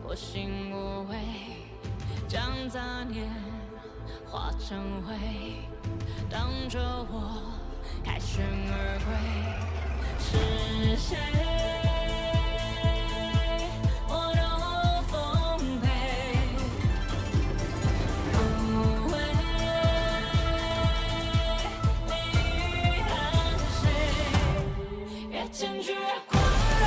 我心无畏，将杂念化成灰，当着我凯旋而归。是谁？我都奉陪。无畏，你还是谁？越艰巨越狂热。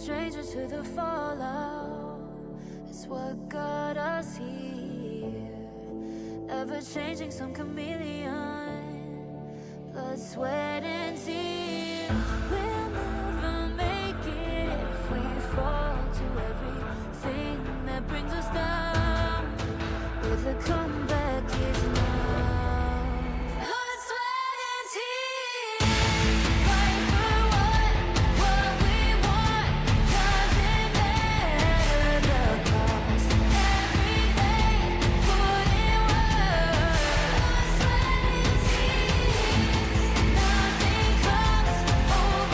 Stranger to the fallout, it's what got us here. Ever changing, some chameleon, blood, sweat, and tears. We'll never make it if we fall to everything that brings us down. With a comeback is now. Over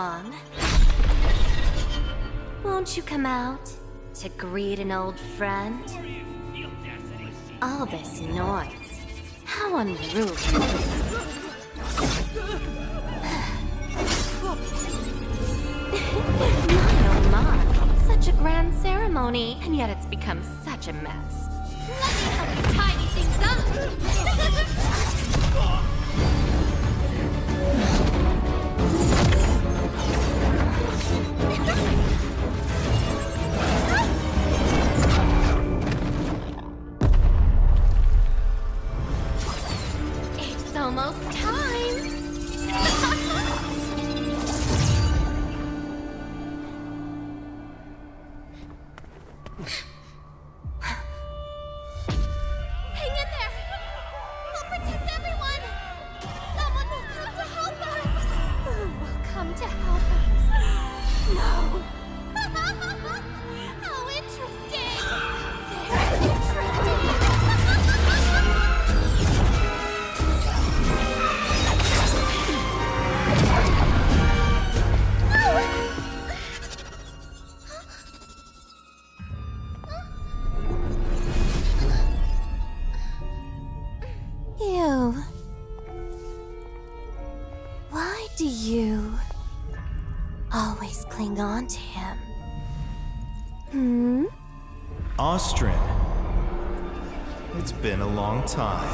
Mom. Won't you come out to greet an old friend? All this noise. How unruly. My oh my. Such a grand ceremony, and yet it's become such a mess. Let me help you tidy things up. It's almost time. Hang in there. We'll protect everyone. Someone will come to help us. Who will come to help us? No. How interesting. Very interesting. You. Why do you always cling on to him? Hmm? Austrian. It's been a long time.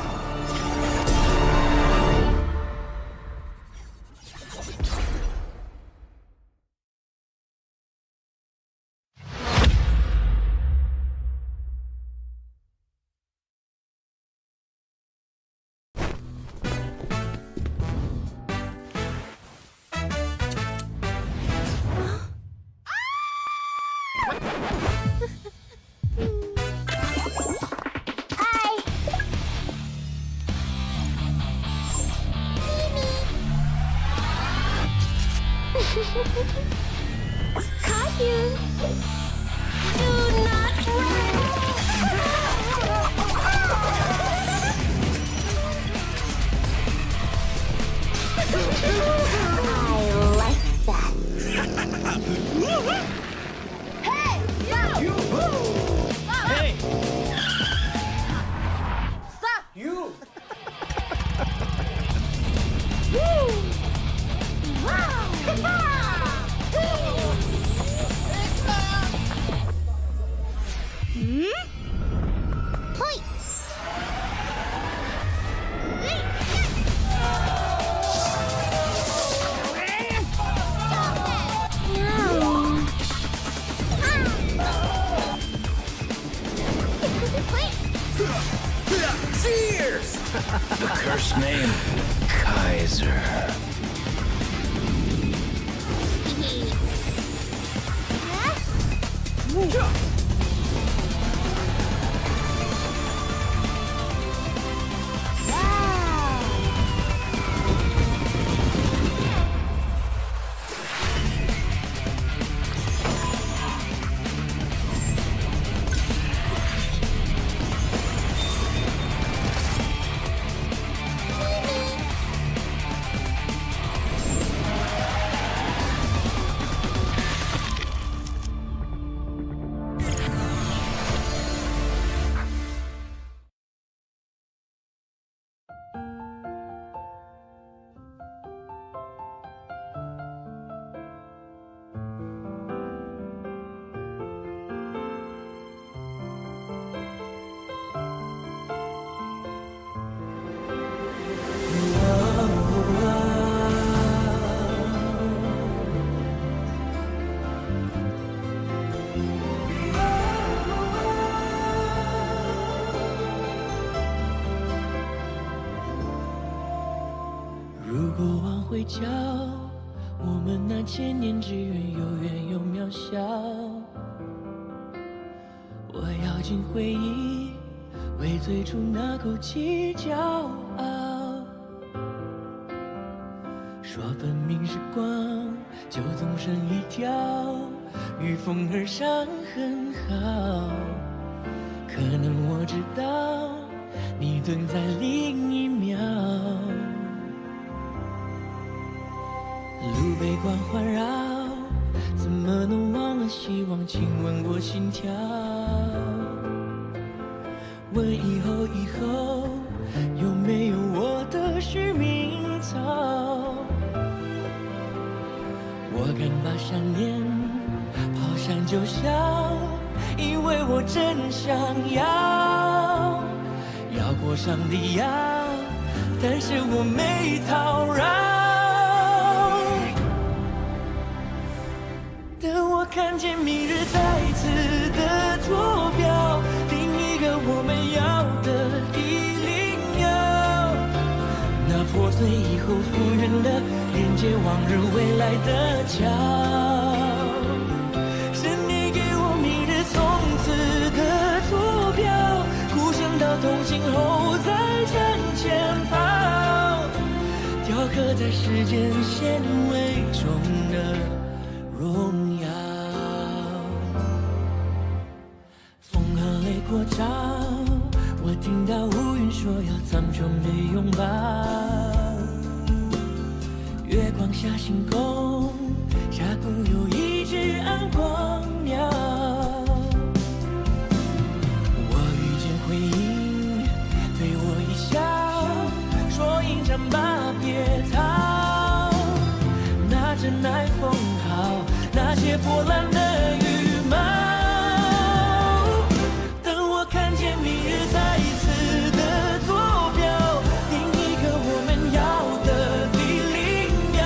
Caught you! Do not I like that. Hey! You! Hey! Stop! You! Point! Cheers! The cursed name, Kaiser.交，我们那千年之缘有远有渺小。我要尽回忆，为最初那口气骄傲。说分明是光，就总剩一条与风儿伤很好。可能我知道，你蹲在另一秒。路被光环绕，怎么能忘了希望亲吻过心跳？问以后有没有我的虚名草？我敢把想念抛山就笑，因为我真想要过上帝呀，但是我没讨扰。等我看见明日再次的坐标，另一个我们要的地灵鸟，那破碎以后复原的连接往日未来的桥。是你给我明日从此的坐标，孤身到同行后再向前跑，雕刻在时间纤维中的荣耀。风和泪过招，我听到乌云说要苍穹的拥抱，月光下星空下固有一只暗光鸟。我遇见回音，对我一笑，说迎战吧别逃，拿着耐风号，那些破烂的羽毛。等我看见明日再次的坐标，另一个我们要的地灵鸟，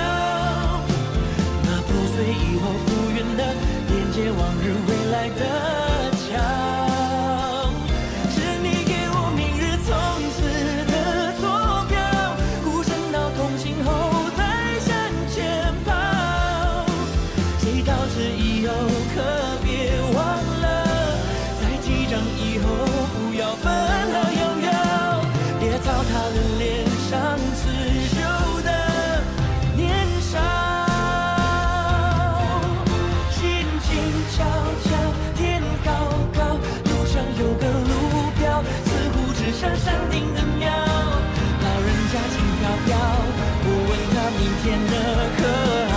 那破碎以后复原的连接往日未来的桥。像山顶的庙，老人家轻飘飘，我问他明天的可好，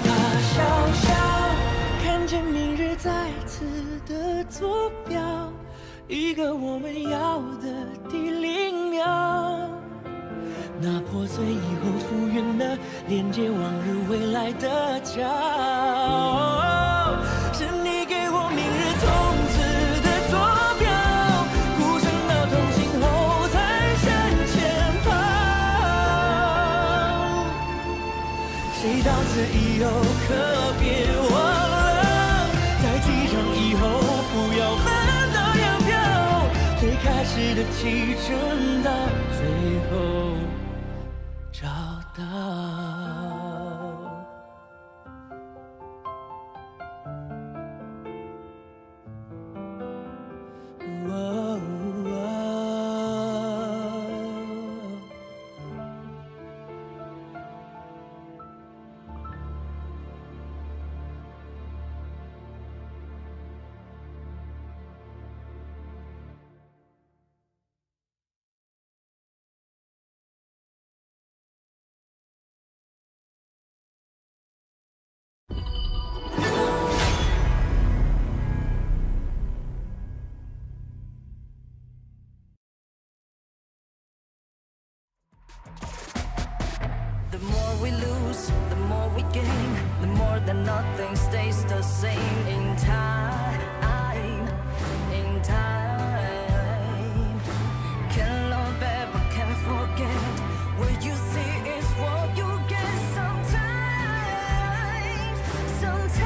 他笑笑，看见明日再次的坐标，一个我们要的地灵鸟，那破碎以后复原的连接往日未来的桥。是你给我明日从此的坐标，谁到此以后可别忘了，在机场以后不要分道扬镳，最开始的启程到最后找到。The more we lose, the more we gain, the more that nothing stays the same in time, in time. Can't love ever, can't forget, what you see is what you get sometimes, sometimes.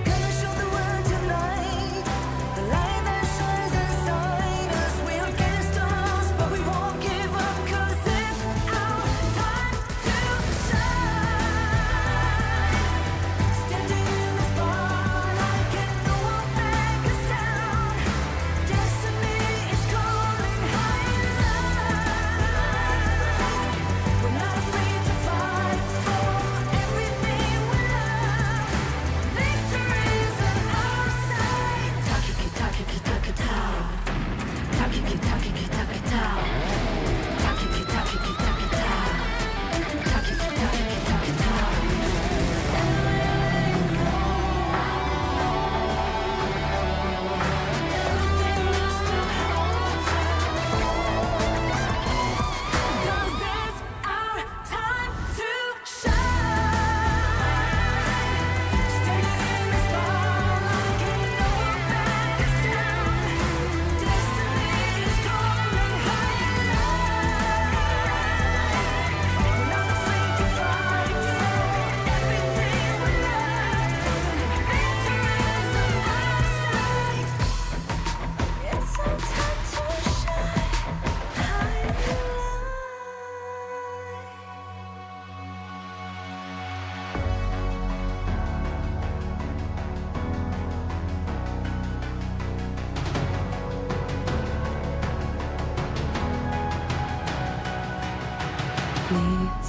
Gonna show the world tonight, the light that shines inside us. We're against the odds, but we won't give up, 'cause it's our time to shine. Standing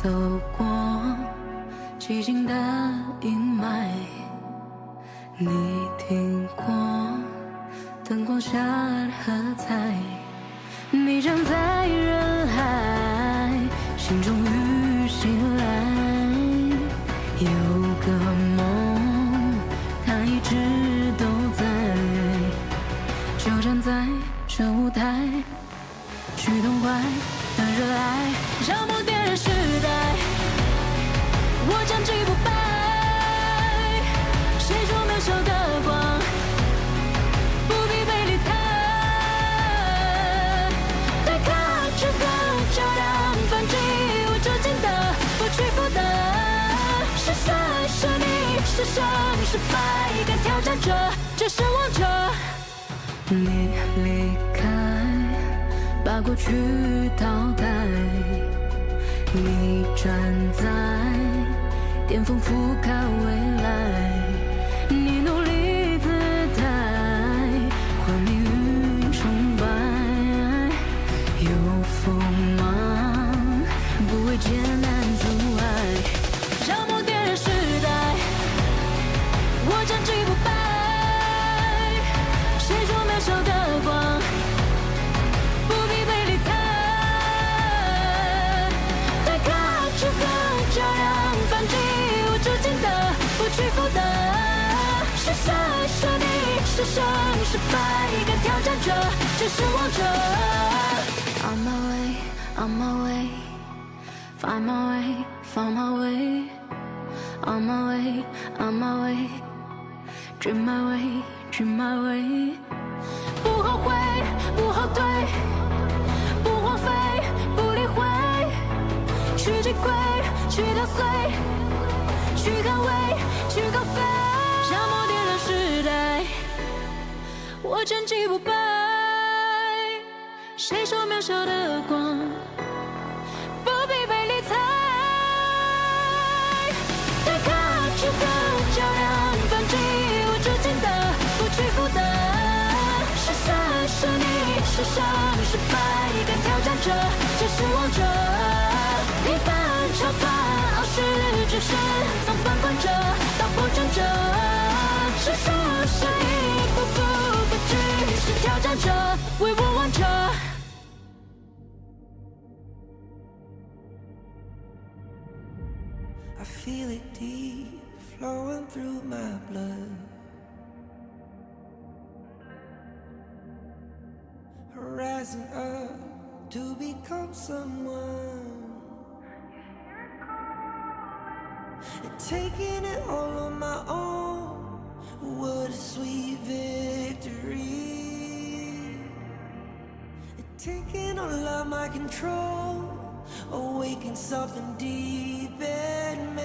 走过寂静的阴霾，你听过灯光下的喝彩，你站在人海，心终于醒来。有个梦，它一直都在，就站在这舞台，去痛快的热爱，让梦点燃时代，我将击不败。谁说渺小的光不必被理睬？对抗这个照亮反击无止境的不屈服的，是神是你，是胜是败，敢挑战者就是王者。你离开，把过去淘汰，你站在巅峰俯瞰未来，你努力姿态，换命运崇拜。有锋芒，不畏艰难阻碍，让梦点燃时代，我将击不败。谁说渺小的光不必被理睬？对抗这个照亮反击无止境的不屈服的，是神是你，是胜是败，敢挑战者就是王者。On my way, on my way, find my way, find my way. On my way, on my way, dream my way, dream my way. 不后悔，不后退，不荒废，不理会，去击溃，去捣碎，去捍卫，去高飞，让梦点燃时代，我将击不败。谁说渺小的光不必被理睬？对抗这个照亮反击无止境的不屈服的，是神是你，是胜是败，敢挑战者就是王者。平凡超凡，傲视之势，从反观者到不争者，是输是赢，不服不惧，是挑战者，为我王者。I feel it deep flowing through my blood. Rising up to become someone. And taking it all on my own. What a sweet victory. And taking all of my control. Awaken something deep in me.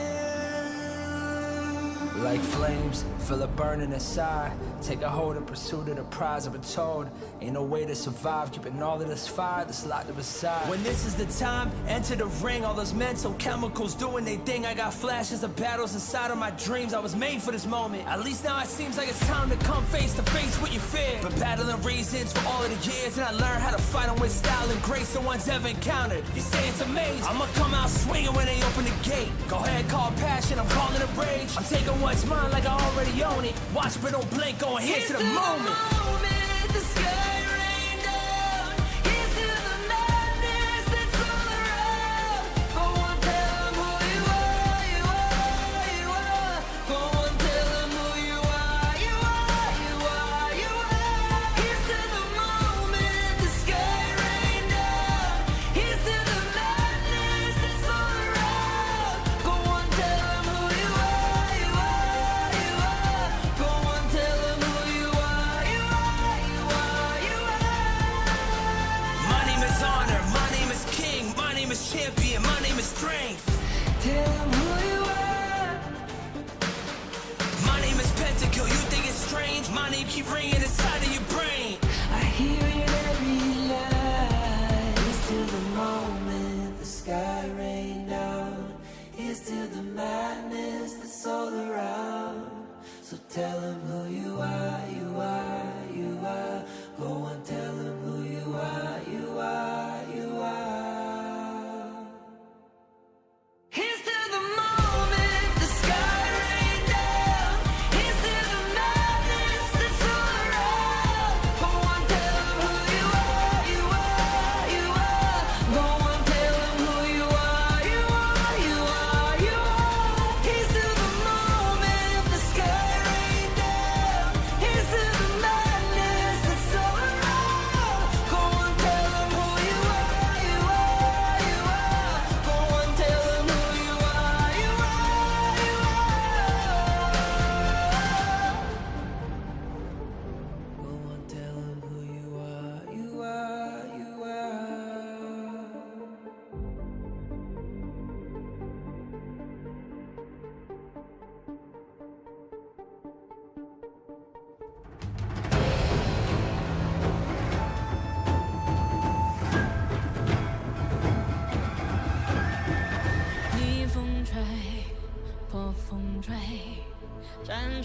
Like flames, feel it burning inside. Take a hold in pursuit of the prize. I've been told, ain't no way to survive. Keeping all of this fire that's locked up inside. When this is the time, enter the ring. All those mental chemicals doing their thing. I got flashes of battles inside of my dreams. I was made for this moment. At least now it seems like it's time to come face to face with your fear. Been battling reasons for all of the years, and I learned how to fight them with style and grace no one's ever encountered. You say it's amazing, I'ma come out swinging when they open the gate. Go ahead, call passion, I'm calling it rage. I'm taking what's mine like I already own it. Watch but don't blink, going here to the moment. The sky rained down. Here's to the madness that's all around. Go on, tell them who you are, you are, you are. Go on, tell them who you are, you are, you are, you are. Here's to the moment. The sky rained down. Here's to the madness that's all around. Go on, tell them who you are, you are, you are. Go on, tell them who you are, you are, you are, you are. My name is honor, my name is king, my name is champion, my name is strength. Tell them who you are. My name is Pentakill, you think it's strange? My name keep ringing inside of your brain. I hear it every line. Here's to the moment the sky rained down. Here's to the madness that's all around. So tell them who you are, you are, you are. Go on, tell them who you are, you are, you are.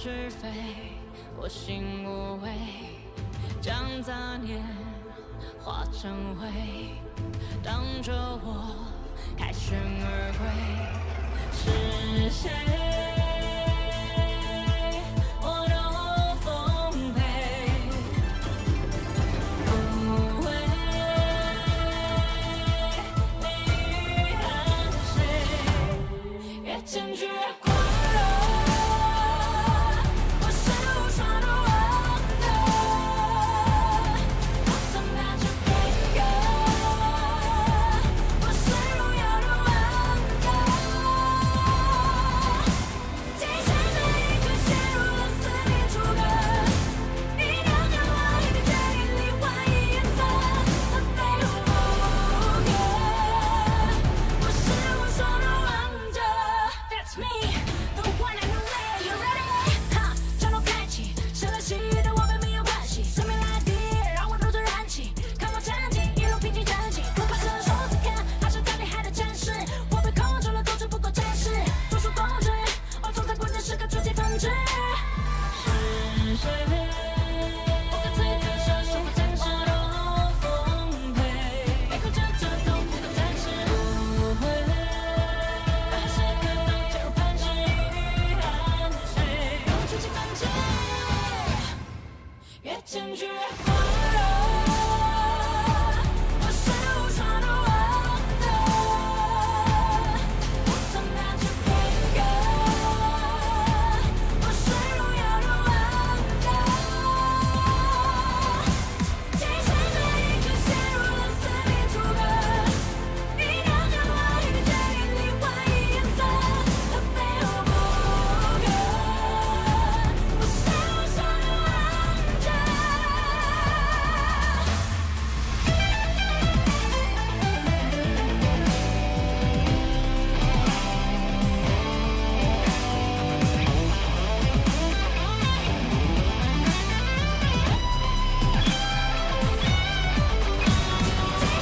是非，我心无畏，将杂念化成灰，当着我凯旋而归。是谁？我都奉陪，无畏，你与安谁？越坚决越快乐，我是无双的王者，我曾拿着飞歌，我是荣耀的王者。今生的一刻陷入了四面楚歌，一条条华丽的决定里换一颜色，它非无不可。我是无双的王者。That's me, the one and only. You ready? 哈，战斗开启，谁来袭的我们没有关系。生命来敌，让我斗志燃起，看我战绩，一路平静战绩。不怕射手怎看，还是再厉害的战士。我被控制了，斗志不够战士，中枢控制，我总在关键时刻出其分支。是谁？我跟此刻射手和战士都奉陪，背负着这痛苦的战士，不会。时刻都加入磐石与安谁？让我出其分支，越坚决越快乐。我是无双的王者，我曾拿着飞歌，我是荣耀的王者。今生的一刻陷入了四面楚歌，一条条华丽的决定里换一颜色，它非无不可。我是无双的王者。今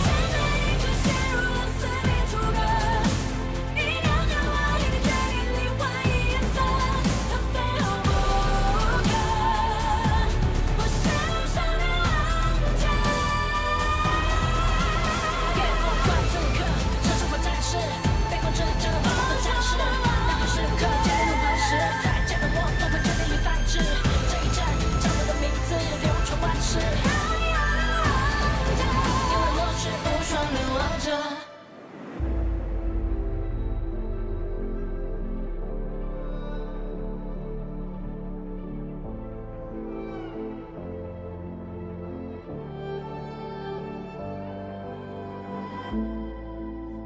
生的一刻陷入了四面楚歌，一条条华丽的决定里换一颜色，它非无不可。我是无双的王者。不管此刻射手或战士，背后着这痛苦的战士，哪个时刻介入何时，再见的我都会决定与反制。这一战将我的名字流传万世，因为我是无双的王者。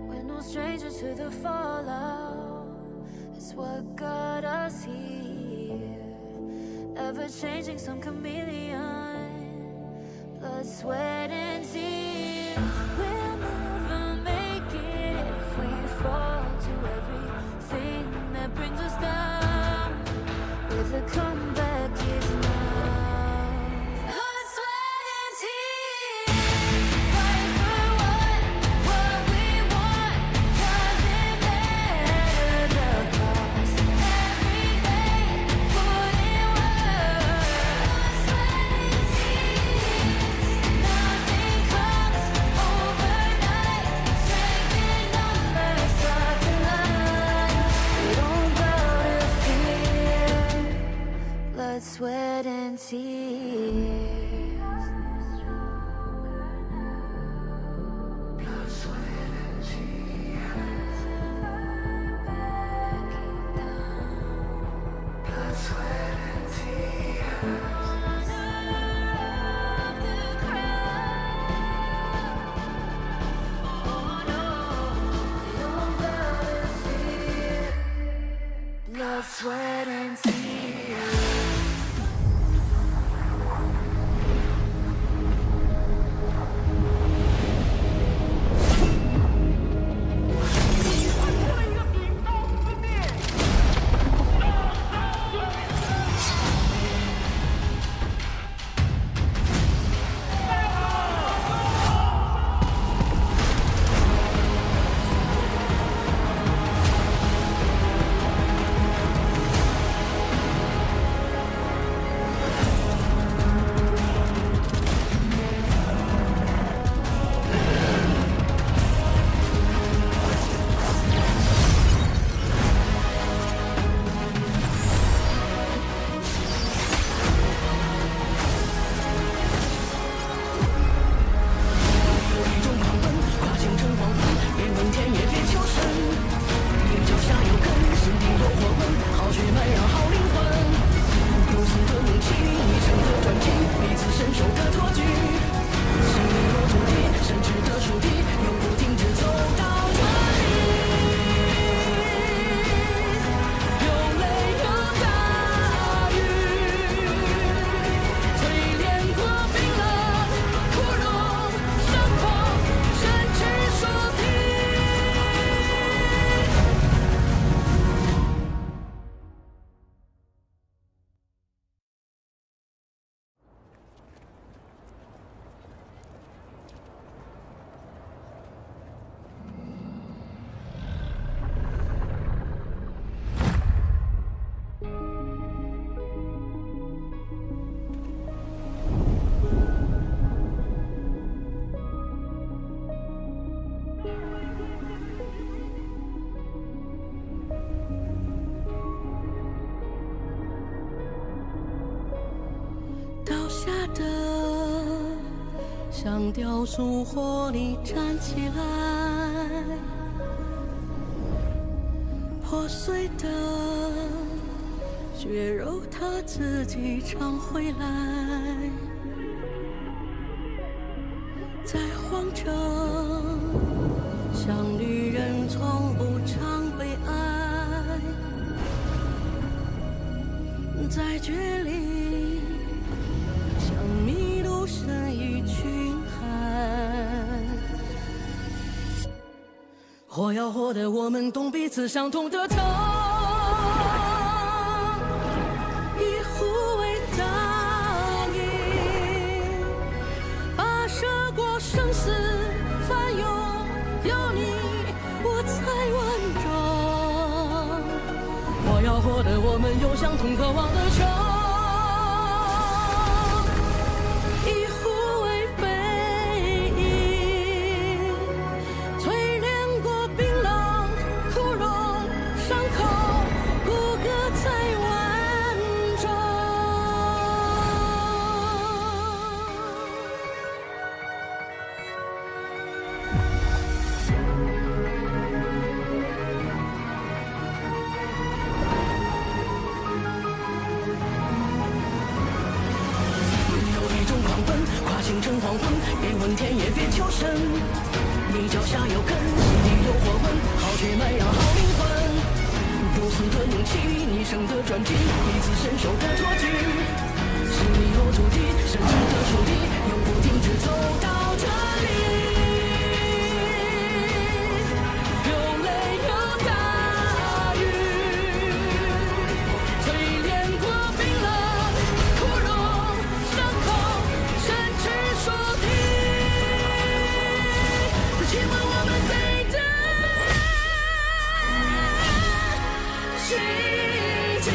We're no stranger to the fallout. It's what got us here. Ever changing, some chameleon. Blood, sweat, and tears. We'll never make it if we fall to everything that brings us down. With a comeback is now. Blood, sweat, and tears. Fight for what we want. Doesn't matter the cost. Every day, put in work. Blood, sweat, and tears. Nothing comes overnight. Strength in numbers start to line. We don't bow to fear. Blood, sweat, and tears. Blood, sweat, and tears. 下的像雕塑火里站起来，破碎的血肉它自己长回来，在慌张，像女人从不常被爱，在绝里，像迷路身一群海。活要活得我们懂彼此伤痛的疼，以护卫倒影，跋涉过生死翻涌，有你我才完整。我要活得我们有相同渴望的城，以护卫背影，淬炼过冰冷枯荣伤口，骨骼才完整。有一种狂奔，跨星辰黄昏，别问天也别求神。你脚下有根，心里有火纹，好血脉养好灵魂。不死吞气，你生的专辑，彼此身手的托举，是你有土地，深深的触地，永不停止走到这里。有泪有大雨，淬炼过冰冷枯荣伤口，甚至说停。希望我们对的世界。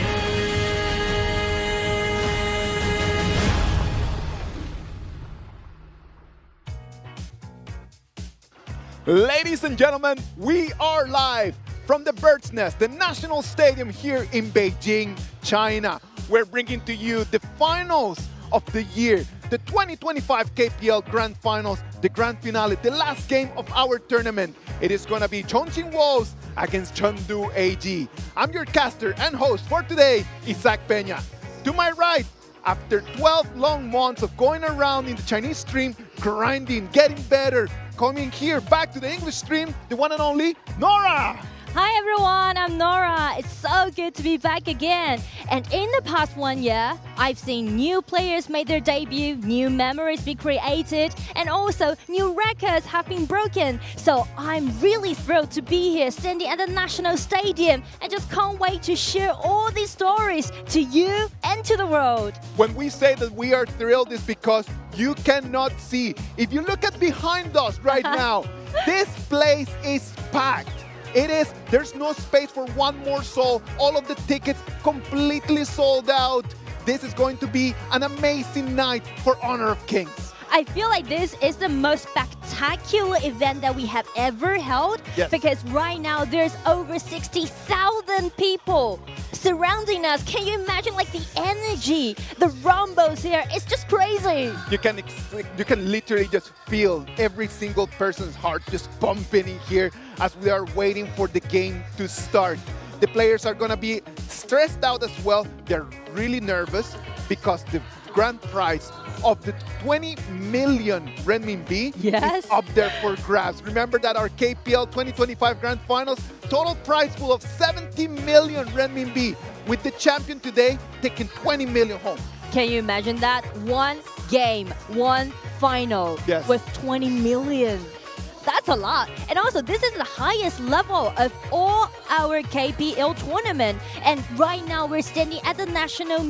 Ladies and gentlemen, we are live from the Bird's Nest, the National Stadium here in Beijing, China. We're bringing to you the finals of the year, the 2025 KPL Grand Finals, the grand finale, the last game of our tournament. It is going to be Chongqing Wolves against Chengdu AG. I'm your caster and host for today, Isaac Peña. To my right, after 12 long months of going around in the Chinese stream, grinding, getting better, coming here back to the English stream, the one and only Nora. Hi everyone, I'm Nora. It's so good to be back again. And in the past 1 year, I've seen new players make their debut, new memories be created, and also new records have been broken. So I'm really thrilled to be here standing at the National Stadium and just can't wait to share all these stories to you and to the world. When we say that we are thrilled, it's because you cannot see. If you look at behind us right now, this place is packed. There's no space for one more soul. All of the tickets completely sold out. This is going to be an amazing night for Honor of Kings. I feel like this is the most spectacular event that we have ever held. Yes. Because right now there's over 60,000 people surrounding us. Can you imagine like the energy, the rumbles here? It's just crazy. You can literally just feel every single person's heart just pumping in here as we are waiting for the game to start. The players are going to be stressed out as well. They're really nervous because the grand prize of the 20 million renminbi Yes. is up there for grabs. Remember that our KPL 2025 Grand Finals total prize pool of 70 million renminbi, with the champion today taking 20 million home. Can you imagine that? One game, one final Yes. with 20 million. That's a lot. And also, this is the highest level of all our KPL tournament. And right now, we're standing at the National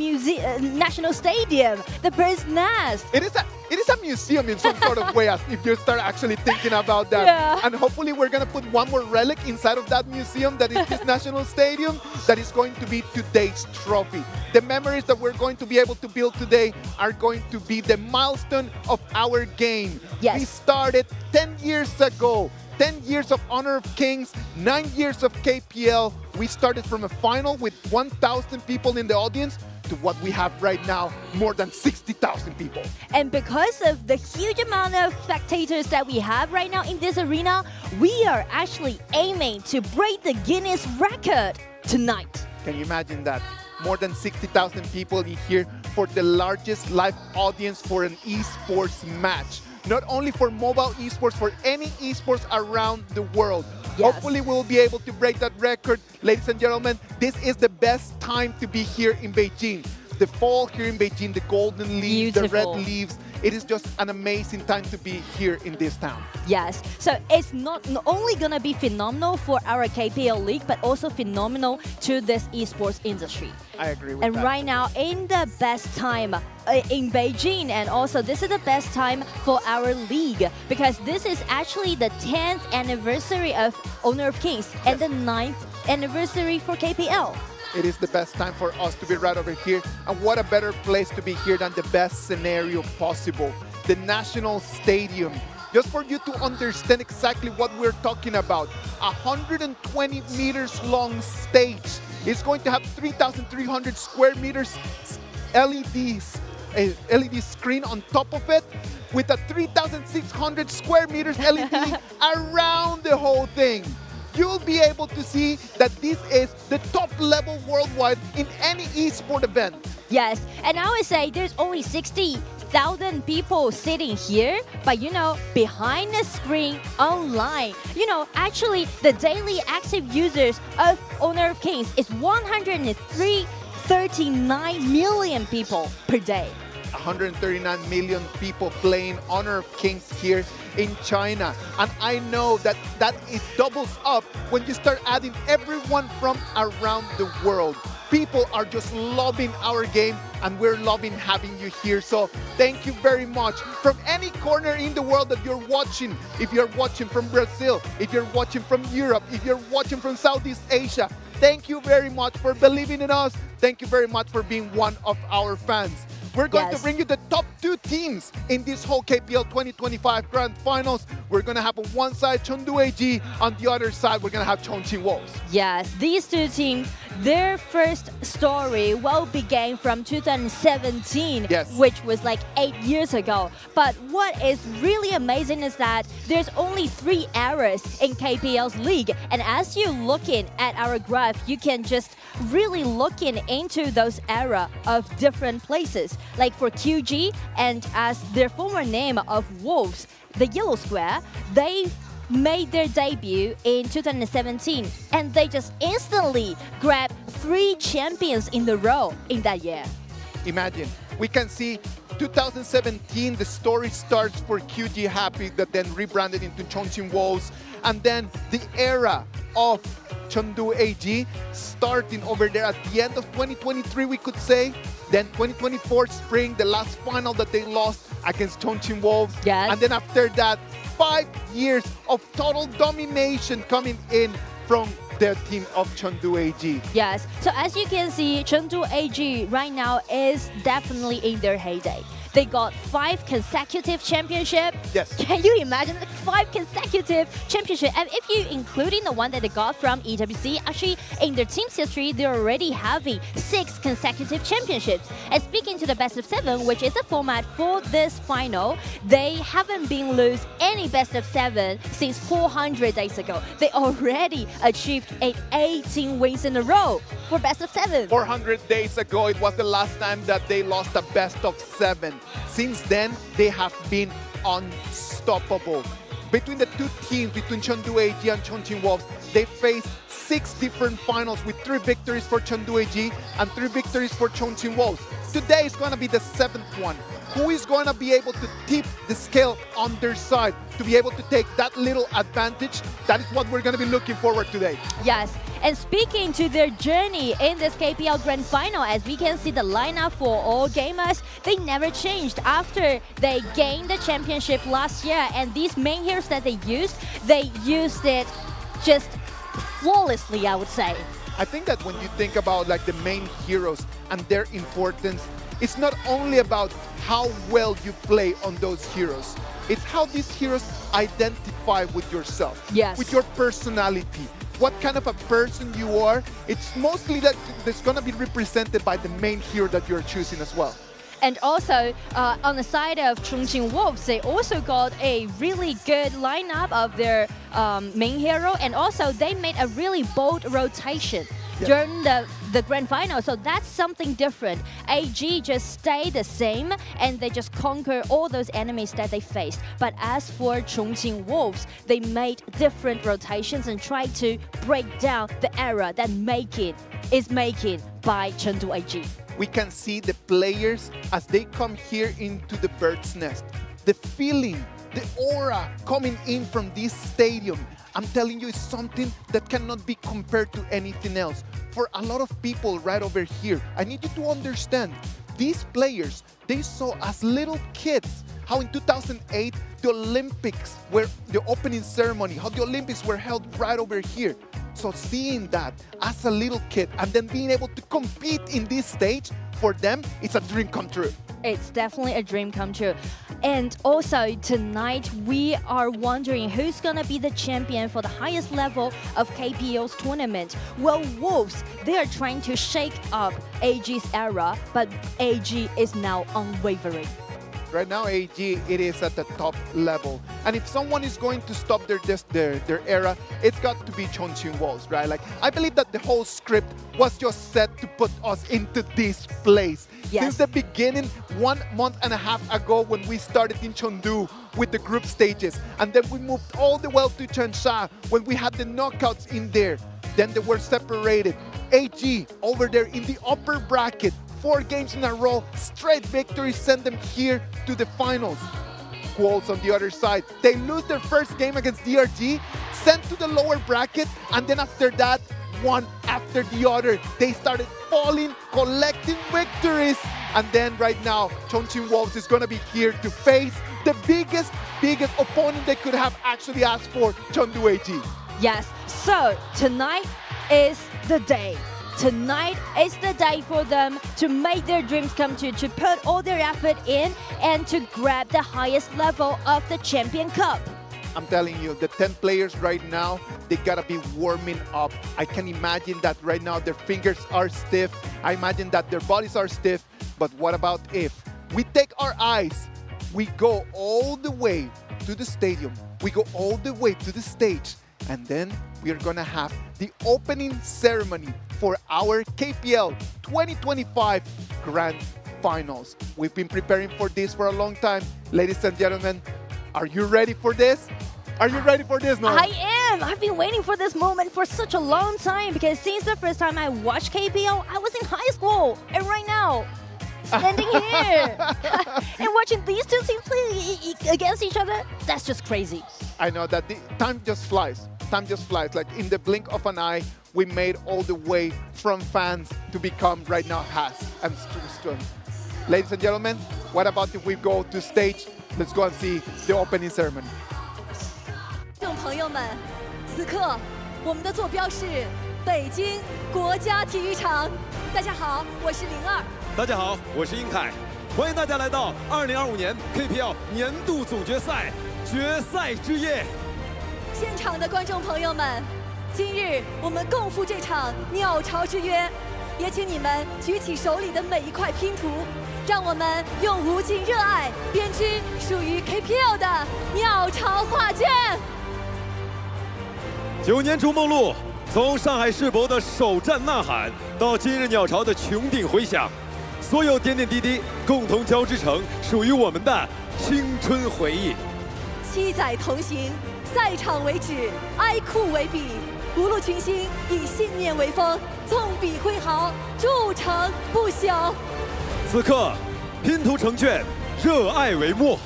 Stadium, the Bird's Nest. It is a museum in some sort of way, as if you start actually thinking about that. Yeah. And hopefully we're going to put one more relic inside of that museum that is this National Stadium, that is going to be today's trophy. The memories that we're going to be able to build today are going to be the milestone of our game. Yes. We started 10 years ago. 10 years of Honor of Kings, 9 years of KPL. We started from a final with 1,000 people in the audience to what we have right now, more than 60,000 people. And because of the huge amount of spectators that we have right now in this arena, we are actually aiming to break the Guinness record tonight. Can you imagine that? More than 60,000 people in here for the largest live audience for an esports match. Not only for mobile esports, for any esports around the world. Yes. Hopefully we'll be able to break that record. Ladies and gentlemen, this is the best time to be here in Beijing. The fall here in Beijing, the golden leaves, the red Beautiful. leaves. It is just an amazing time to be here in this town. Yes, so it's not only going to be phenomenal for our KPL league, but also phenomenal to this esports industry. I agree with And that. right now, in the best time in Beijing, and also this is the best time for our league, because this is actually the 10th anniversary of Honor of Kings and the 9th anniversary for KPL. It is the best time for us to be right over here. And what a better place to be here than the best scenario possible. The National Stadium. Just for you to understand exactly what we're talking about. 120 meters long stage. It's going to have 3,300 square meters LED screen on top of it with a 3,600 square meters LED around the whole thing. You'll be able to see that this is the top level worldwide in any esport event. Yes, and I would say there's only 60,000 people sitting here, but you know, behind the screen, online, you know, actually the daily active users of Honor of Kings is 139 million people per day. 139 million people playing Honor of Kings here in China. And I know that it doubles up when you start adding everyone from around the world. People are just loving our game and we're loving having you here. So thank you very much. From any corner in the world that you're watching, if you're watching from Brazil, if you're watching from Europe, if you're watching from Southeast Asia, thank you very much for believing in us. Thank you very much for being one of our fans. We're going to bring you the top 2 teams in this whole KPL 2025 Grand Finals. We're going to have on one side Chengdu AG, on the other side we're going to have Chongqing Wolves. Yes, these two teams, their first story began from 2017, which was like 8 years ago. But what is really amazing is that there's only 3 eras in KPL's league. And as you're looking at our graph, you can just really looking into those era of different places. Like for QG, and as their former name of Wolves, the Yellow Square, they made their debut in 2017, and they just instantly grabbed 3 champions in the row in that year. Imagine, we can see 2017, the story starts for QG Happy, that then rebranded into Chongqing Wolves, and then the era of Chengdu AG starting over there at the end of 2023, we could say. Then 2024 spring, the last final that they lost against Chongqing Wolves. Yes. And then after that, 5 years of total domination coming in from the team of Chengdu AG. Yes, so as you can see, Chengdu AG right now is definitely in their heyday. They got 5 consecutive championships. Yes. Can you imagine 5 consecutive championships? And if you including the one that they got from EWC, actually in their team's history, they're already having 6 consecutive championships. And speaking to the best of 7, which is the format for this final, they haven't been lose any best of 7 since 400 days ago. They already achieved 18 wins in a row for best of 7. 400 days ago, it was the last time that they lost a best of 7. Since then, they have been unstoppable. Between the 2 teams, between Chengdu AG and Chongqing Wolves, they faced 6 different finals with 3 victories for Chengdu AG and 3 victories for Chongqing Wolves. Today is going to be the 7th one. Who is going to be able to tip the scale on their side to be able to take that little advantage? That is what we're going to be looking forward to today. Yes, and speaking to their journey in this KPL Grand Final, as we can see the lineup for all gamers, they never changed after they gained the championship last year. And these main heroes that they used it just flawlessly, I would say. I think that when you think about like the main heroes and their importance, it's not only about how well you play on those heroes. It's how these heroes identify with yourself, Yes. with your personality. what kind of a person you are, it's mostly that that's going to be represented by the main hero that you're choosing as well. And also, on the side of Chongqing Wolves, they also got a really good lineup of their main hero, and also they made a really bold rotation during the grand final. So that's something different. AG just stayed the same, and they just conquer all those enemies that they faced. But as for Chongqing Wolves, they made different rotations and tried to break down the error that is making by Chengdu AG. We can see the players as they come here into the bird's nest. The feeling, the aura coming in from this stadium, I'm telling you, it's something that cannot be compared to anything else. For a lot of people right over here, I need you to understand, these players, they saw as little kids how in 2008, the Olympics were the opening ceremony, how the Olympics were held right over here. So seeing that as a little kid and then being able to compete in this stage, for them, it's a dream come true. It's definitely a dream come true. And also tonight, we are wondering who's gonna be the champion for the highest level of KPL's tournament. Well, Wolves, they are trying to shake up AG's era, but AG is now unwavering. Right now, AG, it is at the top level. And if someone is going to stop their era, it's got to be Chongqing Wolves, right? Like, I believe that the whole script was just set to put us into this place. Yes. Since the beginning, 1.5 months ago, when we started in Chengdu with the group stages, and then we moved all the way to Changsha when we had the knockouts in there. Then they were separated. AG over there in the upper bracket, 4 games in a row, straight victories send them here to the finals. Wolves on the other side, they lose their first game against DRG, sent to the lower bracket, and then after that, one after the other, they started falling, collecting victories. And then right now, Chongqing Wolves is gonna be here to face the biggest opponent they could have actually asked for, Chengdu AG. Yes, so tonight is the day. Tonight is the day for them to make their dreams come true, to put all their effort in and to grab the highest level of the Champion Cup. I'm telling you, the 10 players right now, they gotta be warming up. I can imagine that right now their fingers are stiff. I imagine that their bodies are stiff. But what about if we take our eyes, we go all the way to the stadium, we go all the way to the stage, and then we are gonna have the opening ceremony for our KPL 2025 Grand Finals. We've been preparing for this for a long time. Ladies and gentlemen, are you ready for this? Are you ready for this, Nora? I am! I've been waiting for this moment for such a long time because since the first time I watched KPL, I was in high school. And right now, standing here and watching these two teams play against each other, that's just crazy. I know that the time just flies. Time just flies. Like in the blink of an eye, we made all the way from fans to become right now has and strong. Ladies and gentlemen, what about if we go to stage? Let's go and see the opening ceremony. 观众朋友们，此刻我们的坐标是北京国家体育场。大家好，我是02。大家好，我是英凯，欢迎大家来到2025年 KPL 年度总决赛决赛之夜。现场的观众朋友们，今日我们共赴这场鸟巢之约，也请你们举起手里的每一块拼图，让我们用无尽热爱编织属于 KPL 的鸟巢画卷。9年逐梦路，从上海世博的首战呐喊，到今日鸟巢的穹顶回响，所有点点滴滴共同交织成属于我们的青春回忆。7载同行，赛场为纸，哀酷为笔，无路群星以信念为风，纵笔挥毫，铸成不朽。此刻，拼图成卷，热爱为墨。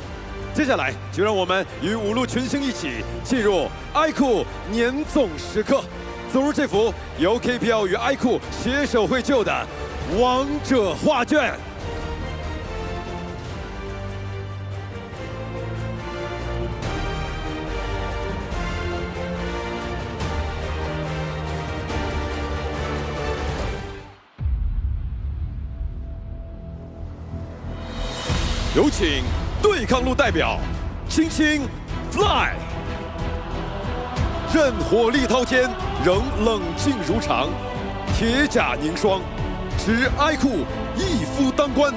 接下来，就让我们与五路群星一起进入哀酷年总时刻，走入这幅由 KPL 与哀酷携手绘就的王者画卷。有请对抗路代表星星 Fly。任火力滔天，仍冷静如常，铁甲凝霜，使哀酷一夫当关。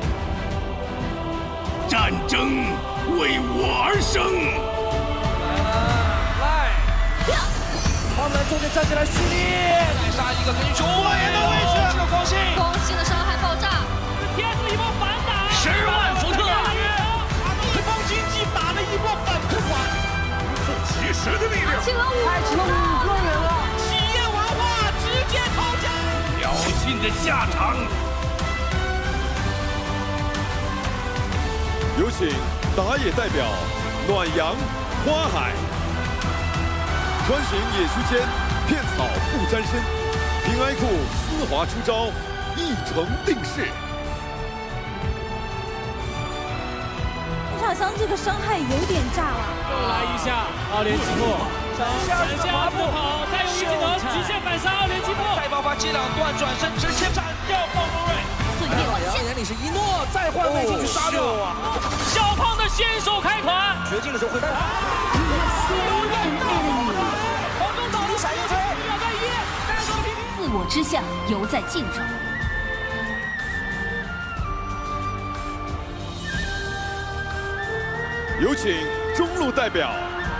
战争为我而生。来，他们中间站起来蓄力，再杀一个跟球员的位置，这个光心，光心的伤害爆炸，天子一波反打，10万伏特，一方经济打了一波反扑款，其实的力量，开启了5个人了，企业文化直接掏家，挑衅的下场。有请打野代表暖阳花海，穿行野区间，片草不沾身，凭哀酷丝滑出招，一城定势。好像这个伤害有点炸了。又来一下2连击破，闪下自跑，再有一技能极限反杀2连击破，再爆发接2段转身直接斩掉暴风瑞。眼里是一诺，再换位进去杀掉啊！小胖的先手开团，绝境的时候会被黄忠倒了，闪一锤，1秒1，带走了平平。自我之相犹在镜中。有请中路代表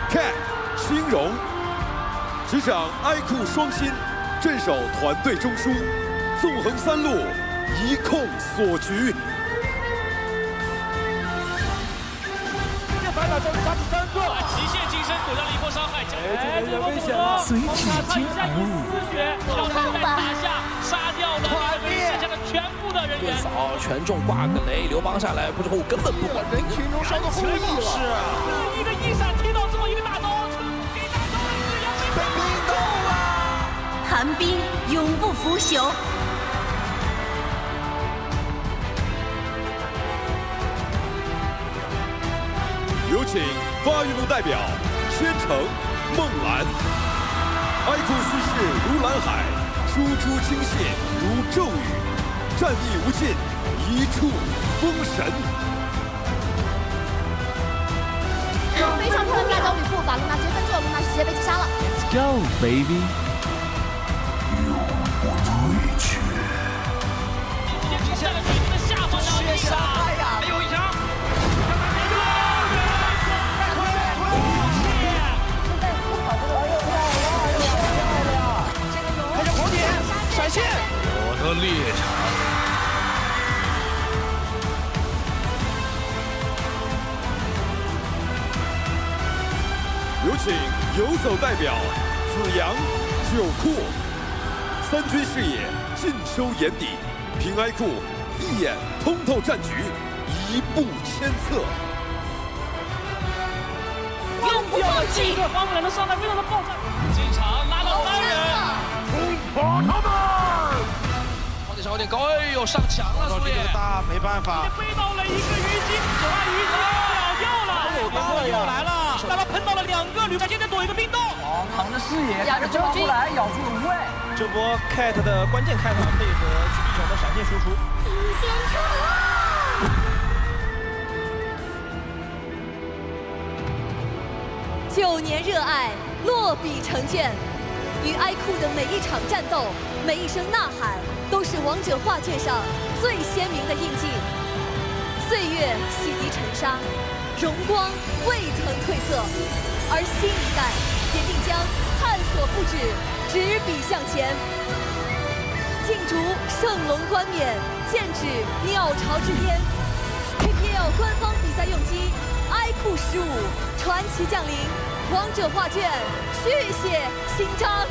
Cat 青荣，执掌哀酷双心，镇守团队中枢，纵横3路，一控锁局。反打招杀出3个，极限近身躲掉了一波伤害，有危险了，随指尖而舞。小胖在打下杀掉了剩下的全部的人员。扫全中挂个雷，刘邦下来不之后根本不管人群中烧到后羿了，是一个一闪踢到之后一个大招，给大招被冰冻了，寒冰永不腐朽。有请发育路代表千城梦兰，哀酷气势如蓝海，输出倾泻如骤雨，战意无尽，一触封神。非常漂亮的大招吕布把露娜直接分住了，露娜直接被击杀了。 Let's go, baby！ 直接击下了对方的下方，血杀呀！还有一场。闪现！我的猎场。有请游走代表子阳九库，3军视野尽收眼底，凭哀酷一眼通透战局，一步千策。永不放弃！这花木兰的上来非常的爆炸，进场拉到3人，冲破他们！高点上有点高，哎呦上墙了，苏烈大没办法，背到了一个鱼精，手腕鱼精咬掉了，又来了，让他喷到了2个吕布，现在躲一个冰冻，扛着视野，压着抓不来，咬住了无畏。这波 Cat 的关键开团配合徐继雄的闪电输出，先出了。 9年热爱落笔成卷，与哀酷的每一场战斗、每一声呐喊，都是王者画卷上最鲜明的印记。岁月洗涤尘沙，荣光未曾褪色，而新一代也定将探索不止，执笔向前。竞逐圣龙冠冕，剑指鸟巢之巅。KPL 官方比赛用机。 哀酷15传奇降临，王者画卷续写新章。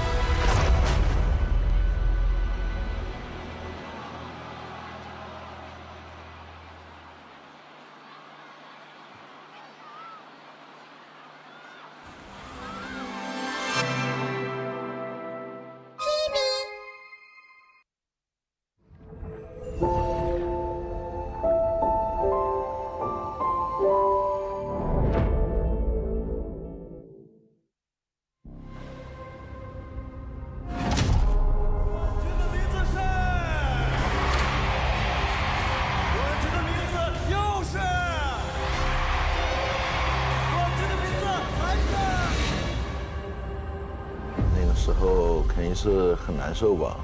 肯定是很难受吧。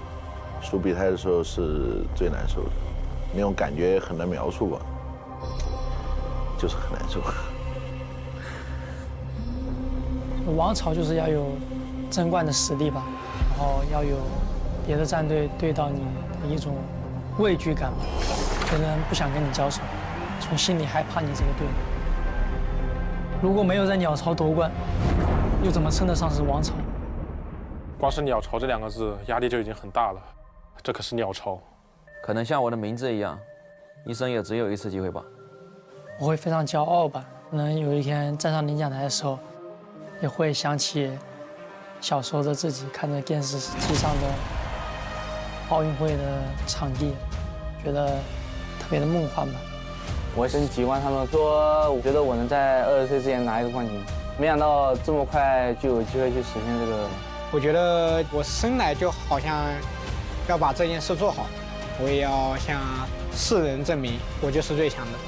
输比赛的时候是最难受的，那种感觉很难描述吧，就是很难受。王朝就是要有争冠的实力吧，然后要有别的战队对到你的一种畏惧感吧，别人不想跟你交手，从心里害怕你这个队。如果没有在鸟巢夺冠，又怎么称得上是王朝？光是鸟巢这2个字，压力就已经很大了。这可是鸟巢，可能像我的名字一样，一生也只有一次机会吧。我会非常骄傲吧，可能有一天站上领奖台的时候，也会想起小时候的自己，看着电视机上的奥运会的场地，觉得特别的梦幻吧。我很喜欢他们说，我觉得我能在20岁之前拿一个冠军，没想到这么快就有机会去实现这个。我觉得我生来就好像要把这件事做好，我也要向世人证明我就是最强的。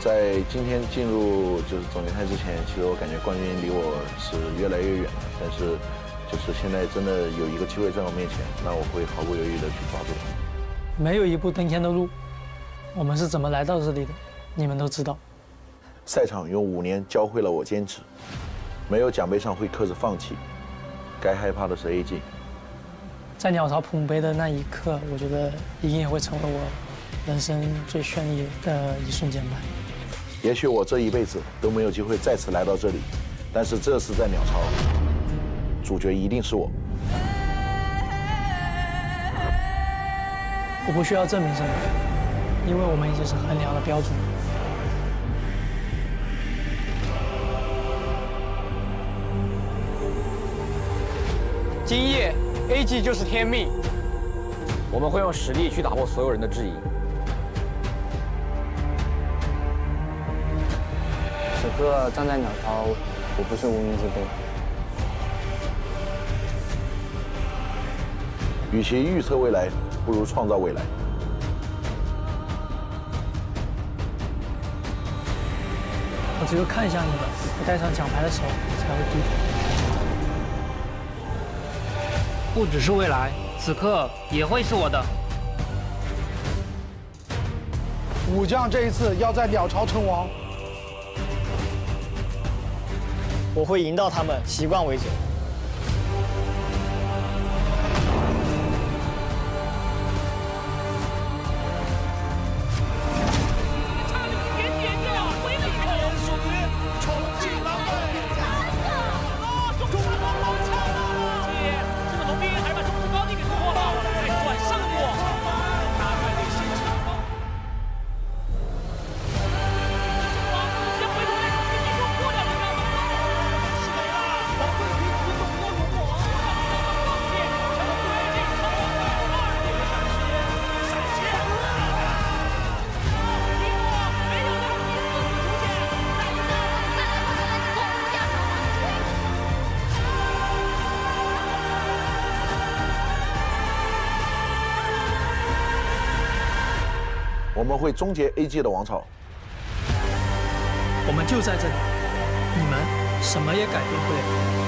在今天进入就是总决赛之前，其实我感觉冠军离我是越来越远了，但是就是现在真的有一个机会在我面前，那我会毫不犹豫的去抓住它。没有一步登天的路，我们是怎么来到这里的，你们都知道。赛场用5年教会了我坚持，没有奖杯上会刻着放弃，该害怕的是 AG。在鸟巢捧杯的那一刻，我觉得一定也会成为我人生最绚丽的一瞬间吧。也许我这一辈子都没有机会再次来到这里，但是这次在鸟巢，主角一定是我。我不需要证明什么，因为我们已经是衡量的标准。今夜 AG 就是天命，我们会用实力去打破所有人的质疑。此刻站在鸟巢，我不是无名之辈。与其预测未来，不如创造未来。我只有看向你们，我戴上奖牌的时候才会低头。不只是未来，此刻也会是我的。武将这一次要在鸟巢称王，我会赢到他们习惯为止。我们会终结 AG 的王朝。我们就在这里，你们什么也改变不了。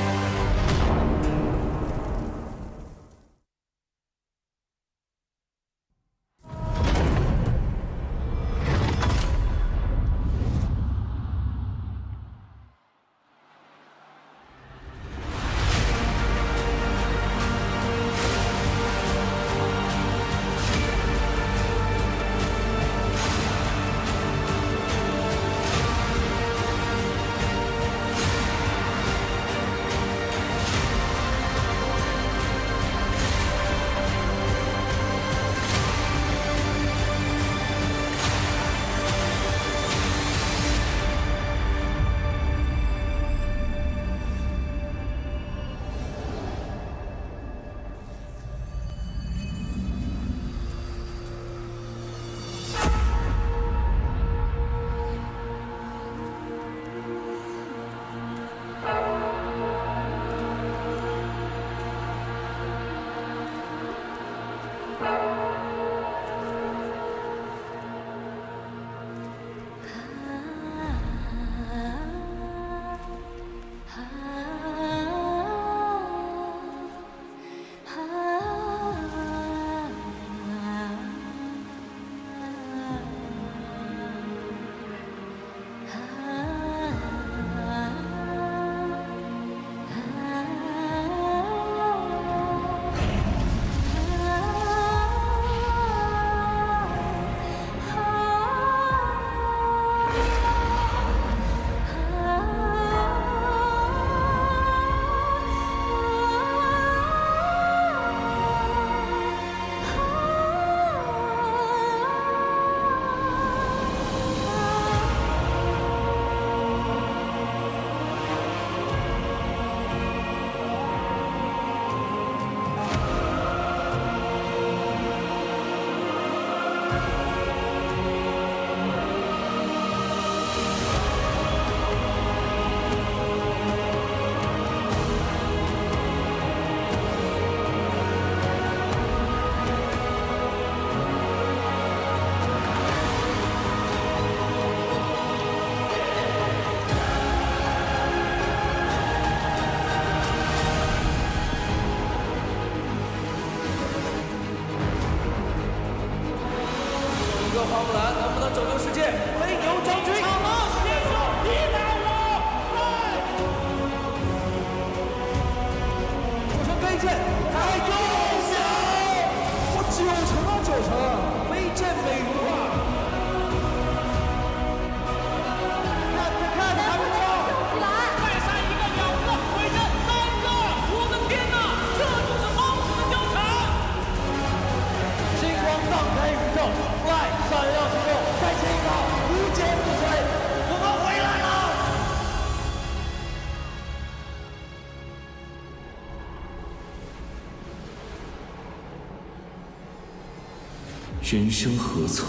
人生何处，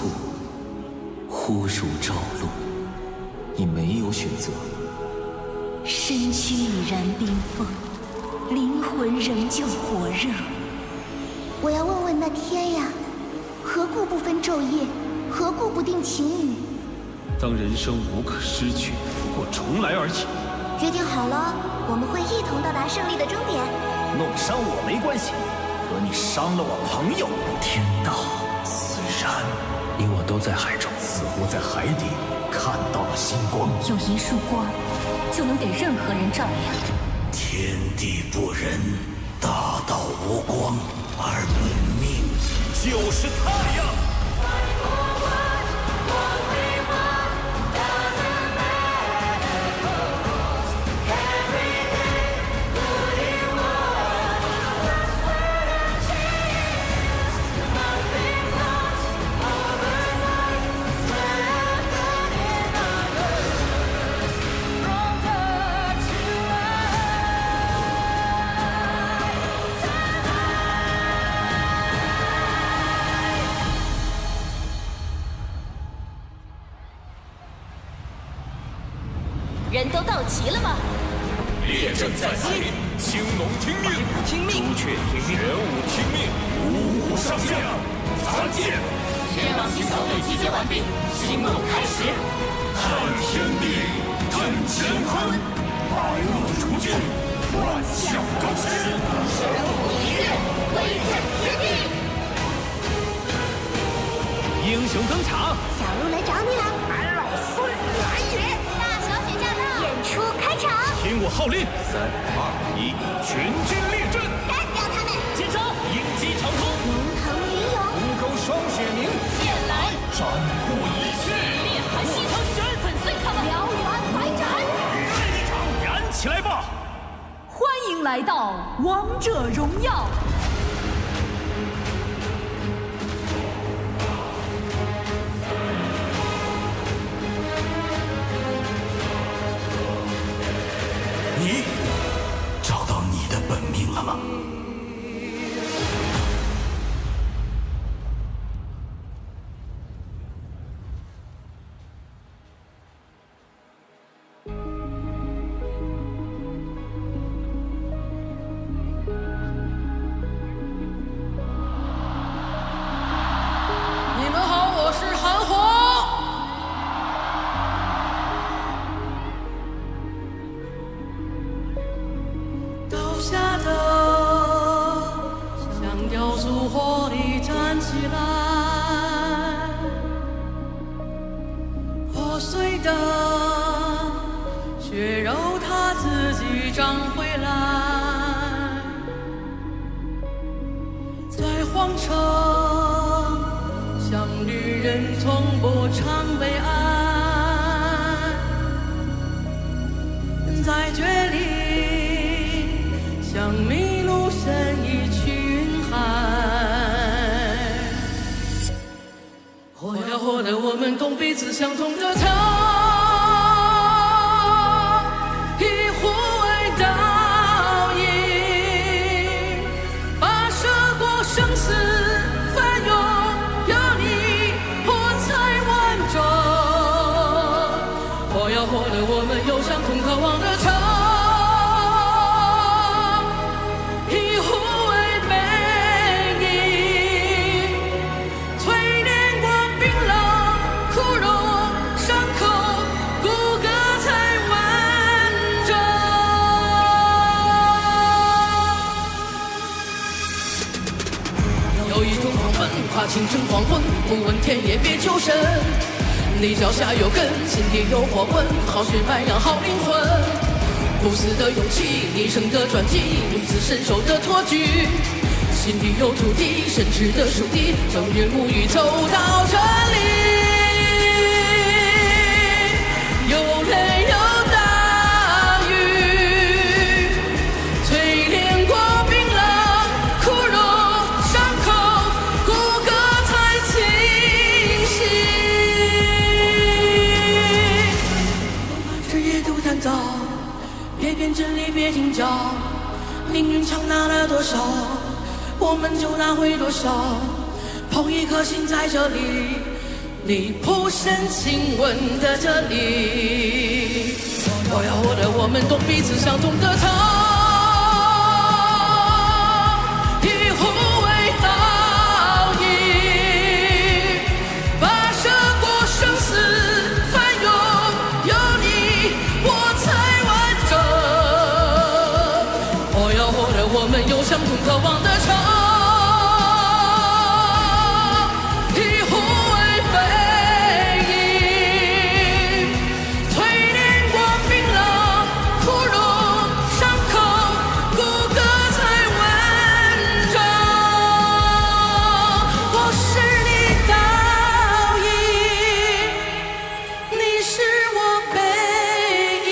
忽如朝露。你没有选择。身躯已然冰封，灵魂仍旧火热。我要问问那天呀，何故不分昼夜？何故不定晴雨？当人生无可失去，或重来而起。决定好了，我们会一同到达胜利的终点。弄伤我没关系，可你伤了我朋友。天道自然，你我都在海中，似乎在海底看到了星光。有一束光，就能给任何人照亮。天地不仁，大道无光，而本命就是太阳。人都到齐了吗？列阵在即，青龙听命，朱雀听命，玄武听命，五虎上将，参见。天王星小队集结完毕，行动开始。撼天地，震乾坤，百恶除尽，万象更新。神武一日，威震天地。英雄登场，小鹿来找你了。俺老孙来也！大小姐驾到，演出开场。听我号令，3、2、1，全军列阵。干掉他们！接招！鹰击长空，龙腾云涌，虎口双血鸣，剑来斩破一切，烈寒西城，旋粉碎他们，燎原怀斩。来一场，燃起来吧！欢迎来到王者荣耀。你找到你的本命了吗？你们好，我是韩红。倒下的像雕塑火里站起来，破碎的血肉它自己长回来，在皇城像女人从不常被爱，在绝里像迷路身一群海，活呀活的我们懂彼此相同的他，以互为倒影，跋涉过生死翻涌，有你我才完整。活呀活的我们有相同渴望的他。跨清晨黄昏，不问天也别求神。你脚下有根，心底有火纹，好血脉养好灵魂。不死的勇气，一生的传奇，女子身手的托举。心底有土地，深挚的属地，正月沐浴走到这里。有泪有大雨，淬炼过冰冷枯荣伤口，骨骼才清晰。日夜都探讨，别变真理，别计较，命运常拿了多少，我们就拿回多少。捧一颗心在这里，你扑身亲吻的这里。我要我的我们懂彼此相同的他。有相同渴望的城，以互为背影，淬炼过冰冷枯荣伤口，骨骼才完整。我是你倒影，你是我背影，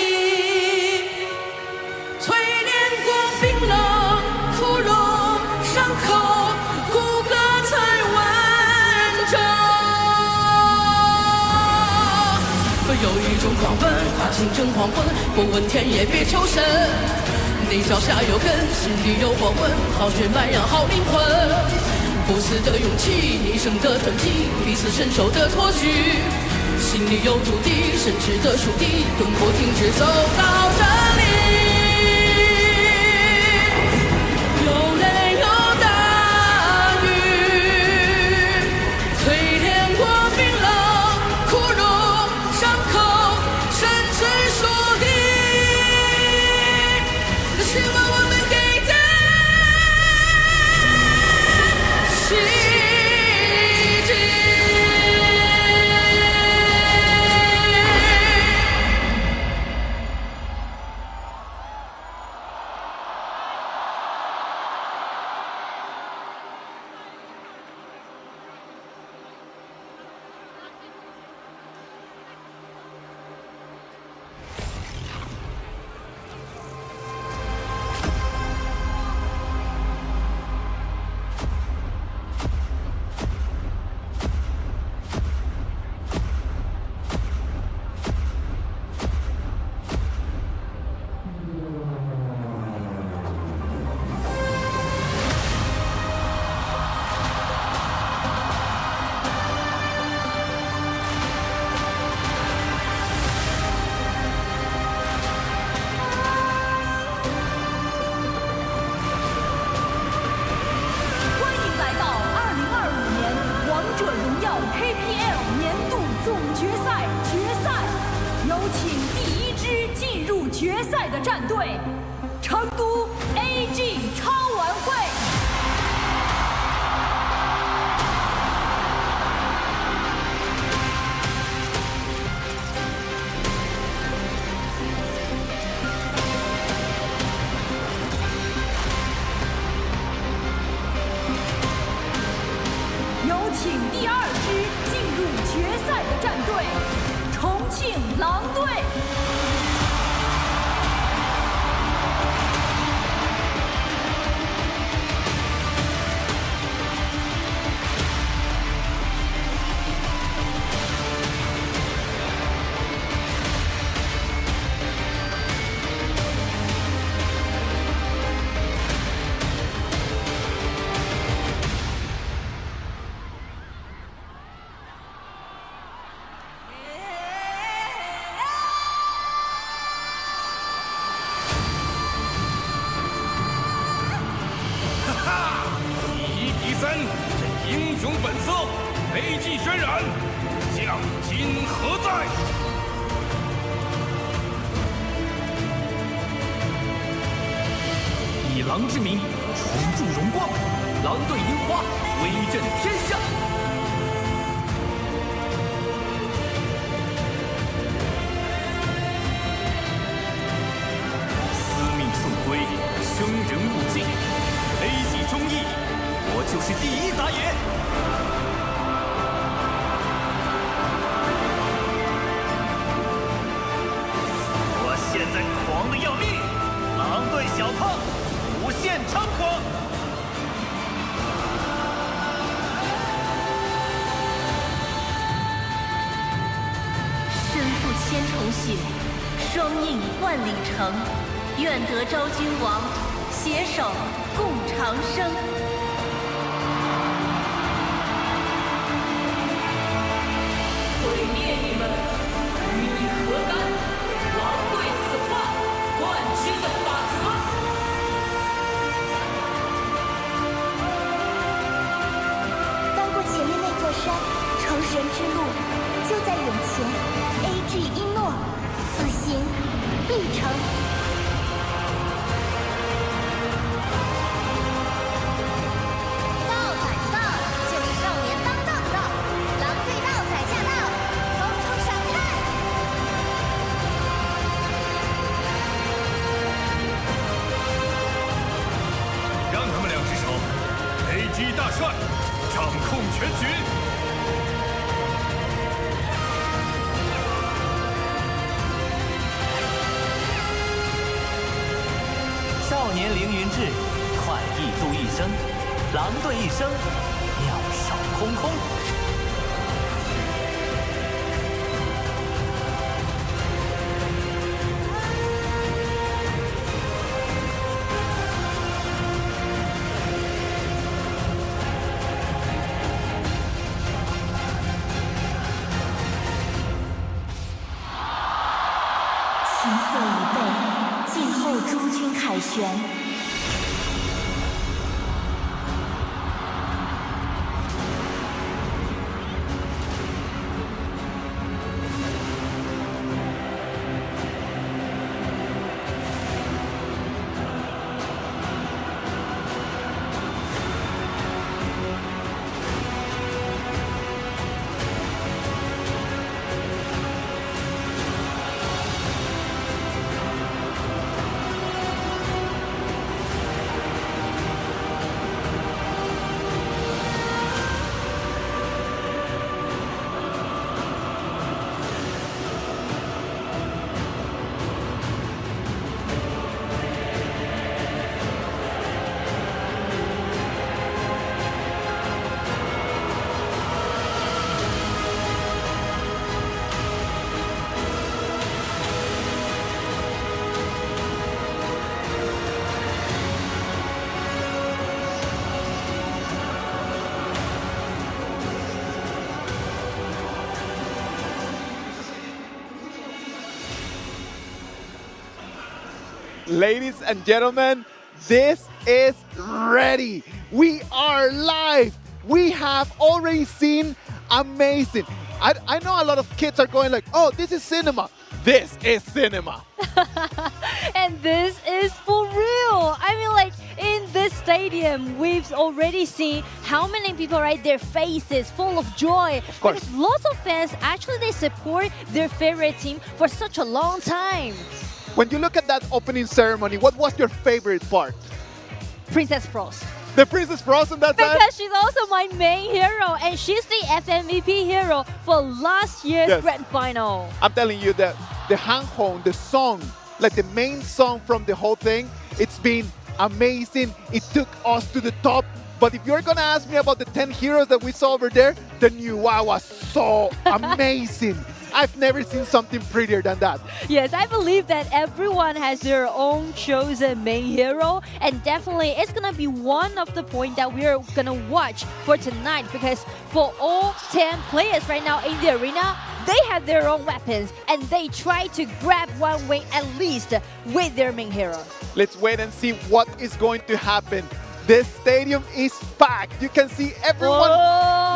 淬炼过冰冷有一种狂奔，跨清晨黄昏，不问天也别求神。你脚下有根，心里有火纹，好血脉养好灵魂。不死的勇气，一生的传奇，彼此伸手的托举。心里有土地，深挚的属地，永不停止走到这里。有泪有大雨，淬炼过冰冷枯荣。是我们给的奇迹。KPL 年度总决赛决赛，有请第一支进入决赛的战队——成都 AG 超玩会。有请第二支进入决赛的战队——重庆狼队。这英雄本色，悲寂渲染，将今何在？以狼之名，重铸荣光，狼队樱花，威震天下。司命送归，生人勿近，悲寂忠义。我就是第一打野。我现在狂得要命，狼队小胖无限猖狂。身负千重血，双印万里程。愿得昭君王，携手共长生。帅，掌控全局。少年凌云志，快意度一生，狼队一生，鸟少空空。琴瑟已备，静候诸君凯旋。Ladies and gentlemen, this is ready. We are live. We have already seen amazing. I know a lot of kids are going like, oh, this is cinema. This is cinema. And this is for real. I mean, like, in this stadium, we've already seen how many people, right, their faces full of joy. Of course. Because lots of fans, actually, they support their favorite team for such a long time. When you look at that opening ceremony, what was your favorite part? Princess Frost. The Princess Frost on that side? Because she's also my main hero, and she's the FMVP hero for last year's grand final. I'm telling you that the Hanghong, the song, like the main song from the whole thing, it's been amazing. It took us to the top. But if you're gonna ask me about the 10 heroes that we saw over there, the new wow was so amazing. I've never seen something prettier than that. Yes, I believe that everyone has their own chosen main hero, and definitely it's gonna be one of the points that we're gonna watch for tonight, because for all 10 players right now in the arena, they have their own weapons and they try to grab one wing at least with their main hero. Let's wait and see what is going to happen. The stadium is packed. You can see everyone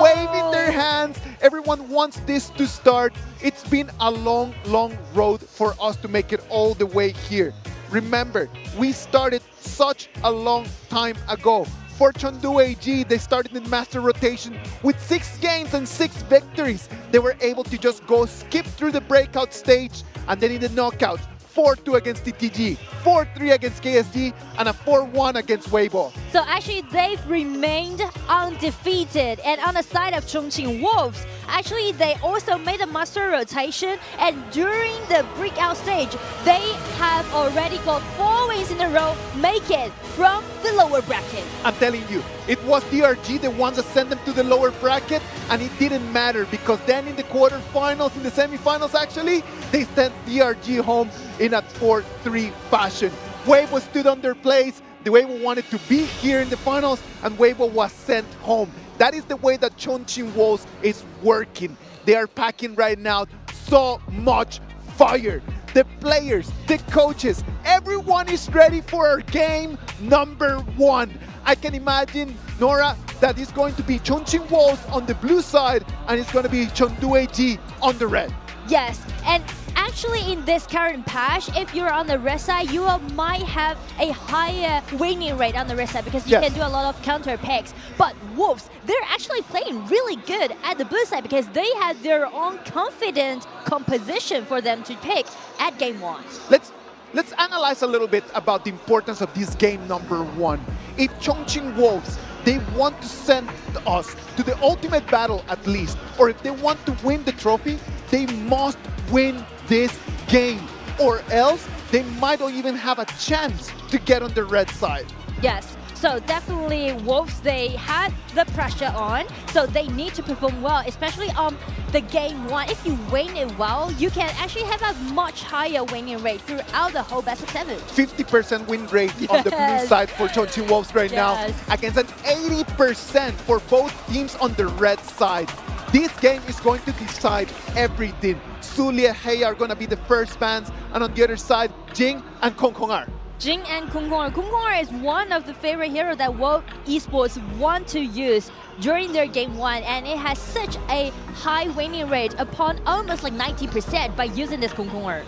waving their hands. Everyone wants this to start. It's been a long, long road for us to make it all the way here. Remember, we started such a long time ago. For Chengdu AG, they started in master rotation with 6 games and 6 victories. They were able to just go skip through the breakout stage, and then in the knockouts, 4-2 against TTG, 4-3 against KSG, and a 4-1 against Weibo. So actually, they've remained undefeated. And on the side of Chongqing Wolves, actually, they also made a master rotation. And during the breakout stage, they have already got 4 wins in a row, make it from the lower bracket. I'm telling you, it was DRG the ones that sent them to the lower bracket, and it didn't matter because then in the quarterfinals, in the semifinals actually, they sent DRG home in a 4-3 fashion. Weibo stood on their place. The Weibo wanted to be here in the finals, and Weibo was sent home. That is the way that Chongqing Wolves is working. They are packing right now so much fire. The players, the coaches, everyone is ready for our game number 1. I can imagine, Nora, that is going to be Chongqing Wolves on the blue side, and it's going to be Chengdu AG on the red. Yes, and actually in this current patch, if you're on the red side, you might have a higher winning rate on the red side because you can do a lot of counter picks. But Wolves, they're actually playing really good at the blue side because they have their own confident composition for them to pick at game 1. Let's analyze a little bit about the importance of this game number 1. If Chongqing Wolves they want to send us to the ultimate battle at least, or if they want to win the trophy, they must win this game, or else they might not even have a chance to get on the red side. Yes. So definitely Wolves, they had the pressure on, so they need to perform well, especially on the game one. If you win it well, you can actually have a much higher winning rate throughout the whole best of 7. 50% win rate on the blue side for Chongqing Wolves right now, against an 80% for both teams on the red side. This game is going to decide everything. Sulia, Hei are going to be the first bans, and on the other side, Jing and Kong Kong are. Jing and Kung Kong is one of the favorite heroes that World Esports want to use during their game one, and it has such a high winning rate upon almost like 90% by using this Kung Kong.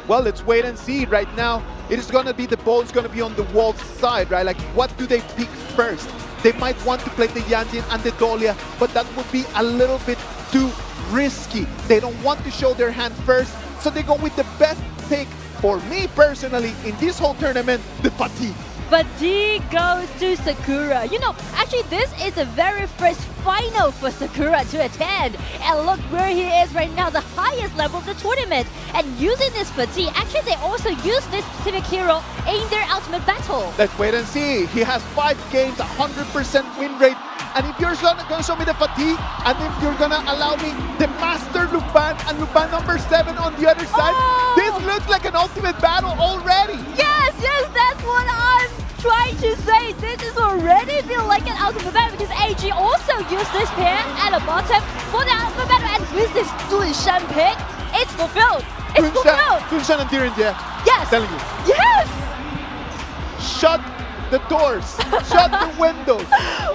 Well, let's wait and see. Right now, it is going to be, the ball is going to be on the Wolves side, right? Like, what do they pick first? They might want to play the Yanjin and the Dolia, but that would be a little bit too risky. They don't want to show their hand first, so they go with the best pick. For me personally, in this whole tournament, the Fatigue. Fatigue goes to Sakura. You know, actually this is the very first final for Sakura to attend. And look where he is right now, the highest level of the tournament. And using this Fatigue, actually they also use this specific hero in their ultimate battle. Let's wait and see. He has 5 games, 100% win rate. And if you're going to show me the Fatigue, and if you're going to allow me the Master Lupin and Lupin number 7 on the other side, this looks like an ultimate battle already. Yes, that's what I'm trying to say. This is already feel like an ultimate battle because AG also used this pair at the bottom for the ultimate battle, and with this Dunshan pick, it's fulfilled. It's fulfilled. Dunshan and Diren, yeah. Yes. Telling you. Yes. Shut the doors, shut the windows.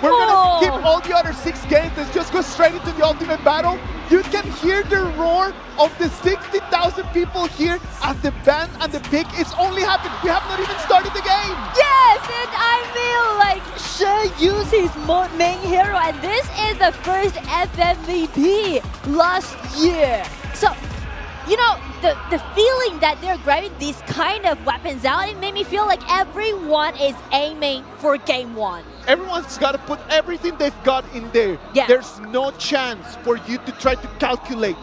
We're gonna skip all the other 6 games. Let's just go straight into the ultimate battle. You can hear the roar of the 60,000 people here as the ban and the pick is only happened. We have not even started the game. Yes, and I mean, like, Shen used his main hero, and this is the first FMVP last year. So, you know, the feeling that they're grabbing these kind of weapons out, it made me feel like everyone is aiming for game one. Everyone's got to put everything they've got in there. Yeah. There's no chance for you to try to calculate,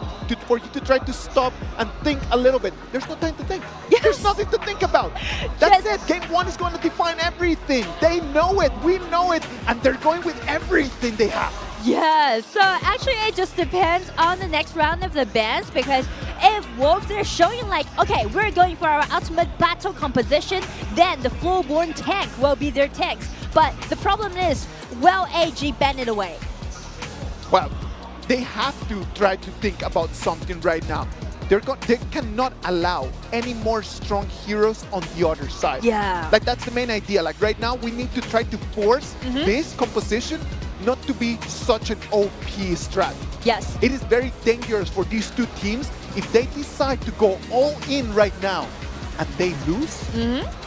for you to try to stop and think a little bit. There's no time to think. Yes. There's nothing to think about. That's it. Game one is going to define everything. They know it. We know it. And they're going with everything they have. Yeah, so actually it just depends on the next round of the bans, because if Wolves they're showing like, okay, we're going for our ultimate battle composition, then the Floorborn tank will be their tanks. But the problem is, will AG ban it away? Well, they have to try to think about something right now. They cannot allow any more strong heroes on the other side. Yeah. Like, that's the main idea. Like, right now, we need to try to force this composition not to be such an OP strat. Yes. It is very dangerous for these two teams if they decide to go all in right now and they lose.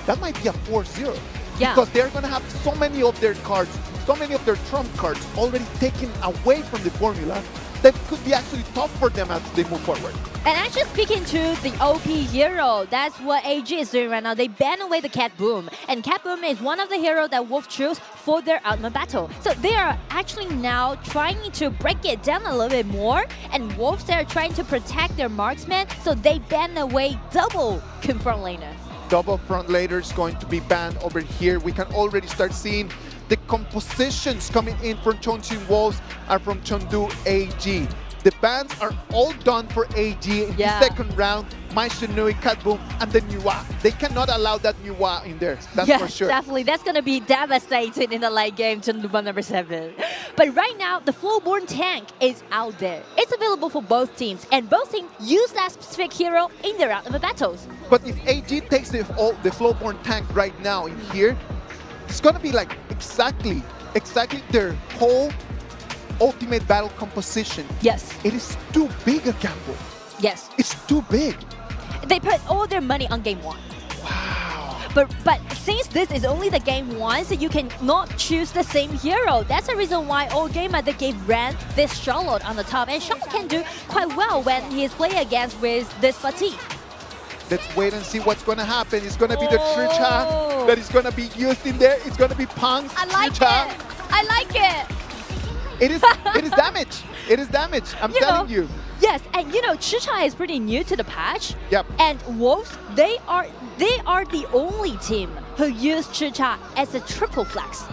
That might be a 4-0. Yeah. Because they're going to have so many of their cards, so many of their trump cards already taken away from the formula that could be actually tough for them as they move forward. And actually speaking to the OP hero, that's what AG is doing right now. They ban away the Cat Boom. And Cat Boom is one of the heroes that Wolf chose for their ultimate battle. So they are actually now trying to break it down a little bit more. And Wolves are trying to protect their marksman. So they ban away double front laner. Double front laner is going to be banned over here. We can already start seeing the compositions coming in from Chongqing Wolves and from Chengdu AG. The bans are all done for AG in the second round. Mai Shinui, Cat Boom, and the Nuwa. They cannot allow that Nuwa in there, that's for sure. Definitely. That's going to be devastating in the late game to Nuwa number 7. But right now, the Floorborn tank is out there. It's available for both teams, and both teams use that specific hero in their ultimate battles. But if AG takes the Floorborn tank right now in here, it's going to be like exactly their whole ultimate battle composition. Yes. It is too big a gamble. Yes. It's too big. They put all their money on game one. Wow. But since this is only the game one, so you can not choose the same hero. That's the reason why all gamer the game ran this Charlotte on the top. And Charlotte can do quite well when he is playing against with this Fatigue. Let's wait and see what's going to happen. It's going to be the Tricha that is going to be used in there. It's going to be Pang's I like Tricha. it. I I like it. It is damage. It is damage. I'm telling you. Yes, and Chicha is pretty new to the patch. Yep. And Wolves, they are the only team who use Chicha as a triple flex.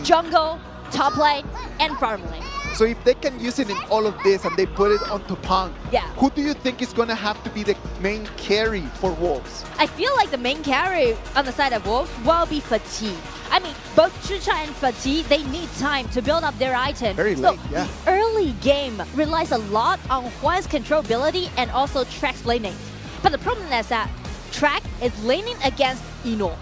Jungle, top lane, and farm lane. So if they can use it in all of this and they put it onto Pang, who do you think is going to have to be the main carry for Wolves? I feel like the main carry on the side of Wolves will be Fatigue. I mean, both Chicha and Fatigue, they need time to build up their item. Very late, yeah. The early game relies a lot on Juan's controllability and also Track's laning. But the problem is that Track is laning against Ino.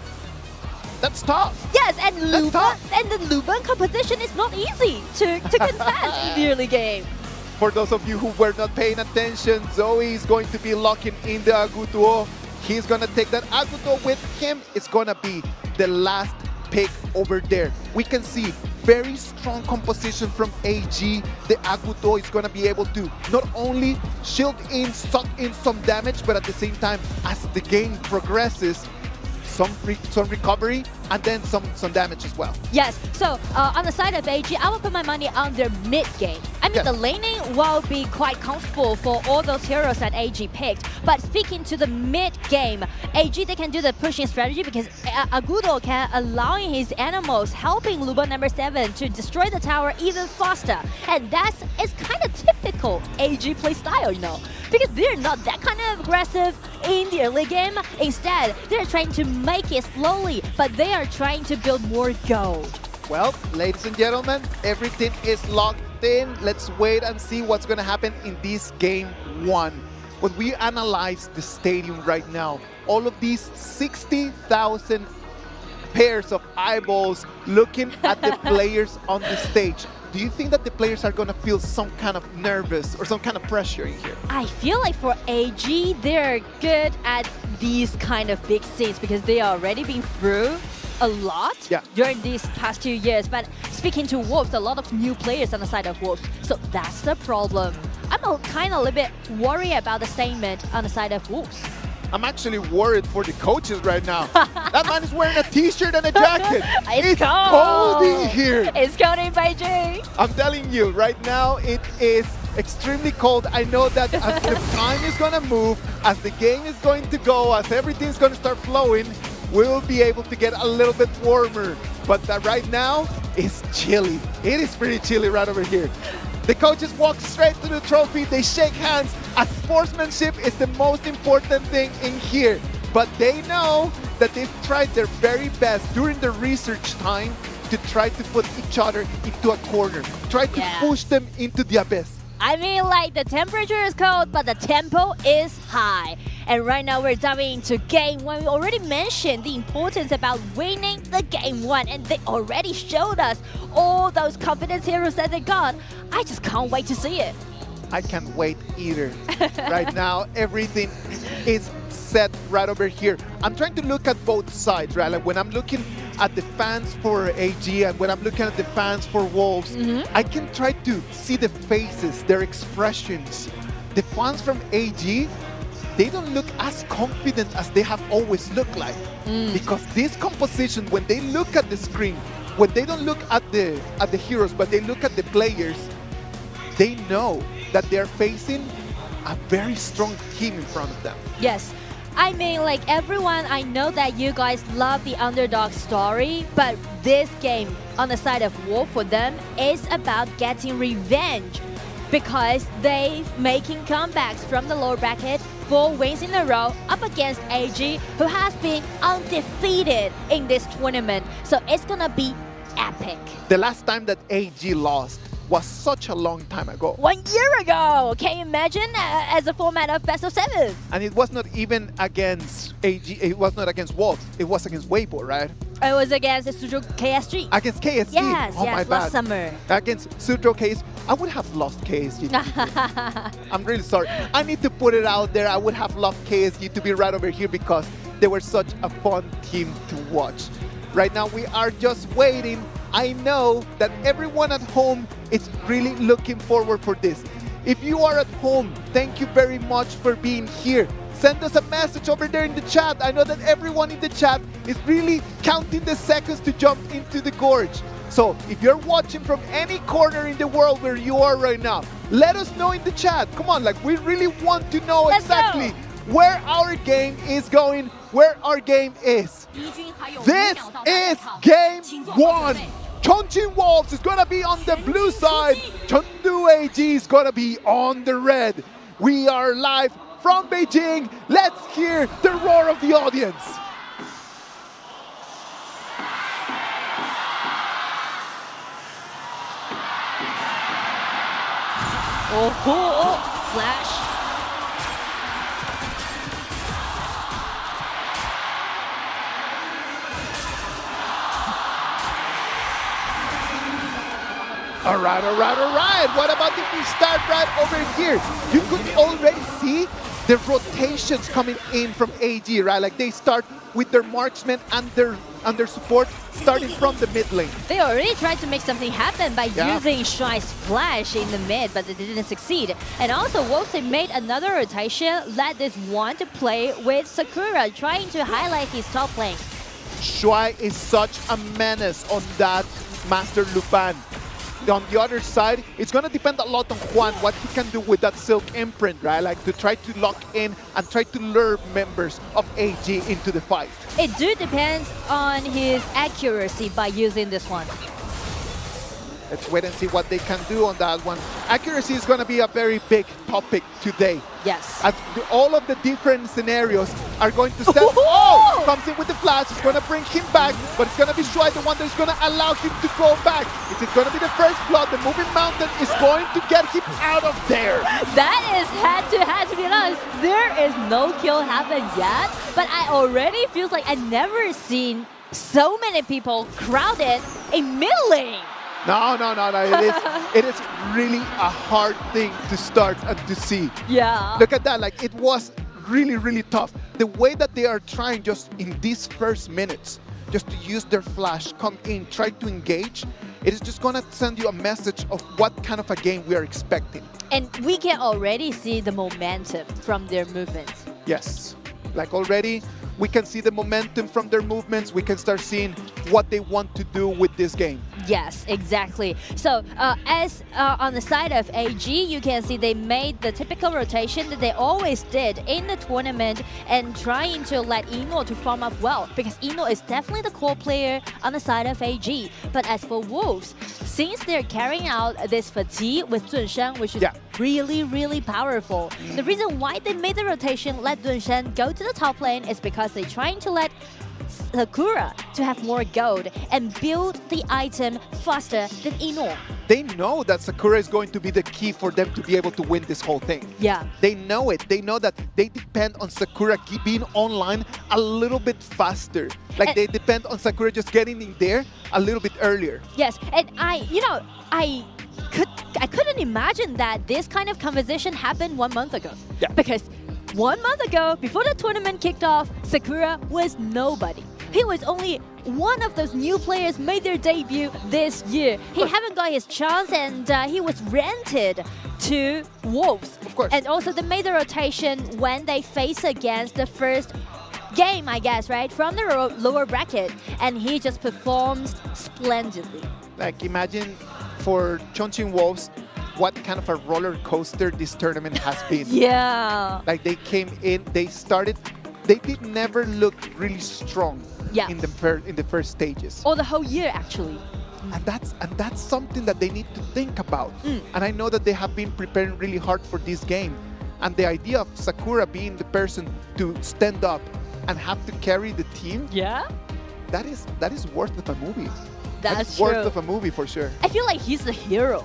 That's tough. Yes, and the Luban composition is not easy to contest in the early game. For those of you who were not paying attention, Zoe is going to be locking in the Agutuo. He's going to take that Agutuo with him. It's going to be the last pick over there. We can see very strong composition from AG. The Agutuo is going to be able to not only shield in, suck in some damage, but at the same time, as the game progresses, some recovery and then some damage as well. Yes, so on the side of AG, I will put my money on their mid game. I mean, the laning will be quite comfortable for all those heroes that AG picked. But speaking to the mid game, AG, they can do the pushing strategy because Agudo can allow his animals helping Luba number 7 to destroy the tower even faster. And that's kind of typical AG play style, because they're not that kind of aggressive in the early game. Instead, they're trying to make it slowly, but they are trying to build more gold. Well, ladies and gentlemen, everything is locked in. Let's wait and see what's going to happen in this game 1. When we analyze the stadium right now, all of these 60,000 pairs of eyeballs looking at the players on the stage, do you think that the players are going to feel some kind of nervous or some kind of pressure in here? I feel like for AG, they're good at these kind of big scenes because they are already been through a lot during these past 2 years. But speaking to Wolves, a lot of new players on the side of Wolves. So that's the problem. I'm kind of a little bit worried about the statement on the side of Wolves. I'm actually worried for the coaches right now. That man is wearing a t-shirt and a jacket. It's cold in here. It's cold in Beijing. I'm telling you, right now it is extremely cold. I know that as the time is going to move, as the game is going to go, as everything's going to start flowing, we'll be able to get a little bit warmer. But right now, it's chilly. It is pretty chilly right over here. The coaches walk straight to the trophy, they shake hands, as sportsmanship is the most important thing in here. But they know that they've tried their very best during the research time to try to put each other into a corner, try to push them into the abyss. I mean, like, the temperature is cold, but the tempo is high. And right now we're diving into game 1. We already mentioned the importance about winning the game 1, and they already showed us all those confidence heroes that they got. I just can't wait to see it. I can't wait either. Right now, everything is set right over here. I'm trying to look at both sides, right? Like when I'm looking at the fans for AG and when I'm looking at the fans for Wolves, I can try to see the faces, their expressions. The fans from AG, they don't look as confident as they have always looked like. Because this composition, when they look at the screen, when they don't look at the heroes, but they look at the players, they know that they're facing a very strong team in front of them. Yes. I mean, like, everyone, I know that you guys love the underdog story, but this game on the side of Wolf for them is about getting revenge because they're making comebacks from the lower bracket, 4 wins in a row up against AG, who has been undefeated in this tournament. So it's gonna be epic. The last time that AG lost was such a long time ago. 1 year ago! Can you imagine as a format of best of 7? And it was not even against AG, it was not against Wolves, it was against Weibo, right? It was against Suzhou KSG. Against KSG? Yes, oh my last bad. summer. Against Suzhou KSG. I would have lost KSG. I'm really sorry. I need to put it out there. I would have loved KSG to be right over here because they were such a fun team to watch. Right now, we are just waiting. I know that everyone at home is really looking forward for this. If you are at home, thank you very much for being here. Send us a message over there in the chat. I know that everyone in the chat is really counting the seconds to jump into the gorge. So if you're watching from any corner in the world where you are right now, let us know in the chat. Come on, like we really want to know exactly where our game is going, where our game is. This is game 1. Chongqing Wolves is gonna be on the blue side. Chengdu AG is gonna be on the red. We are live from Beijing. Let's hear the roar of the audience. Oh, flash. All right. What about if we start right over here? You could already see the rotations coming in from AG, right? Like they start with their marksmen and their support starting from the mid lane. They already tried to make something happen by using Shuai's flash in the mid, but they didn't succeed. And also, Wolves made another rotation, led this one to play with Sakura, trying to highlight his top lane. Shuai is such a menace on that Master Lupin. On the other side, it's going to depend a lot on Juan, what he can do with that Silk Imprint, right? Like to try to lock in and try to lure members of AG into the fight. It do depends on his accuracy by using this one. Let's wait and see what they can do on that one. Accuracy is going to be a very big topic today. Yes. As all of the different scenarios are going to set. Oh! Comes in with the flash. It's going to bring him back, but it's going to be Shuai, the one that's going to allow him to go back. Is it going to be the first blood? The moving mountain is going to get him out of there. That is had to be honest. There is no kill happened yet, but I already feels like I've never seen so many people crowded in mid lane. No. It is really a hard thing to start and to see. Yeah. Look at that. Like it was really tough. The way that they are trying just in these first minutes, just to use their flash, come in, try to engage, it is just going to send you a message of what kind of a game we are expecting. And we can already see the momentum from their movements. Yes. Like already, we can see the momentum from their movements. We can start seeing what they want to do with this game. Yes, exactly. So as on the side of AG, you can see they made the typical rotation that they always did in the tournament and trying to let Ino to farm up well, because Ino is definitely the core player on the side of AG. But as for Wolves, since they're carrying out this fatigue with Dunshan, which is really powerful, the reason why they made the rotation, let Dunshan go to the top lane, is because they're trying to let Sakura to have more gold and build the item faster than Ino. They know that Sakura is going to be the key for them to be able to win this whole thing. Yeah. They know it. They know that they depend on Sakura being online a little bit faster. Like they depend on Sakura just getting in there a little bit earlier. Yes, and I couldn't imagine that this kind of conversation happened 1 month ago. Yeah. Because 1 month ago, before the tournament kicked off, Sakura was nobody. He was only one of those new players made their debut this year. He haven't got his chance, and he was rented to Wolves. Of course. And also they made the rotation when they face against the first game, I guess, right? From the lower bracket. And he just performs splendidly. Like imagine for Chongqing Wolves, what kind of a roller coaster this tournament has been. Yeah. Like they came in, they did never look really strong in the first stages. Or the whole year, actually. And that's something that they need to think about. And I know that they have been preparing really hard for this game. And the idea of Sakura being the person to stand up and have to carry the team, that is worth of a movie. That's worth true. of a movie for sure. I feel like he's the hero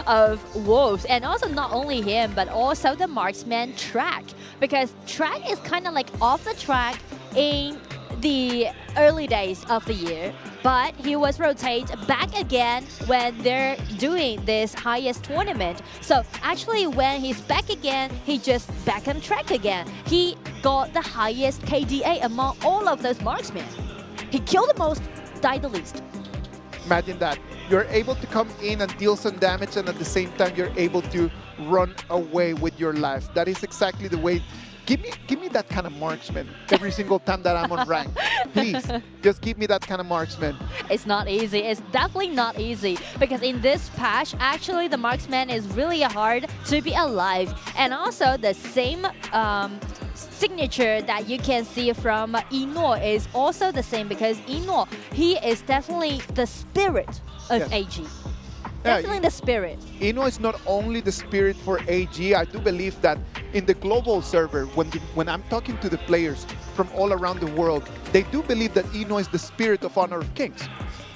of Wolves, and also not only him, but also the marksman Track, because Track is kind of like off the track in the early days of the year, but he was rotated back again when they're doing this highest tournament. So actually when he's back again, he just back on track again. He got the highest KDA among all of those marksmen. He killed the most, died the least. Imagine that. You're able to come in and deal some damage, and at the same time you're able to run away with your life. That is exactly the way. Give me that kind of marksman every single time that I'm on rank. Please, just give me that kind of marksman. It's not easy. It's definitely not easy because in this patch, actually the marksman is really hard to be alive. And also the same signature that you can see from Ino is also the same because Ino, he is definitely the spirit of AG. Definitely the spirit. Ino is not only the spirit for AG. I do believe that in the global server, when I'm talking to the players from all around the world, they do believe that Ino is the spirit of Honor of Kings.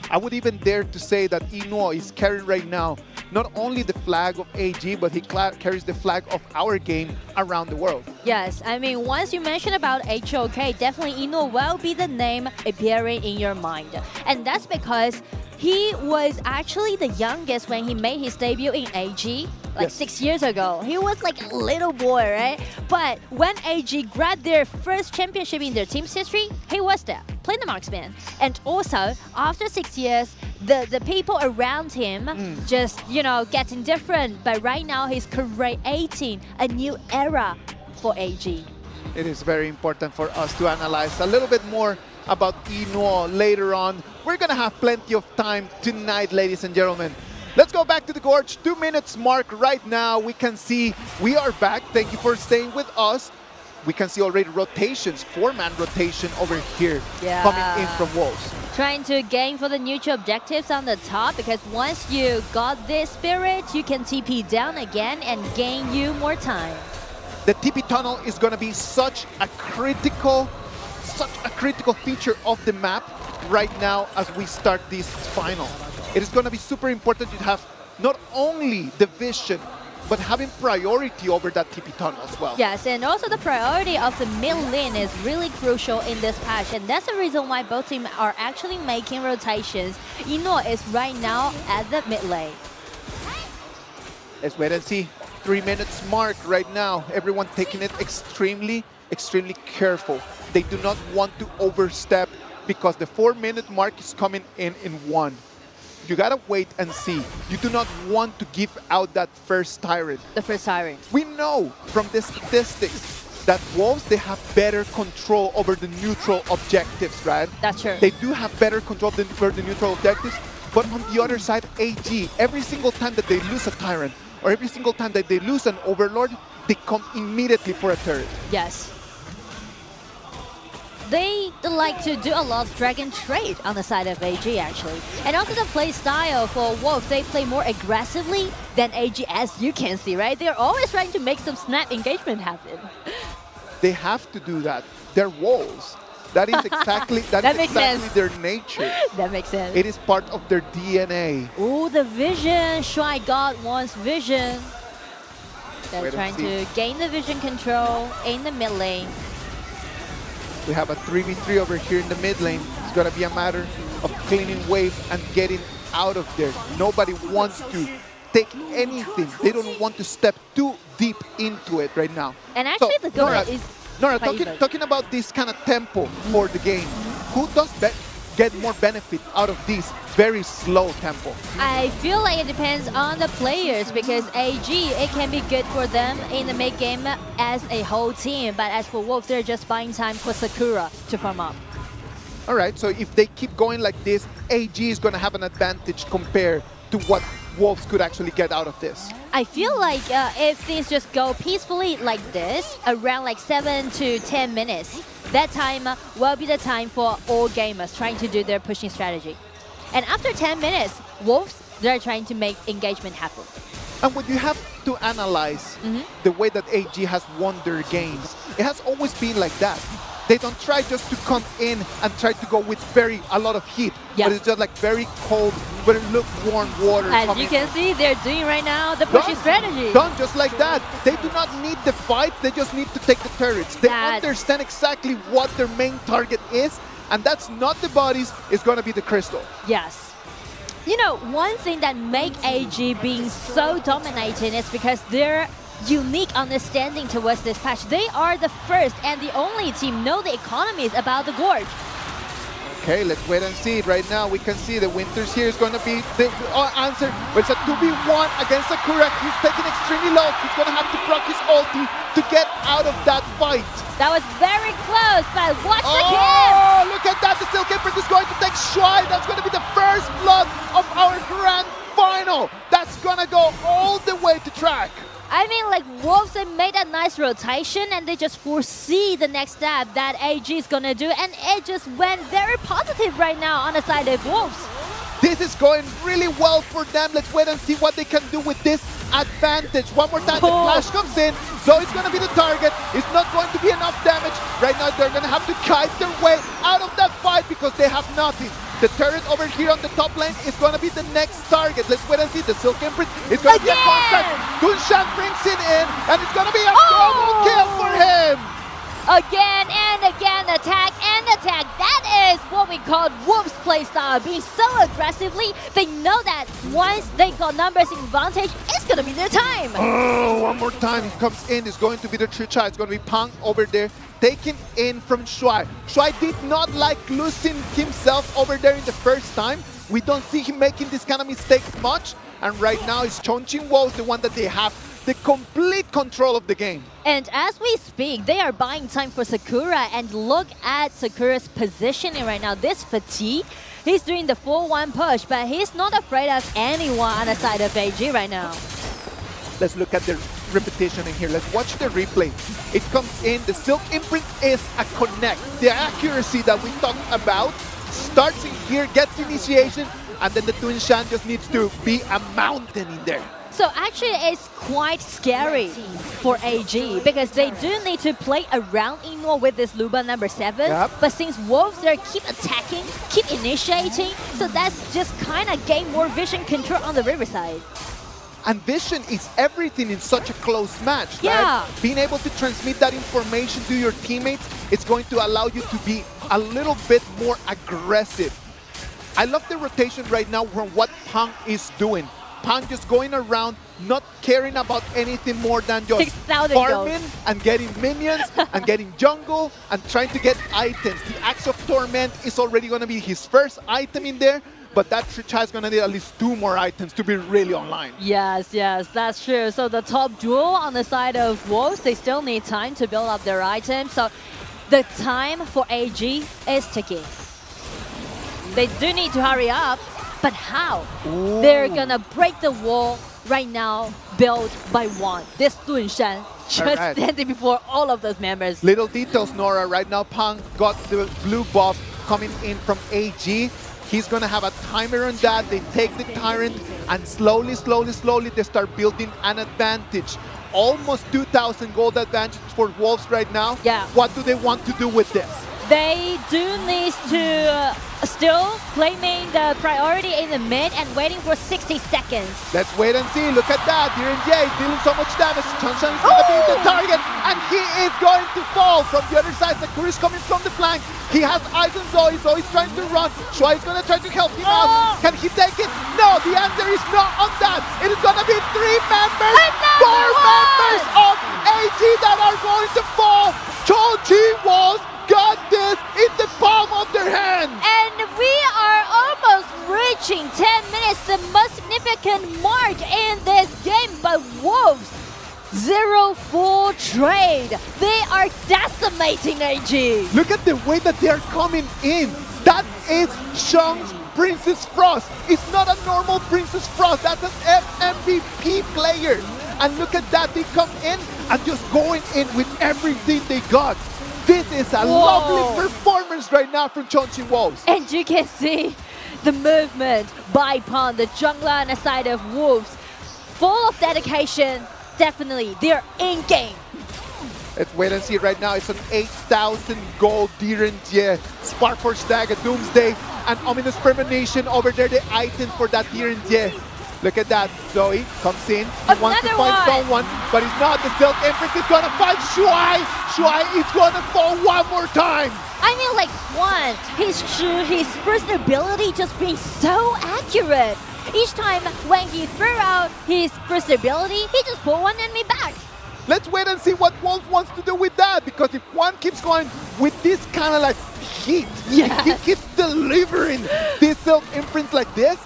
I would even dare to say that Ino is carrying right now not only the flag of AG, but he carries the flag of our game around the world. Yes, I mean, once you mention about HOK, definitely Ino will be the name appearing in your mind. And that's because he was actually the youngest when he made his debut in AG, like 6 years ago. He was like a little boy, right? But when AG grabbed their first championship in their team's history, he was there, playing the marksman. And also, after 6 years, the people around him just, you know, getting different. But right now, he's creating a new era for AG. It is very important for us to analyze a little bit more about Ino later on. We're gonna have plenty of time tonight, ladies and gentlemen. Let's go back to the gorge. 2 minutes mark right now. We can see we are back. Thank you for staying with us. We can see already rotations, 4-man rotation over here coming in from Wolves. Trying to gain for the neutral objectives on the top because once you got this spirit, you can TP down again and gain you more time. The TP tunnel is gonna be such a critical feature of the map right now as we start this final. It is going to be super important to have not only the vision, but having priority over that TP tunnel as well. Yes, and also the priority of the mid lane is really crucial in this patch, and that's the reason why both teams are actually making rotations. Ino is right now at the mid lane. Let's wait and see. 3 minutes mark right now. Everyone taking it extremely careful. They do not want to overstep because the 4-minute mark is coming in 1. You gotta wait and see. You do not want to give out that first tyrant. The first tyrant. We know from the statistics that Wolves, they have better control over the neutral objectives, right? That's true. They do have better control over the neutral objectives, but on the other side, AG, every single time that they lose a tyrant, or every single time that they lose an overlord, they come immediately for a turret. Yes. They like to do a lot of drag and trade on the side of AG, actually. And also the play style for Wolves, they play more aggressively than AG, as you can see, right? They're always trying to make some snap engagement happen. They have to do that. They're Wolves. That is exactly, their nature. That makes sense. It is part of their DNA. Ooh, the vision. Shy God wants vision. They're trying to gain the vision control in the mid lane. We have a 3v3 over here in the mid lane. It's going to be a matter of cleaning wave and getting out of there. Nobody wants to take anything. They don't want to step too deep into it right now. And actually the goal is... Nora, talking about this kind of tempo for the game, who does get more benefit out of this very slow tempo? I feel like it depends on the players because AG, it can be good for them in the mid game as a whole team, but as for Wolves, they're just buying time for Sakura to farm up. All right, so if they keep going like this, AG is going to have an advantage compared to what Wolves could actually get out of this. I feel like if things just go peacefully like this, around like 7 to 10 minutes, that time will be the time for all gamers trying to do their pushing strategy. And after 10 minutes, Wolves, they're trying to make engagement happen. And when you have to analyze the way that AG has won their games, it has always been like that. They don't try just to come in and try to go with a lot of heat, but it's just like very cold, very lukewarm water. As you can see, they're doing right now the pushing strategy. Done just like that. They do not need the fight, they just need to take the turrets. They understand exactly what their main target is, and that's not the bodies, it's going to be the crystal. Yes. You know, one thing that make AG being so dominating is because they're unique understanding towards this patch. They are the first and the only team know the economies about the gorge. Okay, let's wait and see. Right now, we can see the Winters here is going to be the answer. But it's a 2v1 against Sakura. He's taking extremely low. He's going to have to proc his ulti to get out of that fight. That was very close, but watch the kill! Oh, look at that. The Silk Empress is going to take Shuai. That's going to be the first blood of our grand final. That's going to go all the way to track. I mean, like, Wolves, they made a nice rotation and they just foresee the next step that AG is gonna do, and it just went very positive right now on the side of Wolves. This is going really well for them. Let's wait and see what they can do with this advantage. One more time, the flash comes in. Zoe's going to be the target. It's not going to be enough damage. Right now, they're going to have to kite their way out of that fight because they have nothing. The turret over here on the top lane is going to be the next target. Let's wait and see. The Silk Empress is going to be a constant. Dunshan brings it in, and it's going to be a double kill for him. Again and again, attack and attack. That is what we call Wolves playstyle. Being so aggressively, they know that once they got numbers in advantage, it's going to be their time. Oh, one more time. He comes in. It's going to be the Chicha. It's going to be Pang over there, taken in from Shuai. Shuai did not like losing himself over there in the first time. We don't see him making this kind of mistakes much. And right now, it's Chongqing Wolves, the one that they have the complete control of the game. And as we speak, they are buying time for Sakura, and look at Sakura's positioning right now. This fatigue, he's doing the 4-1 push, but he's not afraid of anyone on the side of AG right now. Let's look at the repetition in here. Let's watch the replay. It comes in. The Silk Imprint is a connect. The accuracy that we talked about starts in here, gets initiation, and then the Dunshan just needs to be a mountain in there. So actually, it's quite scary for AG because they do need to play around more with this Luba number 7. Yep. But since Wolves, they keep attacking, keep initiating, so that's just kind of gain more vision control on the riverside. And vision is everything in such a close match. Yeah. Right? Being able to transmit that information to your teammates, it's going to allow you to be a little bit more aggressive. I love the rotation right now from what Pang is doing. Pang just going around, not caring about anything more than just farming and getting minions and getting jungle and trying to get items. The Axe of Torment is already going to be his first item in there, but that Tricha is going to need at least 2 more items to be really online. Yes, yes, that's true. So the top duel on the side of Wolves, they still need time to build up their items. So the time for AG is ticking. They do need to hurry up. But how? Ooh. They're gonna break the wall right now, built by one. This Dunshan just standing before all of those members. Little details, Nora. Right now, Pang got the blue buff coming in from AG. He's gonna have a timer on that. They take the Tyrant and slowly, they start building an advantage. Almost 2,000 gold advantage for Wolves right now. Yeah. What do they want to do with this? They do need to still claiming the priority in the mid and waiting for 60 seconds. Let's wait and see. Look at that. Diren Jie dealing so much damage. Chanshan is going to be the target, and he is going to fall. From the other side, Sakura is coming from the flank. He has eyes on Zoe. Zoe's trying to run. Shuai is going to try to help him out. Can he take it? No, the answer is not on that. It is going to be 3 members, 4 members of AG that are going to fall. Chongqing Wolves got this in the palm of their hand. And we are almost reaching 10 minutes, the most significant mark in this game. But Wolves, 0-4 trade. They are decimating AG. Look at the way that they are coming in. That is Shang's Princess Frost. It's not a normal Princess Frost. That's an FMVP player. And look at that. They come in and just going in with everything they got. This is a lovely performance right now from Chongqing Wolves. And you can see the movement by Pang, the jungler on the side of Wolves. Full of dedication, definitely. They're in game. Let's wait and see right now. It's an 8,000 gold Diren Jie, Spark Force Dagger, Doomsday, and Ominous Premonition over there, the item for that Diren Jie. Look at that. Zoe comes in. He wants to find someone, but he's not. The Silk Empress is going to find Shuai. Shuai is going to fall one more time. I mean, like, his first ability just being so accurate. Each time when he threw out his first ability, he just pulled one enemy back. Let's wait and see what Wolves wants to do with that, because if one keeps going with this kind of like heat. Yes. And he keeps delivering these self-imprints like this.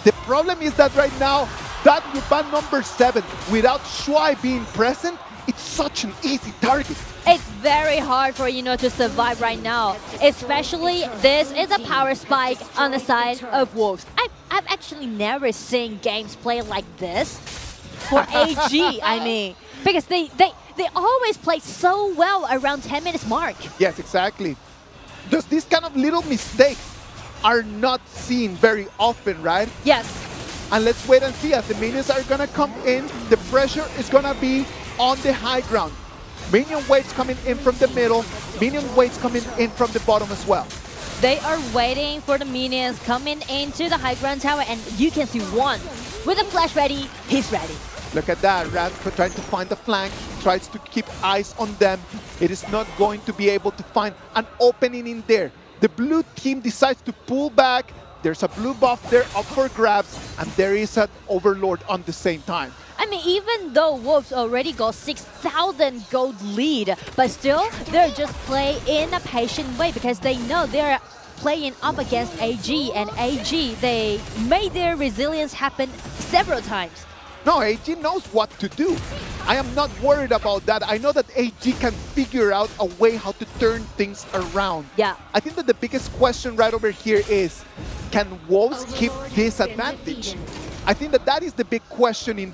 The problem is that right now, that with ban number 7, without Shuai being present, it's such an easy target. It's very hard for to survive right now. Especially this is a power spike on the side of Wolves. I've actually never seen games play like this for AG, I mean. Because they always play so well around 10 minutes mark. Yes, exactly. Just these kind of little mistakes are not seen very often, right? Yes. And let's wait and see as the minions are gonna come in. The pressure is gonna be on the high ground. Minion waves coming in from the middle. Minion waves coming in from the bottom as well. They are waiting for the minions coming into the high ground tower, and you can see one with a flash ready. He's ready. Look at that, Raz trying to find the flank, tries to keep eyes on them. It is not going to be able to find an opening in there. The blue team decides to pull back. There's a blue buff there up for grabs, and there is an overlord on the same time. I mean, even though Wolves already got 6,000 gold lead, but still, they're just playing in a patient way because they know they're playing up against AG, and AG, they made their resilience happen several times. No, AG knows what to do. I am not worried about that. I know that AG can figure out a way how to turn things around. Yeah. I think that the biggest question right over here is, can Wolves keep this advantage? I think that is the big question in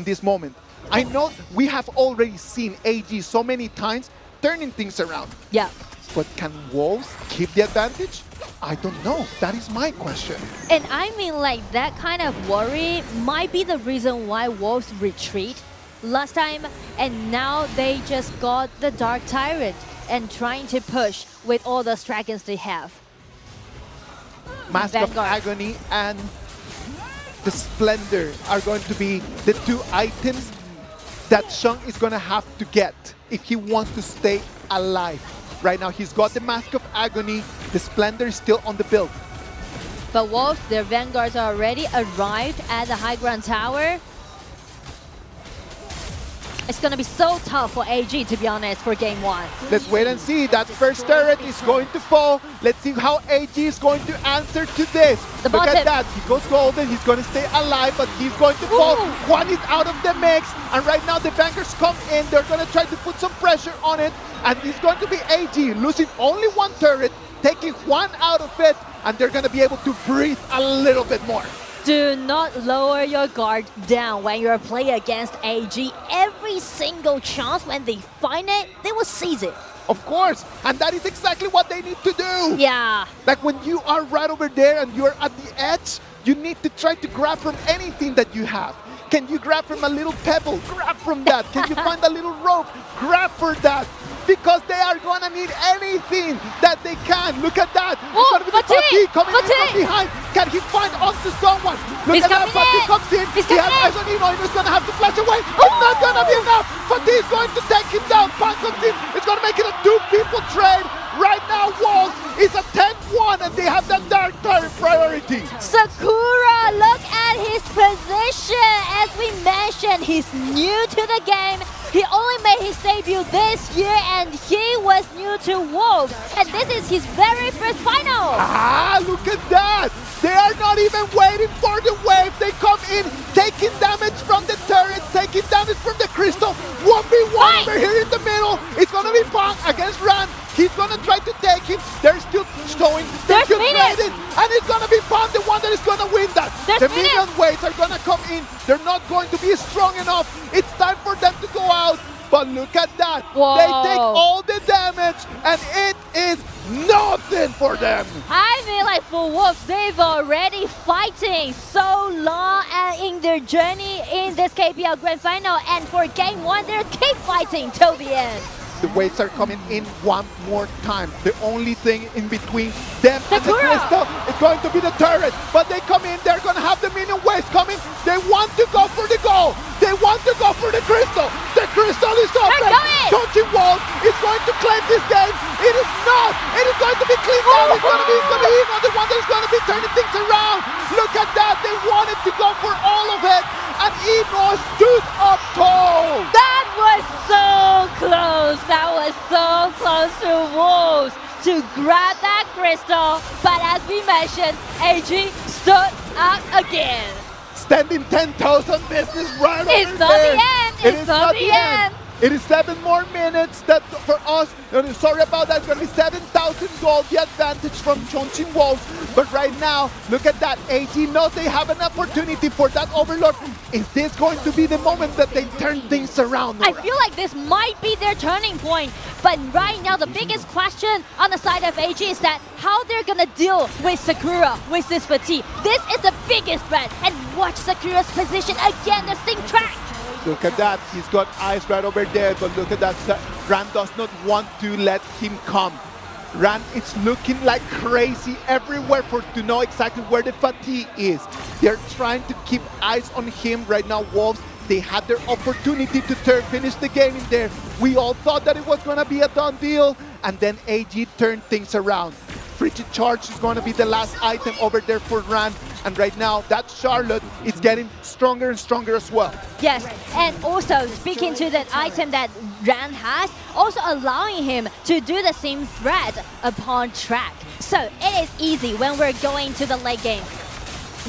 this moment. I know we have already seen AG so many times turning things around. Yeah. But can Wolves keep the advantage? I don't know. That is my question. And I mean, like, that kind of worry might be the reason why Wolves retreat last time, and now they just got the Dark Tyrant and trying to push with all the dragons they have. Mask of Agony and the Splendor are going to be the two items that Shang is going to have to get if he wants to stay alive. Right now, he's got the Mask of Agony. The Splendor is still on the build. But Wolves, their vanguards are already arrived at the high ground tower. It's going to be so tough for AG, to be honest, for game 1. Let's wait and see. That first turret is going to fall. Let's see how AG is going to answer to this. Look at that. He goes golden. He's going to stay alive, but he's going to fall. One is out of the mix. And right now, the bankers come in. They're going to try to put some pressure on it. And it's going to be AG losing only one turret, taking one out of it. And they're going to be able to breathe a little bit more. Do not lower your guard down when you're playing against AG. Every single chance when they find it, they will seize it. Of course, and that is exactly what they need to do. Yeah. Like when you are right over there and you're at the edge, you need to try to grab from anything that you have. Can you grab from a little pebble? Grab from that. Can you find a little rope? Grab for that. Because they are going to need anything that they can. Look at that. Oh, Fatih coming in from behind. Can he find onto someone? Look at that. Fatih comes in. He has eyes on Eno. He's going to have to flash away. It's not going to be enough. Fatih is going to take him down. Pan comes in. It's going to make it a two-people trade. Right now, Wolves is a 10-1, and they have that Dark Tyrant priority. Sakura, look at his position. As we mentioned, he's new to the game. He only made his debut this year, and he was new to Wolves. And this is his very first final. Ah, look at that. They are not even waiting for the wave. They come in, taking damage from the turret, taking damage from the crystal. 1v1 over here in the middle. It's going to be Pong against Ran. He's going to try to take him. They're still showing. They're still trading. And it's going to be Pong, the one that is going to win that. The minion waves are going to come in. They're not going to be strong enough. It's time for them to go out. But look at that. Whoa. They take all the damage, and it is nothing for them. I mean, like, for Wolves, they've already fighting so long in their journey in this KPL Grand Final. And for game 1, they'll keep fighting till the end. The waves are coming in one more time. The only thing in between them and the crystal is going to be the turret. But they come in, they're going to have the minion waves coming. They want to go for the goal. They want to go for the crystal. The crystal is open. Coaching Wolves is going to claim this game. It is not. It is going to be cleaned out. It's going to be Eno, the one that is going to be turning things around. Look at that. They wanted to go for all of it. And Eno stood up tall. That was so close. That was so close to Wolves. to grab that crystal, but as we mentioned, AG stood out again. Standing 10,000 business right It's over not there. the end. It It's is not the end. It is 7 more minutes that for us. Sorry about that. It's going to be 7,000 gold, the advantage from Chongqing Wolves. But right now, look at that. AG knows they have an opportunity for that overlord. Is this going to be the moment that they turn things around? I feel like this might be their turning point. But right now, the biggest question on the side of AG is that how they're going to deal with Sakura, with this fatigue. This is the biggest threat. And watch Sakura's position again, the same track. Look at that. He's got eyes right over there. But look at that. Ran does not want to let him come. Ran is looking like crazy everywhere to know exactly where the fatigue is. They're trying to keep eyes on him right now, Wolves. They had their opportunity to finish the game in there. We all thought that it was going to be a done deal. And then AG turned things around. Frigid Charge is going to be the last item over there for Ran. And right now, that Charlotte is getting stronger and stronger as well. Yes, and also speaking to that item that Ran has, also allowing him to do the same threat upon track. So it is easy when we're going to the late game.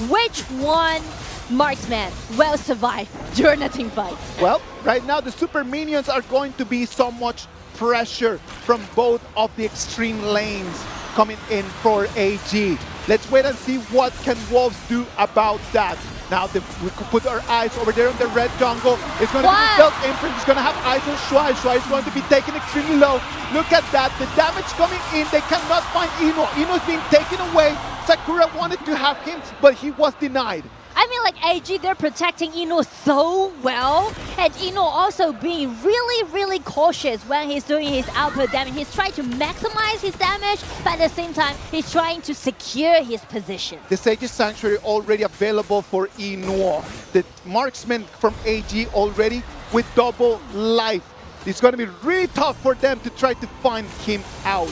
Which one marksman will survive during a team fight? Well, right now the super minions are going to be so much pressure from both of the extreme lanes coming in for AG. Let's wait and see what can Wolves do about that. Now we could put our eyes over there on the red jungle. It's going to be the Stealth Imprint. It's going to have eyes on Shuai. Shuai is going to be taken extremely low. Look at that. The damage coming in. They cannot find Ino. Ino's being taken away. Sakura wanted to have him, but he was denied. I mean, like AG, they're protecting Ino so well, and Ino also being really, really cautious when he's doing his output damage. He's trying to maximize his damage, but at the same time, he's trying to secure his position. The Sage's Sanctuary already available for Ino. The marksman from AG already with double life. It's going to be really tough for them to try to find him out.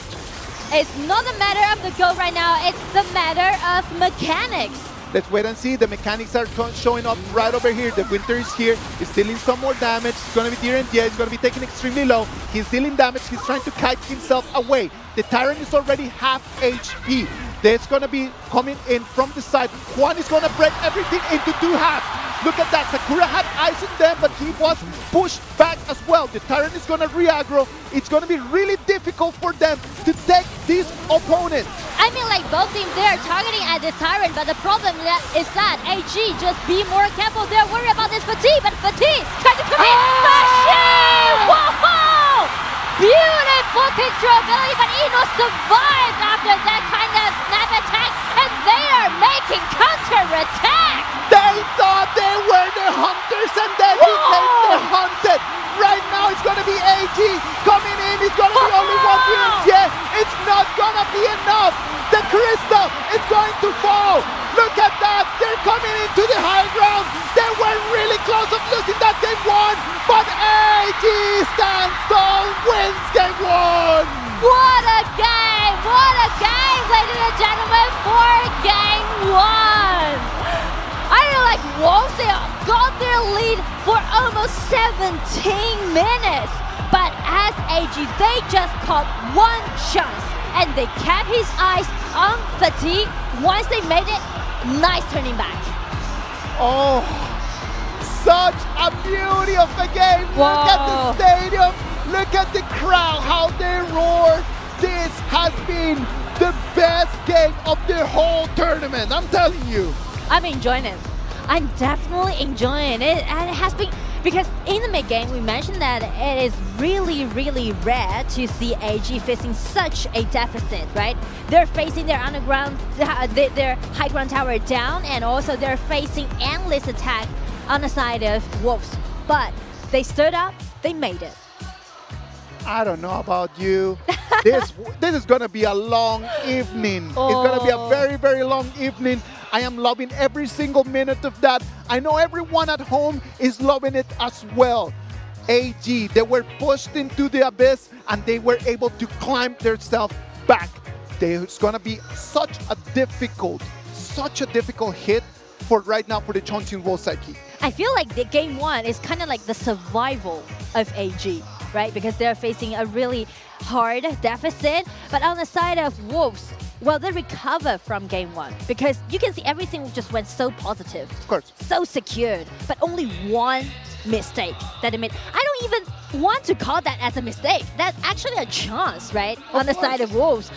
It's not a matter of the goal right now, it's the matter of mechanics. Let's wait and see. The mechanics are showing up right over here. The Winter is here. He's dealing some more damage. It's going to be Deer, he's going to be taken extremely low. He's dealing damage. He's trying to kite himself away. The Tyrant is already half HP. That's going to be coming in from the side. Juan is going to break everything into 2 halves. Look at that. Sakura had eyes on them, but he was pushed back as well. The Tyrant is going to re-aggro. It's going to be really difficult for them to take this opponent. I mean, like, both teams, they're targeting at this Tyrant, but the problem is that AG, just be more careful. They're worried about this Fatigue, but Fatigue trying to come in. Machine! Whoa! Beautiful control ability, but Ino survived after that kind of snap attack, and they are making counter-attack. They thought they were the hunters, and then became the hunted. Right now, it's going to be AG coming in. It's going to be only 1 minute. Yeah, it's not going to be enough. The crystal is going to fall. Look at that. They're coming into the high ground. They were really close of losing that game 1, but AG stands tall, wins game 1. What a game! What a game, ladies and gentlemen, for game 1. I feel like Wolves, they got their lead for almost 17 minutes. But as AG, they just caught 1 chance, and they kept his eyes on Fatigue. Once they made it, nice turning back. Oh, such a beauty of a game. Whoa. Look at the stadium. Look at the crowd, how they roar. This has been the best game of the whole tournament. I'm telling you. I'm enjoying it. I'm definitely enjoying it, and it has been, because in the mid-game we mentioned that it is really, really rare to see AG facing such a deficit, right? They're facing their underground, their high ground tower down, and also they're facing endless attack on the side of Wolves. But they stood up, they made it. I don't know about you. This is gonna be a long evening. It's gonna be a very, very long evening. I am loving every single minute of that. I know everyone at home is loving it as well. AG, they were pushed into the abyss and they were able to climb themselves back. It's gonna be such a difficult hit for right now for the Chongqing Wolves psyche. I feel like the game 1 is kind of like the survival of AG. right? Because they're facing a really hard deficit. But on the side of Wolves, well, they recover from game 1 because you can see everything just went so positive. Of course. So secured, but only one mistake that they made. I don't even want to call that as a mistake. That's actually a chance, right? On the side of Wolves.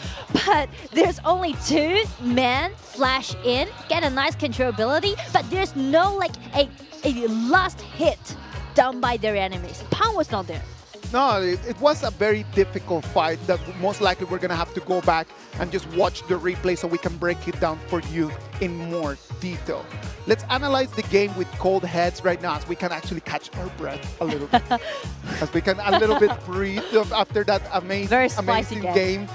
But there's only 2 men flash in, get a nice controllability, but there's no like a last hit done by their enemies. Pan was not there. No, it was a very difficult fight that most likely we're going to have to go back and just watch the replay so we can break it down for you in more detail. Let's analyze the game with cold heads right now as we can actually catch our breath a little bit. As we can a little bit breathe after that amazing game.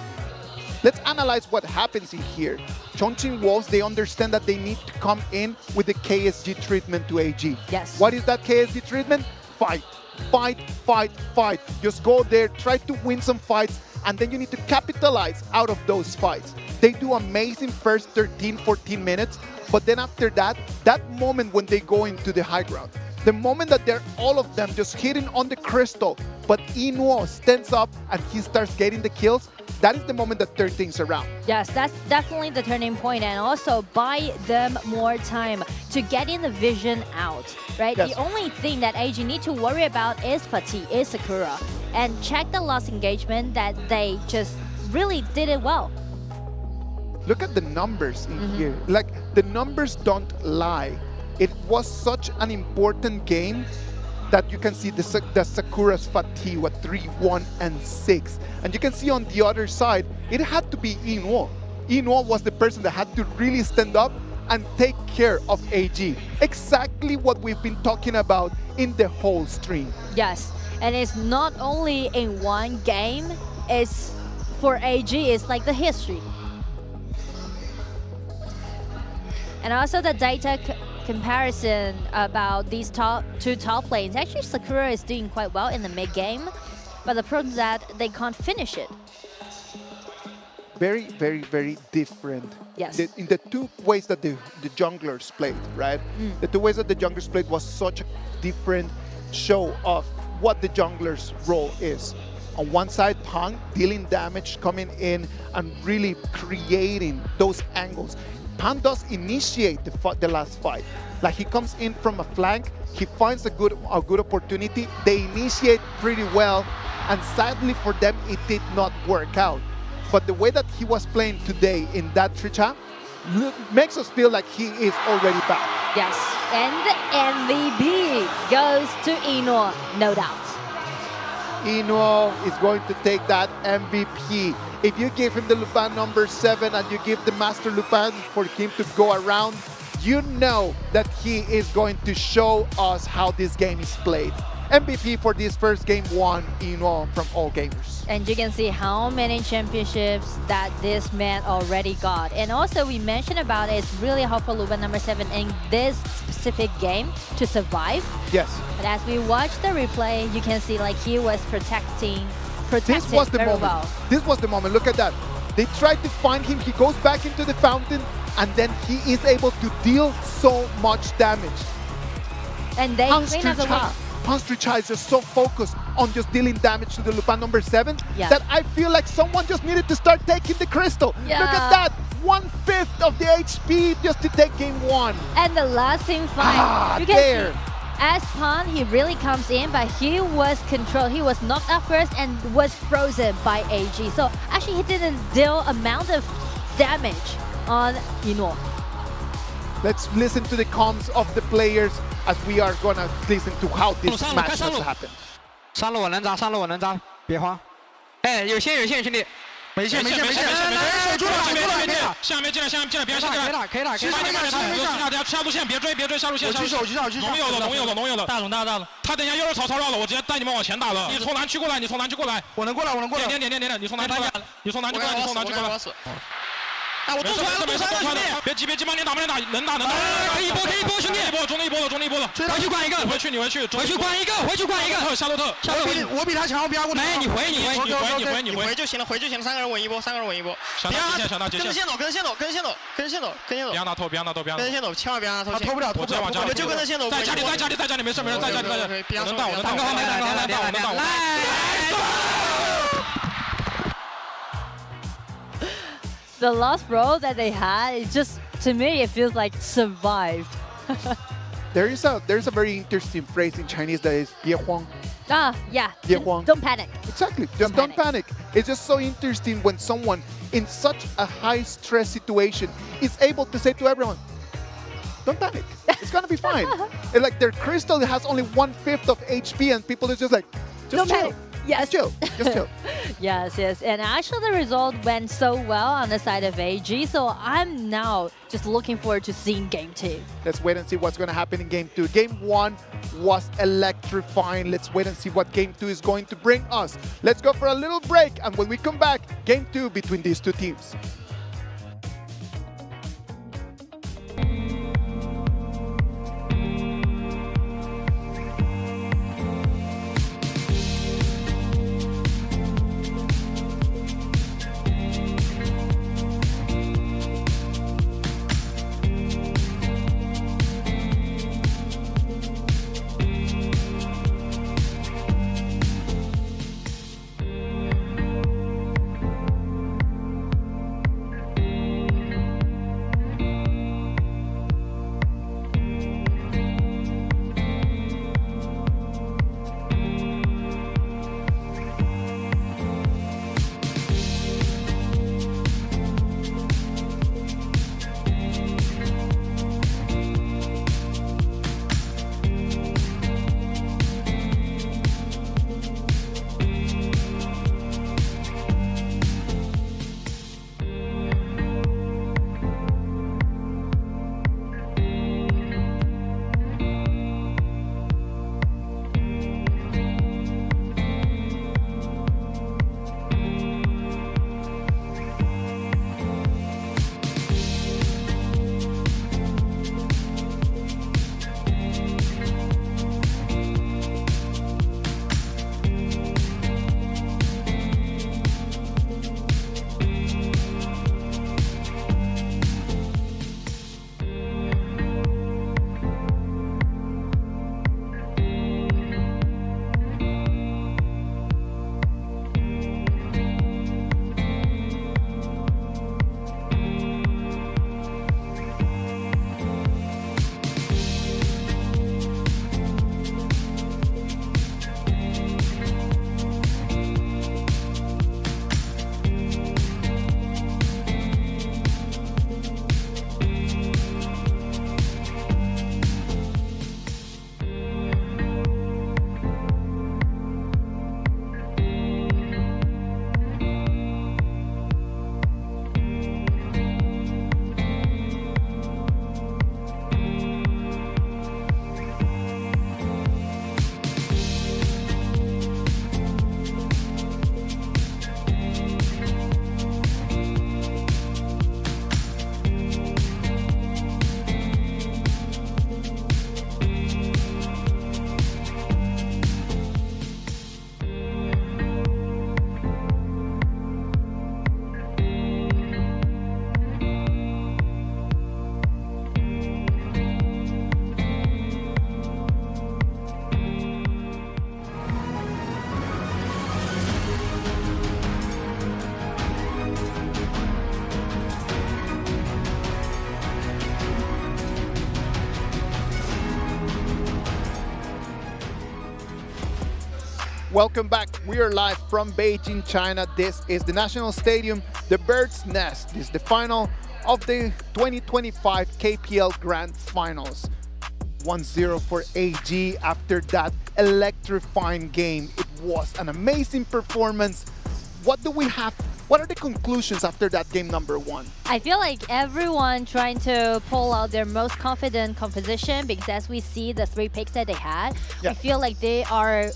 Let's analyze what happens in here. Chongqing Wolves, they understand that they need to come in with the KSG treatment to AG. Yes. What is that KSG treatment? Fight. Fight, fight, fight. Just go there, try to win some fights, and then you need to capitalize out of those fights. They do amazing first 13, 14 minutes, but then after that, that moment when they go into the high ground, the moment that they're all of them just hitting on the crystal, but Inuo stands up and he starts getting the kills, that is the moment that turns things around. Yes, that's definitely the turning point, and also buy them more time to getting the vision out, right? Yes. The only thing that AG need to worry about is fatigue, is Sakura. And check the lost engagement that they just really did it well. Look at the numbers in here. Like, the numbers don't lie. It was such an important game that you can see the Sakura's fatigue with 3, 1, and 6. And you can see on the other side, it had to be Inuo. Inuo was the person that had to really stand up and take care of AG. Exactly what we've been talking about in the whole stream. Yes, and it's not only in one game, it's for AG, it's like the history. And also the data comparison about these two top lanes. Actually, Sakura is doing quite well in the mid game, but the problem is that they can't finish it. Very, very, very different. Yes. In the 2 ways that the junglers played, right? The 2 ways that the junglers played was such a different show of what the jungler's role is. On one side, Pan dealing damage, coming in and really creating those angles. Pan does initiate the last fight. Like, he comes in from a flank, he finds a good opportunity, they initiate pretty well, and sadly for them, it did not work out. But the way that he was playing today in that Tricha makes us feel like he is already back. Yes, and the MVP goes to Inuo, no doubt. Inuo is going to take that MVP. If you give him the Lupin number 7 and you give the Master Lupin for him to go around, you know that he is going to show us how this game is played. MVP for this first game 1, Inuo from All Gamers. And you can see how many championships that this man already got. And also we mentioned about it's really hard for Lupin number 7 in this specific game to survive. Yes. But as we watch the replay, you can see like he was protected This was the very moment. well. This was the moment. Look at that. They tried to find him. He goes back into the fountain, and then he is able to deal so much damage. And they clean up the win. Hans Tricha is just so focused on just dealing damage to the Lupin number 7 Yeah. that I feel like someone just needed to start taking the crystal. Yeah. Look at that. 1/5 of the HP just to take game 1. And the last team fight, you can there. see as Pan, he really comes in, but he was controlled. He was knocked out first and was frozen by AG. So actually he didn't deal amount of damage on Inuo. Let's listen to the comms of the players as we are gonna listen to how this match has happened. 上路我能砸，上路我能砸，别慌。哎，有线兄弟，没线，守住了，下面进来，别下进来，可以打，下路线别追，下路线。我去守，龙有的，大龙。他等一下又是曹操绕了，我直接带你们往前打了。你从南区过来，我能过来。点，你从南区过来。哎，我中传了，中传了，兄弟！别急，慢点打，能打！可以一波，兄弟！中了一波了！回去灌一个，回去灌一个，下路特！我比他强，别让我打！没，你回，你回就行了，3个人稳一波，小大接线，跟线走，别让他偷，跟线走，千万别让他偷，他偷不了，我就跟着线走，在家里，没事，在家里，我能打，来。The last row that they had, it just, to me, it feels like survived. There's a very interesting phrase in Chinese that is 别慌. Yeah. 别慌. Don't panic. Exactly. Just don't panic. It's just so interesting when someone in such a high stress situation is able to say to everyone, don't panic. It's gonna be fine. And like their crystal has only 1/5 of HP and people are just like, just chill. Panic. Yes. Just chill. Yes. And actually the result went so well on the side of AG, so I'm now just looking forward to seeing Game 2. Let's wait and see what's going to happen in Game 2. Game 1 was electrifying. Let's wait and see what Game 2 is going to bring us. Let's go for a little break, and when we come back, Game 2 between these two teams. Welcome back. We are live from Beijing, China. This is the National Stadium, the Bird's Nest. This is the final of the 2025 KPL Grand Finals. 1-0 for AG after that electrifying game. It was an amazing performance. What do we have? What are the conclusions after that game number 1? I feel like everyone trying to pull out their most confident composition, because as we see the 3 picks that they had, I feel like they are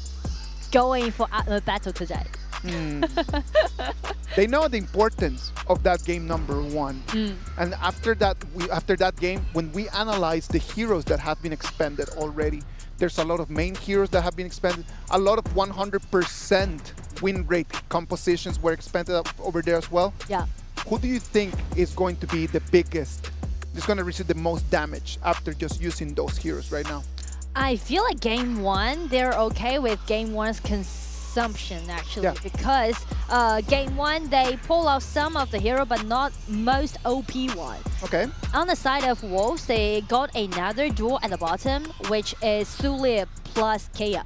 going for a battle today. They know the importance of that game number 1. And after that game, when we analyze the heroes that have been expended already, there's a lot of main heroes that have been expended. A lot of 100% win rate compositions were expended over there as well. Yeah. Who do you think is going to be the biggest, is going to receive the most damage after just using those heroes right now? I feel like game 1, they're okay with game 1's consumption actually, because game 1 they pull out some of the hero but not most OP one. Okay. On the side of Wolves, they got another duel at the bottom, which is Sulia plus Kea.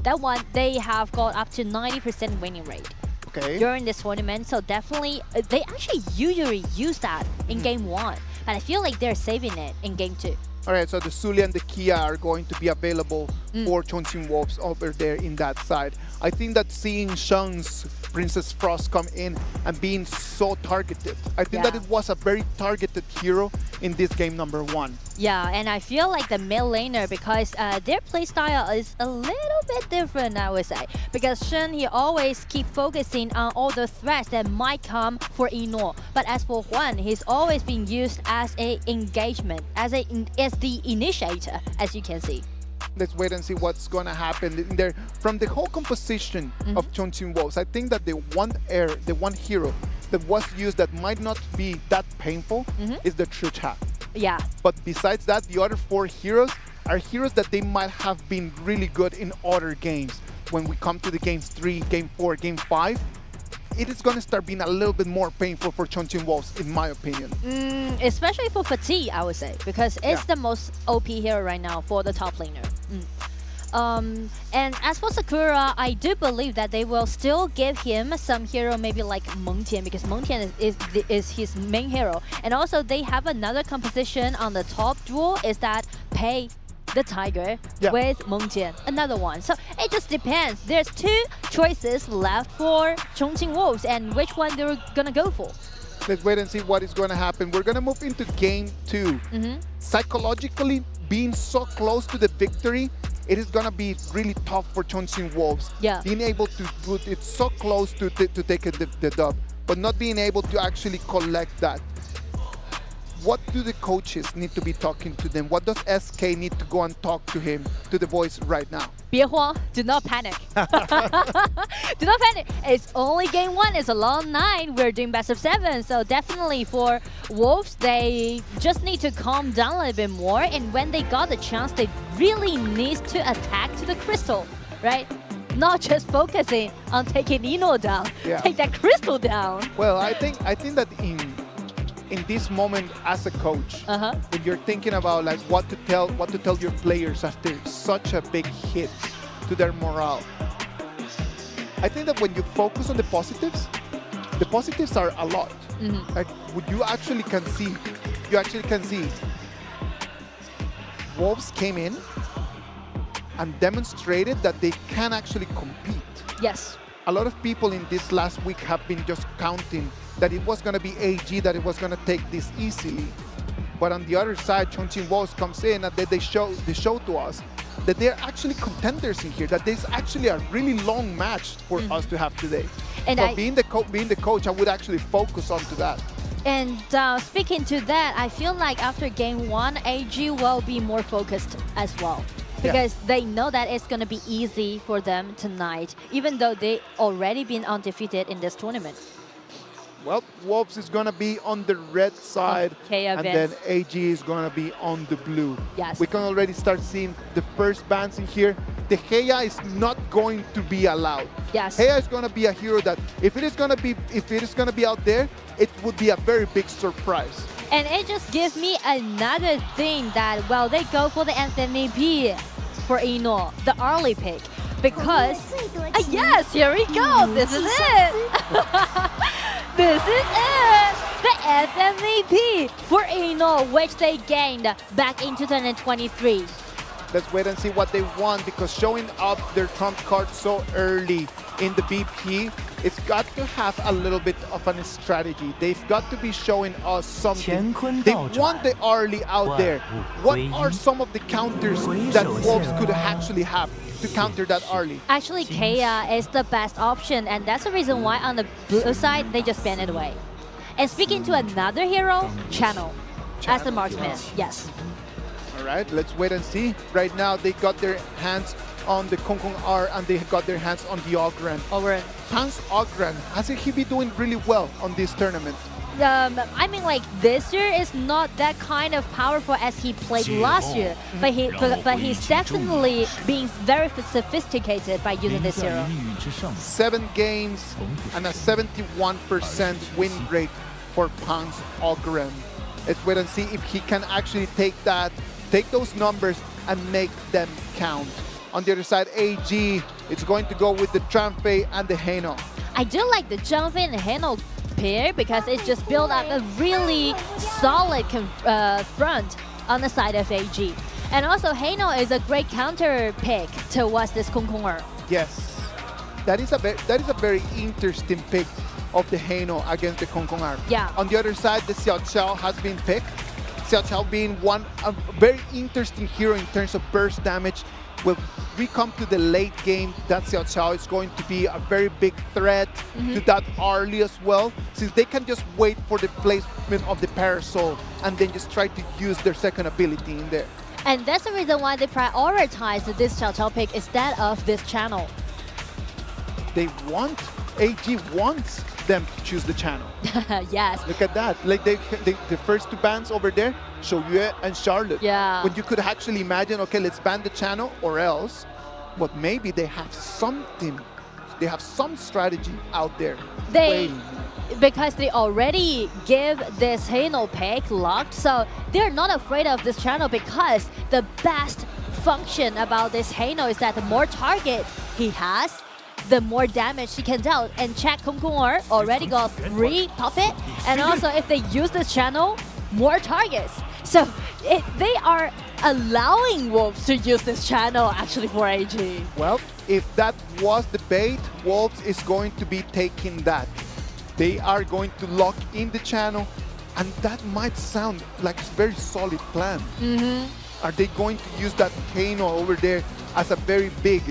That one they have got up to 90% winning rate. Okay. During this tournament, so definitely they actually usually use that in game 1, but I feel like they're saving it in game 2. All right, so the Sulia and the Kia are going to be available for Chongqing Wolves over there in that side. I think that seeing Shang's Princess Frost come in and being so targeted, I think that it was a very targeted hero in this game number 1. Yeah, and I feel like the mid laner, because their playstyle is a little bit different, I would say. Because Shen, he always keep focusing on all the threats that might come for Ino. But as for Huan, he's always been used as a engagement, as the initiator, as you can see. Let's wait and see what's going to happen in there. From the whole composition of Chongqing Wolves, I think that the one hero that was used that might not be that painful is the Trucha. Yeah. But besides that, the other 4 heroes are heroes that they might have been really good in other games. When we come to the games 3, game 4, game 5, it is going to start being a little bit more painful for Chongqing Wolves, in my opinion. Especially for Fatigue, I would say, because it's the most OP hero right now for the top laner. And as for Sakura, I do believe that they will still give him some hero, maybe like Mengtian, because Mengtian is his main hero. And also they have another composition on the top duel, is that Pei the Tiger with Mengtian, another one. So it just depends. There's 2 choices left for Chongqing Wolves, and which one they're gonna go for. Let's wait and see what is going to happen. We're going to move into game 2. Psychologically, being so close to the victory, it is going to be really tough for Chongqing Wolves. Yeah. Being able to put it so close to take the dub, but not being able to actually collect that. What do the coaches need to be talking to them? What does SK need to go and talk to him, to the voice right now? 别慌, do not panic. Do not panic. It's only game 1. It's a long night. We're doing best of 7. So definitely for Wolves, they just need to calm down a little bit more. And when they got the chance, they really need to attack to the crystal, right? Not just focusing on taking Ino down. Take that crystal down. Well, I think that in this moment as a coach, when you're thinking about like what to tell your players after such a big hit to their morale, I think that when you focus on the positives are a lot. Like you actually can see Wolves came in and demonstrated that they can actually compete. Yes. A lot of people in this last week have been just counting that it was going to be AG, that it was going to take this easily. But on the other side, Chongqing Wolves comes in and they show to us that they're actually contenders in here, that there's actually a really long match for us to have today. And so being the coach, I would actually focus onto that. And speaking to that, I feel like after game 1, AG will be more focused as well. Because they know that it's going to be easy for them tonight, even though they already been undefeated in this tournament. Well, Wolves is going to be on the red side, and then AG is going to be on the blue. Yes. We can already start seeing the first bans in here. The Heya is not going to be allowed. Yes. Heya is going to be a hero that, if it is going to be out there, it would be a very big surprise. And it just gives me another thing that, well, they go for the MVP for Ino, the early pick. Because, yes, here we go. This is it. This is it. The FMVP for Ino, which they gained back in 2023. Let's wait and see what they want, because showing up their trump card so early in the BP, it's got to have a little bit of a strategy. They've got to be showing us something. They want the early out there. What are some of the counters that Wolves could actually have to counter that early? Actually, Kea is the best option, and that's the reason why on the blue side, they just ban it away. And speaking to another hero, Channel, as the marksman, yes. All right, let's wait and see. Right now, they got their hands on the Kong Kong R, and they got their hands on the Ogren. Hans Ogren, hasn't he been doing really well on this tournament? I mean, like, this year is not that kind of powerful as he played last year, but he's definitely being very sophisticated by using this hero. 7 games and a 71% win rate for Hans Ogren. Let's wait and see if he can actually take those numbers and make them count. On the other side, AG, it's going to go with the Tranfei and the Heino. I do like the Tranfei and the Heino pair because it just built up a really solid front on the side of AG. And also, Heino is a great counter pick towards this Kong Kong R. Yes, that is a very interesting pick of the Heino against the Kong Kong R. Yeah. On the other side, the Xiao Xiao has been picked. Xiao Xiao being a very interesting hero in terms of burst damage. When we come to the late game, that Xiao Xiao is going to be a very big threat to that early as well, since they can just wait for the placement of the Parasol and then just try to use their second ability in there. And that's the reason why they prioritize this Xiao Xiao pick instead of this Channel. AG wants them to choose the Channel. Yes. Look at that. Like the first 2 bans over there, Shouyue and Charlotte. Yeah. When you could actually imagine, okay, let's ban the Channel or else, but maybe they have something. They have some strategy out there. Because they already give this Heino pick locked, so they're not afraid of this Channel because the best function about this Heino is that the more target he has, the more damage he can deal. And check Kong Kong R already got 3 puppet, and also if they use this Channel, more targets. So they are allowing Wolves to use this Channel actually for AG. Well, if that was the bait, Wolves is going to be taking that. They are going to lock in the Channel, and that might sound like a very solid plan. Are they going to use that Heino over there as a very big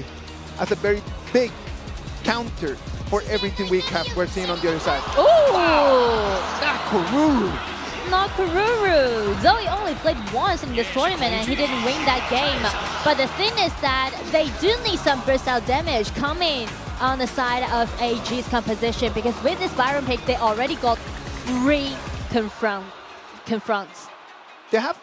counter for everything we're seeing on the other side? Ooh! Not Kururu. Zoe only played once in this tournament and he didn't win that game. But the thing is that they do need some burst out damage coming on the side of AG's composition, because with this Byron pick, they already got 3 confronts. They have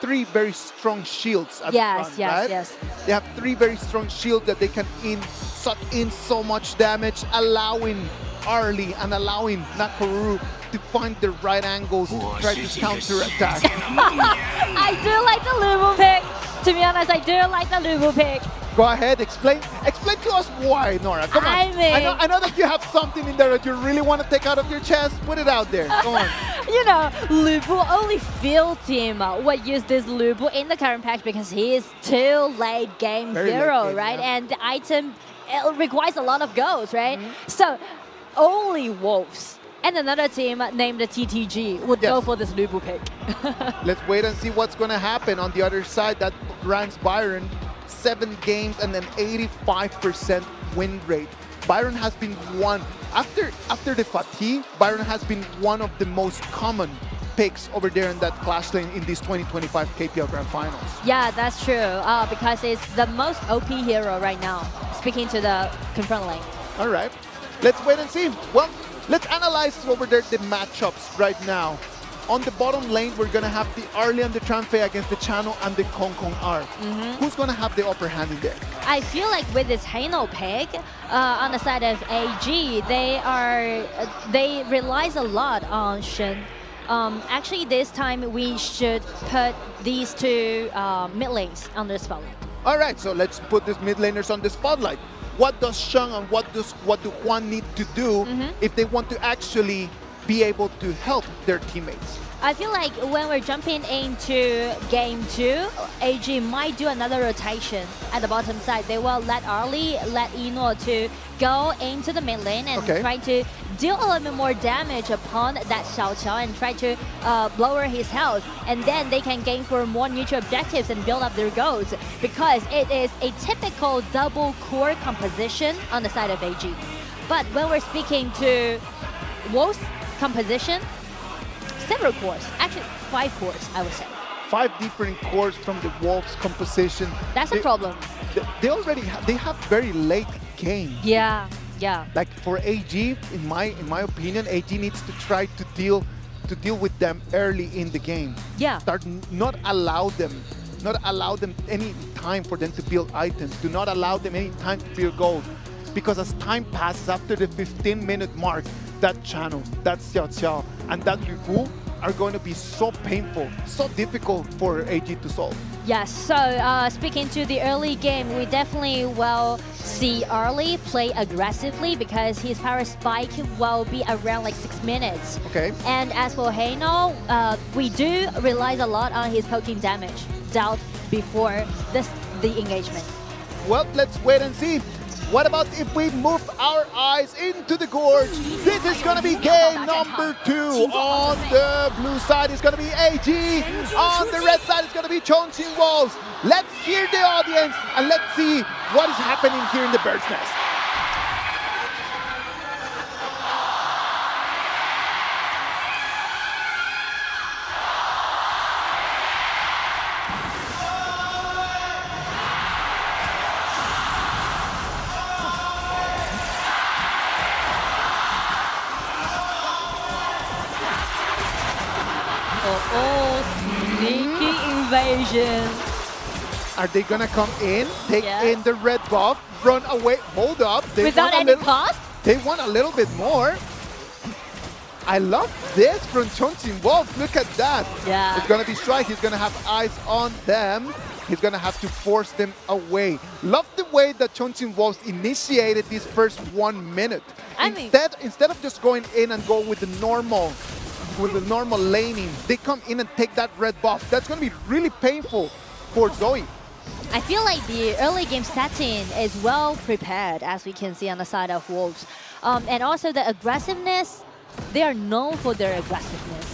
3 very strong shields at the front, right? Yes. They have 3 very strong shields that they can suck in so much damage, allowing Arlie and allowing Nakoruru to find the right angles to try to counter-attack. I do like the Lubu pick. To be honest, I do like the Lubu pick. Go ahead, explain to us why, Nora. Come on. I know that you have something in there that you really want to take out of your chest. Put it out there. Go on. You know, Lubu, only field team would use this Lubu in the current patch because he is too late game hero, right? Yeah. And the item requires a lot of goals, right? So only Wolves and another team named the TTG would go for this Lubu pick. Let's wait and see what's going to happen on the other side. That ranks Byron 7 games and an 85% win rate. Byron has been after the fatigue, Byron has been one of the most common picks over there in that clash lane in these 2025 KPL Grand Finals. Yeah, that's true, because it's the most OP hero right now, speaking to the confront lane. All right, let's wait and see. Well, let's analyze over there the matchups right now. On the bottom lane, we're going to have the Arlie and the Tranfei against the Channel and the Kong Kong R. Who's going to have the upper hand in there? I feel like with this Heino pick on the side of AG, they relies a lot on Shen. Actually, this time we should put these 2 mid lanes on the spotlight. All right, so let's put these mid laners on the spotlight. What does Sheng and what do Juan need to do if they want to actually be able to help their teammates. I feel like when we're jumping into game 2, AG might do another rotation at the bottom side. They will let Arlie, let Ino to go into the mid lane and try to deal a little bit more damage upon that Xiao Qiao and try to lower his health. And then they can gain for more neutral objectives and build up their goals, because it is a typical double core composition on the side of AG. But when we're speaking to Wolf's composition, several cores, actually 5 cores, I would say. 5 different cores from the Wolves composition. That's a problem. They already they have very late game. Yeah. Like for AG, in my opinion, AG needs to try to deal with them early in the game. Yeah. Start not allow them any time for them to build items. Do not allow them any time to build gold, because as time passes, after the 15-minute mark, that channel, that Xiao Qiao, and that Lupu are going to be so painful, so difficult for AG to solve. Yes, so speaking to the early game, we definitely will see Arlie play aggressively, because his power spike will be around like 6 minutes. Okay. And as for Heino, we do rely a lot on his poking damage dealt before the engagement. Well, let's wait and see. What about if we move our eyes into the gorge? This is going to be game number 2. On the blue side is going to be AG. On the red side is going to be Chongqing Wolves. Let's hear the audience and let's see what is happening here in the Bird's Nest. Sneaky invasion. Are they gonna come in, take in the red buff, run away, hold up? Without any cost? They want a little bit more. I love this from Chongqing Wolf. Look at that. Yeah. It's gonna be strike. He's gonna have eyes on them. He's gonna have to force them away. Love the way that Chongqing Wolves initiated this first 1 minute. Instead of just going in and go with the normal laning, they come in and take that red buff. That's going to be really painful for Zoe. I feel like the early game setting is well prepared, as we can see on the side of Wolves. And also the aggressiveness, they are known for their aggressiveness.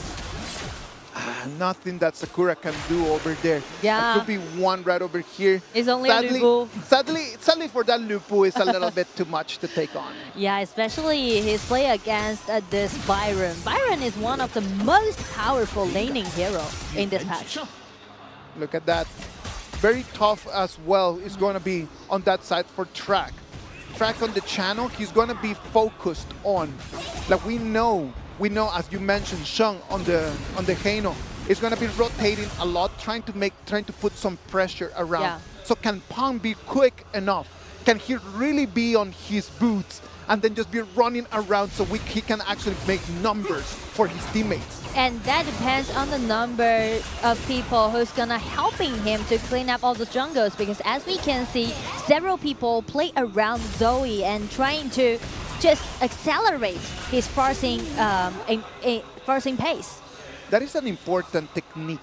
Nothing that Sakura can do over there. Yeah. It could be one right over here. It's only Lupu. Sadly for that Lupu, it's a little bit too much to take on. Yeah, especially his play against this Byron. Byron is one of the most powerful laning hero in this patch. Look at that. Very tough as well is going to be on that side for Track. Track on the channel, he's going to be focused on, like we know, as you mentioned, Sheng on the Heino is going to be rotating a lot, trying to put some pressure around. Yeah. So can Pang be quick enough? Can he really be on his boots and then just be running around so he can actually make numbers for his teammates? And that depends on the number of people who's gonna helping him to clean up all the jungles, because as we can see, several people play around Zoe and trying to just accelerate his forcing pace. That is an important technique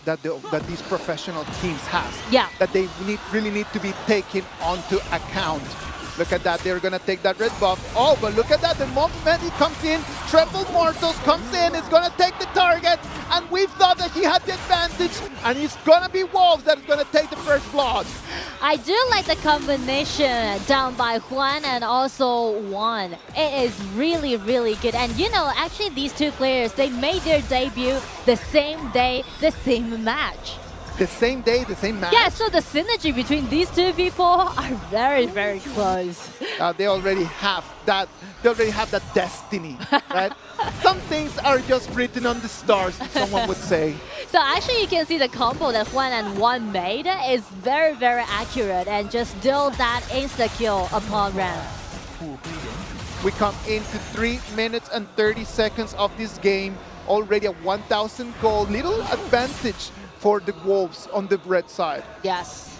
that these professional teams have. Yeah. That they really need to be taken onto account. Look at that, they're gonna take that red buff. Oh, but look at that, the moment he comes in, Triple Mortals comes in, is gonna take the target, and we thought that he had the advantage, and it's gonna be Wolves that is gonna take the first blood. I do like the combination down by Juan and also Juan. It is really, really good. And you know, actually these two players, they made their debut the same day, the same match. The same day, the same match? Yeah, so the synergy between these two people are very, very close. They already have that. They already have that destiny, right? Some things are just written on the stars, someone would say. So actually, you can see the combo that Juan and Juan made is very, very accurate, and just deal that insta kill upon round. We come into 3 minutes and 30 seconds of this game. Already a 1,000 gold, little advantage for the Wolves on the red side. Yes.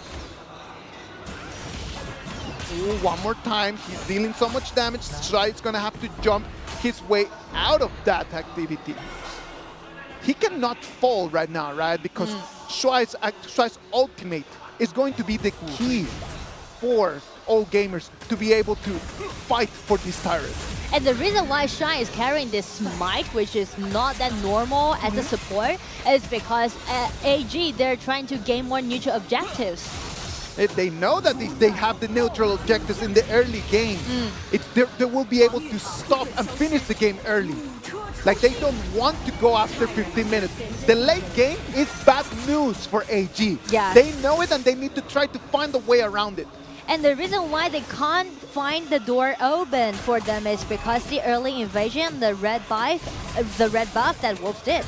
Ooh, one more time, he's dealing so much damage. Stride's gonna have to jump his way out of that activity. He cannot fall right now, right? Because Shuai's ultimate is going to be the key for all gamers to be able to fight for this turret. And the reason why Shuai is carrying this smite, which is not that normal as a support, is because AG, they're trying to gain more neutral objectives. They know that if they have the neutral objectives in the early game, they will be able to stop and finish the game early. Like, they don't want to go after 15 minutes. The late game is bad news for AG. Yeah. They know it and they need to try to find a way around it. And the reason why they can't find the door open for them is because the early invasion, the red buff that Wolves did.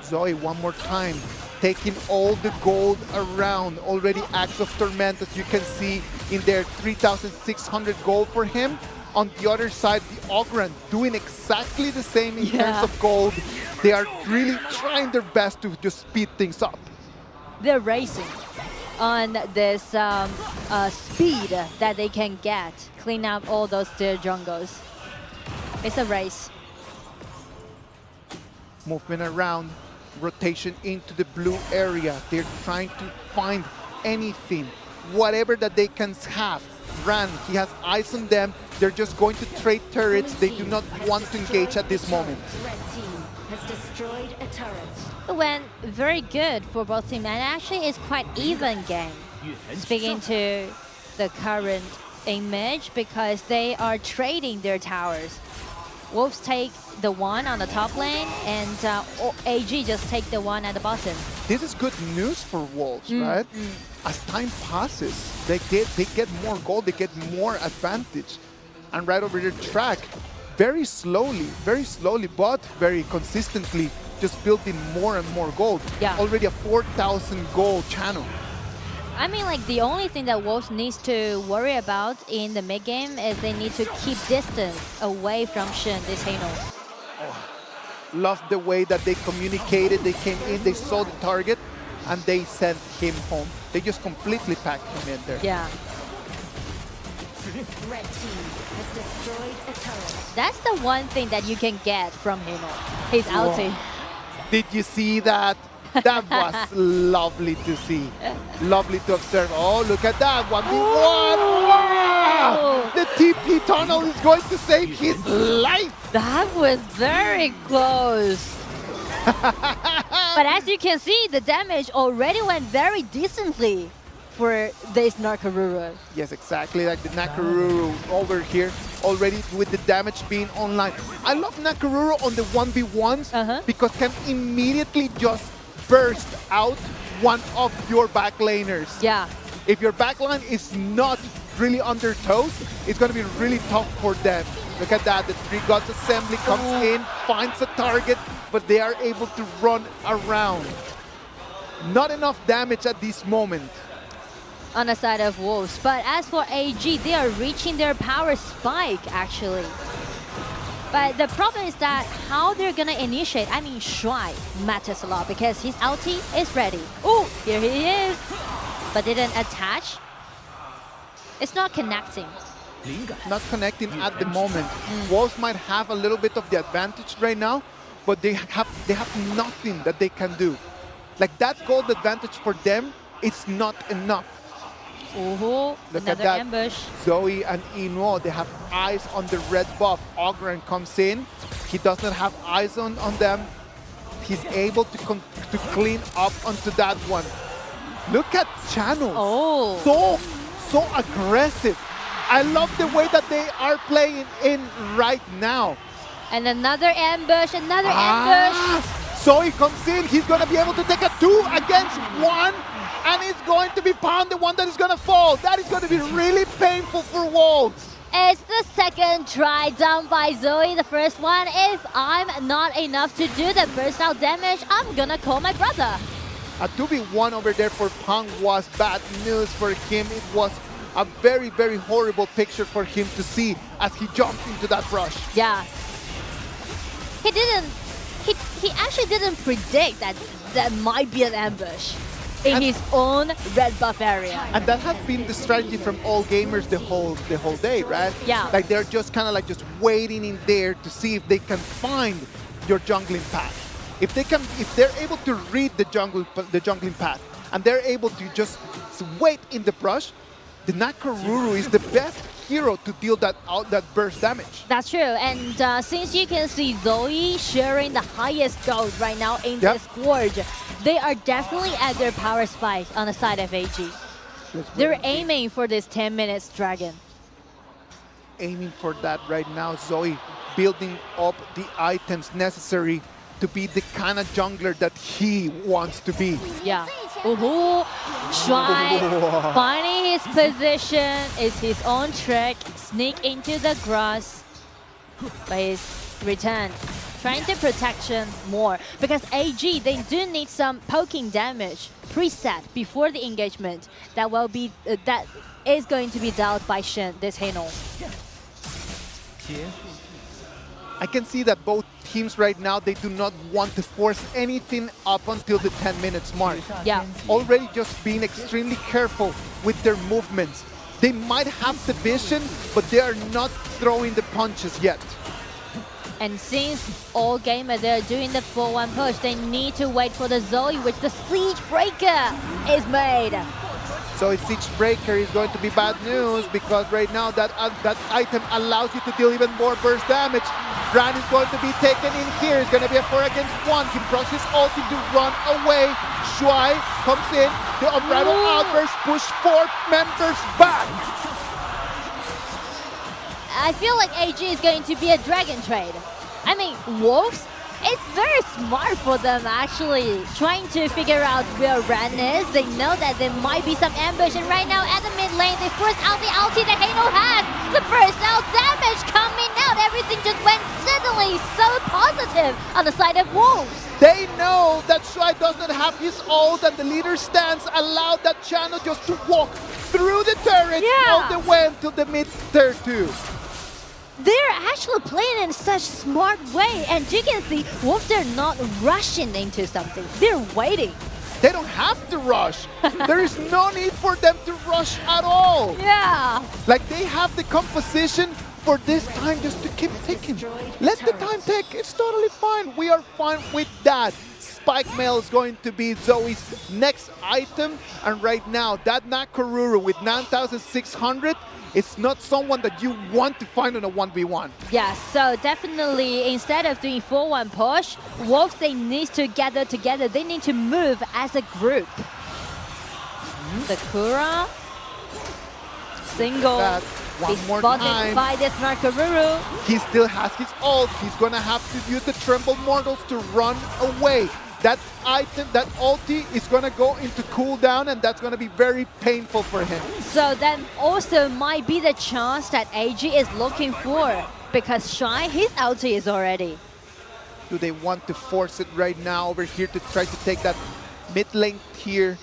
Zoe, one more time, taking all the gold around. Already Acts of Torment, as you can see in there, 3,600 gold for him. On the other side, the Ogran doing exactly the same in terms of gold. They are really trying their best to just speed things up. They're racing on this speed that they can get, clean up all those jungles. It's a race. Movement around, rotation into the blue area. They're trying to find anything, whatever that they can have. Ran, he has eyes on them. They're just going to trade turrets. They do not want to engage at this moment. Red team has destroyed a turret. It went very good for both teams, and actually it's quite even game. Speaking to the current image, because they are trading their towers. Wolves take the one on the top lane, and AG just take the one at the bottom. This is good news for Wolves, right? As time passes, they get more gold, they get more advantage. And right over their track, very slowly, but very consistently, just building more and more gold. Yeah. Already a 4,000 gold channel. I mean, like, the only thing that Wolves needs to worry about in the mid game is they need to keep distance away from Shen, this Hano. Loved the way that they communicated. They came in, they saw the target, and they sent him home. They just completely packed him in there. Yeah. Red team has destroyed a turret. That's the one thing that you can get from Hano, his ulti. Did you see that? That was lovely to see. Lovely to observe. Oh, look at that. 1v1. Wow! The TP tunnel is going to save his life. That was very close. But as you can see, the damage already went very decently for this Nakaruru. Yes, exactly. Like the Nakaruru over here, already with the damage being online. I love Nakaruru on the 1v1s because can immediately just burst out one of your backlaners. Yeah. If your backline is not really under toes, it's going to be really tough for them. Look at that. The Three Gods Assembly comes in, finds a target, but they are able to run around. Not enough damage at this moment on the side of Wolves. But as for AG, they are reaching their power spike, actually. But the problem is that how they're gonna initiate. I mean, Shuai matters a lot because his ulti is ready. Oh, here he is. But didn't attach. It's not connecting. Not connecting at the moment. Wolves might have a little bit of the advantage right now, but they have nothing that they can do. Like that gold advantage for them, it's not enough. Look at that. Ambush. Zoe and Inuo, they have eyes on the red buff. Ogran comes in. He does not have eyes on them. He's able to clean up onto that one. Look at Channel. So aggressive. I love the way that they are playing in right now. And another ambush, ambush. Zoe comes in. He's going to be able to take a 2 against 1. And he's going to be Pound, the one that is going to fall. That is going to be really painful for Wolves. It's the second try done by Zoe. The first one, if I'm not enough to do the burst out damage, I'm going to call my brother. A 2v1 over there for Pound was bad news for him. It was a very, very horrible picture for him to see as he jumped into that rush. Yeah. He actually didn't predict that might be an ambush. in his own red buff area. And that has been the strategy from all gamers the whole day, right? Yeah. Like they're just kind of like just waiting in there to see if they can find your jungling path. If they're able to read the jungling path, and they're able to just wait in the brush, the Nakaruru is the best hero to deal that burst damage. That's true, and since you can see Zoe sharing the highest gold right now in this gorge, they are definitely at their power spike on the side of AG. They're aiming for this 10 minutes dragon. Aiming for that right now, Zoe building up the items necessary to be the kind of jungler that he wants to be. Yeah. Shuai finding his position is his own trick. Sneak into the grass. But his return. Trying to protection more. Because AG, they do need some poking damage preset before the engagement. That will be that is going to be dealt by Shen this Hano. I can see that both teams right now, they do not want to force anything up until the 10 minutes mark. Yeah. Already just being extremely careful with their movements. They might have the vision, but they are not throwing the punches yet. And since all gamers they're doing the 4-1 push, they need to wait for the Zoe, which the Siege Breaker is made. So a Siege Breaker is going to be bad news because right now that item allows you to deal even more burst damage. Bran is going to be taken in here. It's going to be a 4 against 1. He procs his ulti to run away. Shuai comes in. The unrivaled outburst push 4 members back. I feel like AG is going to be a dragon trade. I mean, Wolves, it's very smart for them actually, trying to figure out where Ren is. They know that there might be some ambush, and right now at the mid lane, they force out the ulti that Hano has. The burst out damage coming out. Everything just went suddenly so positive on the side of Wolves. They know that Shuai does not have his ult, and the leader stance allowed that channel just to walk through the turret all the way until the mid tier 2. They're actually playing in such smart way, and you can see Wolves, they're not rushing into something. They're waiting. They don't have to rush. There is no need for them to rush at all. Yeah. Like they have the composition for this time just to keep ticking. Let the time tick. It's totally fine. We are fine with that. Spike Mail is going to be Zoe's next item. And right now, that Nakaruru with 9,600, it's not someone that you want to find on a 1v1. Yeah, so definitely instead of doing 4-1 push, Wolves, they need to gather together. They need to move as a group. The Kura, single, one more spotted time by this Nakaruru. He still has his ult. He's gonna have to use the Tremble Mortals to run away. That item, that ulti is gonna go into cooldown, and that's gonna be very painful for him. So that also might be the chance that AG is looking for, because Shuai, his ulti is already. Do they want to force it right now over here to try to take that mid lane tier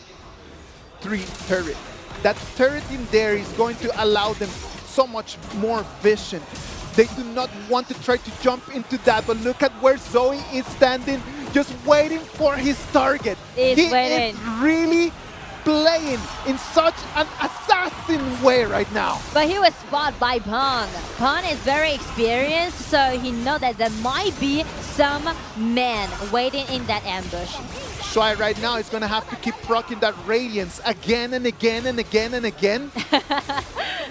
3 turret? That turret in there is going to allow them so much more vision. They do not want to try to jump into that, but look at where Zoe is standing, just waiting for his target. He is really playing in such an assassin way right now. But he was spotted by Pong. Pong is very experienced, so he knows that there might be some men waiting in that ambush. Shuai right now is going to have to keep proccing that Radiance again and again and again and again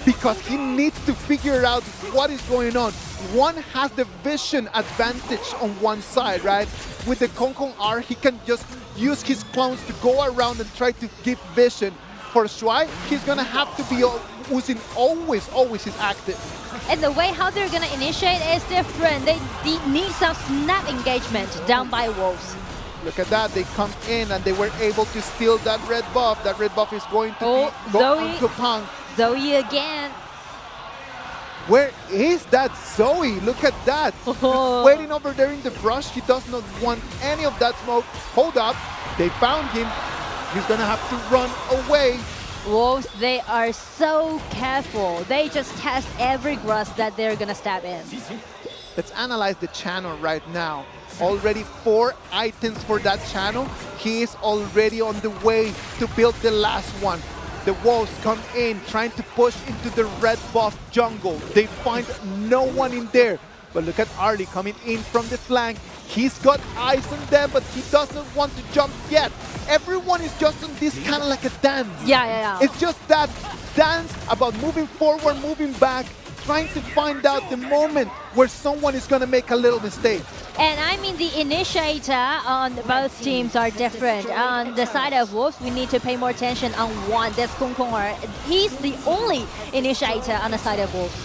because he needs to figure out what is going on. One has the vision advantage on one side, right? With the Kong Kong R, he can just use his clones to go around and try to give vision. For Shuai, he's going to have to be using always his active. And the way how they're going to initiate is different. They need some snap engagement down by Wolves. Look at that, they come in and they were able to steal that red buff. That red buff is going to go onto Pang. Zoe again. Where is that Zoe? Look at that. Waiting over there in the brush. He does not want any of that smoke. Hold up. They found him. He's going to have to run away. Wolves, they are so careful. They just test every grass that they're going to stab in. Let's analyze the channel right now. already 4 items for that channel. He is already on the way to build the last one. The wolves come in, trying to push into the red buff jungle. They find no one in there. But look at Arlie coming in from the flank. He's got eyes on them, but he doesn't want to jump yet. Everyone is just on this kind of like a dance. Yeah. It's just that dance about moving forward, moving back, trying to find out the moment where someone is going to make a little mistake. And I mean, the initiator on both teams are different. On the side of Wolves, we need to pay more attention on one. That's Kung Kung. He's the only initiator on the side of Wolves.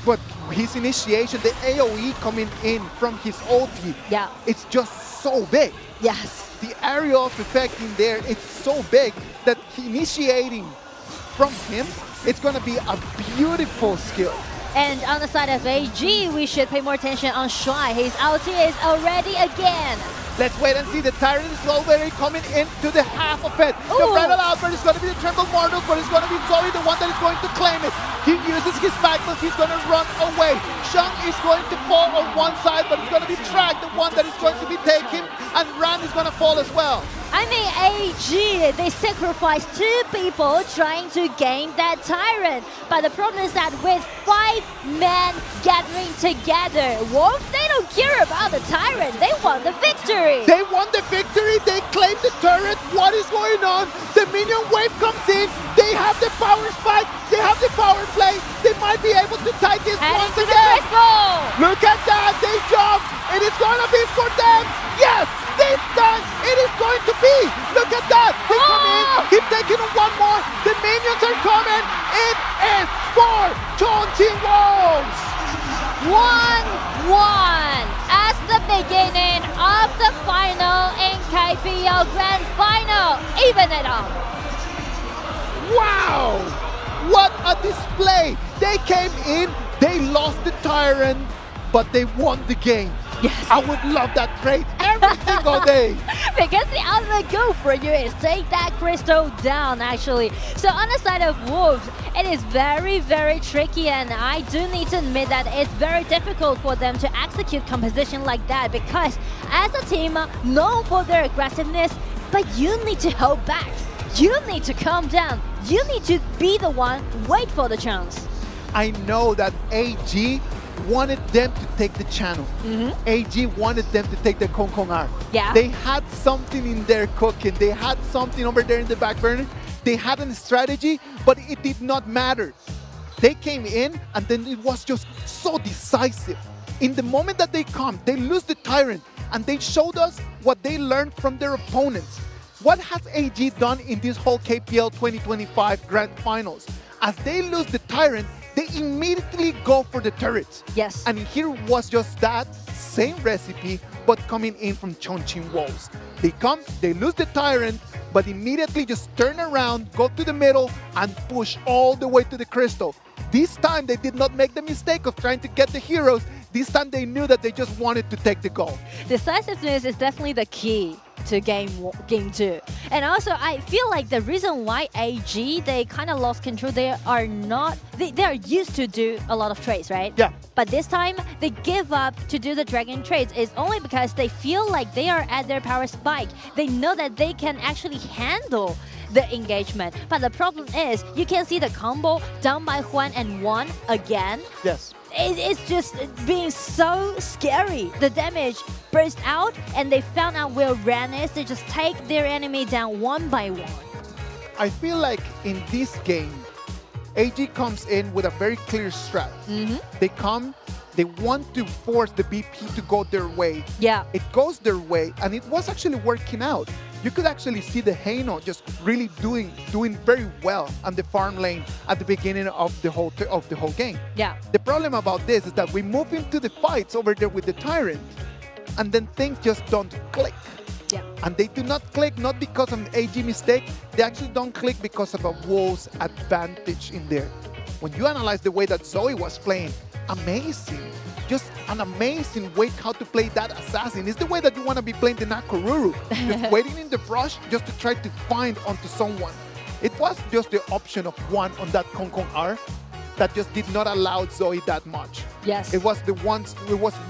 But his initiation, the AoE coming in from his ulti, it's just so big. Yes. The area of effect in there, it's so big that initiating from him, it's going to be a beautiful skill. And on the side of AG, we should pay more attention on Shuai. His ulti is already again. Let's wait and see. The Tyrant is already coming into the half of it. The Red Albert is going to be the Tremble Mortals, but it's going to be Zoe, the one that is going to claim it. He uses his back, but he's going to run away. Shang is going to fall on one side, but he's going to be tracked, the one that is going to be taken, and Ran is going to fall as well. I mean, AG, they sacrificed 2 people trying to gain that Tyrant. But the problem is that with 5 men gathering together, Wolves, they don't care about the Tyrant. They want the victory. They want the victory. They claim the turret. What is going on? The minion wave comes in. They have the power spike. They have the power play. They might be able to tie this once again. Look at that. They jump. And it's going to be for them. Yes, this time it is going to be. Look at that. They come in. Keep taking one more. The minions are coming. It is for Chongqing Wolves. 1-1 as the beginning of the final in KPL Grand Final. Even it up. Wow! What a display. They came in. They lost the Tyrant, but they won the game. Yes. I would love that trade every single day. Because the ultimate goal for you is take that crystal down, actually. So on the side of Wolves, it is very, very tricky, and I do need to admit that it's very difficult for them to execute composition like that, because as a team known for their aggressiveness, but you need to hold back. You need to calm down. You need to be the one, wait for the chance. I know that AG wanted them to take the channel. AG wanted them to take the Kong Kong R. Yeah. They had something in their cooking. They had something over there in the back burner. They had a strategy, but it did not matter. They came in, and then it was just so decisive. In the moment that they come, they lose the Tyrant, and they showed us what they learned from their opponents. What has AG done in this whole KPL 2025 Grand Finals? As they lose the Tyrant, they immediately go for the turrets. Yes. And here was just that same recipe, but coming in from Chongqing Wolves. They come, they lose the Tyrant, but immediately just turn around, go to the middle, and push all the way to the crystal. This time, they did not make the mistake of trying to get the heroes. This time, they knew that they just wanted to take the goal. Decisiveness is definitely the key to game 2. And also, I feel like the reason why AG, they kind of lost control, they are used to do a lot of trades, right? Yeah. But this time, they give up to do the dragon trades. It's only because they feel like they are at their power spike. They know that they can actually handle the engagement. But the problem is, you can see the combo down by Juan and Juan again. Yes. It's just being so scary. The damage burst out, and they found out where Ran is. They just take their enemy down one by one. I feel like in this game, AG comes in with a very clear strat. They come, they want to force the BP to go their way. Yeah. It goes their way, and it was actually working out. You could actually see the Heino just really doing very well on the farm lane at the beginning of the whole game. Yeah. The problem about this is that we move into the fights over there with the Tyrant, and then things just don't click. Yeah. And they do not click not because of an AG mistake. They actually don't click because of a Wolves advantage in there. When you analyze the way that Zoe was playing, amazing. Just an amazing way how to play that assassin. It's the way that you want to be playing the Nakoruru. Just waiting in the brush just to try to find onto someone. It was just the option of one on that Kong Kong R that just did not allow Zoe that much. Yes. It was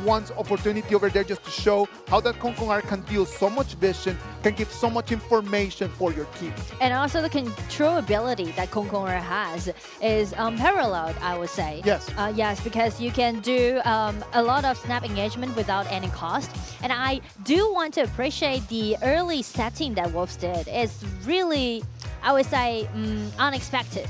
one's opportunity over there just to show how that Kongkongar can deal so much vision, can give so much information for your team. And also the controllability that Kongkongar has is paralleled, I would say. Yes. Yes, because you can do a lot of snap engagement without any cost. And I do want to appreciate the early setting that Wolves did. It's really, I would say, unexpected.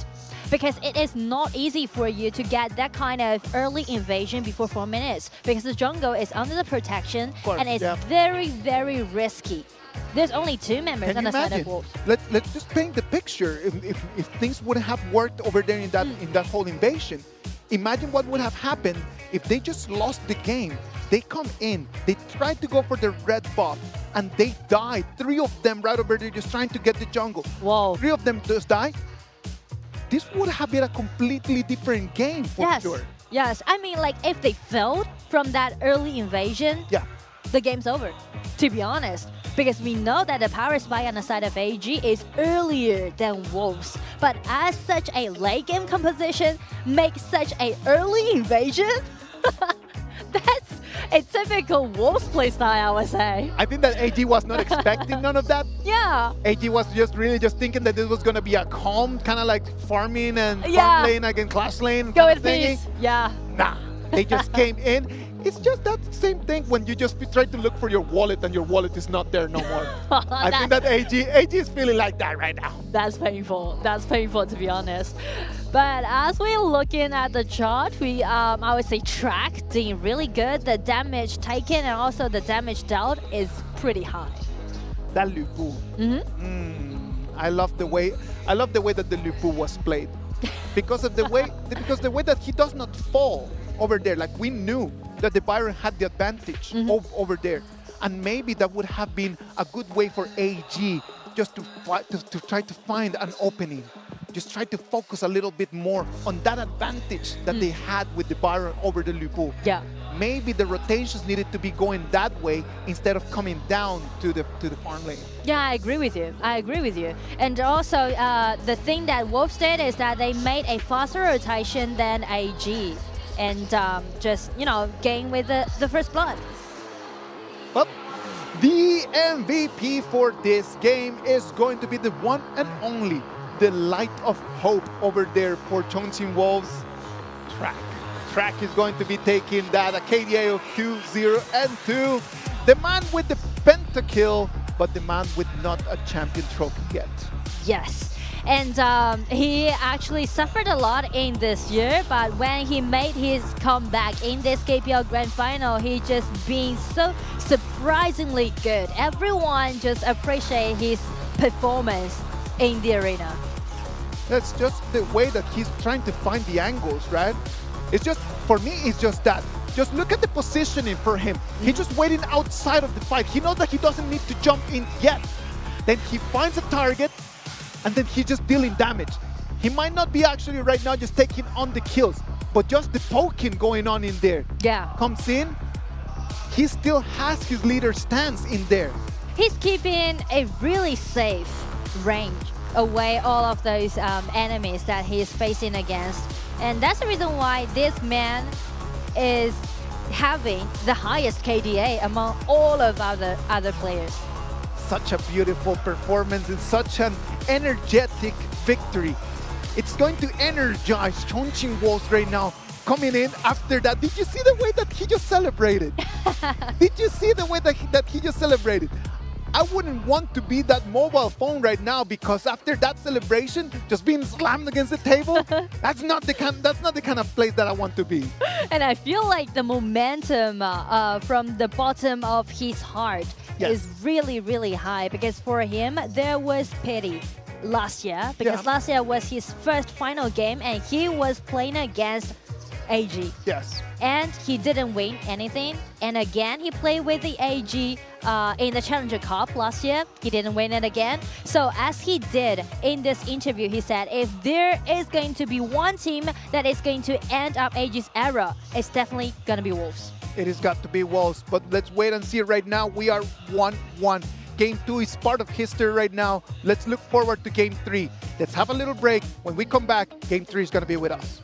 Because it is not easy for you to get that kind of early invasion before 4 minutes. Because the jungle is under the protection and it's very, very risky. There's only 2 members on the side of Wolves. Let's just paint the picture. If things wouldn't have worked over there in that whole invasion, imagine what would have happened if they just lost the game. They come in, they tried to go for the red buff, and they died. 3 of them right over there just trying to get the jungle. Whoa. 3 of them just died. This would have been a completely different game for sure. Yes, I mean, like, if they failed from that early invasion, the game's over, to be honest. Because we know that the power spike on the side of AG is earlier than Wolves. But as such a late game composition makes such a early invasion, that's a typical Wolves playstyle, I would say. I think that AG was not expecting none of that. Yeah. AG was really just thinking that this was going to be a calm, kind of like farming and farm lane against clash lane. Go with peace. Yeah. Nah, they just came in. It's just that same thing when you just try to look for your wallet and your wallet is not there no more. I think that AG is feeling like that right now. That's painful. That's painful, to be honest. But as we're looking at the chart, we, I would say, track doing really good. The damage taken and also the damage dealt is pretty high. That Lupu. I love the way that the Lupu was played, because of the way that he does not fall over there. Like, we knew that the Byron had the advantage over there, and maybe that would have been a good way for AG just to try to find an opening. Just try to focus a little bit more on that advantage that they had with the Byron over the Lupu. Yeah. Maybe the rotations needed to be going that way instead of coming down to the farm lane. Yeah, I agree with you. I agree with you. And also, the thing that Wolves did is that they made a faster rotation than AG, and just, you know, gain with the first blood. But the MVP for this game is going to be the one and only, the light of hope over there for Chongqing Wolves, Track. Track is going to be taking that, a KDA of 2-0-2. The man with the pentakill, but the man with not a champion trophy yet. Yes, and he actually suffered a lot in this year, but when he made his comeback in this KPL Grand Final, he just been so surprisingly good. Everyone just appreciate his performance in the arena. That's just the way that he's trying to find the angles, right? It's just, for me, it's just that. Just look at the positioning for him. He's just waiting outside of the fight. He knows that he doesn't need to jump in yet. Then he finds a target, and then he's just dealing damage. He might not be actually right now just taking on the kills, but just the poking going on in there. Yeah. Comes in, he still has his leader stance in there. He's keeping a really safe range away all of those enemies that he is facing against. And that's the reason why this man is having the highest KDA among all of other players. Such a beautiful performance and such an energetic victory. It's going to energize Chongqing Wolves right now. Coming in after that, did you see the way that he just celebrated? Did you see the way that he just celebrated? I wouldn't want to be that mobile phone right now, because after that celebration, just being slammed against the table, that's not the kind of place that I want to be. And I feel like the momentum from the bottom of his heart is really, really high, because for him, there was pity last year, because last year was his first final game and he was playing against AG. Yes. And he didn't win anything. And again, he played with the AG in the Challenger Cup last year. He didn't win it again. So as he did in this interview, he said, if there is going to be one team that is going to end up AG's era, it's definitely going to be Wolves. It has got to be Wolves, but let's wait and see. Right now, we are 1-1. Game 2 is part of history right now. Let's look forward to Game 3. Let's have a little break. When we come back, Game 3 is going to be with us.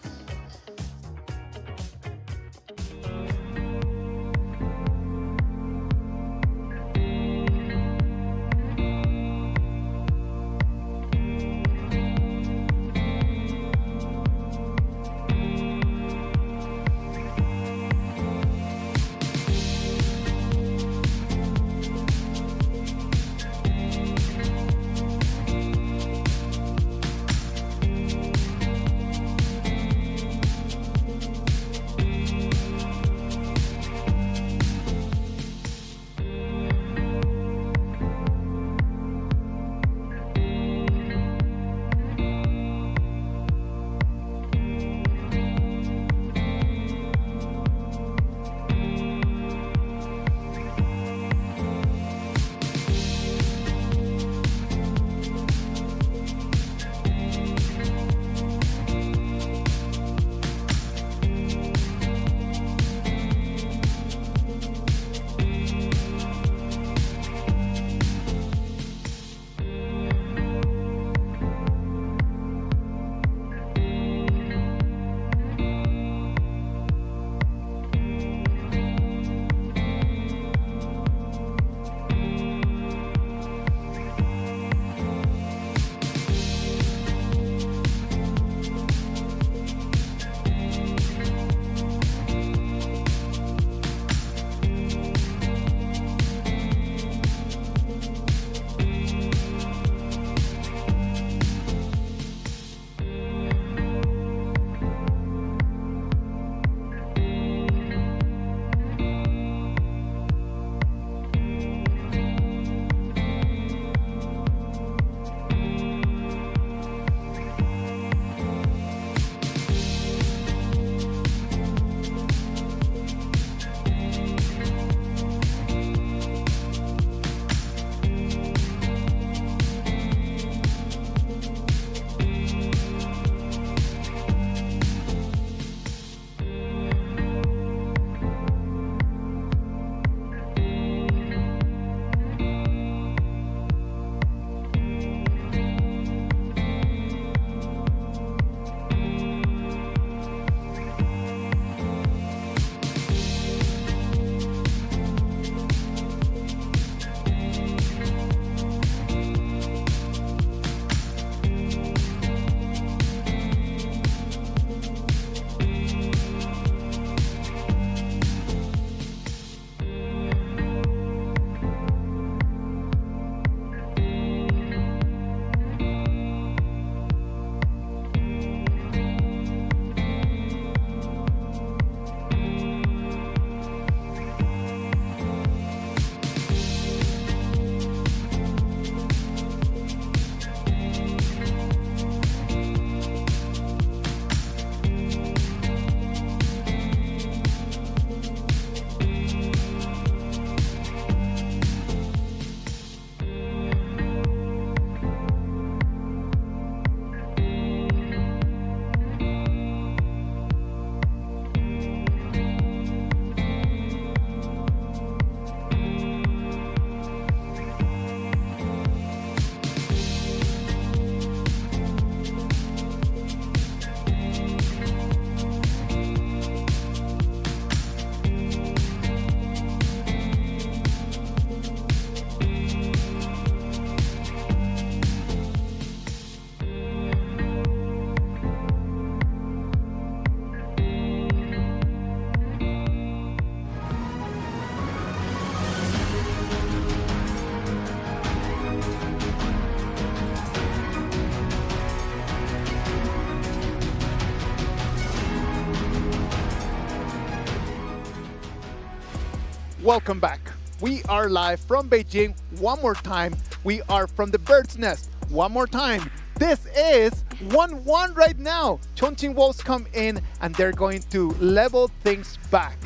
welcome back. We are live from Beijing one more time. We are from the bird's nest one more time. This is 1-1 right now. Chongqing Wolves come in and they're going to level things back.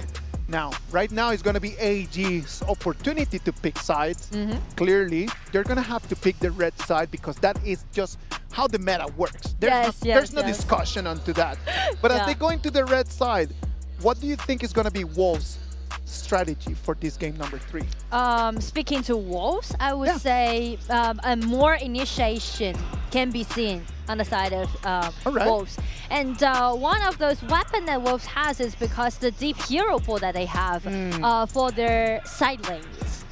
Now, right now is going to be AEG's opportunity to pick sides. Clearly, they're going to have to pick the red side because that is just how the meta works. There's no discussion onto that. But as they go into the red side, what do you think is going to be Wolves' strategy for this game number 3? Speaking to Wolves, I would say a more initiation can be seen on the side of Wolves. And one of those weapons that Wolves has is because the deep hero pool that they have for their side lanes.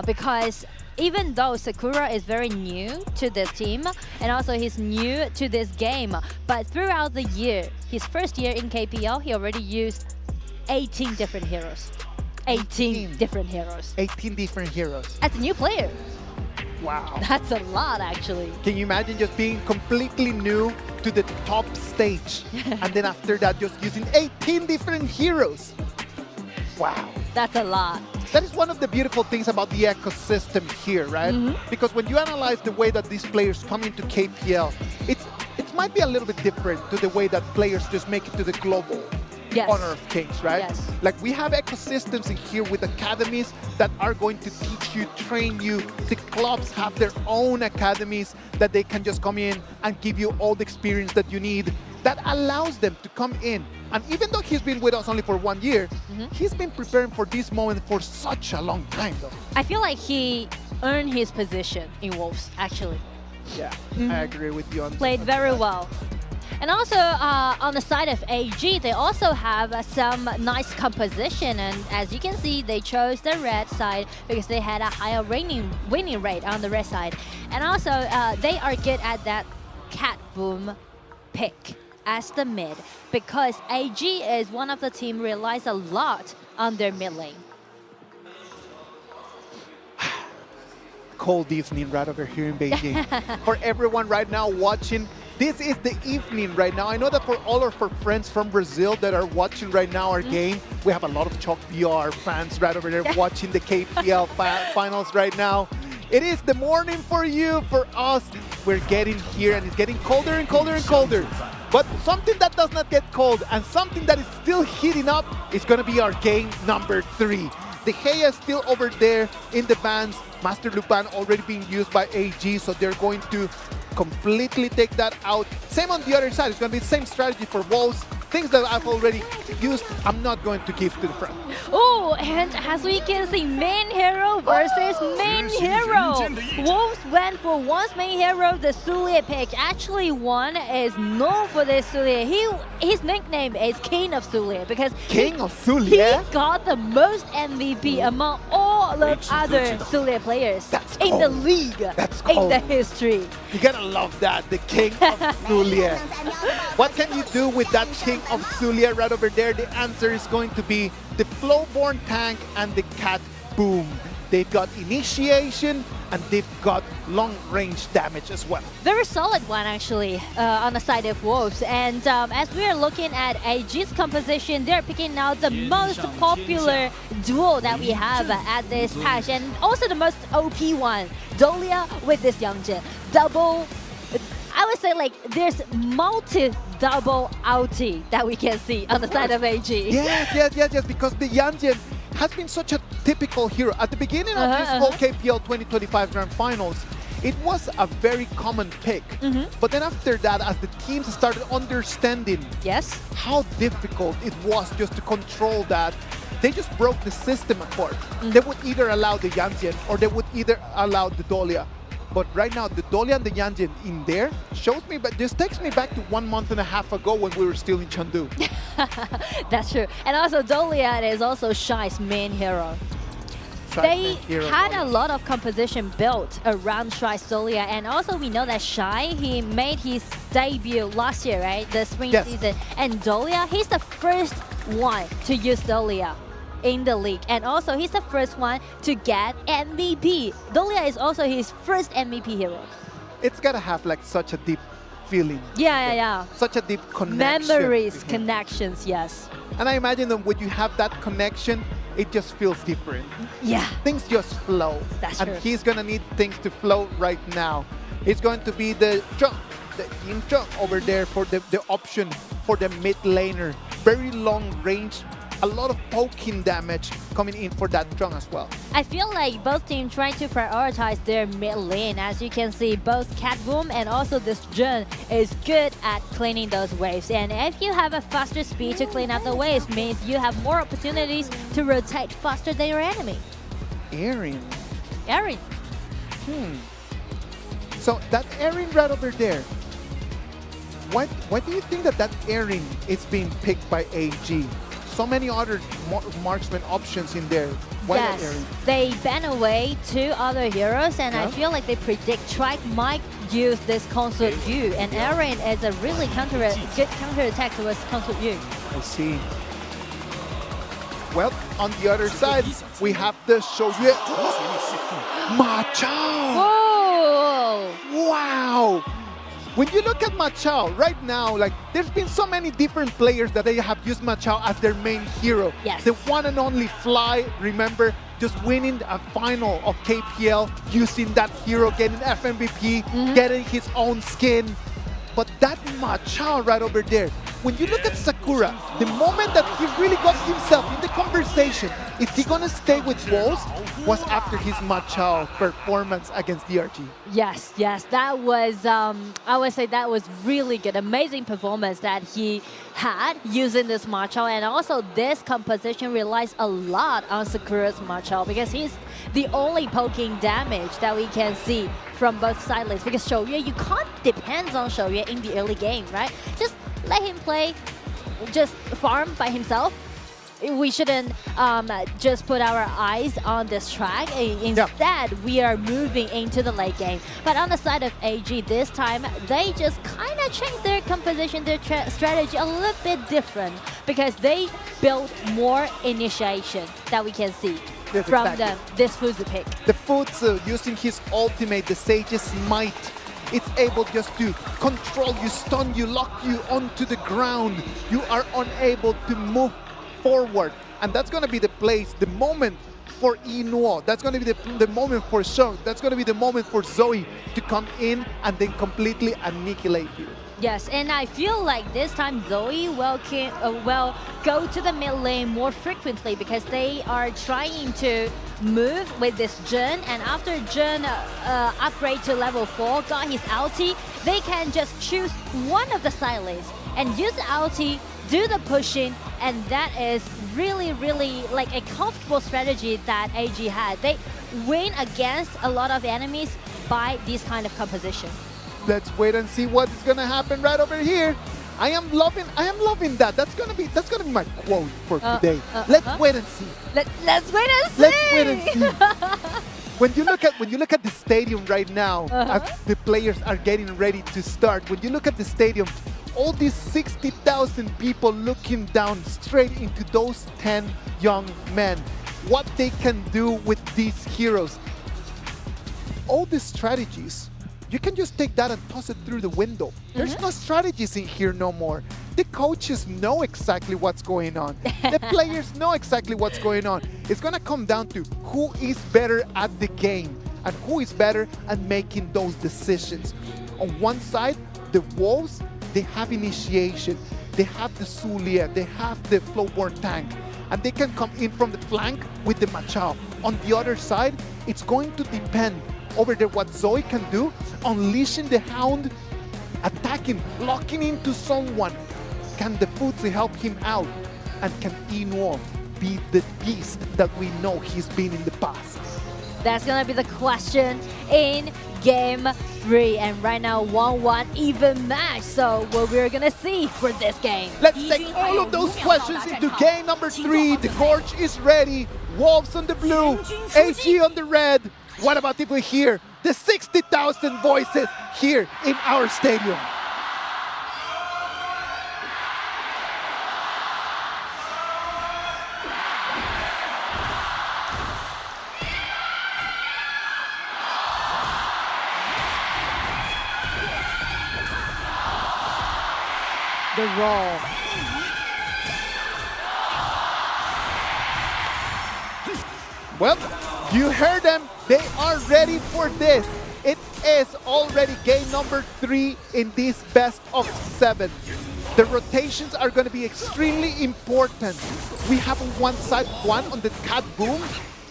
Because even though Sakura is very new to this team, and also he's new to this game, but throughout the year, his first year in KPL, he already used 18 different heroes. 18 different heroes. 18 different heroes. As a new player. Wow. That's a lot, actually. Can you imagine just being completely new to the top stage and then after that just using 18 different heroes? Wow. That's a lot. That is one of the beautiful things about the ecosystem here, right? Because when you analyze the way that these players come into KPL, it might be a little bit different to the way that players just make it to the global Honor of Kings, right? Yes. Like we have ecosystems in here with academies that are going to teach you, train you. The clubs have their own academies that they can just come in and give you all the experience that you need. That allows them to come in. And even though he's been with us only for 1 year, he's been preparing for this moment for such a long time, though. I feel like he earned his position in Wolves, actually. Yeah, I agree with you on that. Played very well. And also on the side of AG, they also have some nice composition. And as you can see, they chose the red side because they had a higher winning rate on the red side. And also, they are good at that cat boom pick as the mid because AG is one of the team relies a lot on their mid lane. Cold evening right over here in Beijing. For everyone right now watching, this is the evening right now. I know that for all of our friends from Brazil that are watching right now our game, we have a lot of Chalk VR fans right over there watching the KPL finals right now. It is the morning for you, for us. We're getting here and it's getting colder and colder and colder. But something that does not get cold and something that is still heating up is going to be our game number 3. De Gea is still over there in the vans. Master Lupin already being used by AG, so they're going to completely take that out. Same on the other side. It's going to be the same strategy for Wolves. Things that I've already used, I'm not going to give to the front. Oh, and as we can see, main hero versus main hero. Wolves went for one's main hero, the Sulie pick. Actually, one is known for this Sulie. His nickname is King of Sulie because he got the most MVP among all of other Sulie players in the league, in the history. You gotta love that, the King of Sulie. What can you do with that King of Sulie right over there? The answer is going to be the Flowborn Tank and the Cat Boom. They've got initiation and they've got long-range damage as well. Very solid one, actually, on the side of Wolves. And as we are looking at AG's composition, they're picking out the most popular duo that we have at this patch, and also the most OP one, Dolia with this Yangjin. Double, I would say like there's multi-double outie that we can see on the side of AG. Yes, because the Yangjin has been such a typical hero. At the beginning of this whole KPL 2025 Grand Finals, it was a very common pick. But then after that, as the teams started understanding how difficult it was just to control that, they just broke the system apart. They would either allow the Yangjin or they would either allow the Dolia. But right now, the Dolia and the Yangjin in there shows me, but this takes me back to 1.5 months ago when we were still in Chengdu. That's true. And also Dolia is also Shy's main hero. They had a lot of composition built around Shy's Dolia, and also we know that Shy, he made his debut last year, right? The spring season. And Dolia, he's the first one to use Dolia in the league, and also he's the first one to get MVP. Dolia is also his first MVP hero. It's gotta have like such a deep feeling. Yeah. Such a deep connection. Memories, connections, yes. And I imagine that when you have that connection, it just feels different. Yeah. Things just flow. That's and true. he's gonna need things to flow right now. It's going to be the jump, the in jump over there for the option for the mid laner. Very long range, a lot of poking damage coming in for that jump as well. I feel like both teams trying to prioritize their mid lane. As you can see, both Catboom and also this Jun is good at cleaning those waves. And if you have a faster speed to clean up the waves, means you have more opportunities to rotate faster than your enemy. Aaron. So that Aaron right over there, why do you think that Aaron is being picked by AG? So many other marksman options in there. Why that Aaron? They ban away 2 other heroes, and I feel like they predict Trike might use this Consort U, and Aaron is a really good counter-attack towards Consort U. I see. Well, on the other side, we have the Shoyue. Ma Chao! Whoa! Wow! When you look at Ma Chao right now, like there's been so many different players that they have used Ma Chao as their main hero. Yes. The one and only Fly, remember, just winning a final of KPL, using that hero, getting FMVP, getting his own skin. But that Ma Chao right over there, when you look at Sakura, the moment that he really got himself in the conversation, is he gonna stay with Wolves, was after his Ma Chao performance against DRG. Yes, that was, I would say that was really good, amazing performance that he had using this Ma Chao, and also this composition relies a lot on Sakura's Ma Chao because he's the only poking damage that we can see from both side lanes, because Shoyue, you can't depend on Shoyue in the early game, right? Just let him play, just farm by himself. We shouldn't just put our eyes on this track. Instead, we are moving into the late game. But on the side of AG, this time, they just kind of changed their composition, their strategy a little bit different, because they built more initiation that we can see from this Fuzu pick. The Fuzu, using his ultimate, the Sage's Might, it's able just to control you, stun you, lock you onto the ground. You are unable to move forward, and that's going to be the place, the moment for Inuo. That's going to be the moment for Shang. That's going to be the moment for Zoe to come in and then completely annihilate you. Yes, and I feel like this time Zoe will go to the mid lane more frequently, because they are trying to move with this Jun, and after Jun upgrade to level 4, got his ulti, they can just choose one of the side lanes and use the ulti, do the pushing, and that is really like a comfortable strategy that AG had. They win against a lot of enemies by this kind of composition. Let's wait and see what is gonna happen right over here. I am loving that. That's gonna be my quote for today. Let's wait and see. Let's wait and see. Let's wait and see. When you look at the stadium right now, as the players are getting ready to start, when you look at the stadium, all these 60,000 people looking down straight into those 10 young men, what they can do with these heroes. All these strategies, you can just take that and toss it through the window. There's no strategies in here no more. The coaches know exactly what's going on. The players know exactly what's going on. It's gonna come down to who is better at the game and who is better at making those decisions. On one side, the Wolves, they have initiation, they have the Zulia, they have the Flowborn tank, and they can come in from the flank with the Ma Chao. On the other side, it's going to depend over there what Zoe can do, unleashing the Hound, attacking, locking into someone. Can the Fuzi help him out? And can Inuo be the beast that we know he's been in the past? That's gonna be the question in Game 3, and right now 1-1 even match. So what we're gonna see for this game? Let's take all of those questions into game number 3. The Gorge is ready. Wolves on the blue, AG on the red. What about if we hear the 60,000 voices here in our stadium? The roll. Well, you heard them. They are ready for this. It is already game number 3 in this best of 7. The rotations are going to be extremely important. We have on one side one on the cat boom.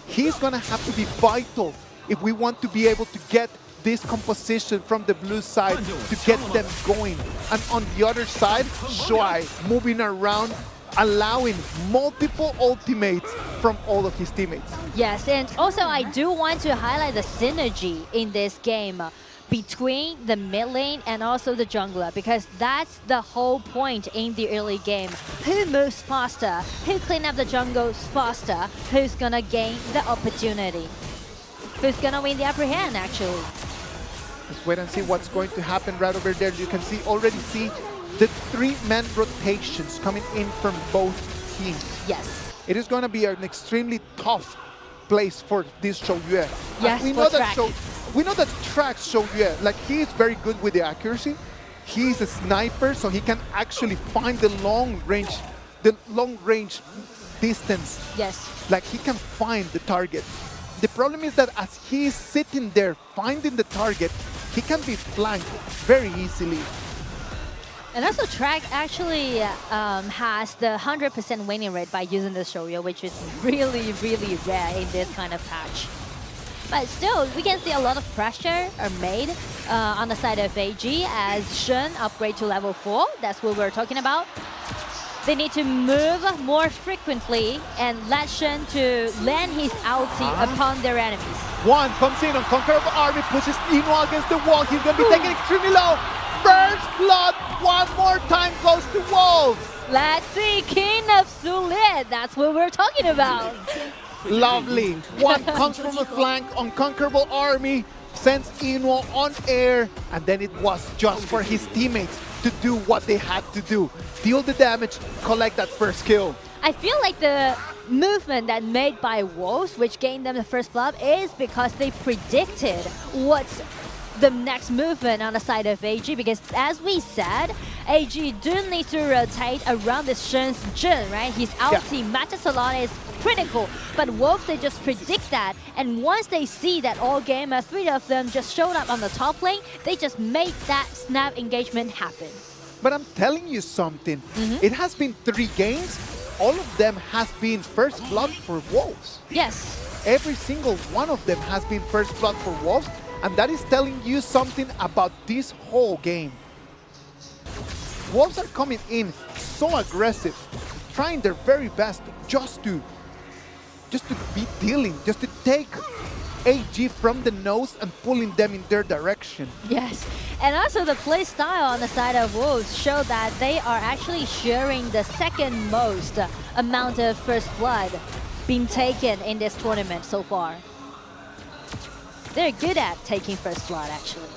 He's going to have to be vital if we want to be able to get this composition from the blue side to get them going. And on the other side, Shuai moving around, allowing multiple ultimates from all of his teammates. Yes, and also I do want to highlight the synergy in this game between the mid lane and also the jungler, because that's the whole point in the early game. Who moves faster? Who clean up the jungles faster? Who's gonna gain the opportunity? Who's gonna win the upper hand, actually? Let's wait and see what's going to happen right over there. You can already see the 3-man rotations coming in from both teams. Yes. It is going to be an extremely tough place for this Shouyue. Yes, we know that Track Shouyue, like, he is very good with the accuracy. He's a sniper, so he can actually find the long range distance. Yes. Like, he can find the target. The problem is that as he's sitting there finding the target, he can be flanked very easily. And also Track actually has the 100% winning rate by using the Shouyue, which is really, really rare in this kind of patch. But still, we can see a lot of pressure made on the side of AG as Shen upgrade to level 4. That's what we're talking about. They need to move more frequently and let Shen to land his ulti upon their enemies. One comes in on Conqueror of Army, pushes Ino against the wall. He's going to be taken extremely low. First blood, one more time goes to Wolves. Let's see, King of Sulit. That's what we're talking about. Lovely. One comes from the flank, Unconquerable Army, sends Ino on air, and then it was just for his teammates to do what they had to do. Deal the damage, collect that first kill. I feel like the movement that made by Wolves, which gained them the first blood, is because they predicted what's the next movement on the side of AG, because as we said, AG do need to rotate around this Shen's Jhin, right? His ulti matters a lot, is critical, but Wolves, they just predict that, and once they see that all game, 3 of them just showed up on the top lane, they just made that snap engagement happen. But I'm telling you something, it has been 3 games, all of them has been first blood for Wolves. Yes. Every single one of them has been first blood for Wolves, and that is telling you something about this whole game. Wolves are coming in so aggressive, trying their very best just to be dealing, just to take AG from the nose and pulling them in their direction. Yes, and also the play style on the side of Wolves show that they are actually sharing the second most amount of first blood being taken in this tournament so far. They're good at taking first blood, actually.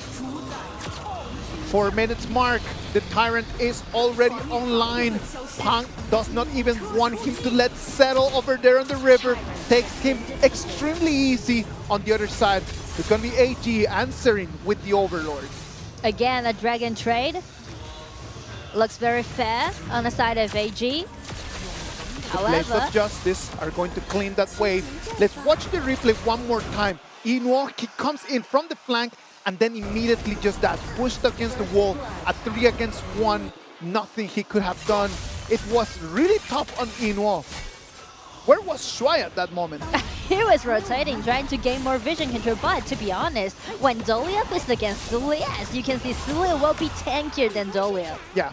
4 minutes mark, the Tyrant is already online. Punk does not even want him to let settle over there on the river. Takes him extremely easy. On the other side, it's going to be AG answering with the Overlord. Again, a Dragon trade. Looks very fair on the side of AG. The Blades of Justice are going to clean that wave. Let's watch the replay one more time. Ino, he comes in from the flank and then immediately just that, pushed against the wall, a 3 against 1, nothing he could have done. It was really tough on Ino. Where was Shuai at that moment? He was rotating, trying to gain more vision control, but to be honest, when Dolia was against Sulia, as you can see, Sulia will be tankier than Dolia. Yeah.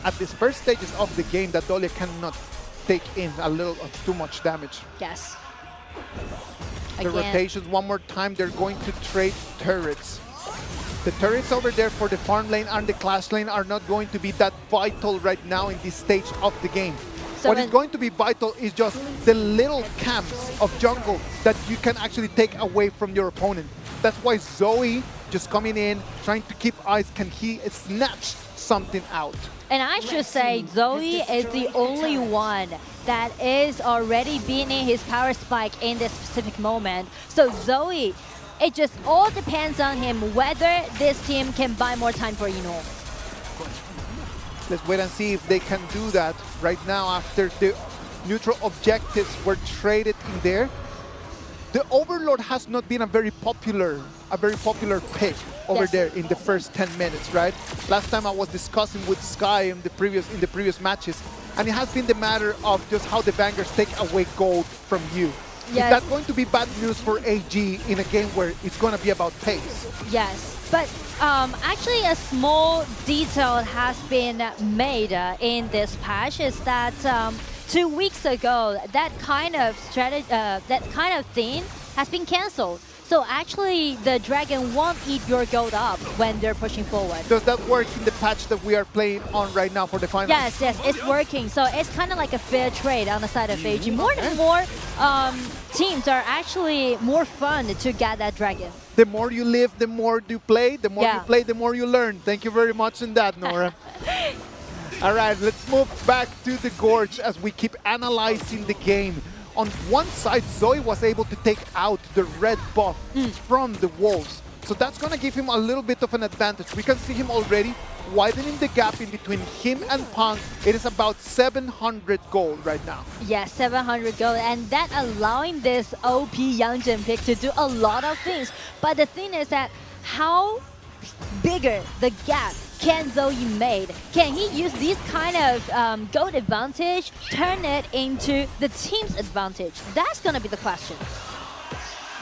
At these first stages of the game, that Dolia cannot take in a little too much damage. Yes. The rotations one more time, they're going to trade turrets. The turrets over there for the farm lane and the clash lane are not going to be that vital right now in this stage of the game. So what is going to be vital is just the little camps of jungle that you can actually take away from your opponent. That's why Zoe just coming in, trying to keep eyes, can he snatch something out? And I should say Zoe is the only one that is already beating his power spike in this specific moment. So Zoe, it just all depends on him whether this team can buy more time for Ino. Let's wait and see if they can do that right now after the neutral objectives were traded in there. The Overlord has not been a very popular pick over there in the first 10 minutes, right? Last time I was discussing with Sky in the previous matches, and it has been the matter of just how the Vanguards take away gold from you. Yes. Is that going to be bad news for AG in a game where it's going to be about pace? Yes, but actually a small detail has been made in this patch is that 2 weeks ago, that kind of thing has been cancelled. So actually, the dragon won't eat your gold up when they're pushing forward. Does that work in the patch that we are playing on right now for the finals? Yes, yes, it's working. So it's kind of like a fair trade on the side of AG. More and more teams are actually more fun to get that dragon. The more you live, the more you play. The more you play, the more you learn. Thank you very much in that, Nora. All right, let's move back to the Gorge as we keep analyzing the game. On one side, Zoe was able to take out the red buff from the Wolves. So that's going to give him a little bit of an advantage. We can see him already widening the gap in between him and Punk. It is about 700 gold right now. Yes, 700 gold. And that allowing this OP Youngjin pick to do a lot of things. But the thing is that how bigger the gap can Zoe made? Can he use this kind of gold advantage, turn it into the team's advantage? That's going to be the question.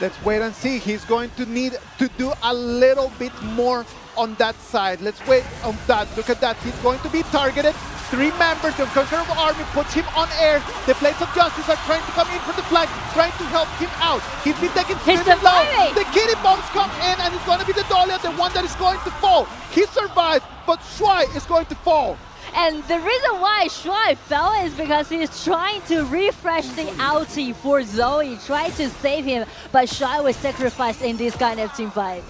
Let's wait and see. He's going to need to do a little bit more on that side. Let's wait on that. Look at that. He's going to be targeted. 3 members of Conquerable Army puts him on air. The Blades of Justice are trying to come in for the flag, trying to help him out. He's been taken extremely low. The kitty bombs come in, and it's going to be the Dahlia, the one that is going to fall. He survived, but Shuai is going to fall. And the reason why Shuai fell is because he's trying to refresh the ulti for Zoe, trying to save him, but Shuai was sacrificed in this kind of team fight.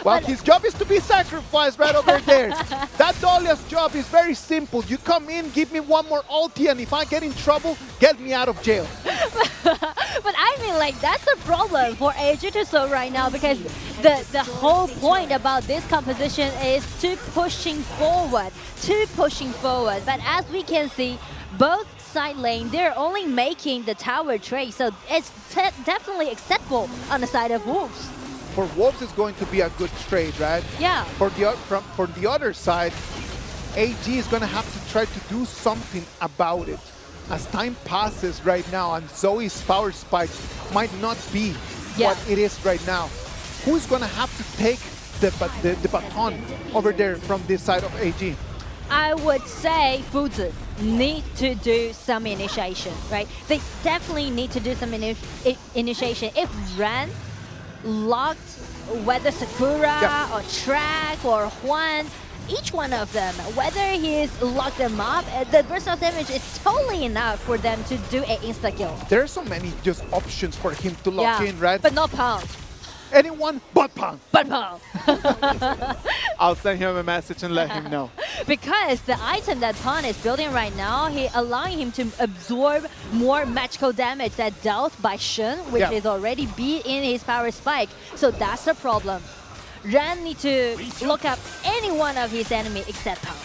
Well, his job is to be sacrificed right over there. That Dahlia's job is very simple. You come in, give me one more ulti, and if I get in trouble, get me out of jail. But I mean, like, that's a problem for AG to solve right now, because the whole point about this composition is to pushing forward. But as we can see, both side lane, they're only making the tower trade, so it's definitely acceptable on the side of Wolves. For Wolves, it's going to be a good trade, right? Yeah. For the other side, AG is going to have to try to do something about it. As time passes right now, and Zoe's power spike might not be what it is right now. Who's going to have to take the baton over there from this side of AG? I would say Fuzi need to do some initiation, right? They definitely need to do some initiation. If Ren locked whether Sakura or Track or Juan, each one of them, whether he's locked them up, the burst of damage is totally enough for them to do an insta-kill. There are so many just options for him to lock in, right? But not Punk. Anyone but Punk. But Punk. I'll send him a message and let him know. Because the item that Punk is building right now, allowing him to absorb more magical damage that dealt by Shen, which is already beat in his power spike. So that's the problem. Ren need to look up any one of his enemy except Punk.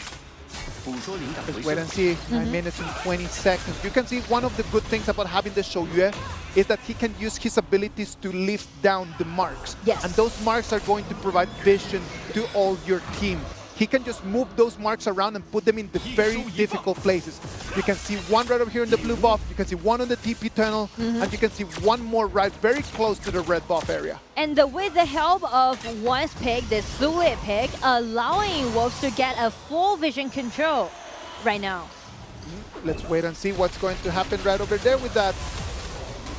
Let's wait and see. 9 minutes and 20 seconds. You can see one of the good things about having the Shouyue is that he can use his abilities to lift down the marks. Yes. And those marks are going to provide vision to all your team. He can just move those marks around and put them in the very difficult places. You can see one right over here in the blue buff, you can see one on the TP tunnel, and you can see one more right very close to the red buff area. And with the help of one's pick, the Sule pick, allowing Wolves to get a full vision control right now. Let's wait and see what's going to happen right over there with that.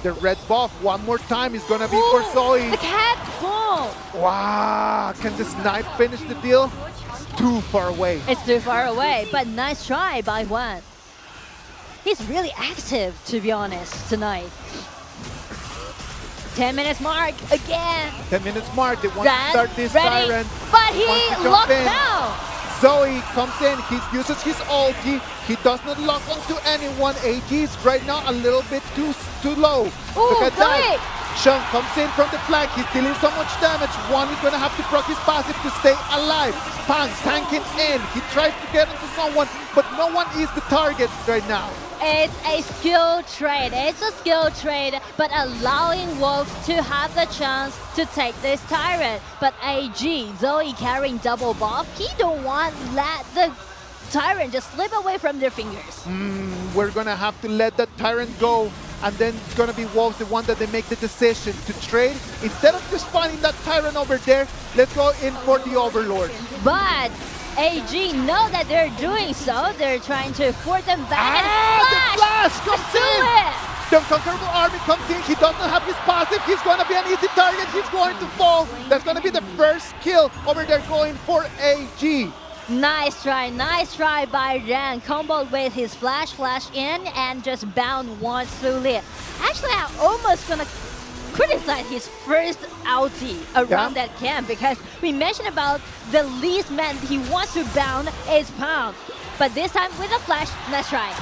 The red buff one more time is going to be for Zoe. The cat ball. Wow, can the snipe finish the deal? It's too far away. It's too far away, but nice try by Juan. He's really active, to be honest, tonight. 10 minutes mark again. 10 minutes mark. They want to start this siren. But he locked down. Zoe comes in, he uses his ulti, he does not lock onto anyone. AG is right now a little bit too low. Look at that. Sean comes in from the flank, he's dealing so much damage. One is going to have to proc his passive to stay alive. Punk tanking in, he tries to get into someone, but no one is the target right now. It's a skill trade. It's a skill trade, but allowing Wolf to have the chance to take this tyrant. But AG, Zoe carrying double buff, he don't want let the tyrant just slip away from their fingers. We're gonna have to let that tyrant go, and then it's gonna be Wolf the one that they make the decision to trade. Instead of just finding that tyrant over there, let's go in for the Overlord. But AG know that they're doing so. They're trying to force them back. The flash comes in! The Conquerable Army comes in. He does not have his passive. He's going to be an easy target. He's going to fall. That's going to be the first kill over there going for AG. Nice try by Ren. Comboed with his flash in and just bound one Suli. Actually, I'm almost gonna criticize his first ulti around that camp, because we mentioned about the least man he wants to bound is Pound. But this time with a flash, let's try.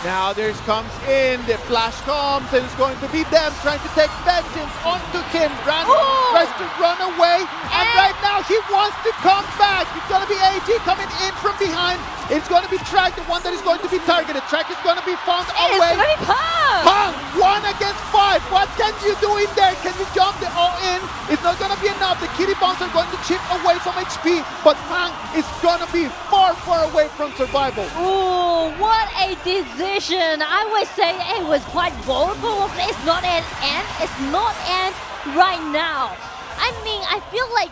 Now there comes in, the flash comes, and it's going to be them trying to take vengeance onto him. Ran tries to run away, and right now he wants to come back. It's going to be AG coming in from behind. It's going to be Track, the one that is going to be targeted. Track is going to be found away. It's going to be Pang! Pang, 1 against 5. What can you do in there? Can you jump the all-in? It's not going to be enough. The kitty bombs are going to chip away some HP, but Pang is going to be far away from survival. Ooh, what a decision. I would say it was quite bold, but it's not an end. It's not end right now. I mean, I feel like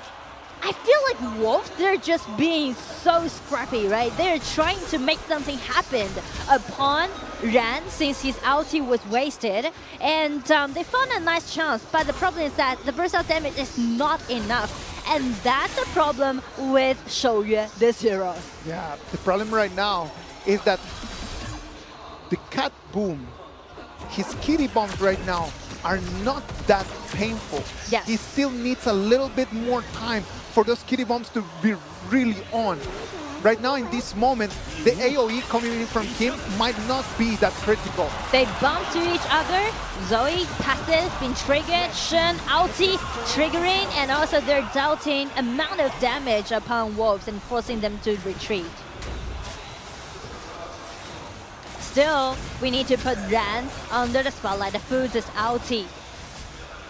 Wolf, they're just being so scrappy, right? They're trying to make something happen upon Ran since his ulti was wasted, and they found a nice chance, but the problem is that the burst out damage is not enough, and that's the problem with Shouyue this hero. Yeah, the problem right now is that the Cat Boom, his kitty bombs right now are not that painful. Yes. He still needs a little bit more time for those kitty bombs to be really on. Right now in this moment, the AoE coming in from him might not be that critical. They bump to each other. Zoe passive been triggered, Shen ulti triggering, and also they're doubting amount of damage upon Wolves and forcing them to retreat. Still, we need to put Ran under the spotlight. The Foods is ulti.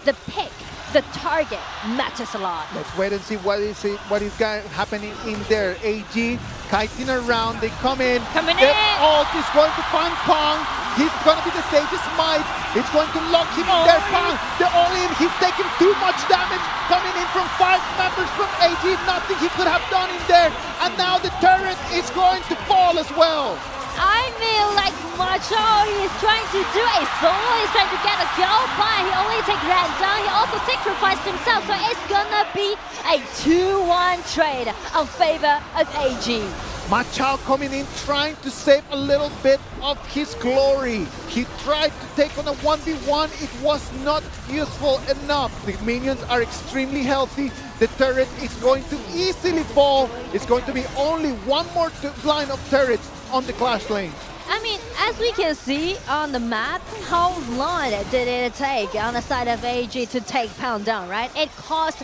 The pick, the target matters a lot. Let's wait and see what is happening in there. AG kiting around, they come in. Coming the in! Ult is going to find Pang. He's going to be the Sage's Might. It's going to lock him in there. Pang, the all-in. He's taking too much damage. Coming in from 5 members from AG. Nothing he could have done in there. And now the turret is going to fall as well. I mean, like Macho, he's trying to do a solo, he's trying to get a kill, but he only takes Ran down, he also sacrificed himself, so it's gonna be a 2-1 trade in favor of AG. Machao coming in, trying to save a little bit of his glory. He tried to take on a 1v1, it was not useful enough. The minions are extremely healthy. The turret is going to easily fall. It's going to be only one more line of turrets on the Clash lane. I mean, as we can see on the map, how long did it take on the side of AG to take Pound down, right? It cost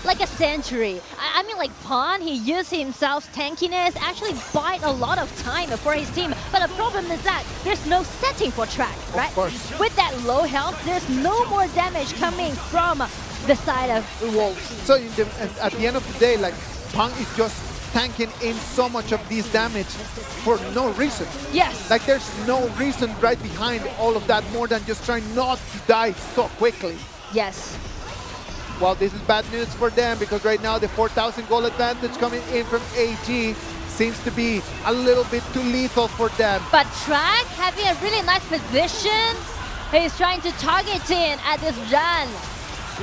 like a century. I mean, like Pawn, he used himself's tankiness, actually bought a lot of time for his team. But the problem is that there's no setting for Track, right? Of course. With that low health, there's no more damage coming from the side of Wolves. So at the end of the day, like Pang is just tanking in so much of this damage for no reason. Yes. Like there's no reason right behind all of that more than just trying not to die so quickly. Yes. Well, this is bad news for them because right now the 4,000 gold advantage coming in from AG seems to be a little bit too lethal for them. But Track having a really nice position. He's trying to target in at this Ran.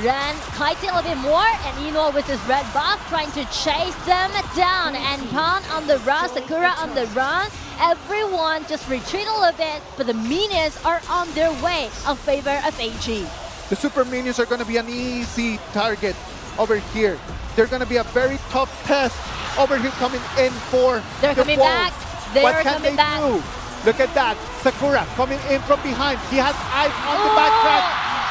Ran kiting a little bit more, and Ino with his red buff trying to chase them down. And Pan on the run, Sakura on the run. Everyone just retreat a little bit, but the minions are on their way in favor of AG. The super minions are going to be an easy target over here. They're going to be a very tough test over here coming in for They're the coming Wolves. back. They what are can coming they back. do? Look at that. Sakura coming in from behind. He has eyes on the backtrack,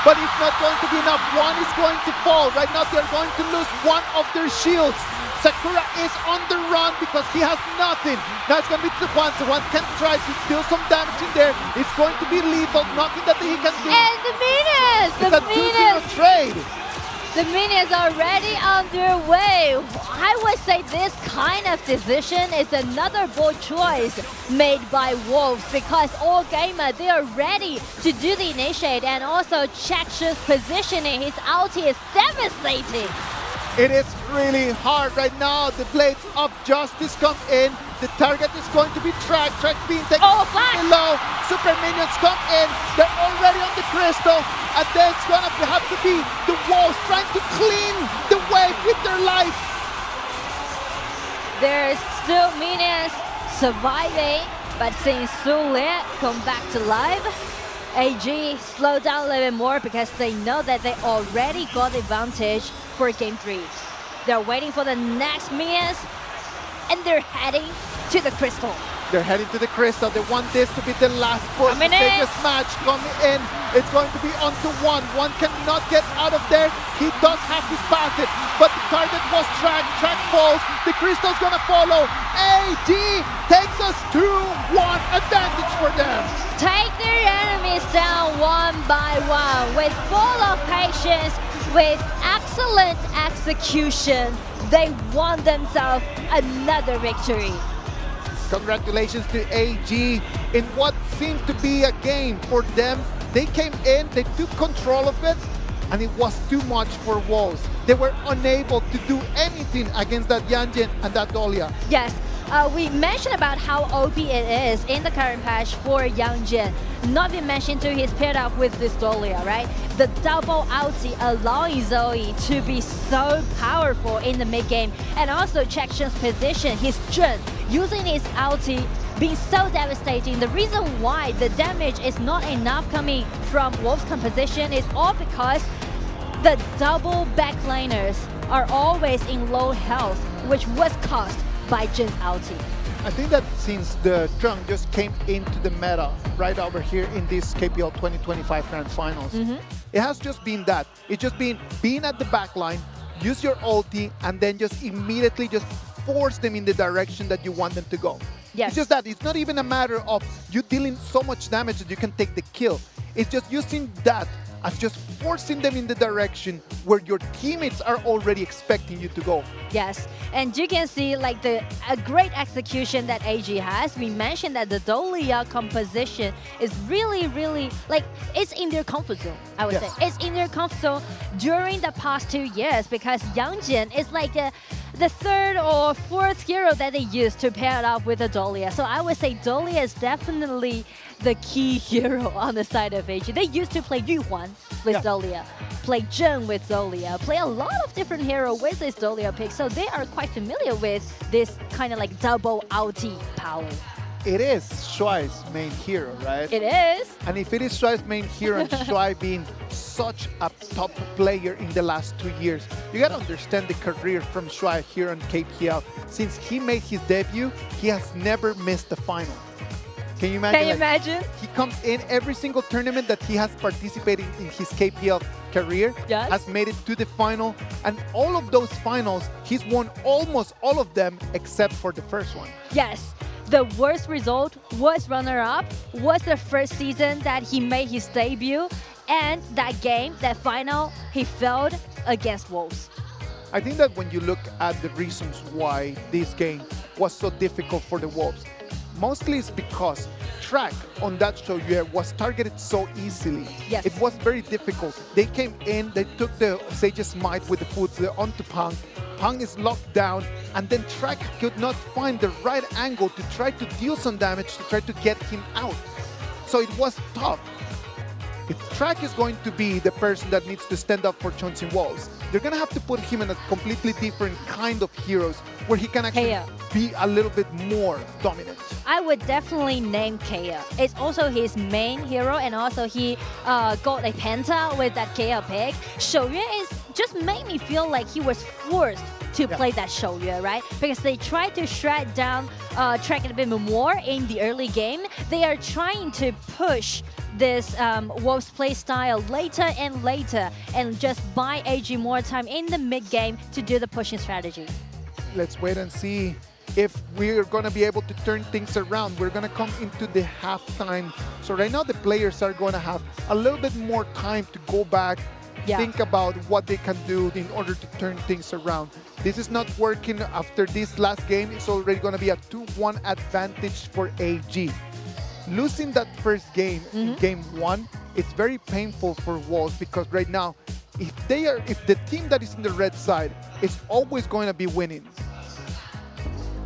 but it's not going to be enough. One is going to fall. Right now, they're going to lose one of their shields. Sakura is on the run because he has nothing. Now it's going to be Tsuwan. Tsuwan can try to deal some damage in there. It's going to be lethal. Nothing that he can do. And the minions! It's a 2-0 trade. The minions are already on their way. I would say this kind of decision is another bold choice made by Wolves because all gamer, they are ready to do the initiate, and also Chex's positioning, his ulti is devastating. It is really hard right now. The Blades of Justice come in. The target is going to be Track. Track being taken below. Super Minions come in. They're already on the crystal. And then it's going to have to be the Wolves trying to clean the wave with their life. There's still Minions surviving, but seeing Sule come back to life, AG slow down a little bit more because they know that they already got the advantage for Game 3. They're waiting for the next minions, and they're heading to the crystal. They're heading to the crystal. They want this to be the last push. The biggest match coming in. It's going to be onto One. One cannot get out of there. He does have his passive, but the target was Track. Track falls. The crystal's gonna follow. AD takes us 2-1 advantage for them. Take their enemies down one by one with full of patience, with excellent execution. They won themselves another victory. Congratulations to AG in what seemed to be a game for them. They came in, they took control of it, and it was too much for Wolves. They were unable to do anything against that Yanjin and that Dahlia. Yes, we mentioned about how OP it is in the current patch for Yanjin. Not been mentioned too, he's paired up with this Dahlia, right? The double ulti allowing Zoe to be so powerful in the mid game, and also Chex's position, his Jun, using his ulti, being so devastating. The reason why the damage is not enough coming from Wolves' composition is all because the double backliners are always in low health, which was caused by Jin's ulti. I think that since the Trunk just came into the meta right over here in this KPL 2025 Grand Finals, it has just been that. It's just been being at the back line, use your ulti, and then just immediately just force them in the direction that you want them to go. Yes. It's just that. It's not even a matter of you dealing so much damage that you can take the kill. It's just using that as just forcing them in the direction where your teammates are already expecting you to go. Yes, and you can see like a great execution that AG has. We mentioned that the Dahlia composition is really like, it's in their comfort zone, I would say. It's in their comfort zone during the past 2 years because Yanjin is like the third or fourth hero that they use to pair it up with a Dahlia. So I would say Dahlia is definitely the key hero on the side of AG. They used to play Yuhuan with Dahlia, play Zheng with Dahlia, play a lot of different heroes with this Dahlia pick, so they are quite familiar with this kind of like double ulti power. It is Shuai's main hero, right? It is. And if it is Shuai's main hero and Shuai being such a top player in the last 2 years, you gotta understand the career from Shuai here on KPL. Since he made his debut, he has never missed the final. Can you imagine? Can you imagine? He comes in every single tournament that he has participated in his KPL career, has made it to the final, and all of those finals, he's won almost all of them except for the first one. Yes. The worst result was runner-up, was the first season that he made his debut, and that game, that final, he failed against Wolves. I think that when you look at the reasons why this game was so difficult for the Wolves, mostly it's because Track on that show was targeted so easily. Yes. It was very difficult. They came in, they took the Sage's Smite with the foods onto Pang. Pang is locked down, and then Track could not find the right angle to try to deal some damage to try to get him out. So it was tough. If Track is going to be the person that needs to stand up for Chongqing Wolves, they're going to have to put him in a completely different kind of heroes where he can actually be a little bit more dominant. I would definitely name Kaya. It's also his main hero, and also he got a penta with that Kaya pick. Shouyue is just made me feel like he was forced to play that Shouyue, right? Because they tried to shred down Track a bit more in the early game. They are trying to push this Wolves play style later and later, and just buy AG more time in the mid game to do the pushing strategy. let's wait and see if we're going to be able to turn things around. We're going to come into the halftime. So right now the players are going to have a little bit more time to go back, think about what they can do in order to turn things around. This is not working after this last game. It's already going to be a 2-1 advantage for AG. Losing that first game in game 1, it's very painful for Wolves, because right now, if the team that is in the red side is always going to be winning,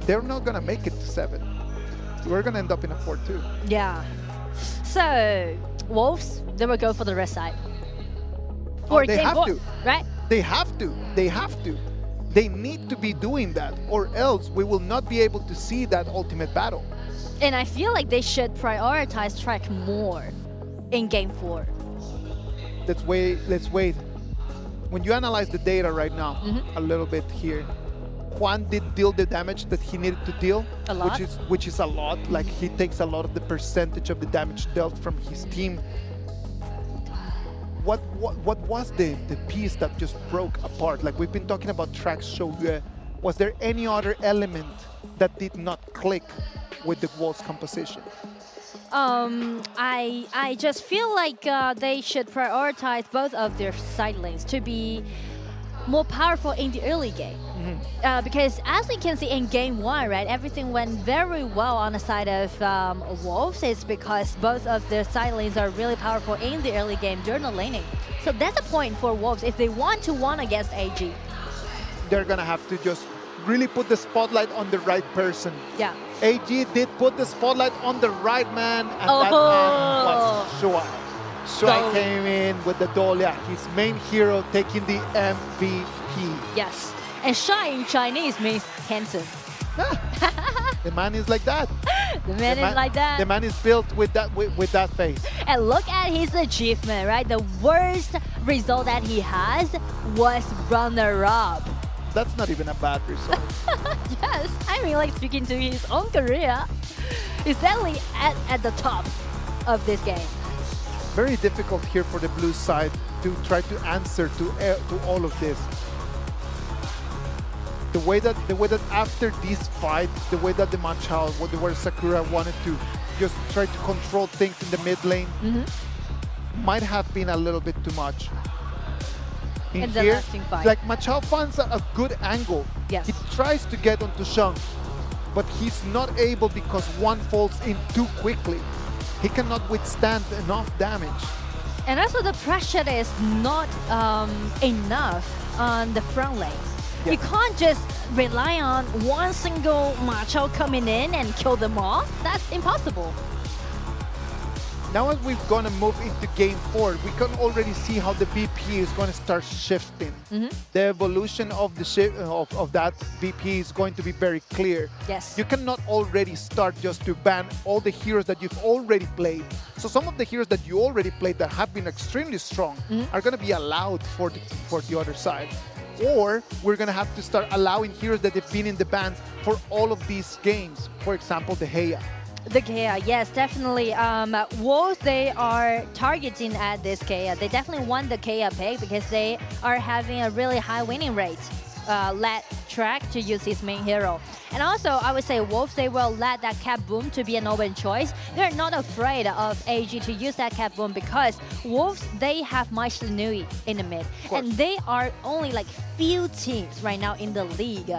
they're not going to make it to 7. We're going to end up in a 4-2. Yeah. So, Wolves, they will go for the red side. They have to. Right? They have to. They have to. They need to be doing that, or else we will not be able to see that ultimate battle. And I feel like they should prioritize track more in game 4. Let's wait. When you analyze the data right now, a little bit here, Juan did deal the damage that he needed to deal, a lot? which is a lot. Like, he takes a lot of the percentage of the damage dealt from his team. What was the piece that just broke apart? Like, we've been talking about track Shogun. Was there any other element that did not click with the Wolves composition? I just feel like they should prioritize both of their side lanes to be more powerful in the early game. Because as we can see in game 1, right, everything went very well on the side of Wolves. It's because both of their side lanes are really powerful in the early game during the laning. So that's a point for Wolves if they want to win against AG. They're gonna have to just really put the spotlight on the right person. Yeah. AG did put the spotlight on the right man, and that man was Shuai. Shuai came in with the Dolia, his main hero, taking the MVP. Yes. And Shy in Chinese means handsome. The man is like that. The man is like that. The man is built with that face. And look at his achievement, right? The worst result that he has was runner-up. That's not even a bad result. Yes, I mean, like, speaking to his own career, he's definitely at the top of this game. Very difficult here for the blue side to try to answer to all of this. The way that after this fight, the way that the Machao, where Sakura wanted to just try to control things in the mid lane, might have been a little bit too much. In the lasting fight. Like, Machao finds a good angle. Yes. He tries to get onto Shang, but he's not able because one falls in too quickly. He cannot withstand enough damage. And also the pressure is not enough on the front lanes. Yeah. You can't just rely on one single Machao coming in and kill them all. That's impossible. Now, as we're going to move into game 4, we can already see how the BP is going to start shifting. The evolution of of that BP is going to be very clear. Yes. You cannot already start just to ban all the heroes that you've already played. So some of the heroes that you already played that have been extremely strong are going to be allowed for the other side. Or we're going to have to start allowing heroes that have been in the bans for all of these games. For example, the Heia. The Kea, yes, definitely. Wolves, they are targeting at this Kea. They definitely want the Kea pick because they are having a really high winning rate. Let Track to use his main hero. And also, I would say Wolves, they will let that Cap Boom to be an open choice. They're not afraid of AG to use that Cap Boom because Wolves, they have Nui in the mid. And they are only like few teams right now in the league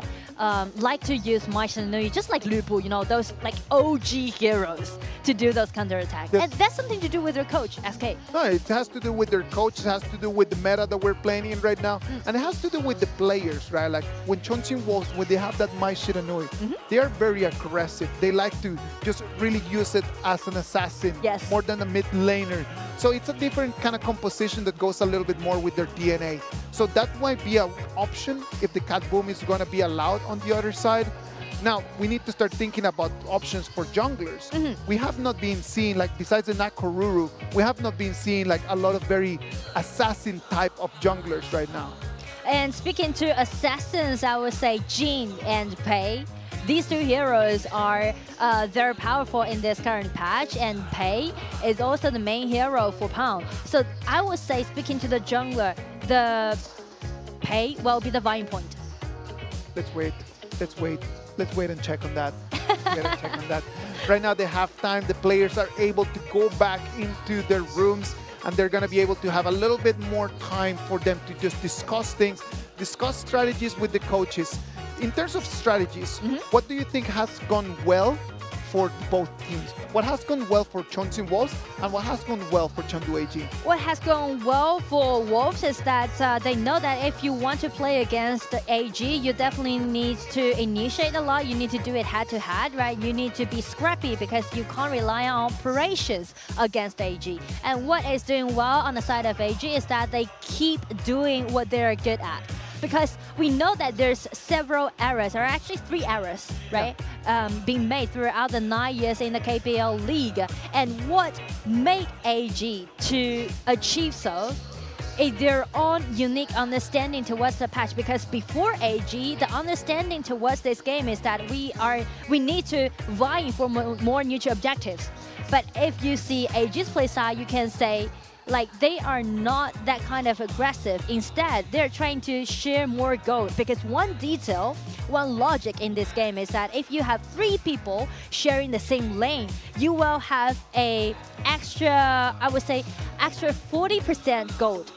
like to use Nui, just like Lupu, you know, those like OG heroes to do those counterattacks. And that's something to do with their coach, SK. No, it has to do with their coach, it has to do with the meta that we're playing in right now, and it has to do with the players, right? Like when Chongqing Wolves, when they have that Nui, they are very aggressive. They like to just really use it as an assassin more than a mid laner. So it's a different kind of composition that goes a little bit more with their DNA. So that might be an option if the Cat Boom is going to be allowed on the other side. Now, we need to start thinking about options for junglers. We have not been seeing, like, besides the Nakoruru, we have not been seeing, like, a lot of very assassin type of junglers right now. And speaking to assassins, I would say Jin and Pei. These two heroes are very powerful in this current patch, and Pei is also the main hero for Pound. So I would say, speaking to the jungler, the Pei will be the vying point. Let's wait. Let's wait and check on that. Right now, the halftime, the players are able to go back into their rooms, and they're going to be able to have a little bit more time for them to just discuss things, discuss strategies with the coaches. In terms of strategies, what do you think has gone well for both teams? What has gone well for Chongqing Wolves and what has gone well for Chengdu AG? What has gone well for Wolves is that they know that if you want to play against the AG, you definitely need to initiate a lot. You need to do it head-to-head, right? You need to be scrappy because you can't rely on operations against AG. And what is doing well on the side of AG is that they keep doing what they're good at. Because we know that there's several errors, or actually 3 errors, right, being made throughout the 9 years in the KPL league. And what made AG to achieve so is their own unique understanding towards the patch. Because before AG, the understanding towards this game is that we need to vie for more neutral objectives. But if you see AG's playstyle, you can say, like, they are not that kind of aggressive. Instead, they're trying to share more gold. Because one detail, one logic in this game is that if you have 3 people sharing the same lane, you will have a extra, I would say, extra 40% gold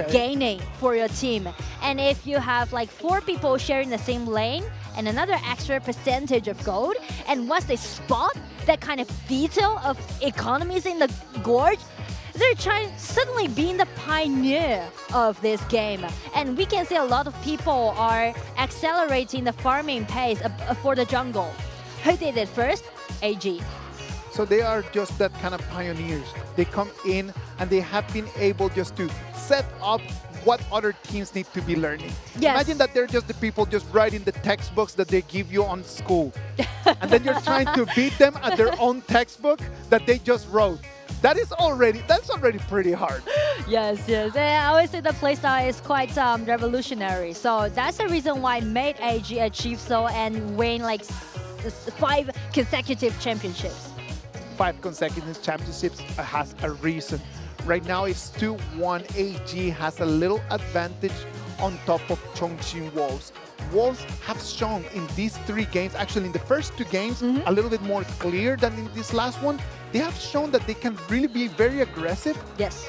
gaining for your team. And if you have like 4 people sharing the same lane and another extra percentage of gold, and once they spot that kind of detail of economies in the gorge, they're trying suddenly being the pioneer of this game. And we can see a lot of people are accelerating the farming pace for the jungle. Who did it first? AG. So they are just that kind of pioneers. They come in and they have been able just to set up what other teams need to be learning. Yes. Imagine that they're just the people just writing the textbooks that they give you on school. And then you're trying to beat them at their own textbook that they just wrote. That's already pretty hard. Yes. And I always say the playstyle is quite revolutionary. So that's the reason why it made AG achieve so and win like 5 consecutive championships. 5 consecutive championships has a reason. Right now it's 2-1. AG has a little advantage on top of Chongqing Wolves. Wolves have shown in these 3 games, actually in the first 2 games, a little bit more clear than in this last one. They have shown that they can really be very aggressive,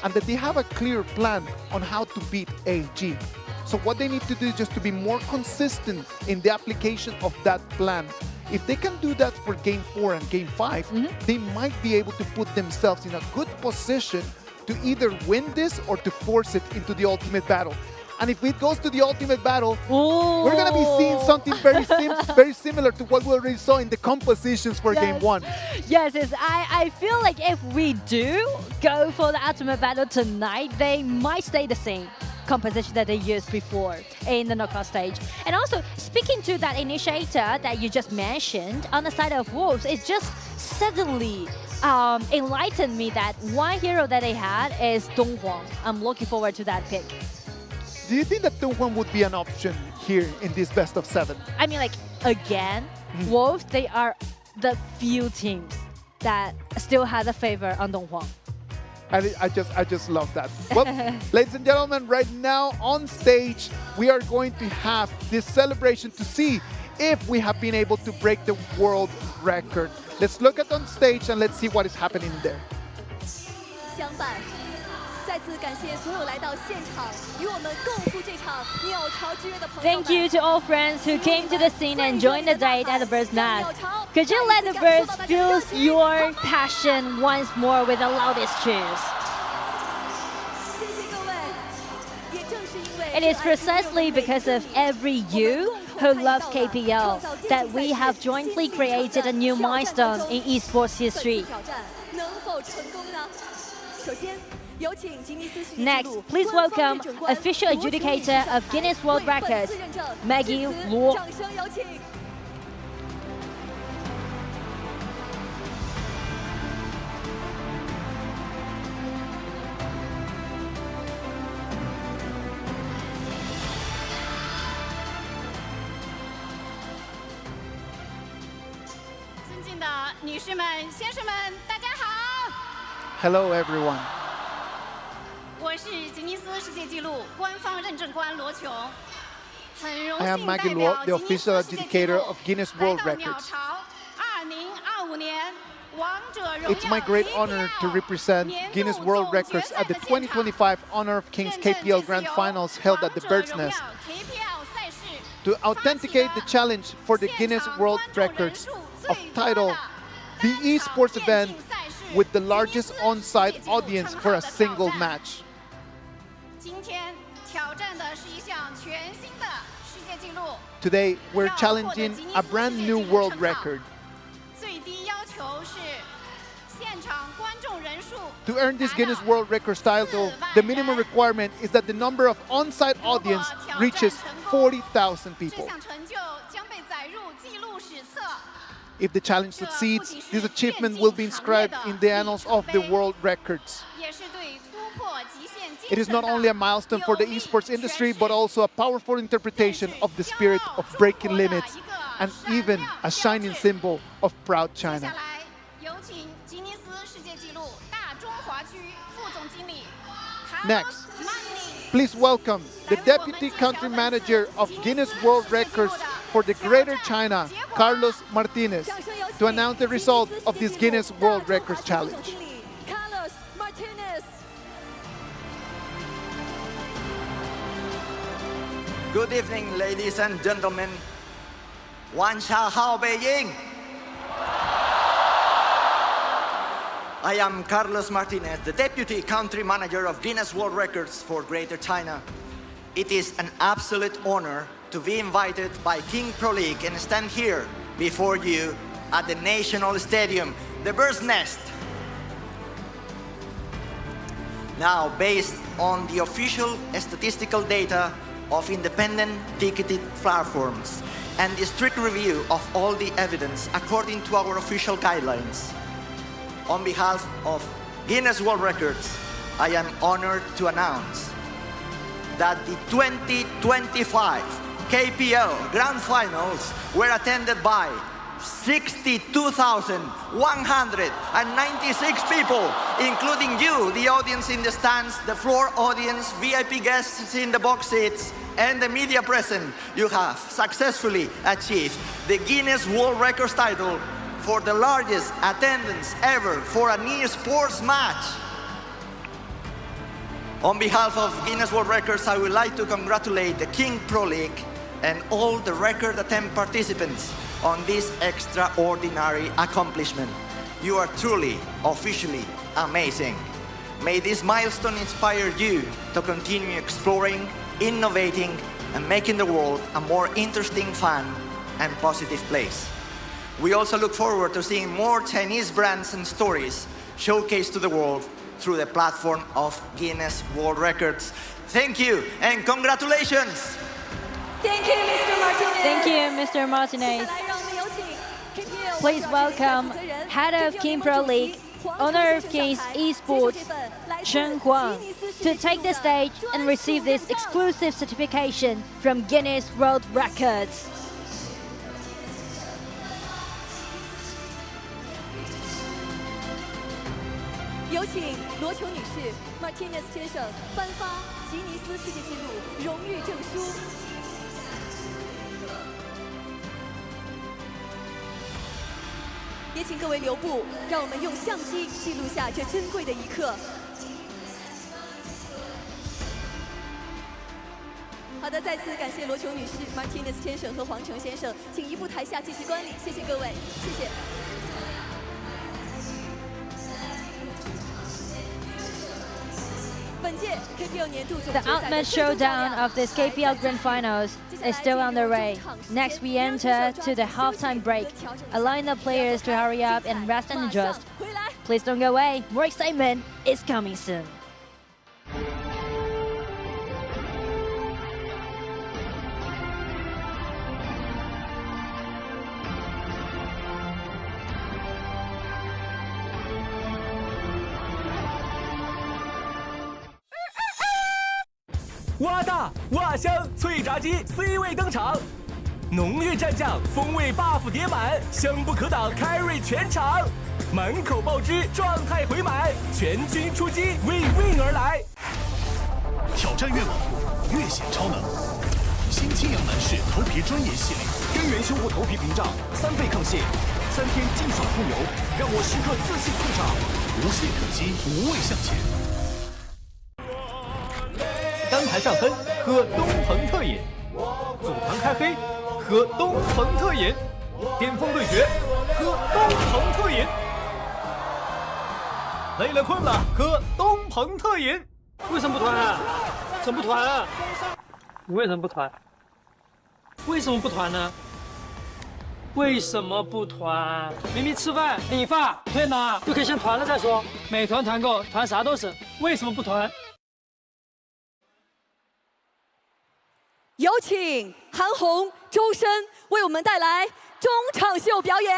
and that they have a clear plan on how to beat AG. So what they need to do is just to be more consistent in the application of that plan. If they can do that for Game 4 and Game 5, they might be able to put themselves in a good position to either win this or to force it into the ultimate battle. And if it goes to the ultimate battle, we're going to be seeing something very similar to what we already saw in the compositions for Game 1. Yes, I feel like if we do go for the ultimate battle tonight, they might stay the same composition that they used before in the knockout stage. And also, speaking to that initiator that you just mentioned, on the side of Wolves, it just suddenly enlightened me that one hero that they had is Donghuang. I'm looking forward to that pick. Do you think that Donghuang would be an option here in this best of 7? I mean, like, again, Wolves, they are the few teams that still have a favor on Donghuang. I just love that. Well, ladies and gentlemen, right now on stage, we are going to have this celebration to see if we have been able to break the world record. Let's look at on stage and let's see what is happening there. Thank you to all friends who came to the scene and joined the date at the bird's nest. Could you let the birds feel your passion once more with the loudest cheers? It is precisely because of every you who loves KPL that we have jointly created a new milestone in esports history. Next, please welcome official adjudicator of Guinness World Records, Maggie Luo. Hello, everyone. 我是吉尼斯世界纪录官方认证官罗琼。I am Maggie Luo, the official adjudicator of Guinness World Records. It's my great honor to represent Guinness World Records at the 2025 Honor of Kings KPL Grand Finals held at the Bird's Nest. To authenticate the challenge for the Guinness World Records of title, the esports event with the largest on-site audience for a single match. Today, we're challenging a brand new world record. To earn this Guinness World Records title, the minimum requirement is that the number of on-site audience reaches 40,000 people. If the challenge succeeds, this achievement will be inscribed in the annals of the world records. It is not only a milestone for the esports industry, but also a powerful interpretation of the spirit of breaking limits and even a shining symbol of proud China. Next, please welcome the Deputy Country Manager of Guinness World Records for the Greater China, Carlos Martinez, to announce the result of this Guinness World Records Challenge. Good evening, ladies and gentlemen. 晚上好，北京。I am Carlos Martinez, the Deputy Country Manager of Guinness World Records for Greater China. It is an absolute honor to be invited by King Pro League and stand here before you at the National Stadium, the Bird's Nest. Now, based on the official statistical data of independent ticketed platforms and the strict review of all the evidence according to our official guidelines, on behalf of Guinness World Records, I am honored to announce that the 2025 KPL Grand Finals were attended by 62,196 people, including you, the audience in the stands, the floor audience, VIP guests in the box seats, and the media present. You have successfully achieved the Guinness World Records title for the largest attendance ever for an ESPORTS match. On behalf of Guinness World Records, I would like to congratulate the King Pro League and all the record attempt participants on this extraordinary accomplishment. You are truly, officially amazing. May this milestone inspire you to continue exploring, innovating, and making the world a more interesting, fun, and positive place. We also look forward to seeing more Chinese brands and stories showcased to the world through the platform of Guinness World Records. Thank you and congratulations! Thank you, Mr. Martinez. Thank you, Mr. Martinez. Please welcome Head of King Pro League, Honor of Kings Esports, Chen Huang, to take the stage and receive this exclusive certification from Guinness World Records. 有请罗琼女士、Martinez 先生颁发吉尼斯世界纪录荣誉证书。也请各位留步，让我们用相机记录下这珍贵的一刻。好的，再次感谢罗琼女士、Martinez 先生和黄成先生，请移步台下继续观礼，谢谢各位，谢谢。 The ultimate showdown of this KPL Grand Finals is still underway. Next, we enter to the halftime break, allowing the players to hurry up and rest and adjust. Please don't go away. More excitement is coming soon. “蛙大蛙香”脆炸鸡 C 位登场，浓郁蘸酱，风味 buff 叠满，香不可挡 carry 全场，满口爆汁，状态回满，全军出击为 win 而来。挑战越猛，越显超能。新清扬男士头皮专业系列，根源修护头皮屏障，3倍抗屑，3天净爽护油，让我时刻自信透畅，无懈可击，无畏向前。单盘上分，喝东鹏特饮；组团开黑，喝东鹏特饮；巅峰对决，喝东鹏特饮。累了困了，喝东鹏特饮。为什么不团啊？怎么不团啊？你为什么不团？为什么不团呢？为什么不团？明明吃饭、理发、推拿就可以先团了再说。美团团购团啥都省，为什么不团？有请韩红、周深为我们带来中场秀表演。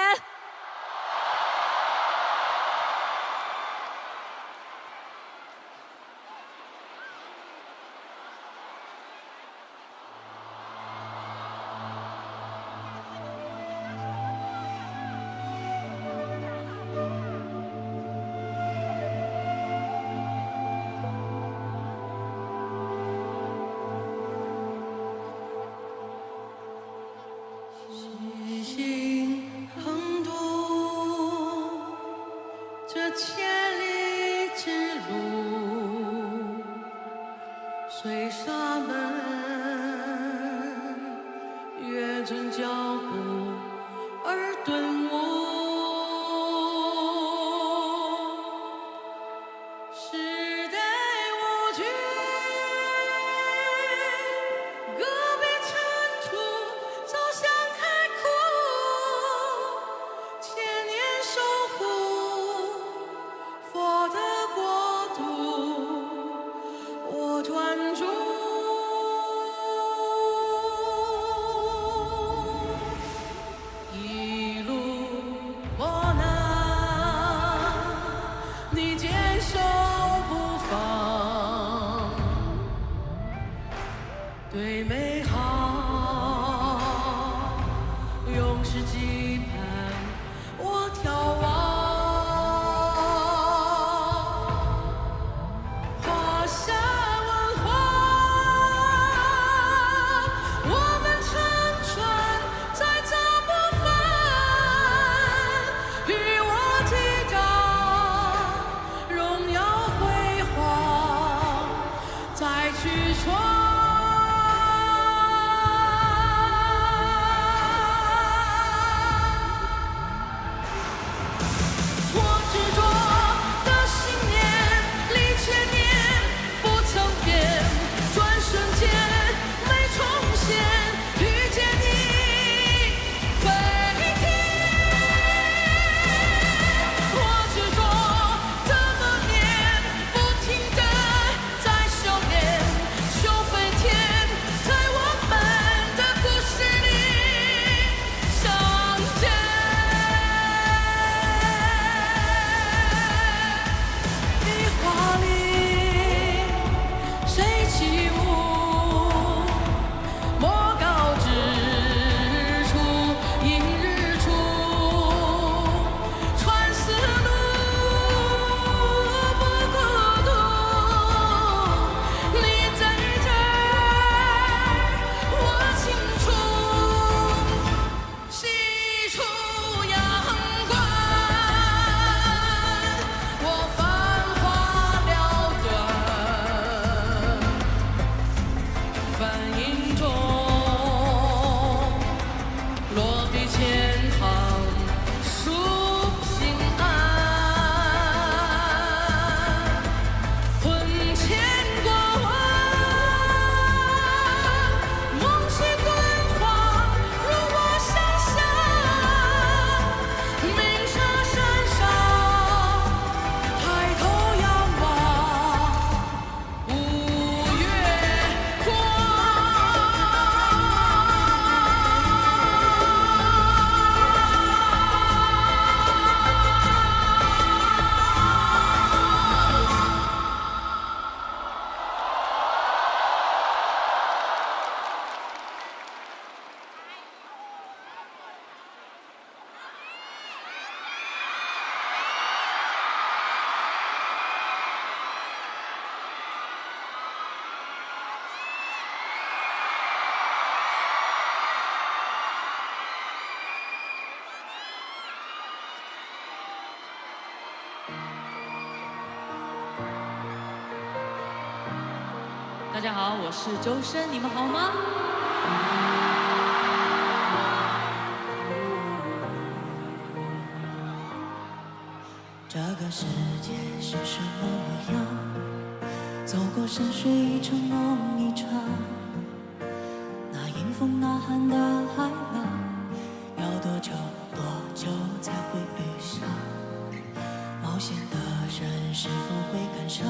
随沙门越成脚步而顿悟，时代无惧，戈壁尘土走向开阔，千年守护佛的国度，我专注。一路磨难，你坚守不放，对美好永世期盼，我眺望。华夏文化，我们乘船再找不返，与我击掌，荣耀辉煌，再去闯。我执着的信念，历千年不曾变，转瞬间没重现，遇见你飞天。我执着这么年，不停地在修炼，修飞天，在我们的故事里相见。你华丽，谁起舞？莫高之处，迎日出，穿丝路不孤独。你在这儿，我清楚，西出阳关，我繁华了断。大家好，我是周深，你们好吗？这个世界是什么模样？走过山水一程梦一场，那迎风呐喊的海浪，要多久多久才会遇上？冒险的人是否会赶上？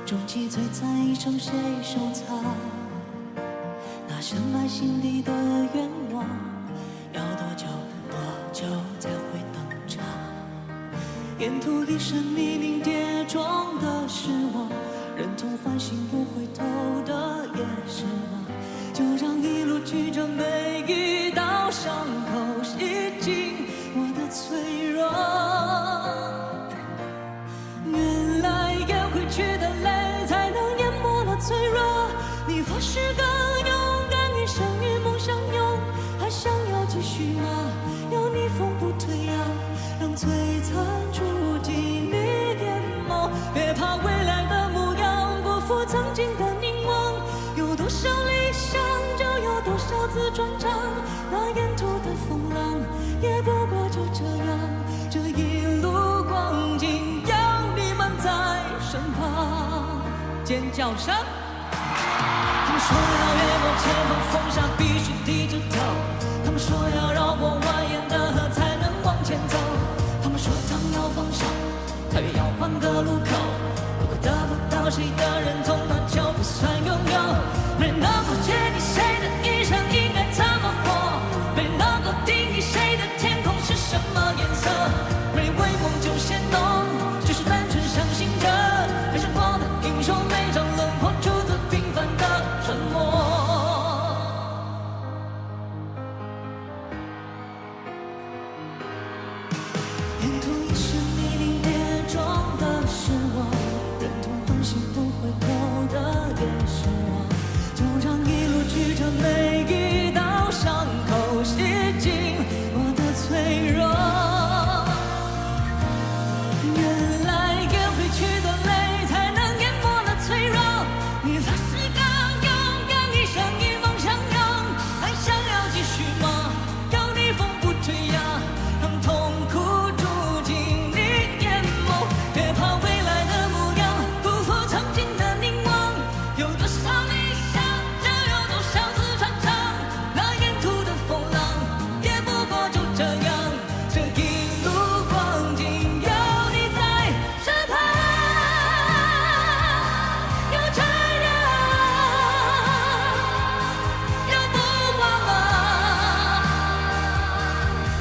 终极璀璨一生谁收藏？那深埋心底的愿望，要多久多久才会登场？沿途一身泥泞跌撞的失望，忍痛唤醒不回头的也是吗？就让一路曲折每一道伤口洗净我的脆弱。原来咽回去的泪才能淹没了脆弱。你发誓更勇敢，一生与梦相拥，还想要继续吗？要逆风不退呀，让璀璨住进你眼眸。别怕未来的模样不负曾经的凝望，有多少理想就有多少次转场。那沿途的风浪也不过就这样，这一路光景有你们在身旁。尖叫声！他们说要越过前方风沙，必须低着头。他们说要绕过蜿蜒的河才能往前走。他们说当要放手，他也要换个路口。如果得不到谁的认同，那就不算拥有。没能够决定谁的一生应该怎么活，没能够定义谁的天空是什么颜色。没为梦就先动，只是单纯相信着没上过的英雄，每张轮廓出自平凡的沉默。沿途一身泥泞跌撞的是我，忍痛唤醒不回头的也是我。就让一路曲折每一道伤口洗净我的脆弱。原来咽回去的泪才能淹没了脆弱。你发誓更勇敢，一生与梦相拥，还想要继续吗？要逆风不退呀，让痛苦住进你眼眸。别怕未来的模样不负曾经的凝望，有多少理想就有多少次传唱。那沿途的风浪也不过就这样，这一路光景有你在身旁。有承认，要不忘了，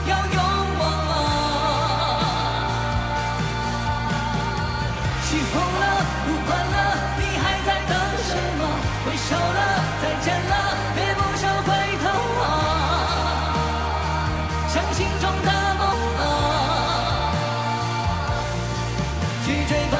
要勇往啊。起风了，不管了，你还在等什么？挥手了，再见了，别不想回头啊！向心中的梦啊，去追吧！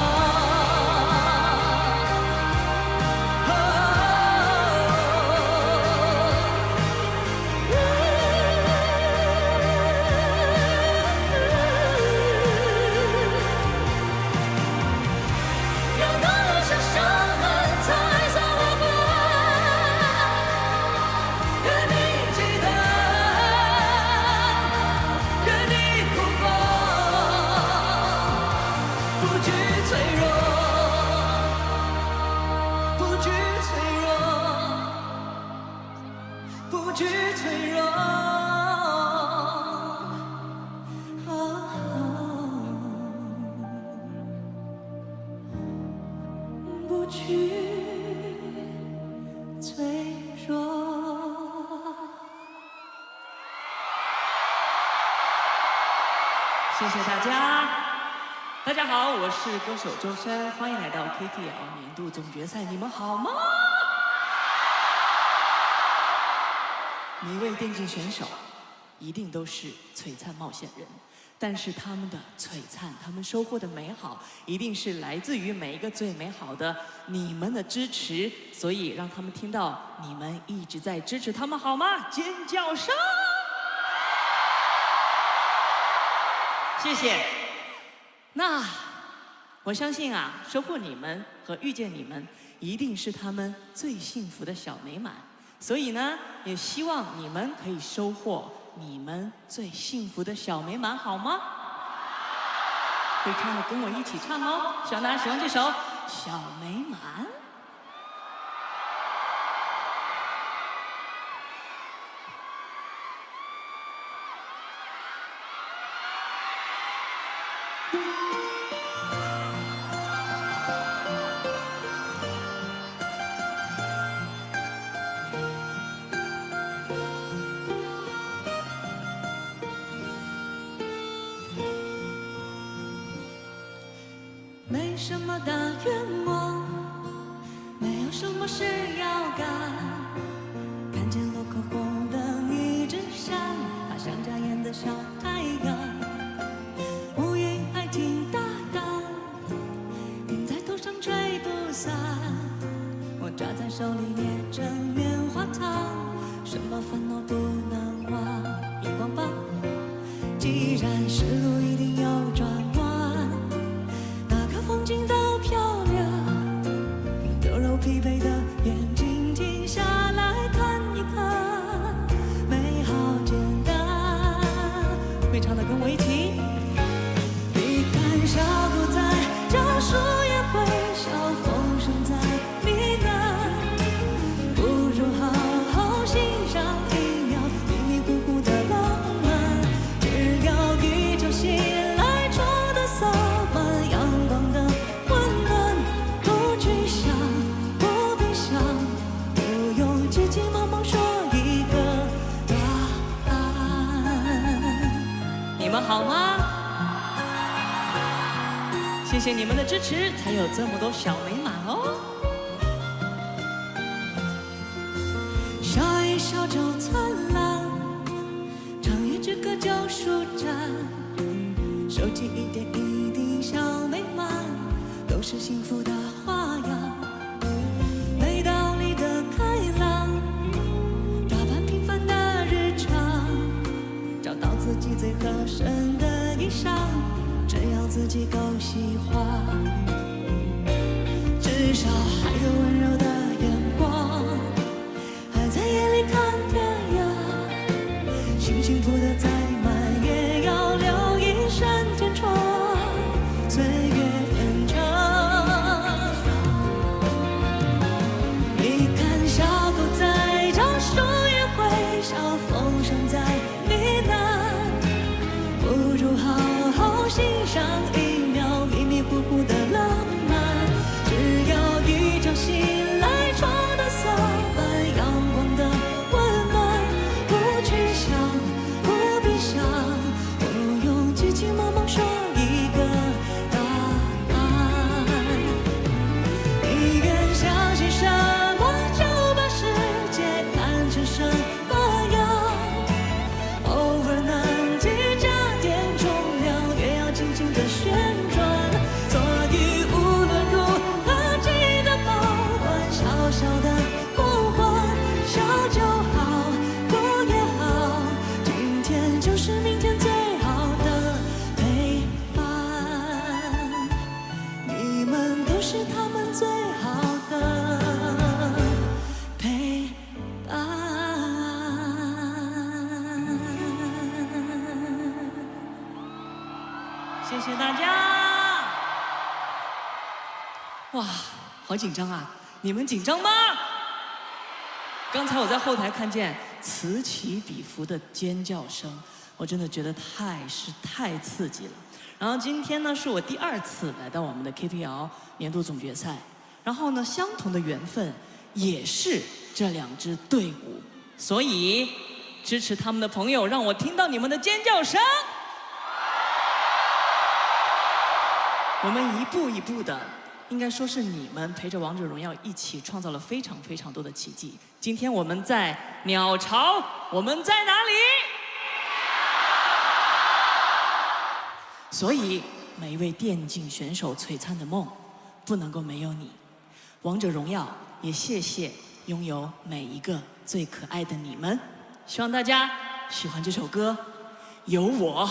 要多少伤痕才算了过？愿你记得，愿你哭过，不惧脆弱，不惧脆弱，不惧脆弱。不惧脆弱。谢谢大家。大家好，我是歌手周深，欢迎来到 KPL 年度总决赛，你们好吗？每一位电竞选手一定都是璀璨冒险人，但是他们的璀璨，他们收获的美好，一定是来自于每一个最美好的你们的支持，所以让他们听到你们一直在支持他们，好吗？尖叫声！谢谢。那我相信啊，收获你们和遇见你们，一定是他们最幸福的小美满。所以呢，也希望你们可以收获你们最幸福的小美满，好吗？会唱的跟我一起唱哦，希望大家喜欢这首《小美满》。没什么大愿望，没有什么事要干。看见路口红灯一直闪，它像眨眼的小太阳。乌云还挺大的，云在头上吹不散。我抓在手里捏着棉花糖，什么烦恼不能忘？荧光棒，既然是路一定要转弯，哪个风景都漂亮。揉揉疲惫的眼睛，停下来看一看，美好简单。会唱的跟我一起。你看小狗在找树叶会笑，风声在呢喃，不如好好欣赏一秒迷迷糊糊的浪漫。只要一觉醒来，戳的洒满阳光的温暖，不去想，不必想，不用急急忙忙说一个答案。你们好吗？谢谢你们的支持，才有这么多小美满哦。笑一笑就灿烂，唱一支歌就舒展，收集一点一滴小美满，都是幸福的花样。没道理的开朗，打扮平凡的日常，找到自己最合身的衣裳，只要自己够喜欢。至少还有温柔的眼光，还在夜里看天涯。心情谱得再满，也要留一扇天窗，岁月延长。你看小狗在找树叶会笑，风声在呢喃，不如好好欣赏一秒迷迷糊糊的浪漫。只要一觉醒来，戳的洒满阳光的温暖，不去想，不必想，不用急急忙忙说一个答案。你愿相信什么，就把世界看成什么样。偶尔难题加点重量，也要轻轻地旋转。所以无论如何，记得保管小小的梦幻，笑就好，哭也好，今天就是明天最好的陪伴。你们都是他们最好的陪伴。谢谢大家。哇，好紧张啊！你们紧张吗？刚才我在后台看见此起彼伏的尖叫声，我真的觉得太刺激了。然后今天呢，是我第2次来到我们的 KPL 年度总决赛，然后呢，相同的缘分也是这2支队伍，所以支持他们的朋友，让我听到你们的尖叫声。我们一步一步的，应该说是你们陪着王者荣耀一起创造了非常多的奇迹。今天我们在鸟巢，我们在哪里？所以每一位电竞选手璀璨的梦，不能够没有你。王者荣耀也谢谢拥有每一个最可爱的你们。希望大家喜欢这首歌，有我。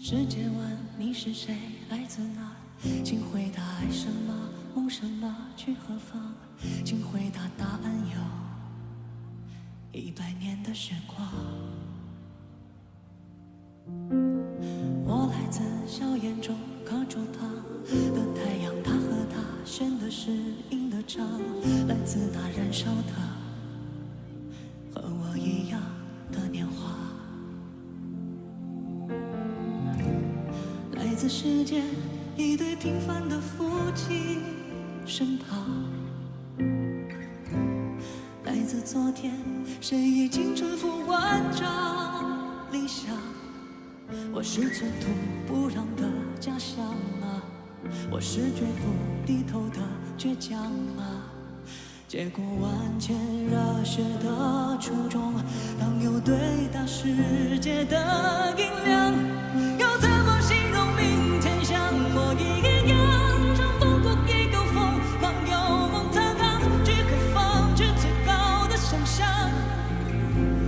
世界问你是谁，来自哪？请回答爱什么，梦什么，去何方？请回答，答案有100年的时光。我来自硝烟中课桌旁的太阳，它和它选的是赢的仗，来自那燃烧的和我一样的年华。来自世界一对平凡的夫妻身旁，来自昨天谁已经春风万丈理想。我是寸土不让的家乡啊，我是绝不低头的倔强啊。结果万千热血的初衷，当有对大世界的银两，要怎么形容明天像我一样，乘风过一个风，忙有梦踏浪，去何方？去最高的想象，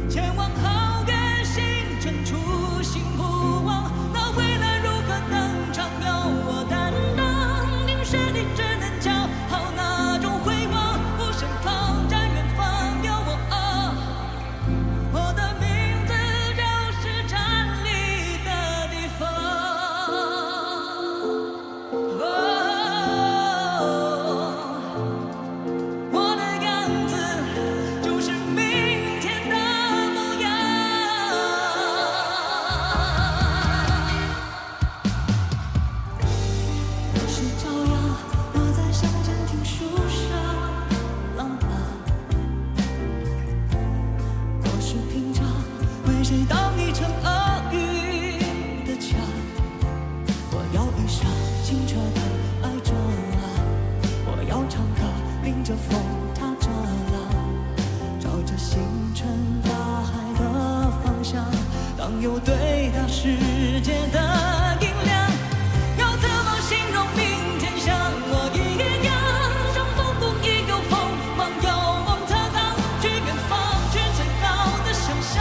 前往好远星辰，初心不忘，那未来如何能长？由我担当，定是你只能骄傲那种辉煌，无限放在远方有我啊，我的名字就是站立的地方。我的样子就是明天的模样。我是朝阳，我在乡间听树上浪漫。我是平常，为谁当一场厄运的墙。我要一生清澈的爱着啊，我要唱歌，迎着风，踏着浪，照着星辰大海的方向，当有对大世界的银两，要怎么形容明天像我一样，乘风过一个风，忙有梦踏浪，去远方，去最高的想象，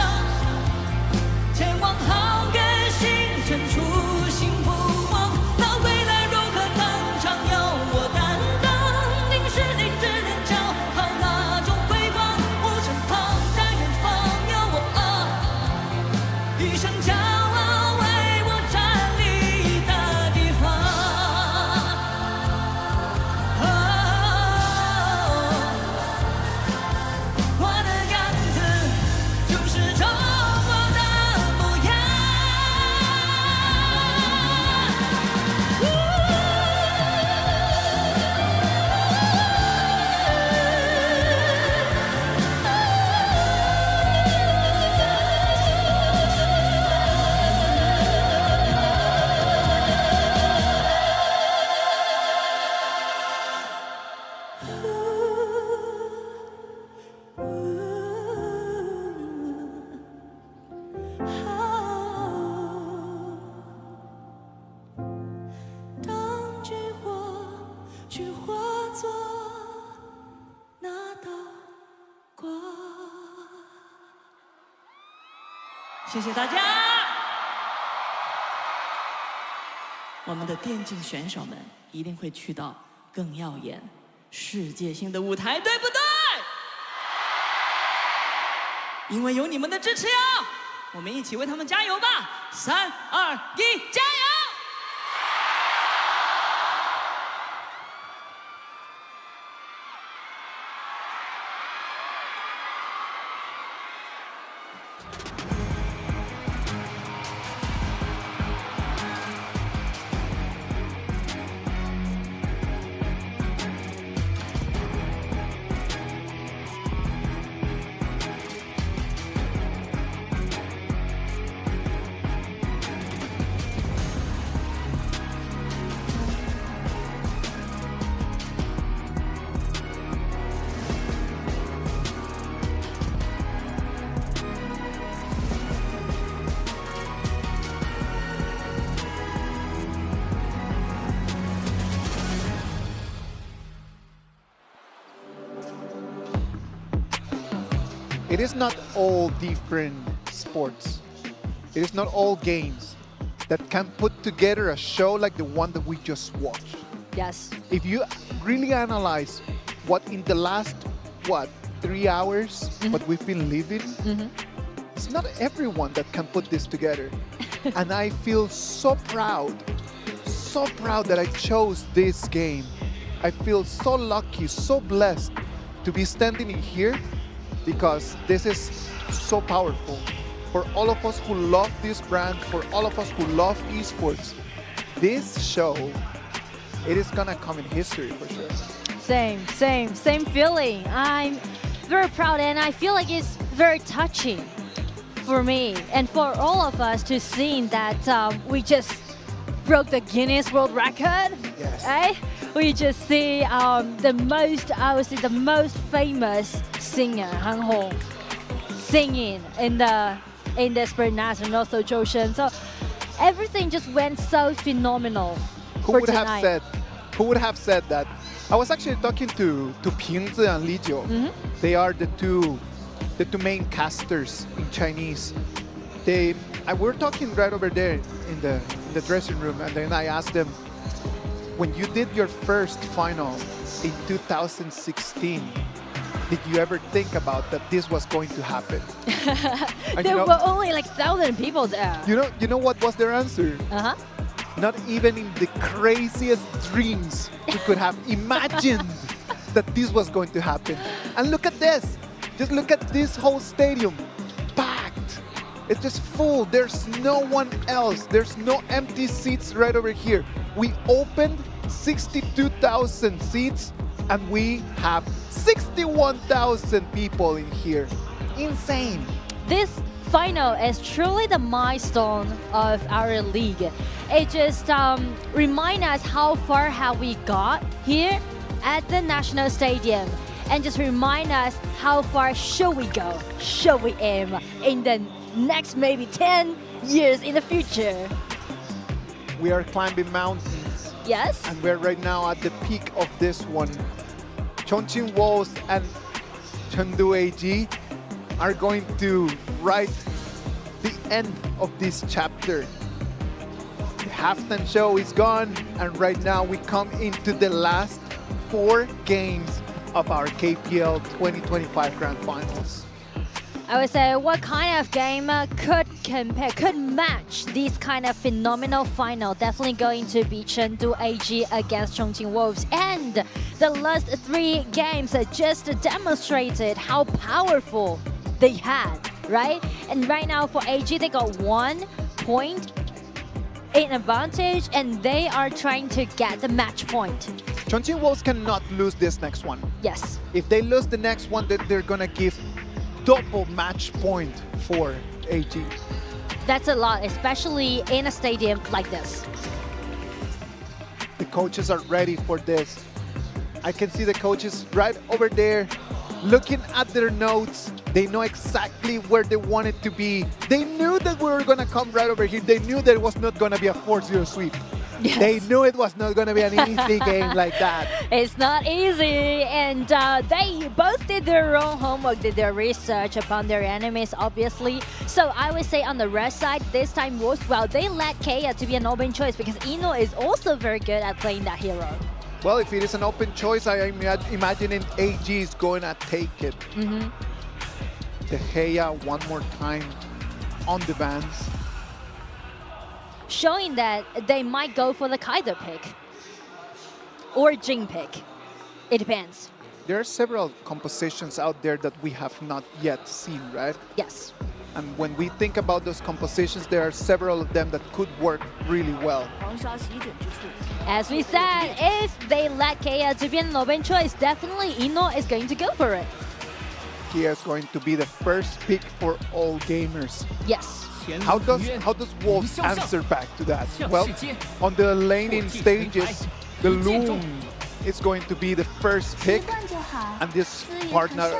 前往好远星辰，初心不忘，那未来如何登场？由我担当，定是你只能骄傲那种辉煌，无身旁，在远方有我啊，一生骄傲为我站立的地方。我的样子就是中国的模样。当炬火去化作那道光。谢谢大家。我们的电竞选手们一定会去到更耀眼、世界性的舞台，对不对？因为有你们的支持呀，我们一起为他们加油吧！3、2、1，加油！It is not all different sports. It is not all games that can put together a show like the one that we just watched. Yes. If you really analyze what in the last, 3 hours, what we've been living, it's not everyone that can put this together. And I feel so proud that I chose this game. I feel so lucky, so blessed to be standing in here because this is so powerful. For all of us who love this brand, for all of us who love esports, this show, it is gonna come in history for sure. Same feeling. I'm very proud and I feel like it's very touching for me and for all of us to see that we just broke the Guinness World Record. Yes. Right? We just see the most famous singer, Han Hong, singing in the Stadium Nasional Beijing. So everything just went so phenomenal. Who would have said that? I was actually talking to Pingzi and Li Jiu. They are the two main casters in Chinese. We're talking right over there in the dressing room, and then I asked them, when you did your first final in 2016, did you ever think about that this was going to happen? There were only like 1,000 people there. You know what was their answer? Not even in the craziest dreams we could have imagined that this was going to happen. And look at this. Just look at this whole stadium. Packed. It's just full. There's no one else. There's no empty seats right over here. We opened 62,000 seats and we have 61,000 people in here. Insane. This final is truly the milestone of our league. It just reminds us how far have we got here at the National Stadium, and just remind us how far should we go, should we aim in the next maybe 10 years in the future. We are climbing mountains. Yes. And we're right now at the peak of this one. Chongqing Wolves and Chengdu AG are going to write the end of this chapter. The halftime show is gone, and right now we come into the last 4 games of our KPL 2025 Grand Finals. I would say, what kind of game could match this kind of phenomenal final? Definitely going to be Chengdu AG against Chongqing Wolves. And the last 3 games just demonstrated how powerful they had, right? And right now for AG, they got 1 point in advantage, and they are trying to get the match point. Chongqing Wolves cannot lose this next one. Yes. If they lose the next one, then they're gonna give double match point for AG. That's a lot, especially in a stadium like this. The coaches are ready for this. I can see the coaches right over there looking at their notes. They know exactly where they want it to be. They knew that we were going to come right over here. They knew that it was not going to be a 4-0 sweep. Yes. They knew it was not going to be an easy game like that. It's not easy, and they both did their own homework, did their research upon their enemies, obviously. So I would say on the red side, this time was, well, they let Kaya to be an open choice because Ino is also very good at playing that hero. Well, if it is an open choice, I am imagining AG is going to take it. De Gea one more time on the bans. Showing that they might go for the Kaiser pick or Jing pick. It depends. There are several compositions out there that we have not yet seen, right? Yes. And when we think about those compositions, there are several of them that could work really well. As we said, if they let Kaya to be an open choice, definitely Ino is going to go for it. Kia is going to be the first pick for all gamers. Yes. How does Wolves answer back to that? Well, on the laning stages, the Loom is going to be the first pick, and this partner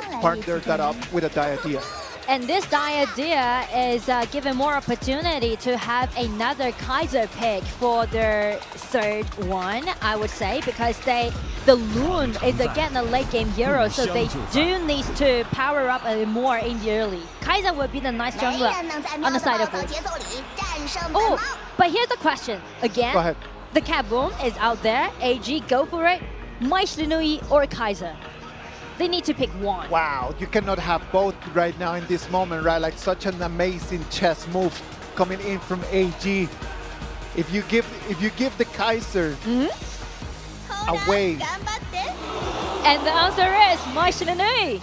that up with a Diadea. And this idea is given more opportunity to have another Kaiser pick for their third one, I would say, because the Loon is again a late game hero, so they do need to power up a little more in the early. Kaiser would be the nice jungler on the side of Wolf. Oh, but here's the question. Again, Go ahead. The Kaboom is out there. AG, go for it. Maishnui or Kaiser. They need to pick one. Wow, you cannot have both right now in this moment, right? Like such an amazing chess move coming in from AG. If you give the Kaiser away. And the answer is Maishnui.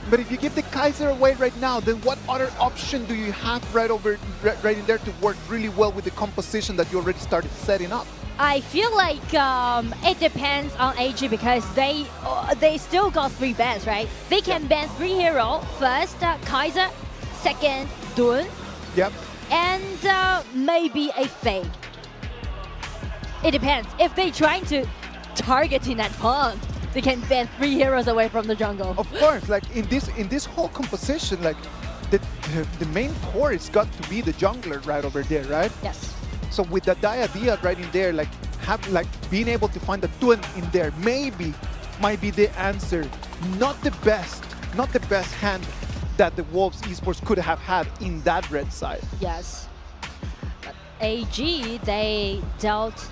But if you give the Kaiser away right now, then what other option do you have right in there to work really well with the composition that you already started setting up? I feel like it depends on AG because they still got 3 bans, right? They can ban 3 heroes. First, Kaiser. Second, Dun. Yep. And maybe a Fade. It depends. If they're trying to target in that pawn, they can ban 3 heroes away from the jungle. Of course, like in this whole composition, like the main core has got to be the jungler right over there, right? Yes. So with the idea right in there, like being able to find the twin in there, maybe might be the answer. Not the best hand that the Wolves esports could have had in that red side. Yes. But AG, they dealt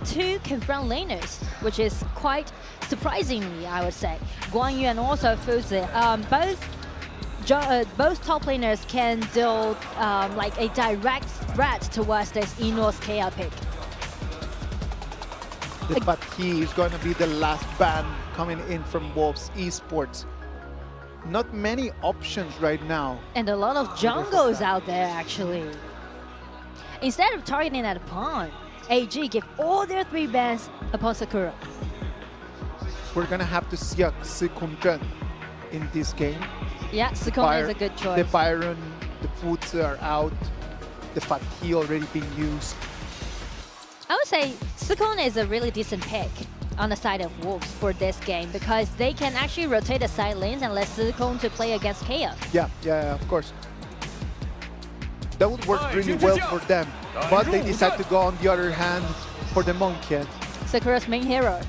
2 confront laners, which is quite surprisingly, I would say. Guan Yu and also Fuzi, both top laners can deal like a direct threat towards this Enos KL pick. The Fatih is going to be the last ban coming in from Wolves esports. Not many options right now. And a lot of jungles out there, actually. Instead of targeting at a pawn, AG give all their 3 bans upon Sakura. We're going to have to see a Sekundren in this game. Yeah, Sekundren is a good choice. The Byron, the Foods are out. The Fatih already being used. I would say Sekundren is a really decent pick on the side of Wolves for this game because they can actually rotate the side lanes and let Sekundren to play against Kea. Yeah, of course. That would work really well for them. But they decide to go on the other hand for the Monkey. Sakura's main hero.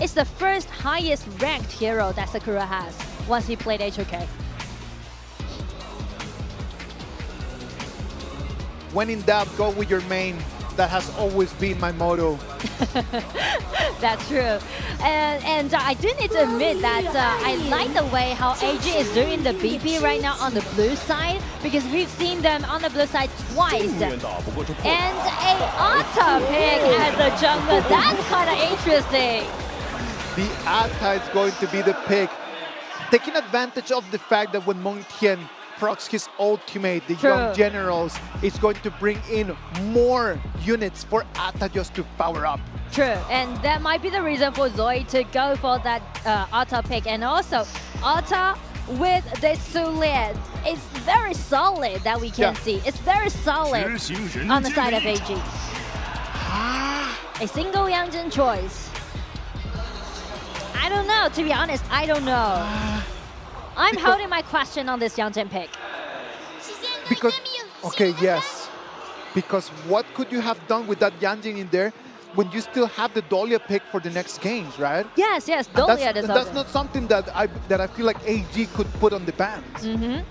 It's the first highest ranked hero that Sakura has once he played HOK. When in doubt, go with your main. That has always been my motto. That's true. And I do need to admit that I like the way how AG is doing the BP right now on the blue side because we've seen them on the blue side twice. And a Atta pick as the jungler. That's kind of interesting. The Atta is going to be the pick. Taking advantage of the fact that when Montien procs his ultimate, the young generals, is going to bring in more units for Atta just to power up. True, and that might be the reason for Zoe to go for that Atta pick. And also, Atta with the Sule, it's very solid that we can see. It's very solid on the side of AG. A single Yangjin choice. I don't know, to be honest, I don't know. I'm holding my question on this Yangjin pick. Because, okay, yes. Because what could you have done with that Yangjin in there when you still have the Dahlia pick for the next games, right? Yes, Dahlia is that's not something that I feel like AG could put on the bans.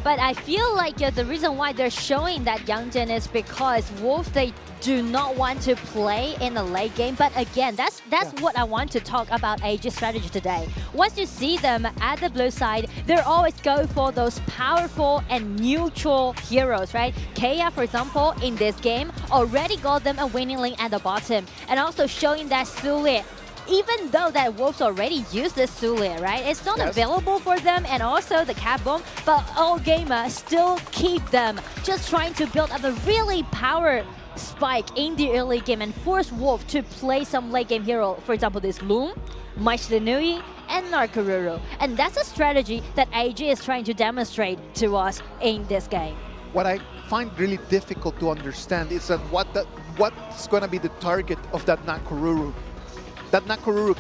But I feel like the reason why they're showing that Yangjin is because Wolves, they do not want to play in the late game. But again, that's what I want to talk about AG's strategy today. Once you see them at the blue side, they always go for those powerful and neutral heroes, right? Kea, for example, in this game, already got them a winning lane at the bottom. And also showing that Sule, even though that Wolves already used this Sule, right? It's not available for them, and also the Kaboom, but all gamers still keep them, just trying to build up a really power spike in the early game and force Wolf to play some late game hero. For example, this Loom, Maishnui, and Narkaruru. And that's a strategy that AG is trying to demonstrate to us in this game. What I find really difficult to understand is that what's going to be the target of that Nakaruru.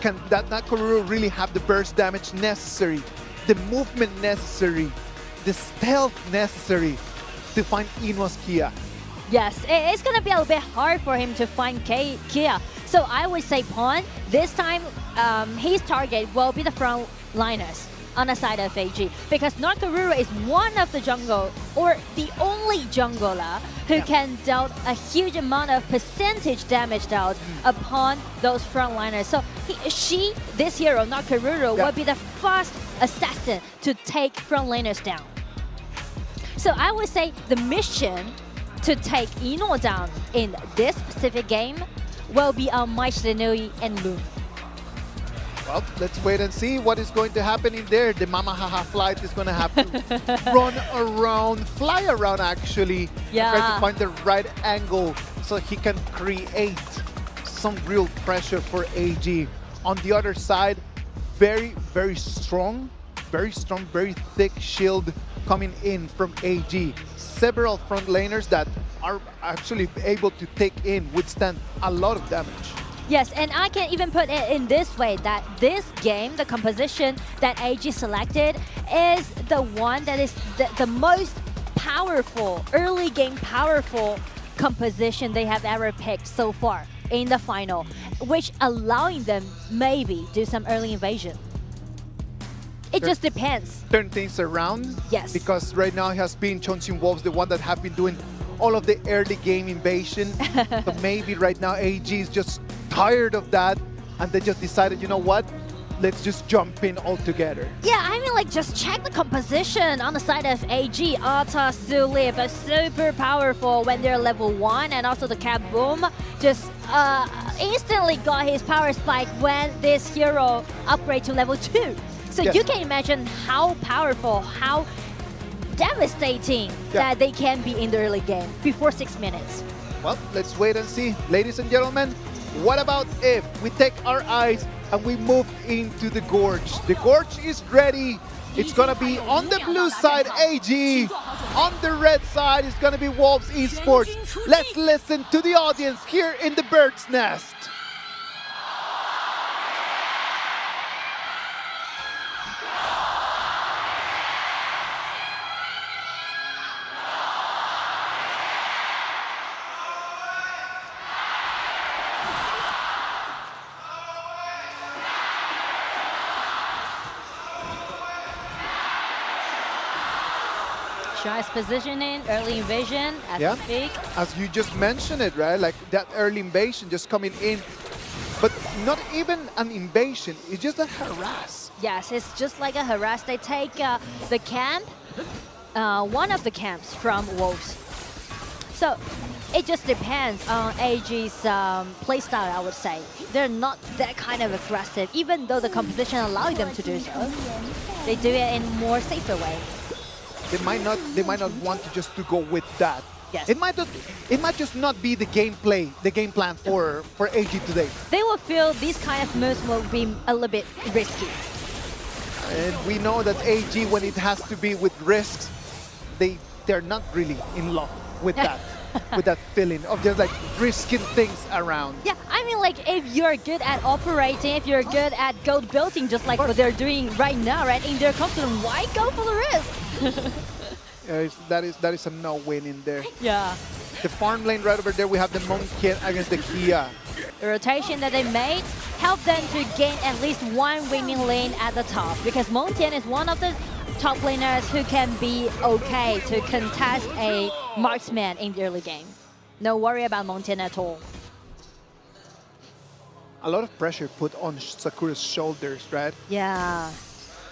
Can that Nakaruru really have the burst damage necessary the movement necessary, the stealth necessary to find Ino's Kia. Yes, it's going to be a little bit hard for him to find Kia. So I would say Pawn, this time his target will be the front liners on the side of AG, because Nakaruru is one of the jungle, or the only jungler who can dealt a huge amount of percentage damage dealt upon those frontliners. So this hero, Nakaruru, will be the first assassin to take frontliners down. So I would say the mission to take Ino down in this specific game will be on Maishrenui and Loon. Well, let's wait and see what is going to happen in there. The Mama Haha flight is going to have to run around, fly around actually, yeah, try to find the right angle so he can create some real pressure for AG. On the other side, very, very strong, very thick shield coming in from AG. Several front laners that are actually able to withstand a lot of damage. Yes, and I can even put it in this way, that this game, the composition that AG selected is the one that is the most powerful, early game powerful composition they have ever picked so far in the final, which allowing them maybe do some early invasion. It just depends. Turn things around. Yes. Because right now it has been Chongqing Wolves, the one that have been doing all of the early game invasion. So maybe right now AG is just tired of that, and they just decided, you know what? Let's just jump in all together. Yeah, I mean, like, just check the composition on the side of AG. Alta, Sulip are super powerful when they're level 1, and also the Kaboom just instantly got his power spike when this hero upgrade to level 2. So you can imagine how powerful, how devastating that they can be in the early game before 6 minutes. Well, let's wait and see. Ladies and gentlemen, what about if we take our eyes and we move into the Gorge? The Gorge is ready. It's going to be on the blue side, AG. On the red side, it's going to be Wolves Esports. Let's listen to the audience here in the Bird's Nest. Shy's positioning, early invasion as we speak. As you just mentioned it, right? Like that early invasion just coming in, but not even an invasion, it's just a harass. Yes, it's just like a harass. They take the camp, one of the camps from Wolves. So it just depends on AG's playstyle, I would say. They're not that kind of aggressive, even though the composition allows them to do so. They do it in a more safer way. They might not want to just to go with that. Yes. It might just not be the game plan for AG today. They will feel these kind of moves will be a little bit risky. And we know that AG, when it has to be with risks, they're not really in love with that. With that feeling of just like risking things around. Yeah, I mean, like, if you're good at operating, if you're good at gold building, just like what they're doing right now, right, in their confidence, why go for the risk? That is a no-win in there. Yeah. The farm lane right over there, we have the Monkey against the Kia. The rotation that they made helped them to gain at least one winning lane at the top, because Montian is one of the top laners who can be okay to contest a marksman in the early game. No worry about Montian at all. A lot of pressure put on Sakura's shoulders, right? Yeah.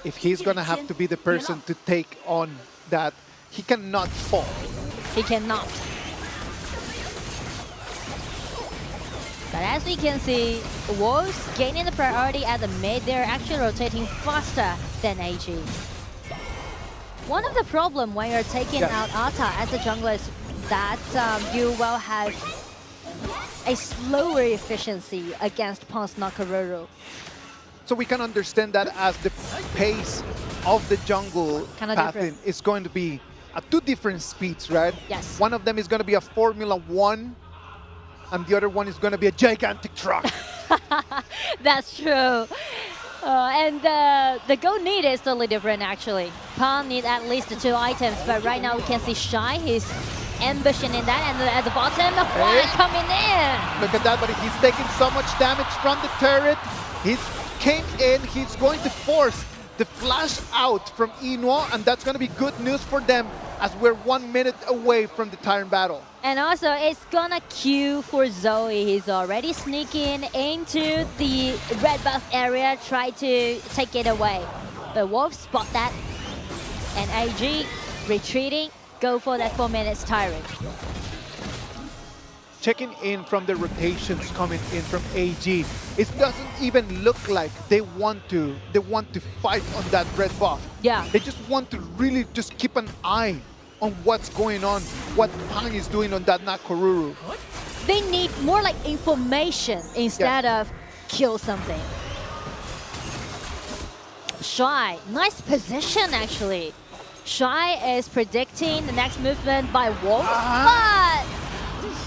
If he's gonna have to be the person to take on that, he cannot fall. He cannot. But as we can see, Wolves gaining the priority at the mid. They're actually rotating faster than AG. One of the problems when you're taking out Ata as a jungler is that you will have a slower efficiency against Pon's Nakaruru. So we can understand that as the pace of the jungle pathing is going to be at two different speeds, right? Yes. One of them is going to be a Formula 1, and the other one is going to be a gigantic truck. That's true. And the goal need is totally different actually. Pang need at least 2 items, but right now we can see Shy, he's ambition in that, and at the bottom, Hua coming in. Look at that, but he's taking so much damage from the turret. He's came in, he's going to force the flash out from Ino, and that's going to be good news for them as we're 1 minute away from the Tyrant battle. And also, it's gonna queue for Zoe. He's already sneaking into the red buff area, try to take it away. But Wolf spot that, and AG retreating, go for that 4 minutes Tyrant. Checking in from the rotations coming in from AG, it doesn't even look like they want to fight on that red buff. Yeah. They just want to really just keep an eye on what's going on, what Pang is doing on that Nakoruru. They need more like information instead of kill something. Shy, nice position actually. Shy is predicting the next movement by Wolf, but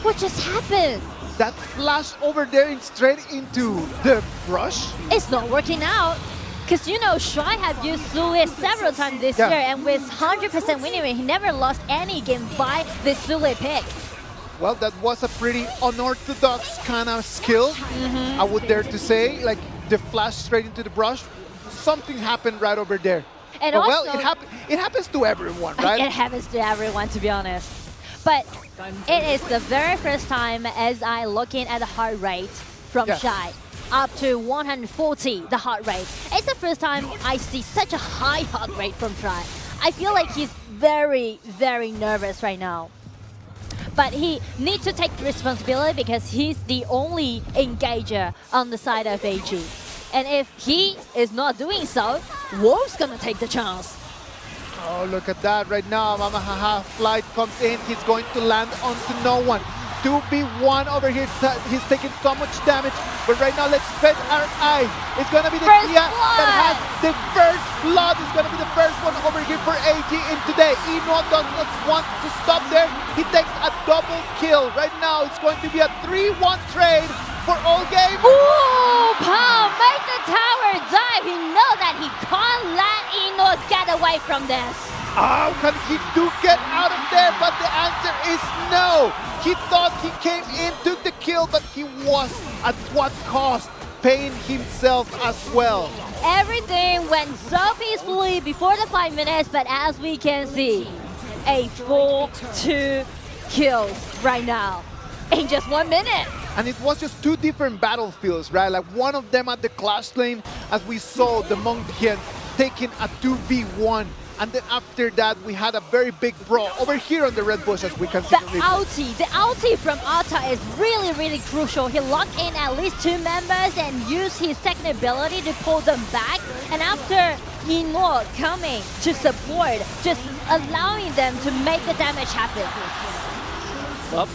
what just happened? That flash over there straight into the brush? It's not working out. Because you know, Shy have used Sule several times this year, and with 100% winning rate, he never lost any game by the Sule pick. Well, that was a pretty unorthodox kind of skill, I would dare to say. Like the flash straight into the brush, something happened right over there. And but also, well, it happens to everyone, right? It happens to everyone, to be honest. But it is the very first time as I looking at the heart rate from Shy. Up to 140, the heart rate. It's the first time I see such a high heart rate from Shy. I feel like he's very, very nervous right now. But he needs to take responsibility because he's the only engager on the side of AG. And if he is not doing so, Wolf's gonna take the chance. Oh, look at that right now. Mamahaha flight comes in. He's going to land onto no one. 2v1 over here. He's taking so much damage. But right now, let's bet our eye. It's going to be the Kia that has the first blood. It's going to be the first one over here for AG in today. Eno does not want to stop there. He takes a double kill. Right now, it's going to be a 3-1 trade for all game. Ooh, Pao made the tower dive. He knows that he can't let Eno get away from this. How can he get out of there? But the answer is no. He thought he came in, took the kill, but he was at what cost? Paying himself as well. Everything went so peacefully before the 5 minutes, but as we can see, a full 2 kills right now in just 1 minute. And it was just 2 different battlefields, right? Like one of them at the clash lane, as we saw the Monkey taking a 2v1. And then after that, we had a very big brawl over here on the red bush, as we can see. The ulti from Alta is really, really crucial. He locked in at least 2 members and used his second ability to pull them back. And after Ino coming to support, just allowing them to make the damage happen. Well,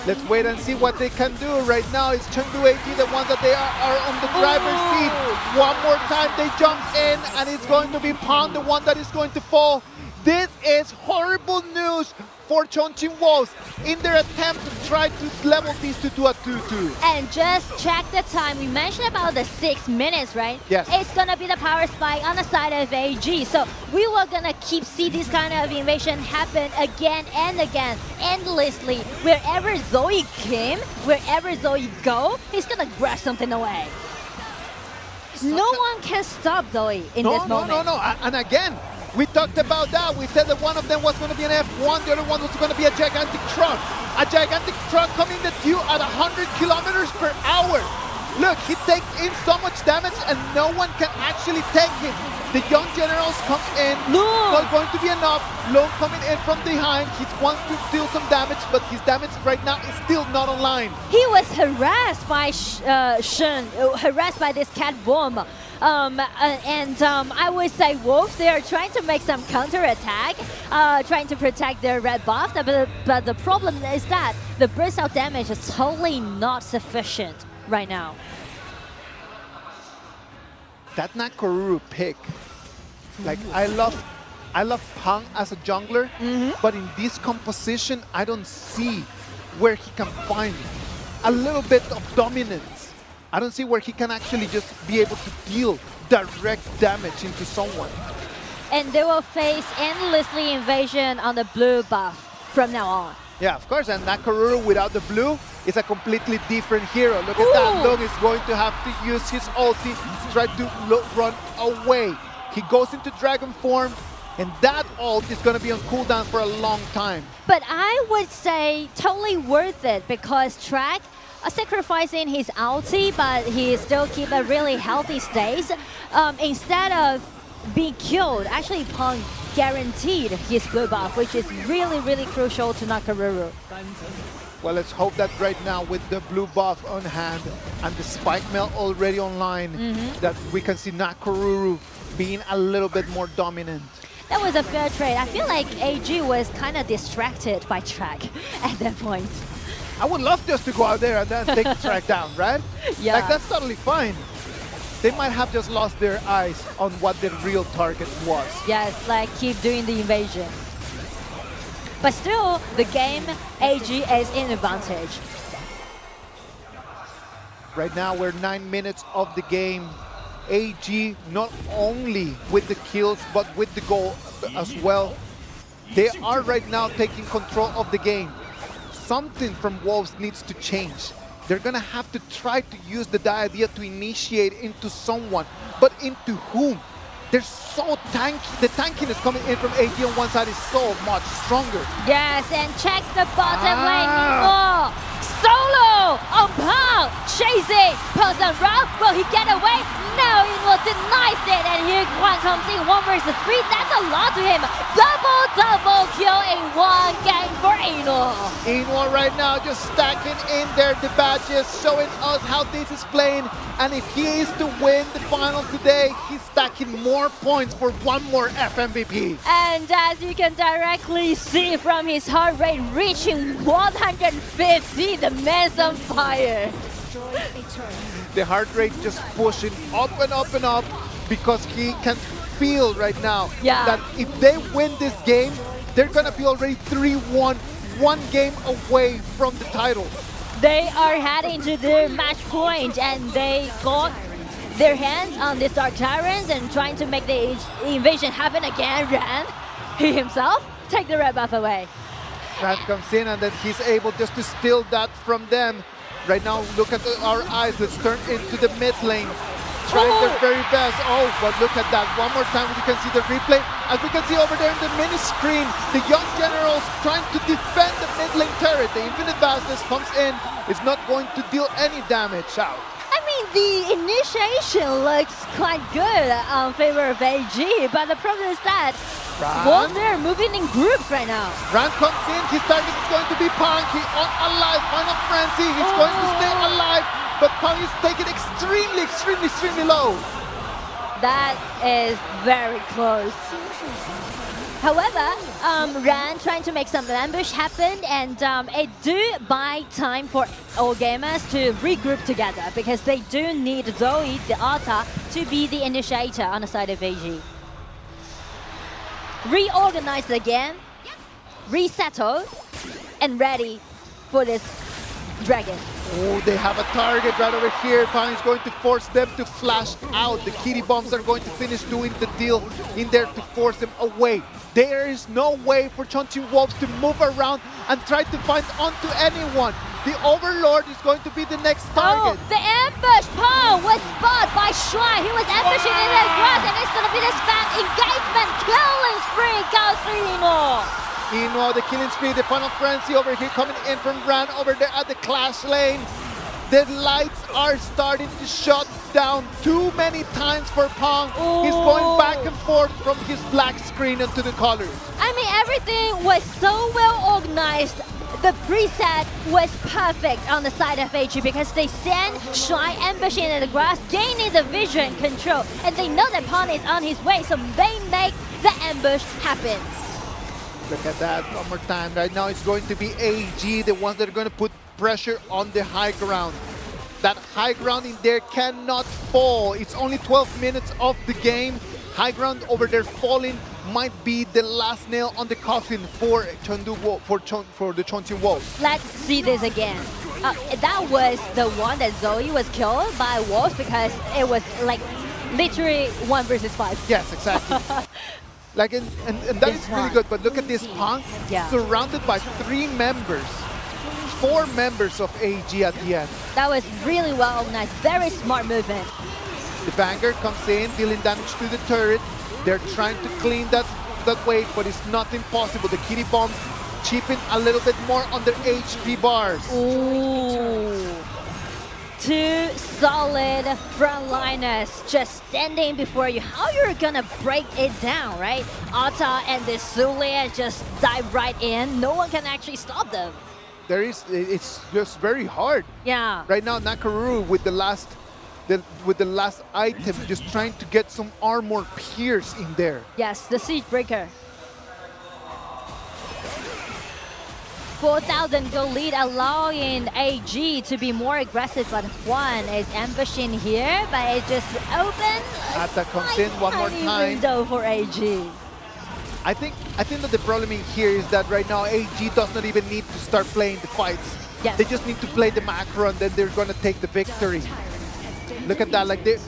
let's wait and see what they can do. Right now, it's Chengdu AT, the ones that they are on the driver's seat. One more time, they jump in, and it's going to be Pang, the one that is going to fall. This is horrible news for Chongqing Wolves in their attempt to try to level these two to a 2-2. And just check the time. We mentioned about the 6 minutes, right? Yes. It's gonna be the power spike on the side of AG. So we were gonna see this kind of invasion happen again and again, endlessly. Wherever Zoe came, wherever Zoe go, he's gonna grab something away. No one can stop Zoe in this moment. No. And again, we talked about that. We said that one of them was going to be an F1, the other one was going to be a gigantic truck. A gigantic truck coming at you at 100 kilometers per hour. Look, he takes in so much damage and no one can actually take him. The young generals come in. Not going to be enough. Lone coming in from behind. He wants to deal some damage, but his damage right now is still not online. He was harassed by Shen, harassed by this cat bomb. I would say Wolves, they are trying to make some counter-attack, trying to protect their red buff, but the problem is that the burst out damage is totally not sufficient right now. That Nakoruru pick, like I love Pang as a jungler, but in this composition, I don't see where he can find a little bit of dominance I don't see where he can actually just be able to deal direct damage into someone. And they will face endlessly invasion on the blue buff from now on. Yeah, of course, and Nakaruru without the blue is a completely different hero. Look at that, Long is going to have to use his ulti to try to run away. He goes into dragon form, and that ult is going to be on cooldown for a long time. But I would say totally worth it because Track sacrificing his ulti, but he still keep a really healthy state. Instead of being killed, actually Pong guaranteed his blue buff, which is really, really crucial to Nakaruru. Well, let's hope that right now with the blue buff on hand and the spike melt already online, that we can see Nakaruru being a little bit more dominant. That was a fair trade. I feel like AG was kind of distracted by Track at that point. I would love just to go out there and then take the Track down, right? Yeah. Like, that's totally fine. They might have just lost their eyes on what the real target was. Yes, like keep doing the invasion. But still, the game, AG is in advantage. Right now, we're 9 minutes of the game. AG, not only with the kills, but with the goal as well. They are right now taking control of the game. Something from Wolves needs to change. They're gonna have to try to use the idea to initiate into someone, but into whom? They're so tanky. The tankiness coming in from AG on one side is so much stronger. Yes, and check the bottom lane. Oh, solo on Pong, chasing, pulls around. Will he get away? No, Inwo denies it, and here one comes in 1 versus 3. That's a lot to him. Double kill in one game for Inwo. Inwo right now just stacking in there the badges, showing us how this is playing. And if he is to win the final today, he's stacking more points for one more FMVP. And as you can directly see from his heart rate reaching 150, the man's on fire. The heart rate just pushing up and up and up because he can feel right now that if they win this game, they're gonna be already 3-1, 1 game away from the title. They are heading to their match point and they got their hands on the Dark Tyrants and trying to make the invasion happen again. Ran, he himself, take the red buff away. Ran comes in and then he's able just to steal that from them. Right now, look at our eyes. Let's turn into the mid lane. Trying their very best. Oh, but look at that. One more time, you can see the replay. As we can see over there in the mini screen, the young generals trying to defend the mid lane turret. The Infinite Vastness comes in. It's not going to deal any damage out. I mean, the initiation looks quite good in favor of AG, but the problem is that both they're moving in groups right now. Ran comes in, his target is going to be Pong. He on alive, Final Frenzy. He's going to stay alive, but Pong is taking extremely low. That is very close. However, Ran trying to make some ambush happen, and it do buy time for all gamers to regroup together because they do need Zoe, the Alta, to be the initiator on the side of AG. Reorganized again, resettled, and ready for this dragon. Oh, they have a target right over here. Pong is going to force them to flash out. The kitty bombs are going to finish doing the deal in there to force them away. There is no way for Chongqing Wolves to move around and try to find onto anyone. The Overlord is going to be the next target. Oh, the ambush! Pong was spotted by Shuai. He was ambushing in the grass, and it's going to be the spam engagement. Killing spree goes for Inwo. Inwo, the killing spree, the Final Frenzy over here coming in from Ran over there at the Clash lane. The lights are starting to shut down too many times for Pong. He's going back and forth from his black screen into the colors. I mean, everything was so well organized. The preset was perfect on the side of AG because they send Shuai ambushing in the grass, gaining the vision control, and they know that Pong is on his way, so they make the ambush happen. Look at that one more time. Right now it's going to be AG, the ones that are going to put pressure on the high ground. That high ground in there cannot fall. It's only 12 minutes of the game. High ground over there falling might be the last nail on the coffin for the Chongqing Wolves. Let's see this again. That was the one that Zoe was killed by wolves because it was like literally 1 versus 5. Yes, exactly. Like and that is really good. But look at this Punk surrounded by 4 members of AG at the end. That was really well organized. Very smart movement. The Vanguard comes in, dealing damage to the turret. They're trying to clean that wave, but it's not impossible. The kitty bombs chipping a little bit more on their HP bars. Ooh. 2 solid frontliners just standing before you. How you're gonna break it down, right? Ata and the Zulia just dive right in. No one can actually stop them. It's just very hard. Yeah. Right now, Nakaruru with the last item, just trying to get some armor pierce in there. Yes, the siege breaker. 4,000 gold lead, allowing AG to be more aggressive, but Juan is ambushing here, but it just open. Ata comes in one more time. Window for AG. I think that the problem in here is that right now AG does not even need to start playing the fights. Yes. They just need to play the macro and then they're gonna take the victory. Look at that, like they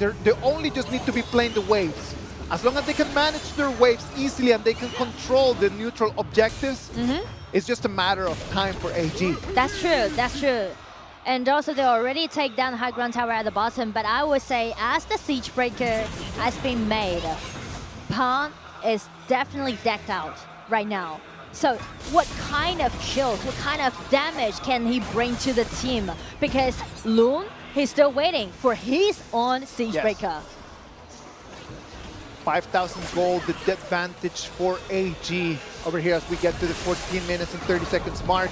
only just need to be playing the waves. As long as they can manage their waves easily and they can control the neutral objectives, it's just a matter of time for AG. That's true, that's true. And also they already take down high ground tower at the bottom, but I would say as the siege breaker has been made, Pan is definitely decked out right now. So what kind of kills, what kind of damage can he bring to the team? Because Loon, he's still waiting for his own siege breaker. 5,000 gold, the advantage for AG over here as we get to the 14 minutes and 30 seconds mark.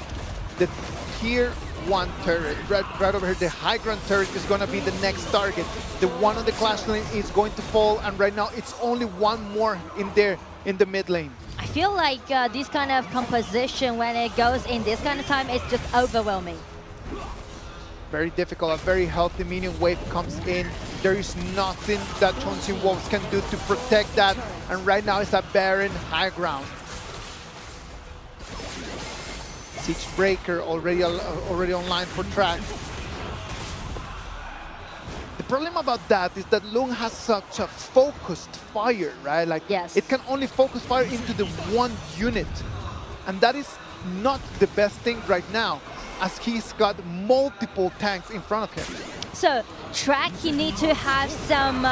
The tier 1 turret, right over here, the high ground turret is going to be the next target. The one on the clash lane is going to fall, and right now it's only one more in there in the mid lane. I feel like this kind of composition, when it goes in this kind of time, it's just overwhelming. Very difficult. A very healthy minion wave comes in. There is nothing that Chongqing Wolves can do to protect that. And right now it's a barren high ground. Siege Breaker already online for track. The problem about that is that Lung has such a focused fire, right? Like it can only focus fire into the one unit. And that is not the best thing right now, as he's got multiple tanks in front of him. So track, he needs to have some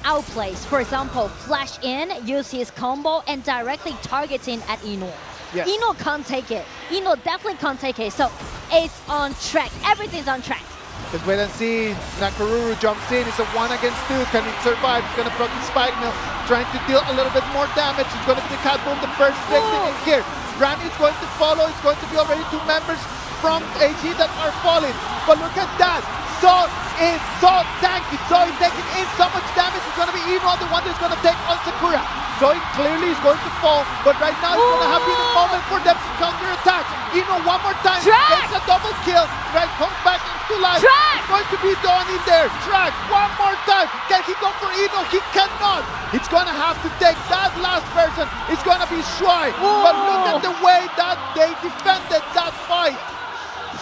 outplays. For example, flash in, use his combo, and directly targeting at Ino. Yes. Ino can't take it. Ino definitely can't take it. So it's on track. Everything's on track. Let's wait and see. Nakaruru jumps in. It's a 1 against 2. Can he survive? He's going to proc the Spike Mill, trying to deal a little bit more damage. It's going to be the Cat Boom, the first victim in here. Rami is going to follow. It's going to be already 2 members from AG that are falling. But look at that. So is so tanky. So he's taking in so much damage. It's going to be Ino, the one that's going to take on Sakura. So he clearly is going to fall. But right now it's going to have been a moment for them to counter-attack. Ino one more time. Gets a double kill. Right, comes back into life. It's going to be done in there. Track one more time. Can he go for Ino? He cannot. It's going to have to take that last person. It's going to be Shuai. But look at the way that they defended that fight.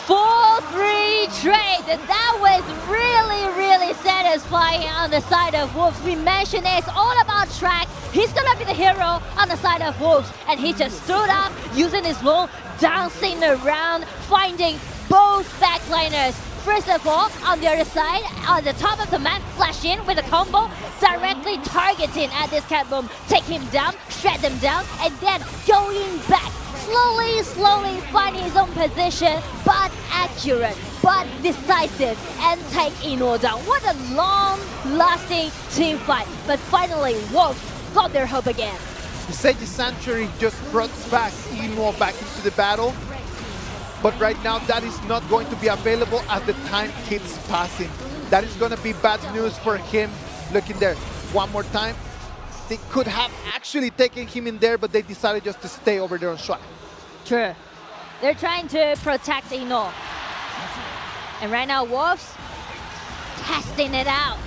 4-3 trade. That was really, really satisfying on the side of Wolves. We mentioned it's all about track. He's gonna be the hero on the side of Wolves. And he just stood up, using his low, dancing around, finding both backliners. First of all, on the other side, on the top of the map, flash in with a combo, directly targeting at this Cat Boom. Take him down, shred them down, and then going back. Slowly finding his own position, but accurate, but decisive, and take Ino down. What a long-lasting team fight. But finally, Wolves got their hope again. The Sage Sanctuary just brought back Ino back into the battle. But right now, that is not going to be available as the time keeps passing. That is going to be bad news for him. Looking there, one more time. They could have actually taken him in there, but they decided just to stay over there on Shuai. True. They're trying to protect Ino. And right now, Wolves testing it out.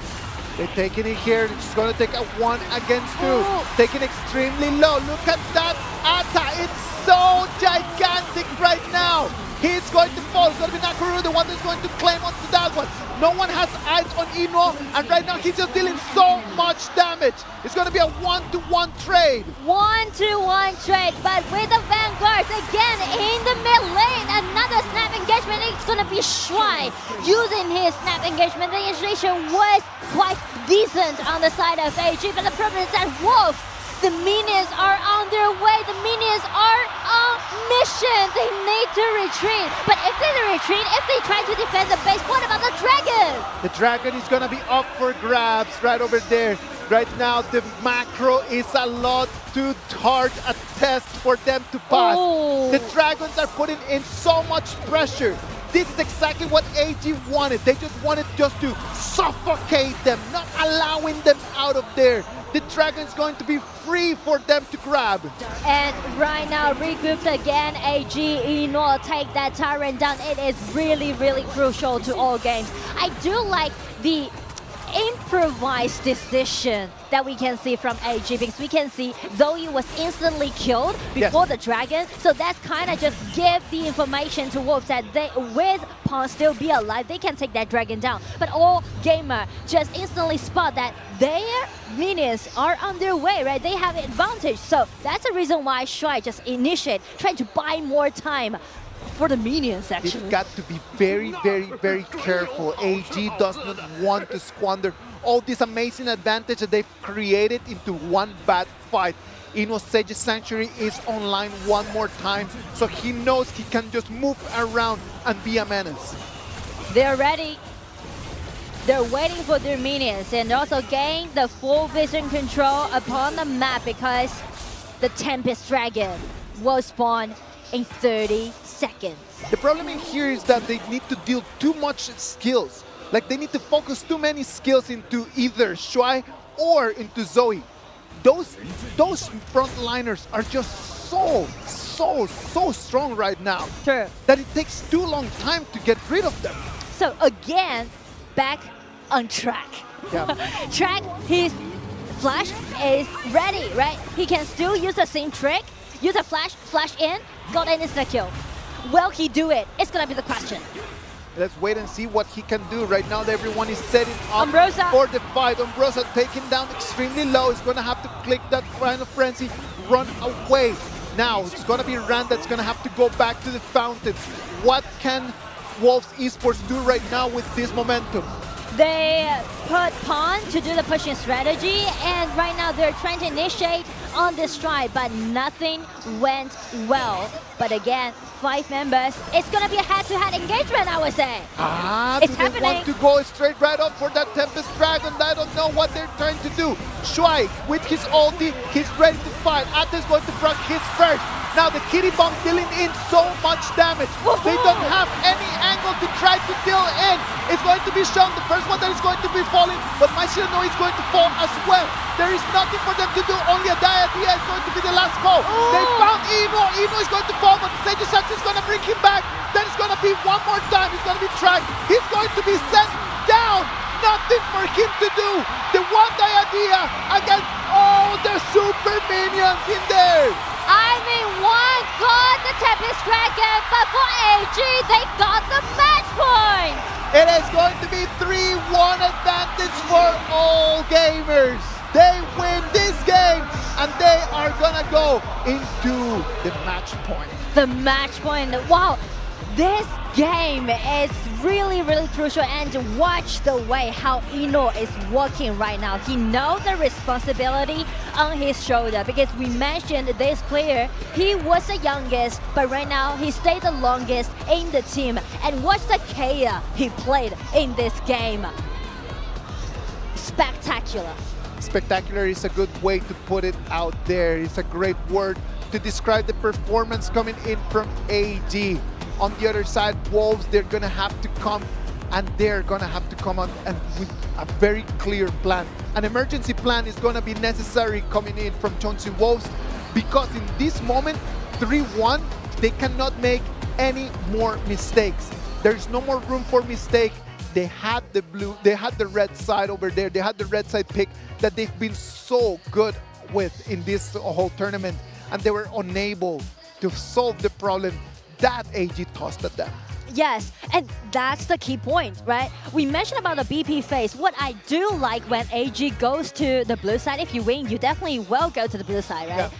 They're taking it here. It's going to take a 1 against 2. Taking extremely low. Look at that Ata. It's so gigantic right now. He's going to fall. It's going to be Nakuru, the one that's going to claim onto that one. No one has eyes on Ino, and right now he's just dealing so much damage. It's going to be a 1-to-1 trade. 1-to-1 trade, but with the Vanguards again in the mid lane. Another snap engagement. It's going to be Shuai using his snap engagement. The initiation was quite decent on the side of AG, but the problem is that Wolf, the minions are on their way. The minions are on mission. They need to retreat. But if they retreat, if they try to defend the base, what about the dragon? The dragon is going to be up for grabs right over there. Right now, the macro is a lot too hard a test for them to pass. Oh. The dragons are putting in so much pressure. This is exactly what AG wanted. They just wanted to suffocate them, not allowing them out of there. The dragon is going to be free for them to grab. And right now, regrouped again, AG, Ino take that Tyrant down. It is really, really crucial to all games. I do like the improvised decision that we can see from AG, because we can see Zoe was instantly killed before the dragon, so that's kind of just give the information to Wolves that they, with Pawn still be alive, they can take that dragon down. But all gamer just instantly spot that their minions are on their way, right? They have advantage, so that's the reason why Shuai just initiate, trying to buy more time for the minions, actually. They've got to be very, very, very careful. AG does not want to squander all this amazing advantage that they've created into one bad fight. Ino's Sage's Sanctuary is online one more time, so he knows he can just move around and be a menace. They're ready. They're waiting for their minions and also gain the full vision control upon the map, because the Tempest Dragon will spawn in 30 seconds. The problem in here is that they need to deal too much skills. Like, they need to focus too many skills into either Shuai or into Zoe. Those frontliners are just so strong right now. True. That it takes too long time to get rid of them. So again, back on track. Yeah. Track, his flash is ready, right? He can still use the same trick, use a flash in, got an instant kill. Will he do it? It's gonna be the question. Let's wait and see what he can do. Right now, everyone is setting up Umbrosa for the fight. Umbrosa taken down extremely low. He's gonna have to click that Final Frenzy, run away. Now, it's gonna be Rand that's gonna have to go back to the fountain. What can Wolves Esports do right now with this momentum? They put Pawn to do the pushing strategy, and right now they're trying to initiate on this stride, but nothing went well. But again, 5 members, it's gonna be a head-to-head engagement, I would say. It's happening. They want to go straight right up for that Tempest Dragon. I don't know what they're trying to do. Shuai, with his ulti, he's ready to fight. Atte's going to proc his first. Now the Kitty Bomb dealing in so much damage. They don't have any angle to try to deal in. It's going to be shown, the first one that is going to be falling, but Mashirano is going to fall as well. There is nothing for them to do, only a Diadea is going to be the last call. They found Ino. Ino is going to fall, but Sage Sanctuary is going to bring him back. Then it's going to be one more time. He's going to be tracked. He's going to be sent down. Nothing for him to do. The one Diadea against all the super minions in there. I mean, one got the Tempest Dragon, but for AG, they got the match point. It is going to be 3-1 advantage for all gamers. They win this game, and they are gonna go into the match point. The match point, wow. This game is really, really crucial, and watch the way how Ino is working right now. He knows the responsibility on his shoulder, because we mentioned this player, he was the youngest, but right now he stayed the longest in the team. And watch the Kaya he played in this game. Spectacular. Spectacular is a good way to put it out there. It's a great word to describe the performance coming in from AG. On the other side, Wolves, they're gonna have to come, and they're gonna have to come on and with a very clear plan. An emergency plan is gonna be necessary coming in from Chongqing Wolves, because in this moment, 3-1, they cannot make any more mistakes. There's no more room for mistake. They had the red side over there. They had the red side pick that they've been so good with in this whole tournament, and they were unable to solve the problem. that AG tossed at them. Yes, and that's the key point, right? We mentioned about the BP phase. What I do like when AG goes to the blue side, if you win, you definitely will go to the blue side, right? Yeah.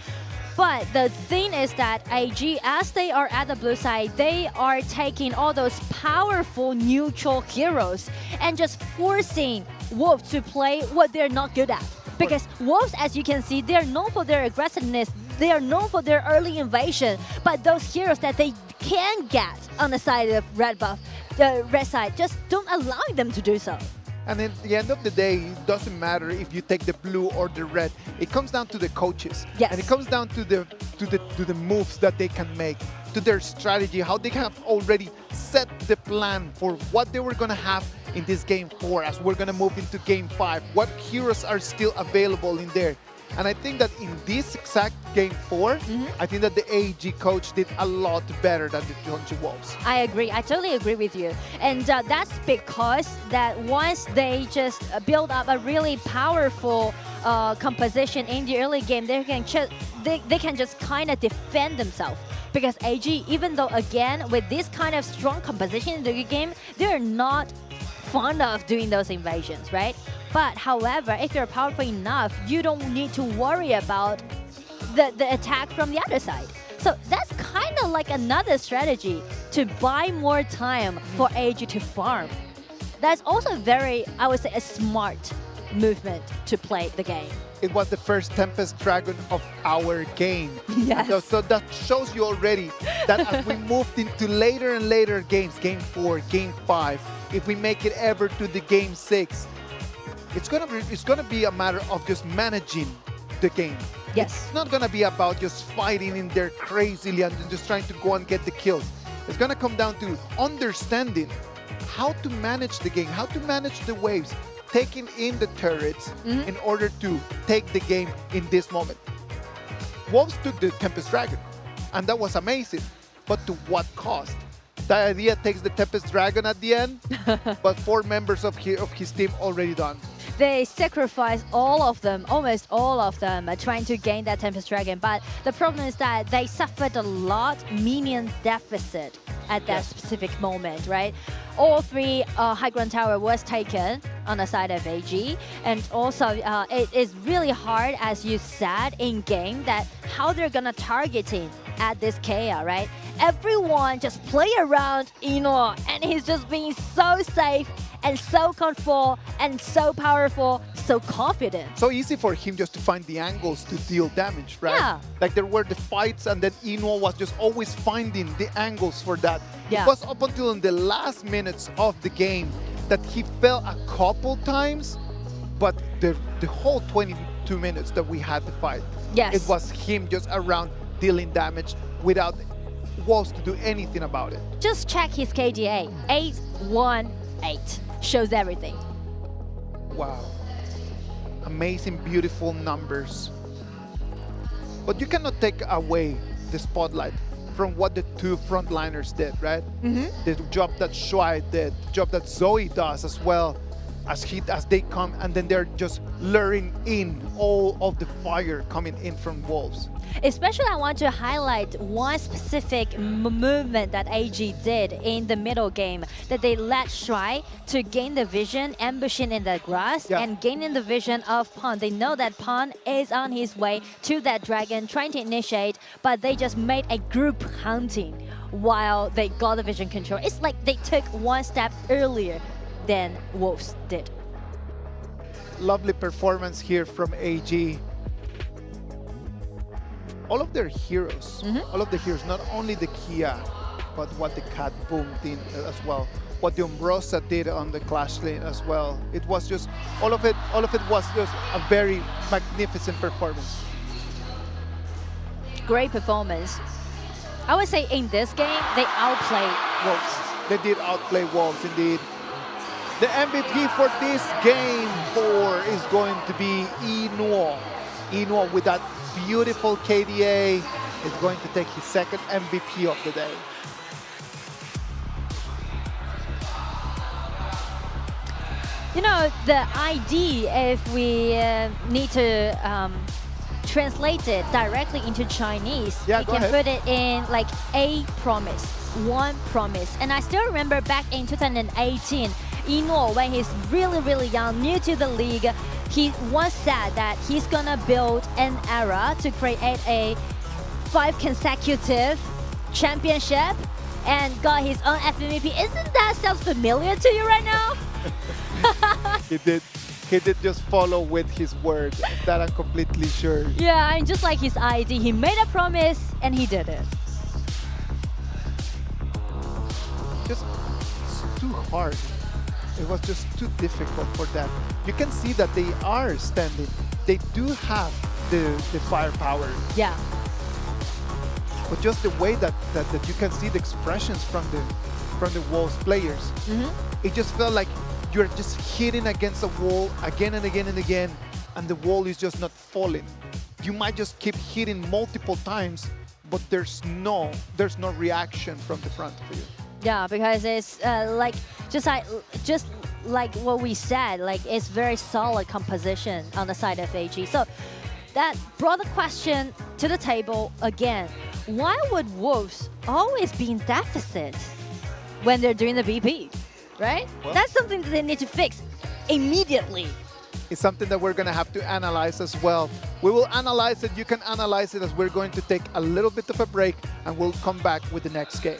But the thing is that AG, as they are at the blue side, they are taking all those powerful neutral heroes and just forcing Wolves to play what they're not good at. Because Wolves, as you can see, they're known for their aggressiveness. They are known for their early invasion. But those heroes that they can get on the side of the red side, just don't allow them to do so. And at the end of the day, it doesn't matter if you take the blue or the red. It comes down to the coaches. Yes. And it comes down to the moves that they can make, to their strategy, how they have already set the plan for what they were going to have in this game 4 as we're going to move into game 5. What heroes are still available in there? And I think that in this exact game 4, I think that the AG coach did a lot better than the Jeonju Wolves. I agree. I totally agree with you. And that's because that once they just build up a really powerful composition in the early game, they can just kind of defend themselves. Because AG, even though, again, with this kind of strong composition in the game, they're not fond of doing those invasions, right? But however, if you're powerful enough, you don't need to worry about the attack from the other side. So that's kind of like another strategy to buy more time for AG to farm. That's also very, I would say, a smart movement to play the game. It was the first Tempest Dragon of our game. Yes. So that shows you already that as we moved into later and later games, game 4, game 5, if we make it ever to the game 6, it's gonna be a matter of just managing the game. Yes. It's not gonna be about just fighting in there crazily and just trying to go and get the kills. It's gonna come down to understanding how to manage the game, how to manage the waves, taking in the turrets in order to take the game in this moment. Wolves took the Tempest Dragon, and that was amazing. But to what cost? The idea takes the Tempest Dragon at the end, but 4 members of his team already done. They sacrificed all of them, almost all of them, trying to gain that Tempest Dragon. But the problem is that they suffered a lot minion deficit at that specific moment, right? All 3 high ground tower was taken on the side of AG. And also, it is really hard, as you said, in game, that how they're gonna targeting at this KL, right? Everyone just play around Ino, and he's just being so safe and so comfortable and so powerful, so confident. So easy for him just to find the angles to deal damage, right? Yeah. Like there were the fights, and then Ino was just always finding the angles for that. Yeah. It was up until in the last minutes of the game that he fell a couple times, but the whole 22 minutes that we had to fight, yes, it was him just around dealing damage without Wolves to do anything about it. Just check his KDA, 818. Shows everything. Wow. Amazing, beautiful numbers. But you cannot take away the spotlight from what the 2 frontliners did, right? The job that Shuai did, the job that Zoe does as well, as they come, and then they're just luring in all of the fire coming in from Wolves. Especially, I want to highlight one specific movement that AG did in the middle game, that they let Shuai to gain the vision, ambushing in the grass, and gaining the vision of Pan. They know that Pan is on his way to that dragon, trying to initiate, but they just made a group hunting while they got the vision control. It's like they took one step earlier than Wolves did. Lovely performance here from AG. All of their heroes, all of the heroes, not only the Kia, but what the Cat Boom did as well, what the Umbrosa did on the Clash lane as well. It was just, all of it was just a very magnificent performance. Great performance. I would say in this game, they outplayed Wolves. They did outplay Wolves indeed. The MVP for this game 4 is going to be Ino. Ino with that beautiful KDA is going to take his 2nd MVP of the day. You know, the idea, if we need to translate it directly into Chinese, Yeah, we go can ahead. put it in like a promise, one promise. And I still remember back in 2018, Yino, when he's really young, new to the league, he once said that he's gonna build an era to create a 5 consecutive championship and got his own FMVP. Isn't that sounds familiar to you right now? He did just follow with his word. That I'm completely sure. Yeah, and just like his ID, he made a promise and he did it. Just it's too hard. It was just too difficult for them. You can see that they are standing. They do have the firepower. Yeah. But just the way that you can see the expressions from the Wolves players, it just felt like you're just hitting against a wall again and again and again, and the wall is just not falling. You might just keep hitting multiple times, but there's no reaction from the front of you. Yeah, because it's like just like what we said, like it's very solid composition on the side of AG. So that brought the question to the table again. Why would Wolves always be in deficit when they're doing the BP, right? Well, that's something that they need to fix immediately. It's something that we're going to have to analyze as well. We will analyze it. You can analyze it as we're going to take a little bit of a break, and we'll come back with the next game.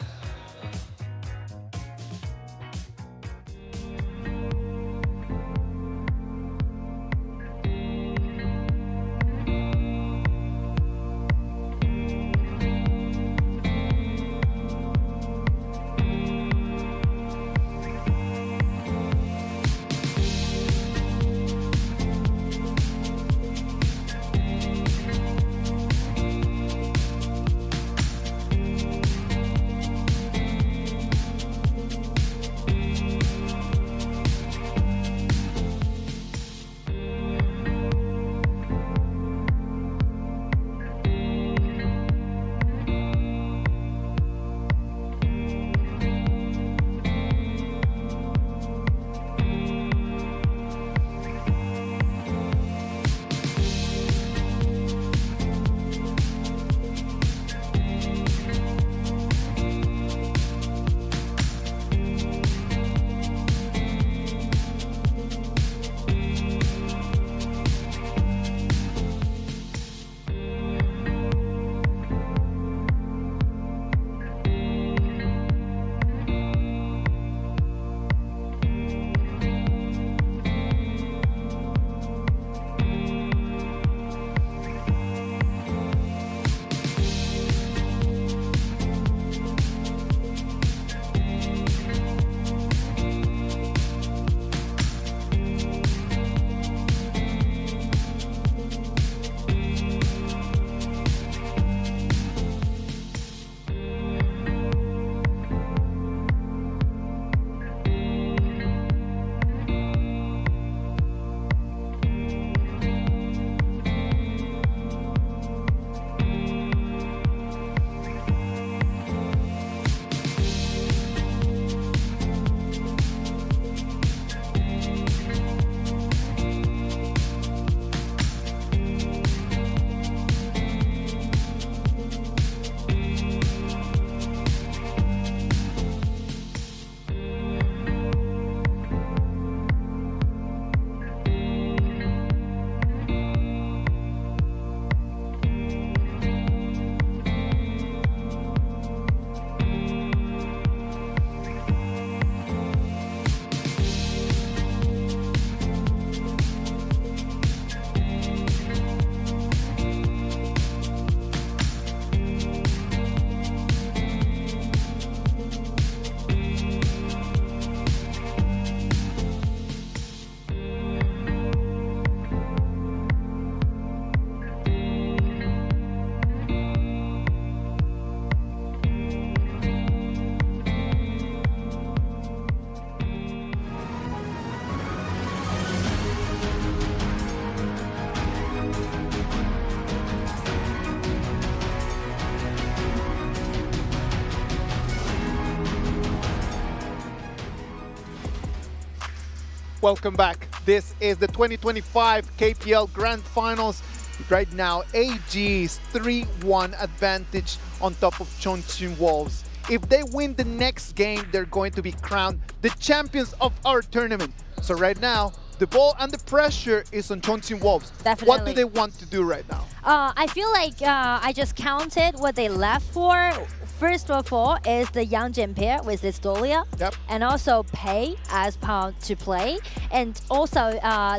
Welcome back. This is the 2025 KPL Grand Finals Right now, AG's 3-1 advantage on top of Chongqing Wolves. If they win the next game, they're going to be crowned the champions of our tournament. So right now, the ball and the pressure is on Chongqing Wolves. Definitely. What do they want to do right now? I feel like I just counted what they left for. First of all is the Yangjin pair with this Dolia. Yep. And also Pei as pawn to play. And also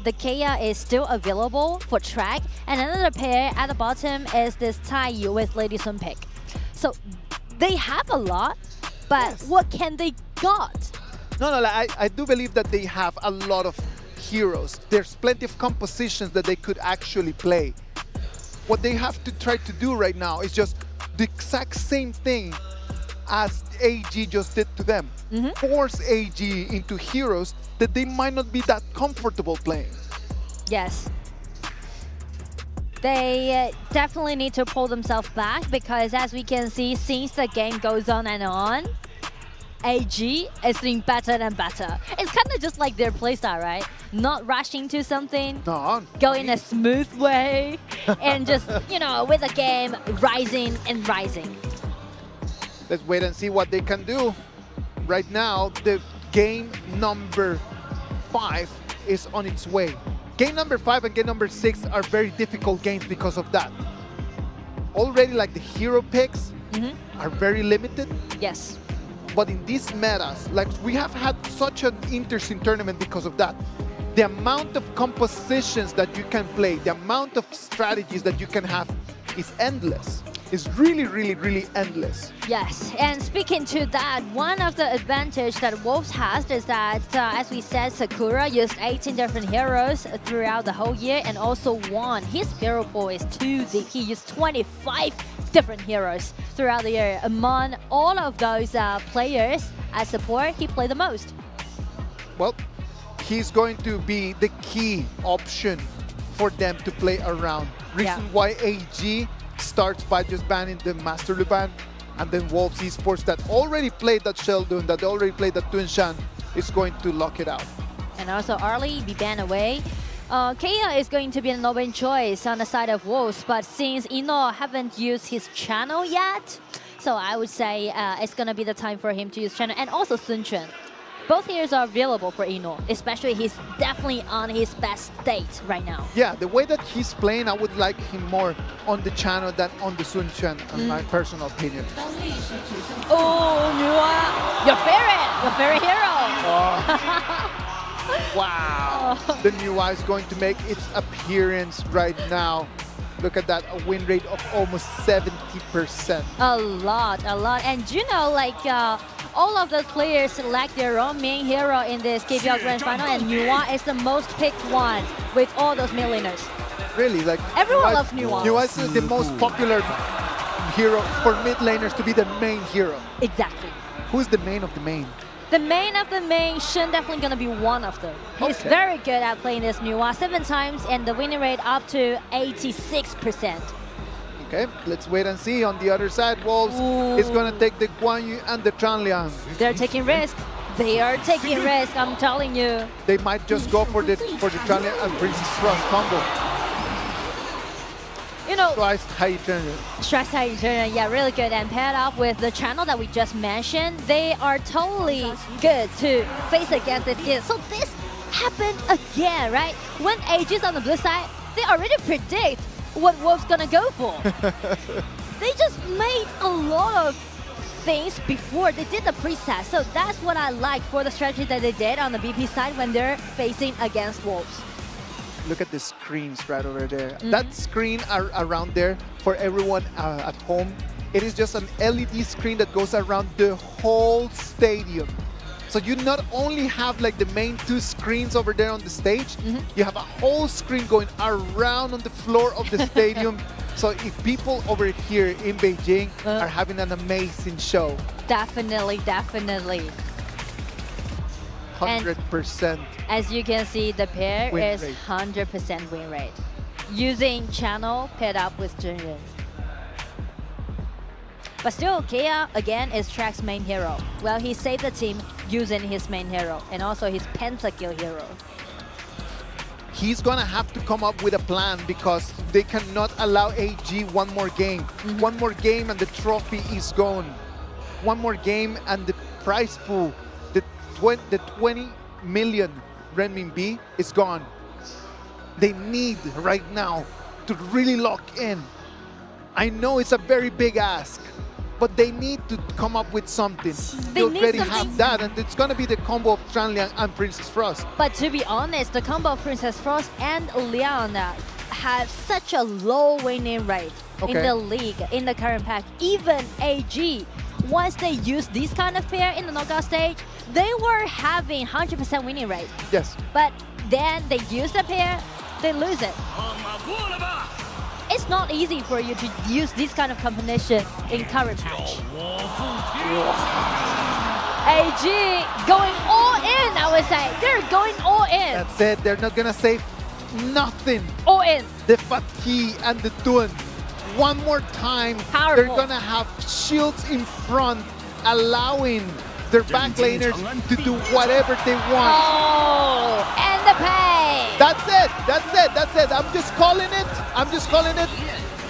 the Kea is still available for track. And another pair at the bottom is this Tai Yu with Lady Sun Pick. So they have a lot, but what can they got? No, I do believe that they have a lot of heroes. There's plenty of compositions that they could actually play. What they have to try to do right now is just the exact same thing as AG just did to them. Force AG into heroes that they might not be that comfortable playing. Yes. They definitely need to pull themselves back because as we can see, since the game goes on and on, AG is doing better and better. It's kind of just like their playstyle, right? Not rushing to something, go in a smooth way, and just, you know, with the game, rising and rising. Let's wait and see what they can do. Right now, the game number 5 is on its way. Game number 5 and game number 6 are very difficult games because of that. Already, like the hero picks are very limited. Yes. But in these metas, like we have had such an interesting tournament because of that. The amount of compositions that you can play, the amount of strategies that you can have is endless. It's really, really, really endless. Yes, and speaking to that, one of the advantage that Wolves has is that, as we said, Sakura used 18 different heroes throughout the whole year and also won. His hero pool is too deep. He used 25 different heroes throughout the year. Among all of those players as support, he played the most. Well, he's going to be the key option for them to play around. Reason why AG starts by just banning the Master Luban, and then Wolves Esports that already played that Sheldon, that already played that Tunshan, is going to lock it out. And also Arlie be banned away. Kea is going to be a no-win choice on the side of Wolves, but since Ino haven't used his channel yet, so I would say it's going to be the time for him to use channel, and also Sun Quan. Both heroes are available for Ino, especially he's definitely on his best state right now. Yeah, the way that he's playing, I would like him more on the channel than on the Sun Quan, in my personal opinion. Oh, Nua, your favorite hero! Wow! The new eye is going to make its appearance right now. Look at that, a win rate of almost 70%. A lot. And you know, like all of those players select their own main hero in this KPL Grand Final, and Nua is the most picked one with all those mid laners. Really? Like everyone loves Nua. Nua is the most popular hero for mid laners to be the main hero. Exactly. Who's the main of the main? The main of the main, Shen definitely gonna be one of them. He's very good at playing this Nua 7 times and the winning rate up to 86%. Okay, let's wait and see. On the other side, Wolves is gonna take the Guan Yu and the Chanliang. They're taking risk. They are taking risk, I'm telling you. They might just go for the Chanliang and Princess Trust combo. You know, Stress high eternal. Stress high eternal, yeah, really good. And paired up with the channel that we just mentioned, they are totally good to face against this kid. So this happened again, right? When AG is on the blue side, they already predict what Wolf's gonna go for. They just made a lot of things before they did the preset. So that's what I like for the strategy that they did on the BP side when they're facing against Wolves. Look at the screens right over there. That screen around there for everyone at home. It is just an LED screen that goes around the whole stadium. So you not only have like the main 2 screens over there on the stage, you have a whole screen going around on the floor of the stadium. So if people over here in Beijing are having an amazing show. Definitely. 100%. As you can see, the pair Win is rate. 100% win rate. Using channel paired up with Junjun. But still, Kea, again, is Track's main hero. Well, he saved the team using his main hero and also his pentakill hero. he's gonna have to come up with a plan because they cannot allow AG one more game. One more game and the trophy is gone. One more game and the prize pool, the 20 million renminbi is gone. They need right now to really lock in. I know it's a very big ask, but they need to come up with something. They already have that, and it's going to be the combo of Tran Liang and Princess Frost. But to be honest, the combo of Princess Frost and Liang have such a low winning rate in the league, in the current pack. Even AG, once they used this kind of pair in the knockout stage, they were having 100% winning rate. Yes. But then they use the pair, they lose it. It's not easy for you to use this kind of combination in current patch. AG going all in, I would say. They're going all in. That's it. They're not going to save nothing. All in. The Fatih and the Dun. One more time, they're going to have shields in front, allowing their backlaners to do whatever they want. Oh, and the pay. That's it. That's it. That's it. I'm just calling it. I'm just calling it.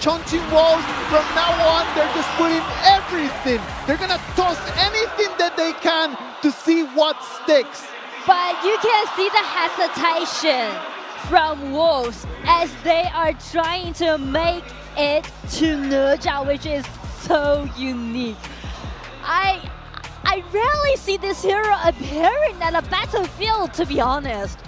Chongqing Wolves, from now on, they're just putting everything. They're going to toss anything that they can to see what sticks. But you can see the hesitation from Wolves as they are trying to make it to Nezha, which is so unique. I rarely see this hero appearing at a battlefield, to be honest.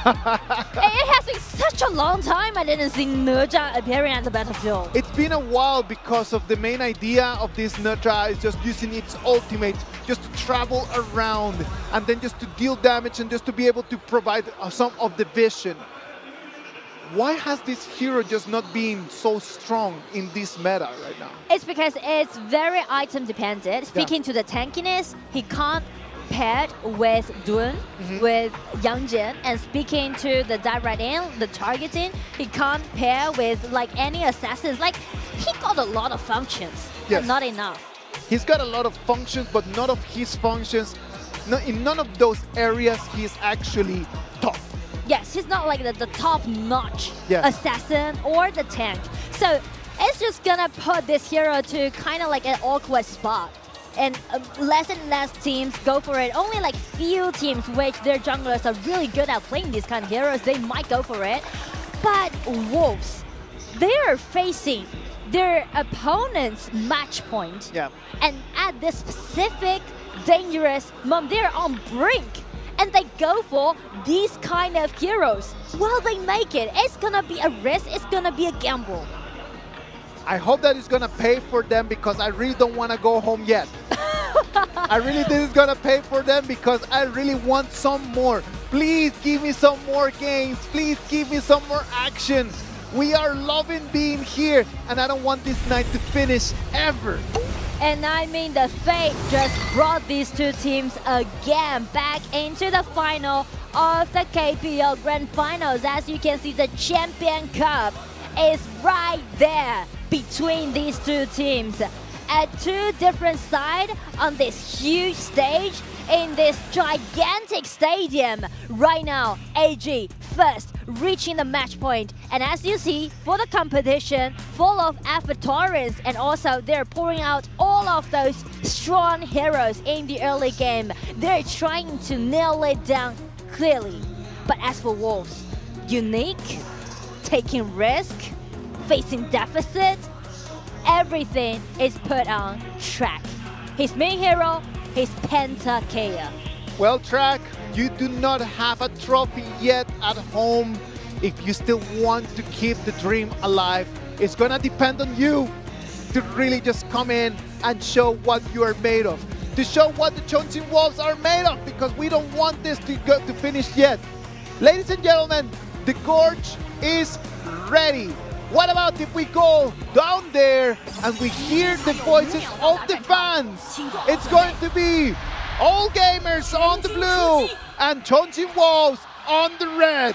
It has been such a long time I didn't see Nezha appearing at the battlefield. It's been a while because of the main idea of this Nezha is just using its ultimate just to travel around and then just to deal damage and just to be able to provide some of the vision. Why has this hero just not been so strong in this meta right now? It's because it's very item dependent. Speaking to the tankiness, he can't pair with Dun, with Yang Jian, and speaking to the direct in, the targeting, he can't pair with like any assassins. Like, he got a lot of functions, but not enough. He's got a lot of functions, but none of his functions, in none of those areas, he's actually top. Yes, he's not like the top-notch assassin or the tank. So it's just gonna put this hero to kind of like an awkward spot. And less and less teams go for it. Only like few teams which their junglers are really good at playing these kind of heroes, they might go for it. But Wolves, they are facing their opponent's match point. And at this specific dangerous moment, they're on brink. And they go for these kind of heroes. Will they make it? It's gonna be a risk, it's gonna be a gamble. I hope that it's gonna pay for them because I really don't wanna go home yet. I really think it's gonna pay for them because I really want some more. Please give me some more games. Please give me some more action. We are loving being here and I don't want this night to finish ever. And I mean, the fate just brought these two teams again back into the final of the KPL Grand Finals. As you can see, the Champion Cup is right there between these two teams. At two different sides on this huge stage in this gigantic stadium. Right now, AG first reaching the match point. And as you see, for the competition, full of avatarians, and also they're pouring out all of those strong heroes in the early game. They're trying to nail it down clearly. But as for Wolves, unique, taking risk, facing deficit, everything is put on track. His main hero, his Pentakea. Well, Track, you do not have a trophy yet at home. If you still want to keep the dream alive, it's gonna depend on you to really just come in and show what you are made of. To show what the Chongqing Wolves are made of, because we don't want this to go to finish yet. Ladies and gentlemen, the Gorge is ready. What about if we go down there and we hear the voices of the fans? It's going to be All Gamers on the blue and Chongqing Wolves on the red.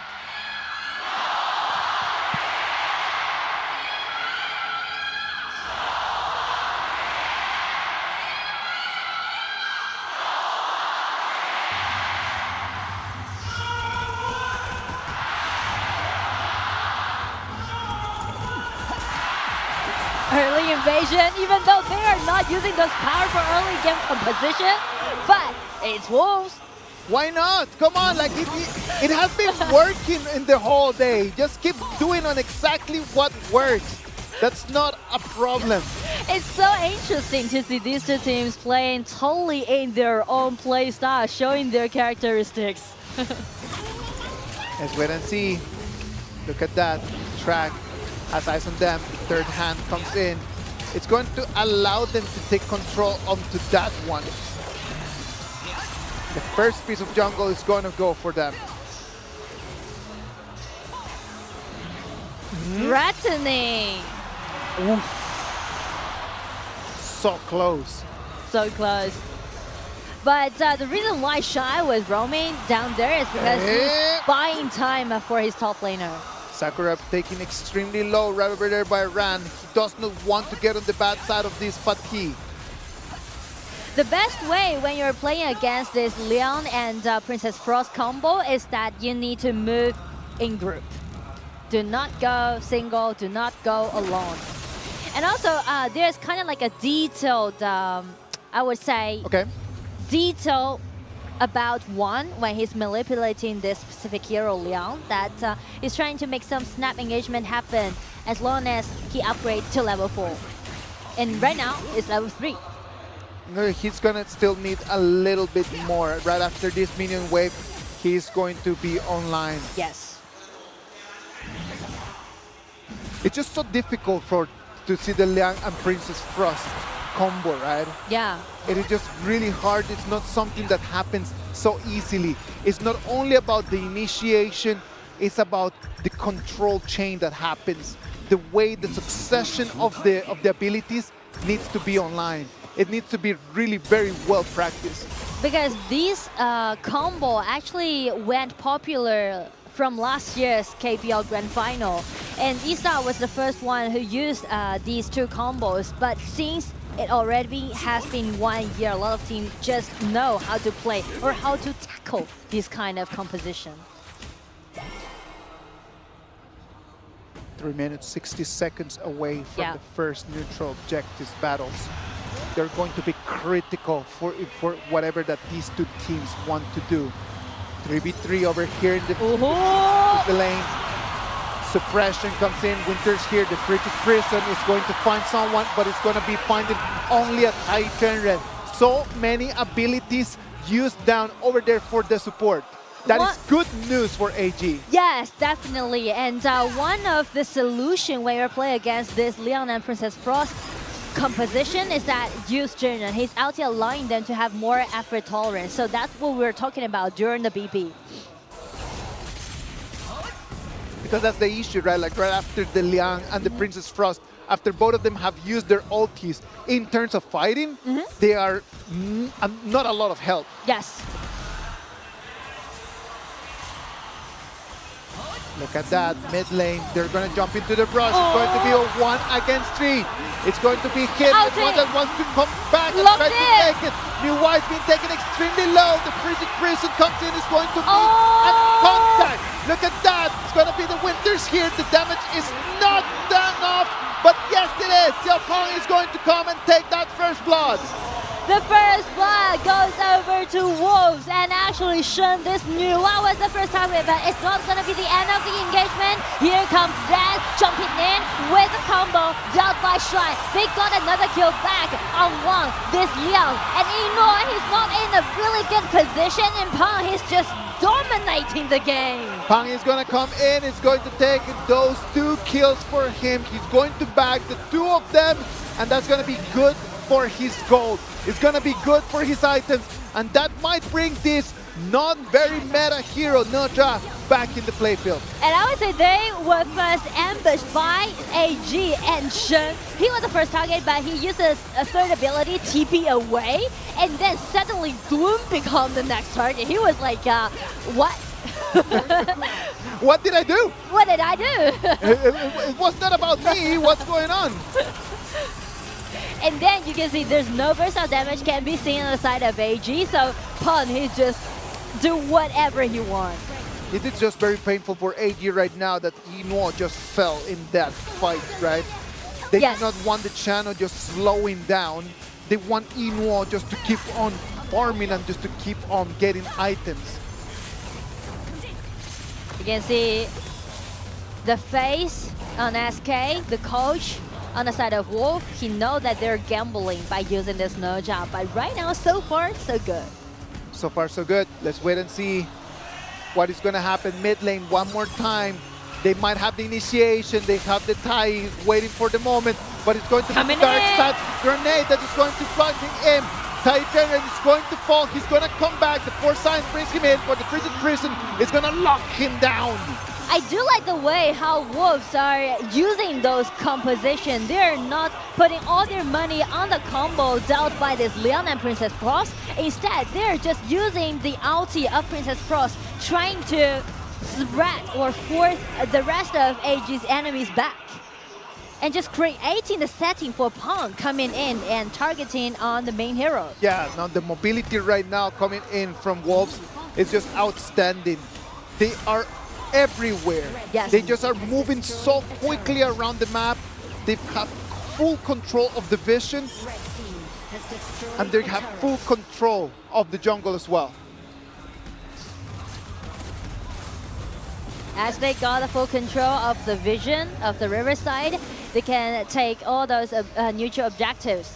situation, even though they are not using those powerful early game composition. But it's Wolves. Why not? Come on, like it has been working in the whole day. Just keep doing on exactly what works. That's not a problem. It's so interesting to see these two teams playing totally in their own play style, showing their characteristics. Let's wait and see. Look at that track. Has eyes on them. Third hand comes in. It's going to allow them to take control onto that one. The first piece of jungle is going to go for them. Threatening. Oof. So close. So close. But the reason why Shy was roaming down there is because he's buying time for his top laner. Sakura taking extremely low right over there by Ran. He does not want to get on the bad side of this fatigue. The best way when you're playing against this Leon and Princess Frost combo is that you need to move in group. Do not go single, do not go alone. And also, there's kind of like a detailed, I would say, detail about Juan when he's manipulating this specific hero, Leon, that he's trying to make some snap engagement happen as long as he upgrades to level 4. And right now, it's level 3. No, he's gonna still need a little bit more. Right after this minion wave, he's going to be online. Yes. It's just so difficult to see the Liang and Princess Frost combo, right? Yeah. It is just really hard. It's not something that happens so easily. It's not only about the initiation, it's about the control chain that happens. The way the succession of the abilities needs to be online. It needs to be really very well practiced. Because this combo actually went popular from last year's KPL Grand Final. And Isa was the first one who used these two combos. But since it already has been 1 year, a lot of teams just know how to play or how to tackle this kind of composition. 3 minutes, 60 seconds away from the first neutral objectives battles. They're going to be critical for whatever that these two teams want to do. 3v3 over here in the lane. Suppression comes in. Winter's here. The Frigid Prison is going to find someone, but it's going to be finding only a Titan. So many abilities used down over there for the support. That is good news for AG. Yes, definitely. And one of the solution when you play against this Leon and Princess Frost composition is that use Jin. He's out here allowing them to have more effort tolerance. So that's what we were talking about during the BP. Because that's the issue, right? Like right after the Liang and the Princess Frost, after both of them have used their ultis in terms of fighting, they are not a lot of help. Yes. Look at that, mid lane. They're going to jump into the brush. It's going to be a 1 against 3. It's going to be hit. The one that wants to come back and try to take it. New White being taken extremely low. The Frigid Prison comes in. It's going to be a contact. Look at that. It's going to be the Winters here. The damage is not enough. But yes, it is. Siapa is going to come and take that first blood. The first blood goes over to Wolves, and actually Shen, this New White was the first target, but it's not going to be the end of the engagement. Here comes Red jumping in with a combo dealt by Shy. They got another kill back on one. This Liang, and Eno, he's not in a really good position, and Pang, he's just dominating the game. Pang is going to come in. It's going to take those 2 kills for him. He's going to bag the 2 of them, and that's going to be good for his gold. It's going to be good for his items, and that might bring this not very meta hero, Noja, back in the playfield. And I would say they were first ambushed by AG and Shen. He was the first target, but he uses a third ability, TP away, and then suddenly Gloom became the next target. He was like, what? What did I do? What did I do? It was not about me. What's going on? And then you can see there's no versatile damage can be seen on the side of AG, so Pun, he just do whatever he wants. It is just very painful for AG right now that Eno just fell in that fight, right? They do not want the channel just slowing down. They want Inuo just to keep on farming and just to keep on getting items. You can see the face on SK, the coach on the side of Wolf. He knows that they're gambling by using this Noja, but right now, so far, so good. So far, so good. Let's wait and see what is going to happen mid lane one more time. They might have the initiation, they have the tie waiting for the moment, but it's going to be Dark Side grenade that is going to plug him in. Titan is going to fall, he's going to come back, the Force Sign brings him in, but the Frigid Prison is going to lock him down. I do like the way how Wolves are using those compositions. They're not putting all their money on the combo dealt by this Leon and Princess Frost. Instead, they're just using the ulti of Princess Frost, trying to spread or force the rest of AG's enemies back. And just creating the setting for Pong coming in and targeting on the main hero. Yeah, now the mobility right now coming in from Wolves is just outstanding. They are everywhere. Yes. They just are moving so quickly around the map. They've got full control of the vision, and they have full control of the jungle as well. As they got the full control of the vision of the riverside, they can take all those neutral objectives.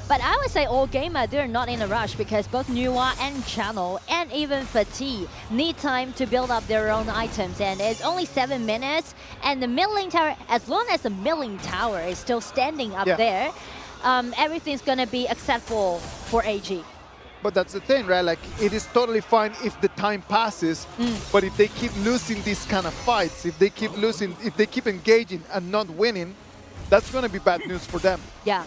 But I would say all gamer, they're not in a rush because both Nuwa and Channel and even Fatigue need time to build up their own items. And it's only 7 minutes. And the mid lane tower, as long as the mid lane tower is still standing up there, everything's going to be acceptable for AG. But that's the thing, right? Like, it is totally fine if the time passes, but if they keep losing these kind of fights, if they keep losing, if they keep engaging and not winning, that's going to be bad news for them. Yeah.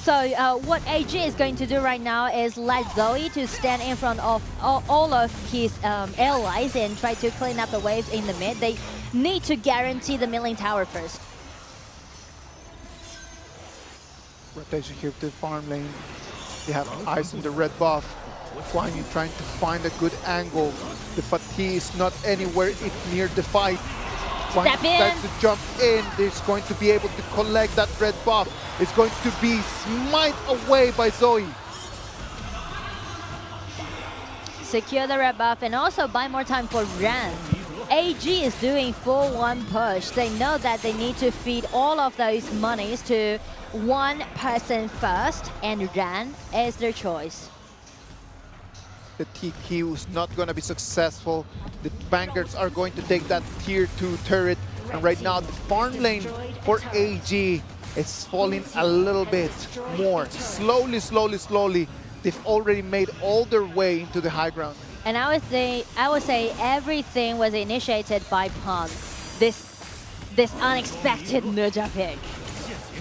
So what AG is going to do right now is let Zoe to stand in front of all of his allies and try to clean up the waves in the mid. They need to guarantee the mid lane tower first. Rotation here to the farm lane. They have Ice on the red buff. Guan Yu trying to find a good angle. The Fatigue is not anywhere near the fight. Guan Yu tries to jump in. He's going to be able to collect that red buff. It's going to be smite away by Zoe. Secure the red buff and also buy more time for Ran. AG is doing full one push. They know that they need to feed all of those monies to one person first, and Ran is their choice. The TQ is not going to be successful. The Vanguards are going to take that tier 2 turret, and right now the farm lane for AG is falling a little bit more. Slowly, slowly, slowly, they've already made all their way into the high ground. And I would say everything was initiated by Pong. This unexpected Nuja pick.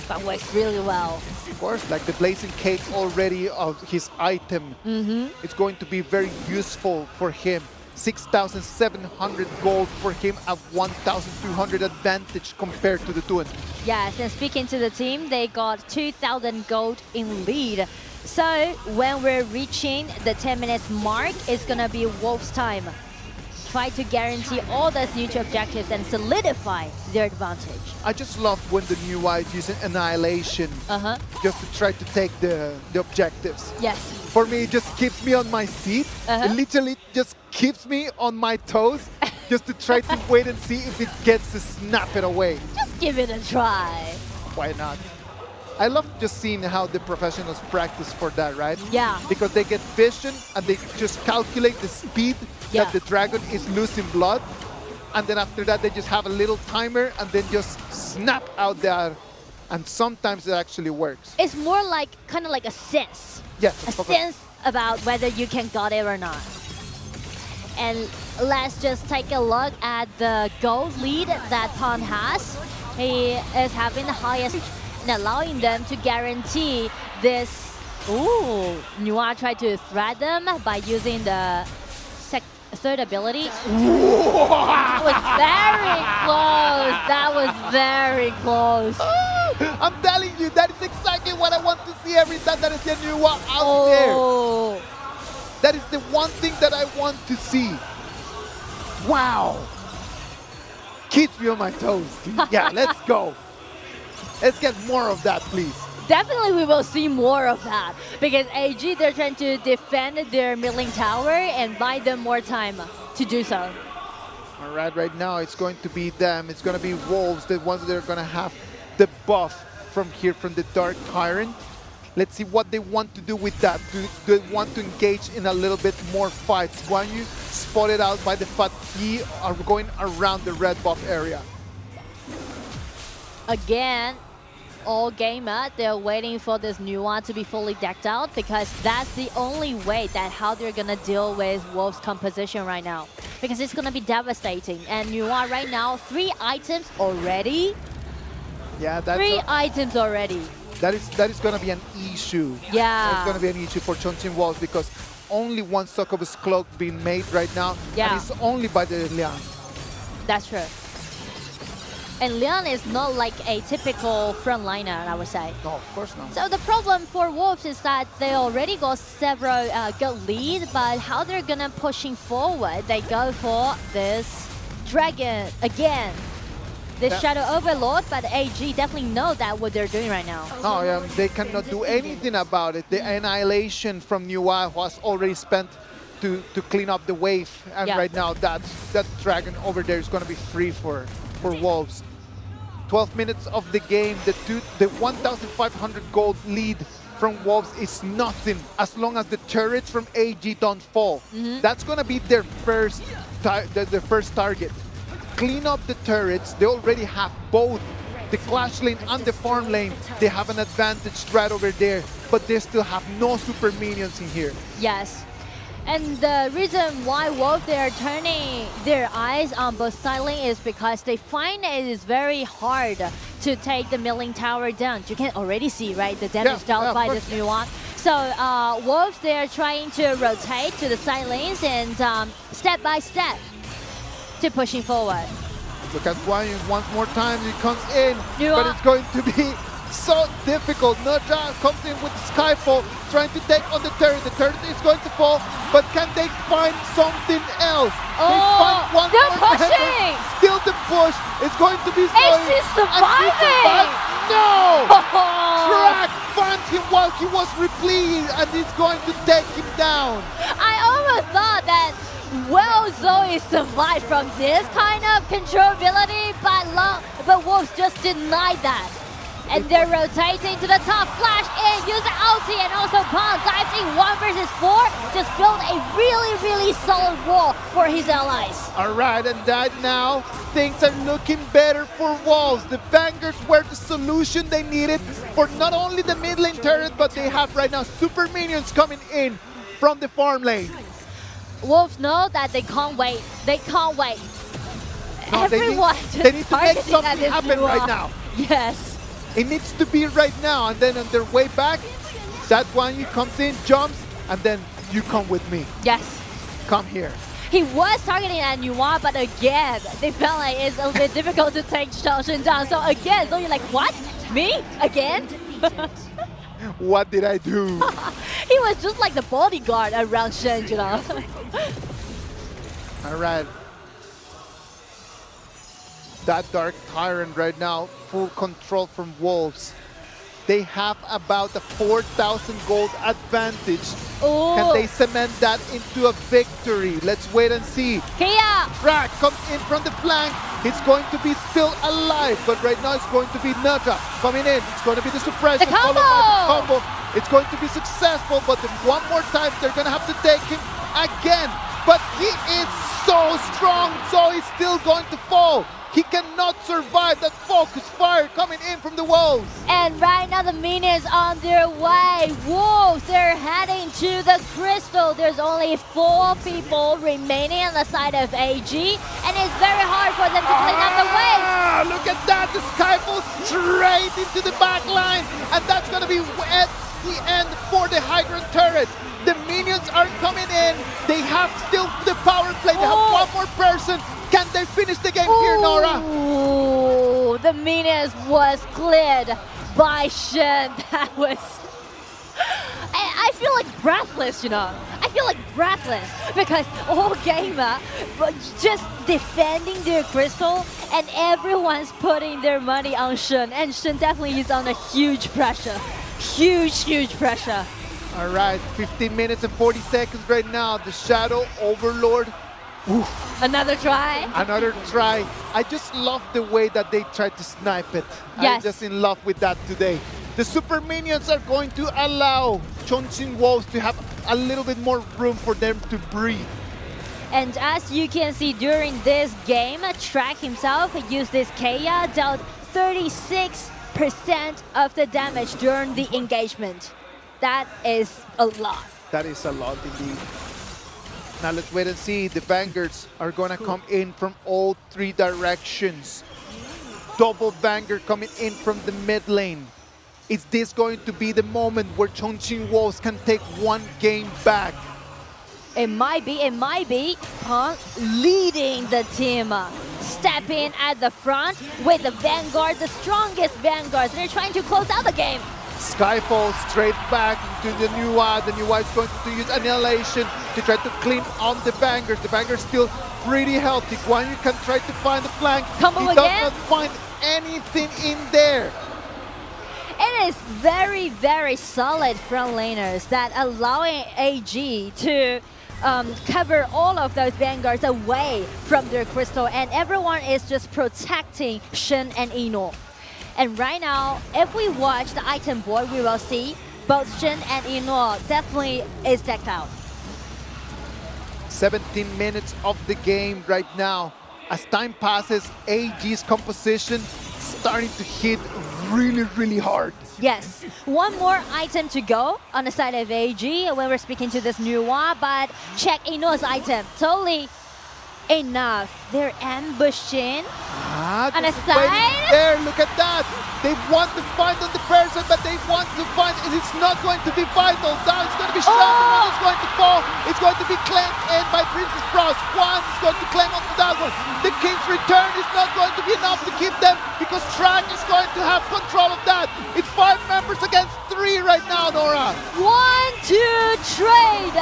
But works really well. Of course, like the Blazing Cake already of his item. It's going to be very useful for him. 6,700 gold for him at 1,200 advantage compared to the Tuan. Yes, and speaking to the team, they got 2,000 gold in lead. So when we're reaching the 10 minutes mark, it's gonna be Wolf's time. Try to guarantee all those neutral objectives and solidify their advantage. I just love when the new is using Annihilation just to try to take the objectives. Yes. For me, it just keeps me on my seat. It literally just keeps me on my toes just to try to wait and see if it gets to snap it away. Just give it a try. Why not? I love just seeing how the professionals practice for that, right? Yeah. Because they get vision and they just calculate the speed that the dragon is losing blood. And then after that, they just have a little timer and then just snap out there. And sometimes it actually works. It's more like, kind of like a sense. Yes. A sense about whether you can got it or not. And let's just take a look at the gold lead that Pong has. He is having the highest, and allowing them to guarantee this. Ooh, Nuwa tried to threat them by using the third ability. That was very close. That was very close. I'm telling you, that is exactly what I want to see every time that I see a Nuwa out there. That is the one thing that I want to see. Wow. Keeps me on my toes, dude. Yeah, let's go. Let's get more of that, please. Definitely we will see more of that because AG, they're trying to defend their milling tower and buy them more time to do so. All right now it's going to be them. It's going to be Wolves, the ones that are going to have the buff from here, from the Dark Tyrant. Let's see what they want to do with that. Do they want to engage in a little bit more fights? Guan Yu spotted out by the Fatigue are going around the red buff area. Again, all game up, they're waiting for this Nuwa to be fully decked out because that's the only way that how they're gonna deal with Wolf's composition right now. Because it's gonna be devastating. And Nuwa right now, 3 items already. Yeah, that's 3 items already. That is gonna be an issue. Yeah. That's gonna be an issue for Chongqing Wolves because only one Succubus cloak being made right now. Yeah. And it's only by the Liang. That's true. And Liang is not like a typical frontliner, I would say. No, of course not. So the problem for Wolves is that they already got several good lead, but how they're gonna pushing forward, they go for this Dragon again. This Shadow Overlord, but AG definitely know that what they're doing right now. No, they cannot do anything about it. The Annihilation from Nuwa was already spent to clean up the wave. And right now that Dragon over there is gonna be free for Wolves. 12 minutes of the game, the 1,500 gold lead from Wolves is nothing as long as the turrets from AG don't fall. That's gonna be their first target. Clean up the turrets. They already have both the Clash lane and the farm lane. They have an advantage right over there, but they still have no super minions in here. Yes. And the reason why Wolf, they're turning their eyes on both side lane is because they find it is very hard to take the milling tower down. You can already see, right, the damage dealt by this new one. So Wolves, they're trying to rotate to the side lanes and step by step to pushing forward. Look at Guan Yu once more time. He comes in, Nuwa. but it's going to be so difficult. Naja comes in with Skyfall, trying to take on the turret. The turret is going to fall, but can they find something else? They find one they're more pushing! member. Still the push. It's going to be Ace is surviving! No! Track finds him while he was repleting, and he's going to take him down. I almost thought that Zoe survived from this kind of controllability, but Wolves just denied that. And they're rotating to the top, flash in, use the ulti, and also Pong dives in 1 versus 4, just build a really solid wall for his allies. All right, and that now, things are looking better for Wolves. The Vanguards were the solution they needed for not only the mid lane turret, but they have right now super minions coming in from the farm lane. Wolves know that they can't wait. They can't wait. No, Everyone they need to make something happen right now. Yes. It needs to be right now, and then on their way back, that one you comes in, jumps, and then you come with me. Yes. Come here. He was targeting at Nuwa, but again, they felt like it's a little bit difficult to take Xiaoshen down. So again, so you're like, what? Me? Again? What did I do? He was just like the bodyguard around Shen, you know. All right. That Dark Tyrant right now, full control from Wolves. They have about a 4,000 gold advantage. Ooh. Can they cement that into a victory? Let's wait and see. Kia! Crack comes in from the flank. It's going to be still alive, but right now it's going to be Naja coming in. It's going to be the suppression. The combo! Combo. It's going to be successful, but then one more time they're going to have to take him again. But he is so strong, so he's still going to fall. He cannot survive that focus fire coming in from the Wolves. And right now the minions on their way. Wolves, they're heading to the crystal. There's only 4 people remaining on the side of AG, and it's very hard for them to clean up the wave. Look at that, the Skyfall straight into the back line, and that's going to be at the end for the high ground turrets. The minions are coming in. They have still the power play. They have one more person. Can they finish the game here, Nora? Ooh, the minions was cleared by Shen. That was... I feel like breathless, you know. I feel like breathless because all gamer just defending their crystal and everyone's putting their money on Shun, and Shun definitely is under huge pressure. Huge pressure. All right, 15 minutes and 40 seconds right now. The Shadow Overlord. Oof. Another try. Another try. I just love the way that they tried to snipe it. Yes. I'm just in love with that today. The Super Minions are going to allow Chongqing Wolves to have a little bit more room for them to breathe. And as you can see during this game, Track himself used this Kaya, dealt 36% of the damage during the engagement. That is a lot. That is a lot indeed. Now let's wait and see. The Vanguards are going to come in from all three directions. Double Vanguard coming in from the mid lane. Is this going to be the moment where Chongqing Wolves can take one game back? It might be. Punk leading the team. Stepping at the front with the Vanguard, the strongest Vanguard. They're trying to close out the game. Skyfall straight back into the Nuwa. The Nuwa is going to use Annihilation to try to clean on the Vanguard. The Vanguard still pretty healthy. Guan Yu can try to find the flank. Combo he again? does not find anything in there. It is very solid front laners that allowing AG to cover all of those Vanguards away from their crystal, and everyone is just protecting Shen and Ino. And right now, if we watch the item board, we will see both Shen and Ino definitely is decked out. 17 minutes of the game right now. As time passes, AG's composition starting to hit really hard. Yes, one more item to go on the side of AG when we're speaking to this new one, but check Ino's item. Totally enough. They're ambushing on the side. There, look at that. They want to find on the person, but they want to find, and it's not going to be vital. Down, it's going to be shot, it's going to fall. It's going to be claimed in by Princess Frost. One is going to claim onto that one. The King's Return is not going to be enough to keep them because Track is going to have control of that. It's 5 members against 3 right now, Nora. 1-2 trade.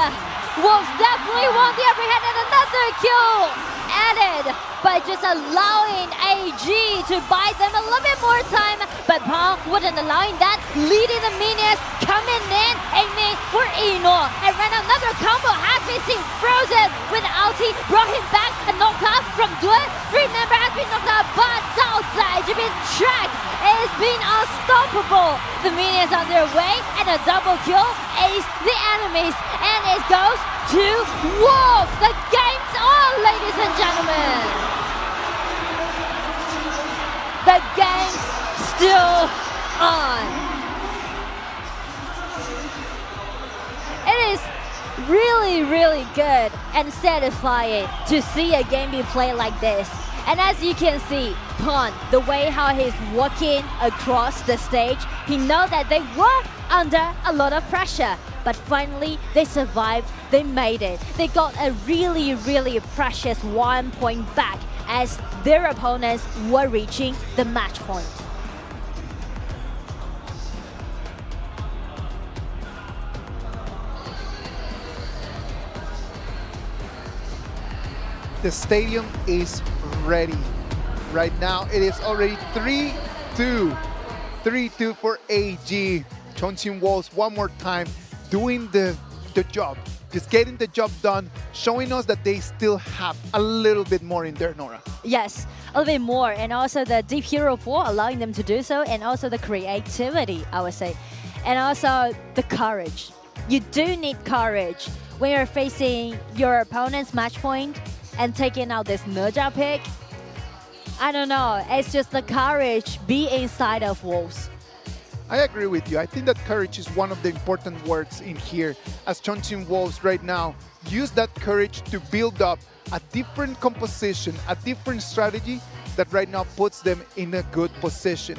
Wolves definitely won the upper hand, and another kill added by just allowing AG to buy them a little bit more time, but Pong wouldn't allowing that, leading the minions, coming in, aiming for Ino, and ran another combo, has been seen frozen with ulti, brought him back, a knockout from Duen, 3 member has been knocked out, but outside, Track is being unstoppable. The minions on their way, and a double kill, ace the enemies, and it goes to Wolf. The game's on, ladies and gentlemen. The game's still on. It is really good and satisfying to see a game be played like this. And as you can see, Pon, the way how he's walking across the stage, he knows that they were under a lot of pressure. But finally, they survived, they made it. They got a really precious 1 point back as their opponents were reaching the match point. The stadium is ready. Right now, it is already 3-2. 3-2 for AG. Chongqing Wolves one more time doing the job. Just getting the job done, showing us that they still have a little bit more in there, Nora. Yes, a little bit more, and also the deep hero pool allowing them to do so, and also the creativity, I would say, and also the courage. You do need courage when you're facing your opponent's match point and taking out this Nerja pick. I don't know, it's just the courage be inside of Wolves. I agree with you. I think that courage is one of the important words in here, as Chongqing Wolves right now use that courage to build up a different composition, a different strategy that right now puts them in a good position.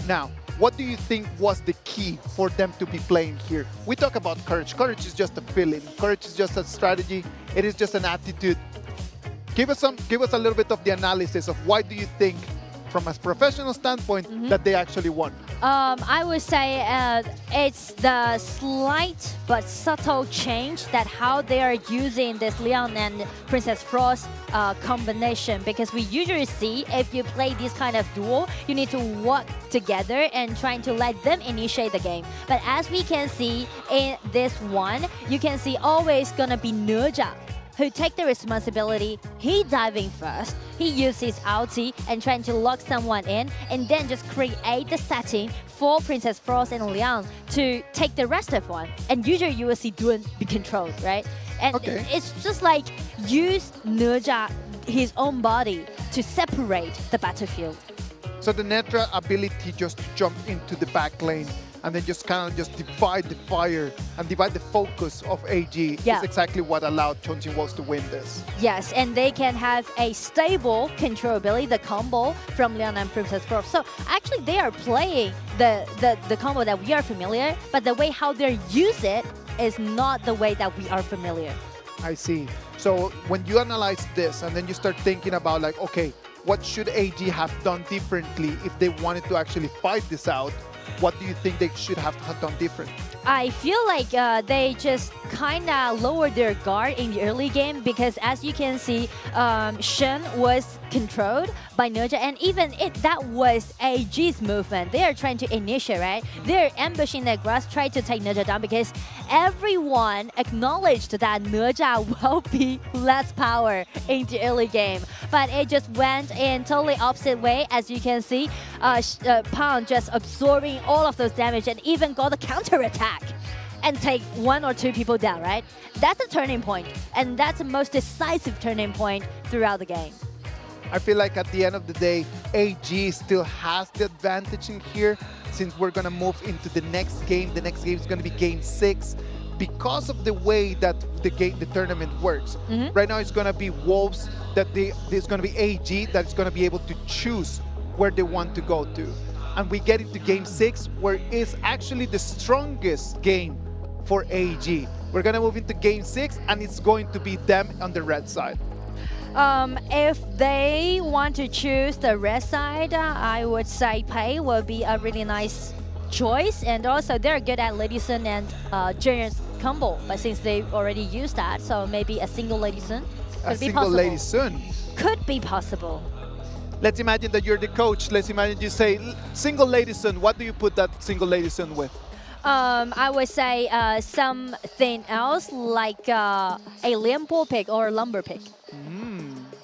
Now, what do you think was the key for them to be playing here? We talk about courage. Courage is just a feeling. Courage is just a strategy. It is just an attitude. Give us a little bit of the analysis of why do you think, from a professional standpoint, that they actually won? I would say it's the slight but subtle change that how they are using this Leon and Princess Frost combination, because we usually see if you play this kind of duel, you need to work together and trying to let them initiate the game. But as we can see in this one, you can see always gonna be Nerja who take the responsibility. He diving first, he uses his ulti and trying to lock someone in, and then just create the setting for Princess Frost and Liang to take the rest of one. And usually you will see Dun be controlled, right? And it's just like use Nerja, his own body, to separate the battlefield. So the Netra ability just to jump into the back lane and then just kind of just divide the fire and divide the focus of AG is exactly what allowed Chongqing Wolves to win this. Yes, and they can have a stable control ability, the combo from Leon and Princess Frost. So actually they are playing the combo that we are familiar, but the way how they use it is not the way that we are familiar. I see. So when you analyze this and then you start thinking about like, okay, what should AG have done differently if they wanted to actually fight this out? What do you think they should have done different? I feel like they just kind of lowered their guard in the early game, because as you can see, Shen was controlled by Nerja, and even that was AG's movement. They are trying to initiate, right? They're ambushing the grass, trying to take Nerja down, because everyone acknowledged that Nerja will be less power in the early game. But it just went in totally opposite way. As you can see, Pan just absorbing all of those damage and even got a counter attack and take 1 or 2 people down, right? That's a turning point, and that's the most decisive turning point throughout the game. I feel like at the end of the day, AG still has the advantage in here, since we're gonna move into the next game. The next game is gonna be game 6. Because of the way that the tournament works, right now it's gonna be Wolves, there's gonna be AG that's gonna be able to choose where they want to go to. And we get into game 6, where it's actually the strongest game for AG. We're gonna move into game 6, and it's going to be them on the red side. If they want to choose the red side, I would say Pei will be a really nice choice, and also they're good at Lady Sun and Giant's combo, but since they already used that, so maybe a single Lady Sun could be possible. Lady Sun could be possible. Let's imagine that you're the coach. Let's imagine you say single Lady Sun. What do you put that single Lady Sun with? I would say something else, like a Lianpo pick or lumber pick.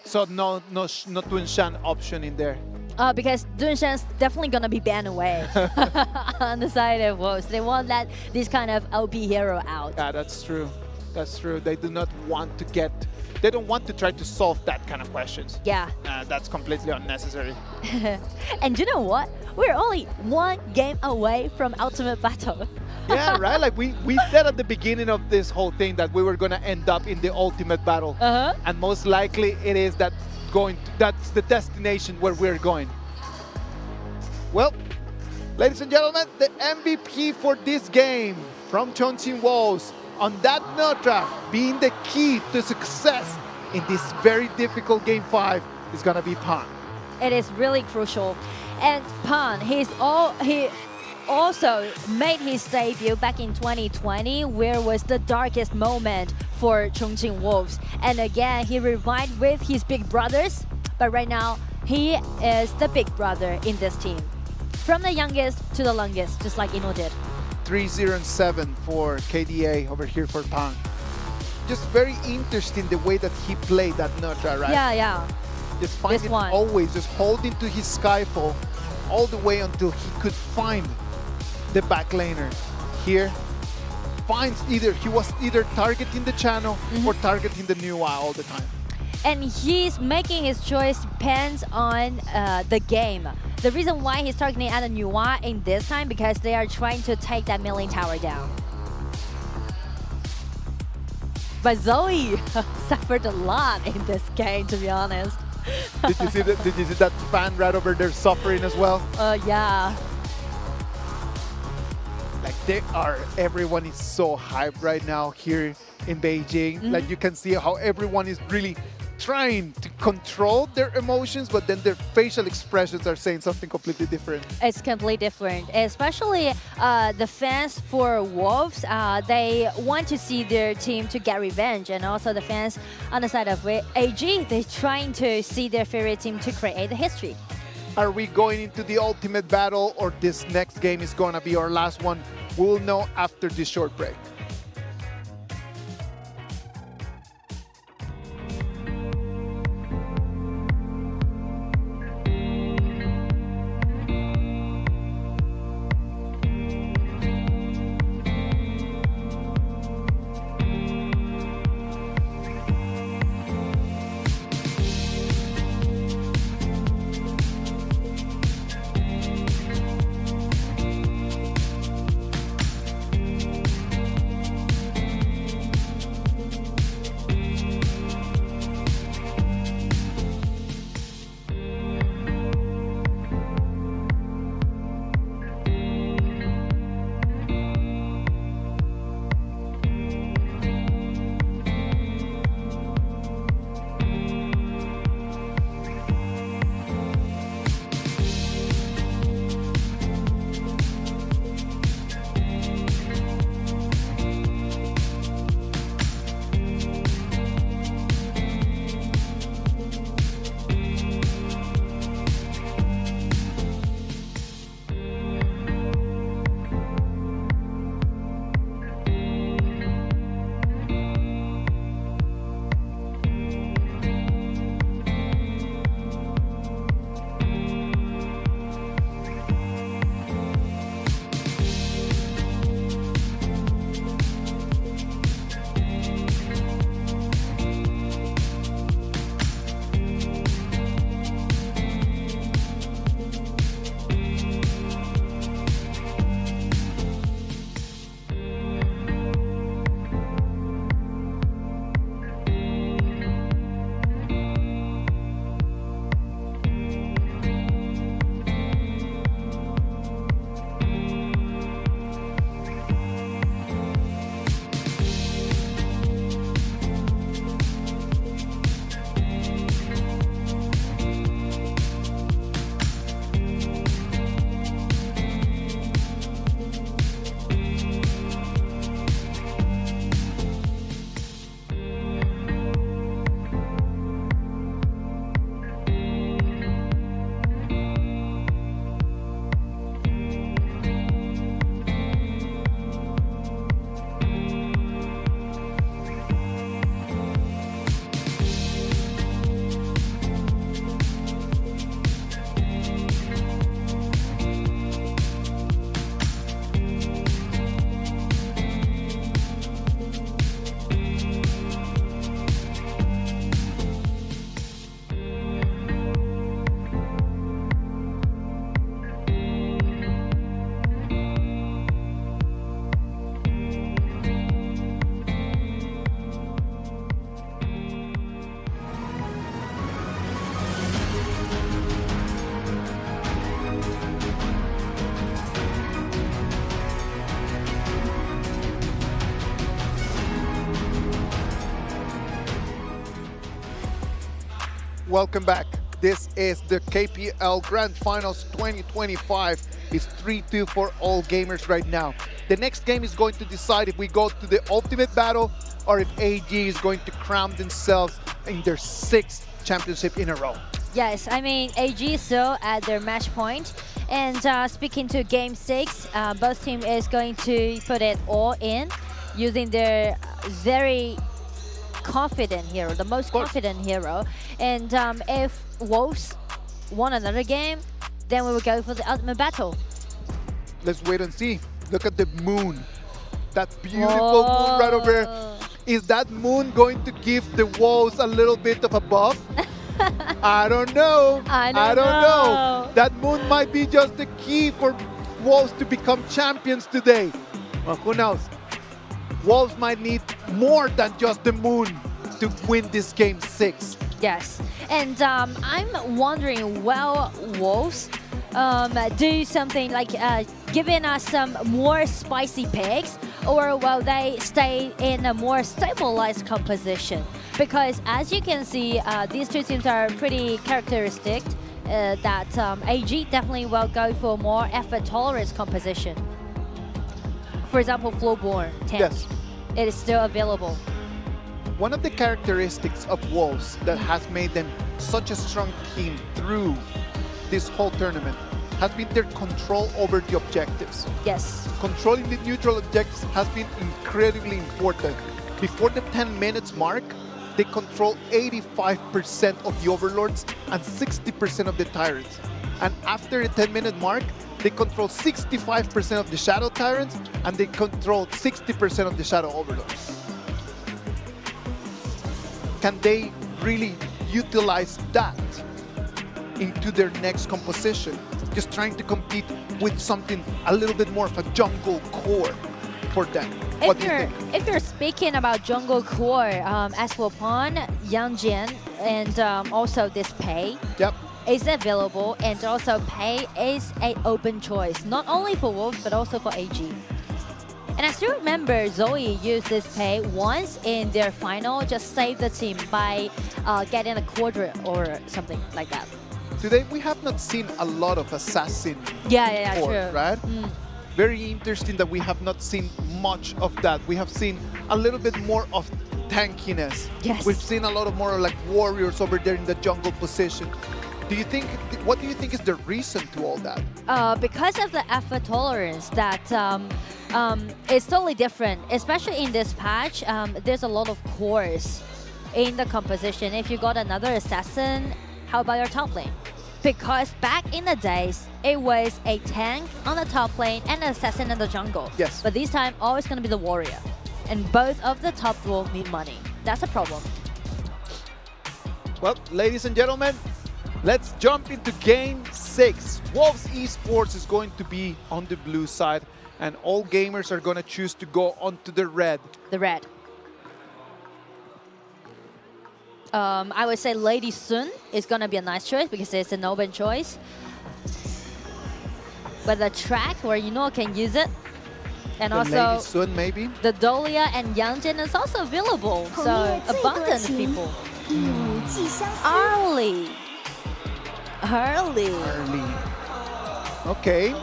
So no Dun Shan option in there. Because Dun Shan's definitely gonna be banned away on the side of Wolves. They won't let this kind of OP hero out. Yeah, that's true. That's true. They do not want to get. They don't want to try to solve that kind of questions. Yeah. That's completely unnecessary. And you know what? We're only 1 game away from Ultimate Battle. Yeah, right? Like we said at the beginning of this whole thing that we were going to end up in the Ultimate Battle. And most likely it is that's the destination where we're going. Well, ladies and gentlemen, the MVP for this game from Chongqing Wolves, on that Netra being the key to success in this very difficult game 5, is gonna be Pan. It is really crucial. And Pan, he also made his debut back in 2020, where was the darkest moment for Chongqing Wolves. And again, he revived with his big brothers, but right now he is the big brother in this team. From the youngest to the longest, just like Ino did. 3-0-7 for KDA over here for Pan. Just very interesting the way that he played that Netra, right? Yeah. Just finding always, just holding to his Skyfall all the way until he could find the back laner. Here, he was either targeting the channel or targeting the Nuwa all the time. And he's making his choice depends on the game. The reason why he's targeting at the Nuwa in this time, because they are trying to take that milling tower down. But Zoe suffered a lot in this game, to be honest. Did you see that fan right over there suffering as well? Yeah. Like everyone is so hyped right now here in Beijing. Like you can see how everyone is really trying to control their emotions, but then their facial expressions are saying something completely different. It's completely different, especially the fans for Wolves. They want to see their team to get revenge, and also the fans on the side of AG, they're trying to see their favorite team to create the history. Are we going into the ultimate battle, or this next game is going to be our last one? We'll know after this short break. Welcome back. This is the KPL Grand Finals 2025. It's 3-2 for all gamers right now. The next game is going to decide if we go to the ultimate battle or if AG is going to crown themselves in their 6th championship in a row. Yes, I mean, AG is still at their match point. And speaking to Game 6, both team is going to put it all in using their very confident hero, the most confident hero. And if Wolves won another game, then we will go for the ultimate battle. Let's wait and see. Look at the moon. That beautiful moon right over there. Is that moon going to give the Wolves a little bit of a buff? I don't know. I don't know. That moon might be just the key for Wolves to become champions today. Well, who knows? Wolves might need more than just the moon to win this game 6. Yes, and I'm wondering, will Wolves do something like giving us some more spicy picks, or will they stay in a more stabilized composition? Because as you can see, these two teams are pretty characteristic that AG definitely will go for more effort tolerance composition. For example, Flowborn tank. Yes. It is still available. One of the characteristics of Wolves that has made them such a strong team through this whole tournament has been their control over the objectives. Yes. Controlling the neutral objectives has been incredibly important. Before the 10 minutes mark, they control 85% of the overlords and 60% of the tyrants. And after the 10-minute mark, they control 65% of the shadow tyrants and they control 60% of the shadow overlords. Can they really utilize that into their next composition? Just trying to compete with something a little bit more of a jungle core for them. What do you think? If you're speaking about jungle core, as for Pawn, Yangjian, and also this Pei, is available, and also Pei is an open choice, not only for Wolves but also for AG. And I still remember Zoe used this Pei once in their final, just saved the team by getting a quadra or something like that. Today we have not seen a lot of assassin core, true. right? Very interesting that we have not seen much of that. We have seen a little bit more of tankiness. Yes. We've seen a lot of more like warriors over there in the jungle position. Do you think? What do you think is the reason to all that? Because of the effort tolerance, that it's totally different. Especially in this patch, there's a lot of cores in the composition. If you got another assassin, how about your top lane? Because back in the days, it was a tank on the top lane and an assassin in the jungle. Yes. But this time, always going to be the warrior. And both of the top will need money. That's a problem. Well, ladies and gentlemen, let's jump into Game 6. Wolves Esports is going to be on the blue side, and all gamers are going to choose to go onto the red. The red. I would say Lady Sun is going to be a nice choice because it's an open choice. But the track where can use it. And the also, Lady Sun maybe? The Dolia and Yangjin is also available. So, abundant people. Early. Okay.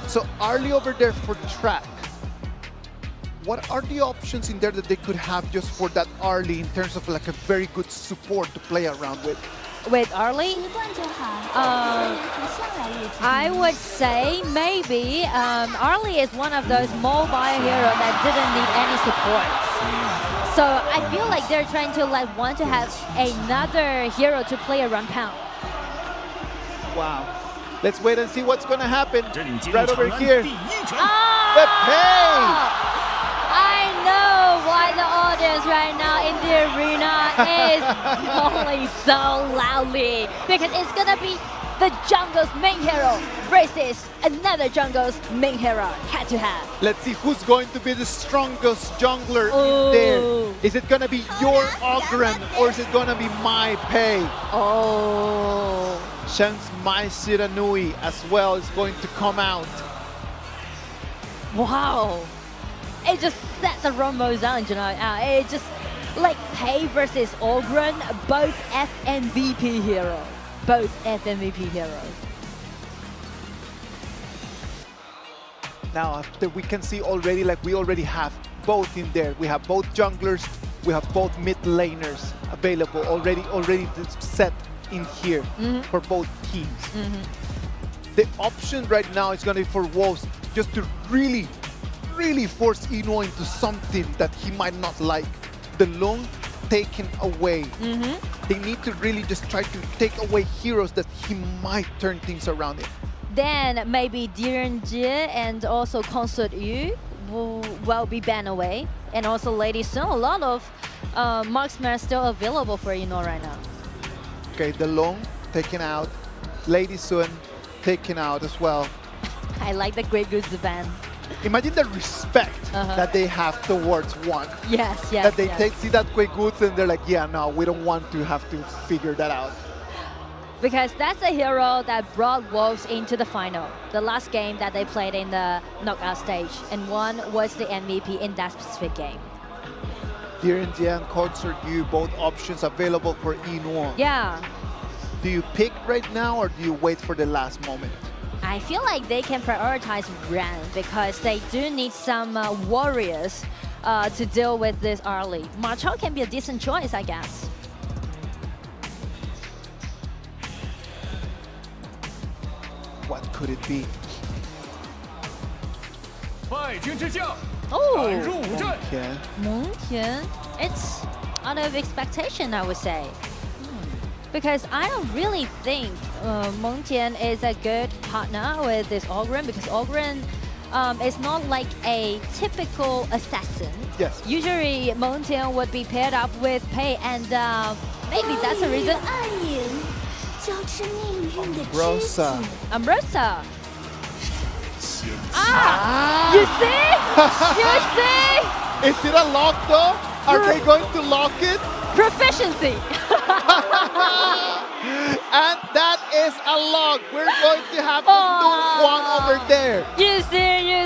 So, Arlie over there for track. What are the options in there that they could have just for that Arlie in terms of like a very good support to play around with? With Arlie? I would say maybe Arlie is one of those mobile heroes that didn't need any support. So I feel like they're trying to want to have another hero to play around Pound. Wow. Let's wait and see what's going to happen. Right over here. The Pei! I know why the audience right now in the arena is calling so loudly. Because it's going to be the jungle's main hero versus another jungle's main hero, head-to-head. Let's see who's going to be the strongest jungler in there. Is it going to be your Ogren or is it going to be my Pei? Oh. Shen's My Shiranui as well is going to come out. Wow. It just set the rumble down, It just like Pei versus Ogren, both FMVP heroes. Both FMVP heroes. Now, after we can see already, we already have both in there. We have both junglers, we have both mid laners available already set in here for both teams. The option right now is going to be for Wolves just to really force Ino into something that he might not like. The Lung taken away. They need to really just try to take away heroes that he might turn things around in. Then maybe Direnji and also Consort Yu will be banned away. And also Lady Sun, a lot of marksmen are still available for Ino right now. Okay, the Lung taken out. Lady Sun taken out as well. I like the Great Goose ban. Imagine the respect that they have towards one. Yes. That they see that Quake Goods and they're like, yeah, no, we don't want to have to figure that out. because that's the hero that brought Wolves into the final. The last game that they played in the knockout stage, and one was the MVP in that specific game. Dear and Jian, coach or you, both options available for Inuo. Yeah. Do you pick right now or do you wait for the last moment? I feel like they can prioritize Ren because they do need some warriors to deal with this early. Ma Chao can be a decent choice, I guess. What could it be? Oh, Okay. Mengtian. It's out of expectation, I would say. Because I don't really think Mengtian is a good partner with this Ogren, because Ogren is not like a typical assassin. Yes. Usually Mengtian would be paired up with Pei, and maybe that's the reason. Rosa. Ambrosa. You see? You see? Is it a lock though? Are they going to lock it? Proficiency. And that is a lock. We're going to have Donghuang over there. You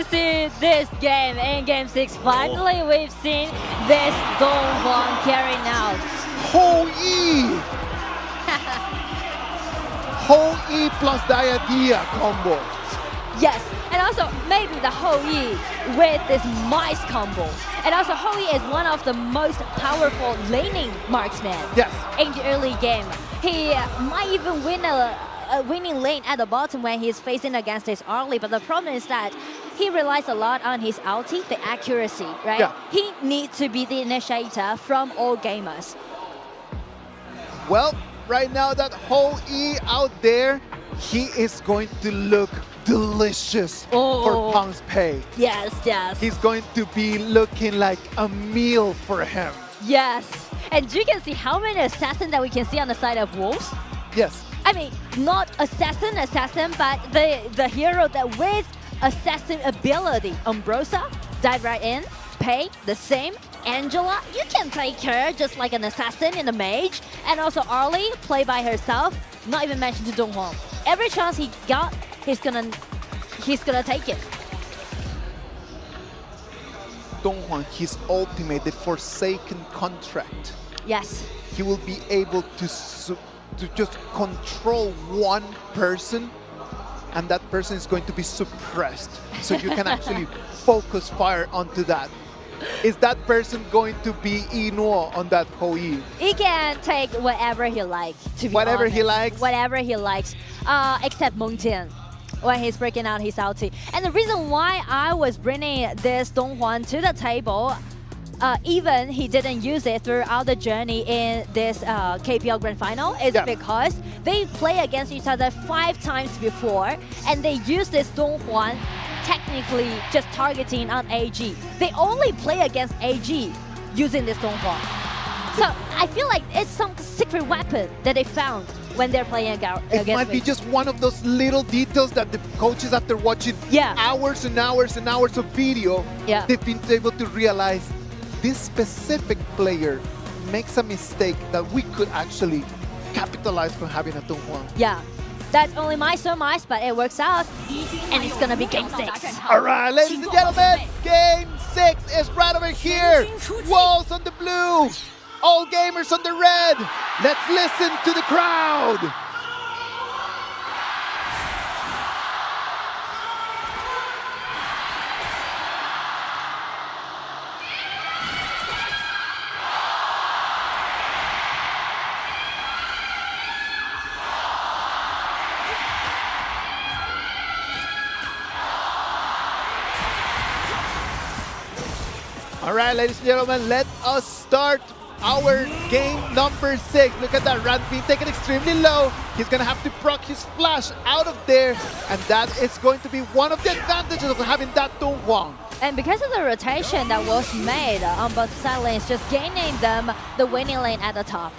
see this game in Game 6. Finally, we've seen this Donghuang carrying out. Hou-Yi. Hou-Yi plus Diadia combo. Yes, and also maybe the Hou-Yi with this mice combo. And also Hou-Yi is one of the most powerful laning marksmen in the early game. He might even win a winning lane at the bottom when he's facing against his early, but the problem is that he relies a lot on his ulti, the accuracy, right? Yeah. He needs to be the initiator from all gamers. Well, right now that Hou-Yi out there, he is going to look delicious for Pang's Pei. Yes, yes. He's going to be looking like a meal for him. Yes. And you can see how many assassins that we can see on the side of Wolves. Yes. I mean, not assassin, but the hero that with assassin ability. Ambrosa, dive right in. Pei, the same. Angela, you can take her just like an assassin in the mage. And also Arlie, play by herself. Not even mentioned to Donghuang. Every chance he got, he's gonna take it. Donghuang, his ultimate, the Forsaken Contract. Yes. He will be able to just control one person, and that person is going to be suppressed. So you can actually focus fire onto that. Is that person going to be Inuo on that Hou-Yi? He can take whatever he likes, to be Whatever honest. he likes? Whatever he likes, except Mengtian when he's breaking out his ulti. And the reason why I was bringing this Donghuang to the table, even he didn't use it throughout the journey in this KPL Grand Final, is because they play against each other 5 times before, and they use this Donghuang technically just targeting on AG. They only play against AG using this Donghuang. So I feel like it's some secret weapon that they found when they're playing against It might be just one of those little details that the coaches, after watching hours and hours and hours of video, they've been able to realize this specific player makes a mistake that we could actually capitalize from having a Donghuang. Yeah. That's only my surmise, but it works out, and it's gonna be Game 6. All right, ladies and gentlemen, Game 6 is right over here. Wolves on the blue, all gamers on the red. Let's listen to the crowd. All right, ladies and gentlemen, let us start our game number 6. Look at that, Ran being taken extremely low. He's gonna have to proc his flash out of there, and that is going to be one of the advantages of having that Donghuang. And because of the rotation that was made on both side lanes, just gaining them the winning lane at the top.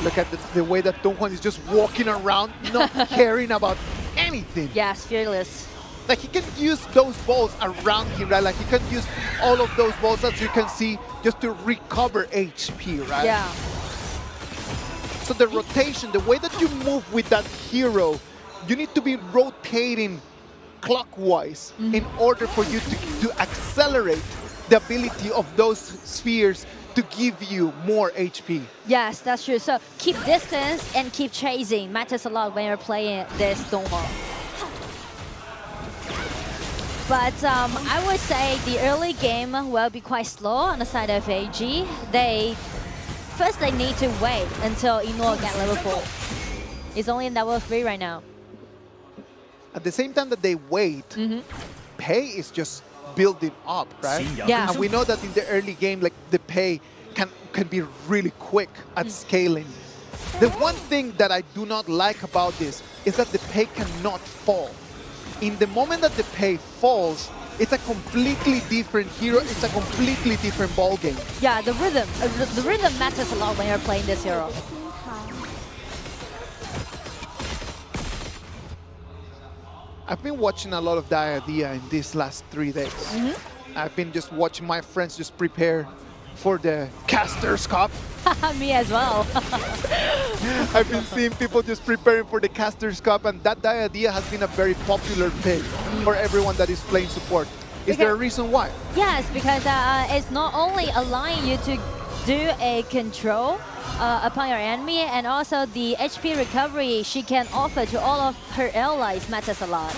Look at the way that Donghuang is just walking around, not caring about anything. Yes, fearless. Like, he can use those balls around him, right? Like, he can use all of those balls, as you can see, just to recover HP, right? Yeah. So the rotation, the way that you move with that hero, you need to be rotating clockwise in order for you to accelerate the ability of those spheres to give you more HP. Yes, that's true. So keep distance and keep chasing matters a lot when you're playing this Donghua. But I would say the early game will be quite slow on the side of AG. First they need to wait until Ino get level 4. He's only in level 3 right now. At the same time that they wait, pay is just building up, right? Yeah. And we know that in the early game, like the pay can be really quick at scaling. The one thing that I do not like about this is that the pay cannot fall. In the moment that the pay falls, it's a completely different hero, it's a completely different ball game. Yeah, the rhythm matters a lot when you're playing this hero. I've been watching a lot of Dia in these last 3 days. I've been just watching my friends just prepare for the Casters Cup. Me as well. I've been seeing people just preparing for the Casters Cup, and that Dia has been a very popular pick for everyone that is playing support. Is there a reason why? Yes, because it's not only allowing you to do a control upon your enemy, and also the HP recovery she can offer to all of her allies matters a lot.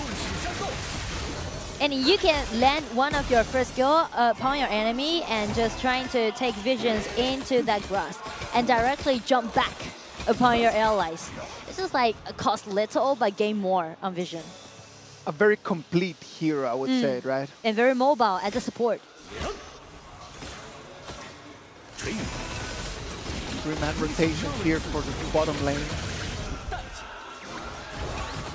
And you can land one of your first skill upon your enemy and just trying to take visions into that grass and directly jump back upon your allies. It's just like cost little but gain more on vision. A very complete hero, I would say, right? And very mobile as a support. 3-man rotation here for the bottom lane.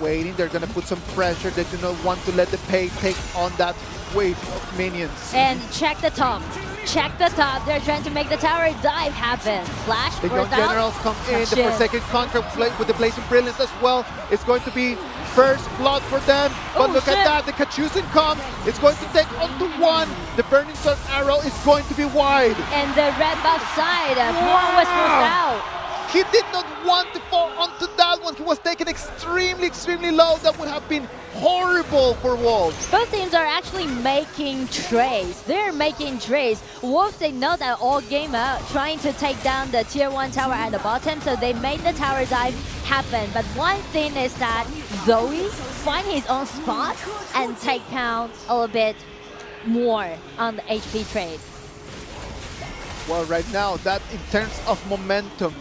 Waiting, they're gonna put some pressure. They do not want to let the pay take on that wave of minions. And check the top. Check the top. They're trying to make the tower dive happen. Flash, The young generals come in. The Forsaken Conqueror with the Blazing Brilliance as well. It's going to be first blood for them. But look at that. The Kachusen come. It's going to take onto one. The Burning Sun arrow is going to be wide. And the red buff side, Juan was pushed out. He did not want to fall onto that one. He was taken extremely, extremely low. That would have been horrible for Wolves. Both teams are actually making trades. They're making trades. Wolves, they know that all game out, trying to take down the tier 1 tower at the bottom, so they made the tower dive happen. But one thing is that Zoe find his own spot and take down a little bit more on the HP trade. Well, right now, that in terms of momentum,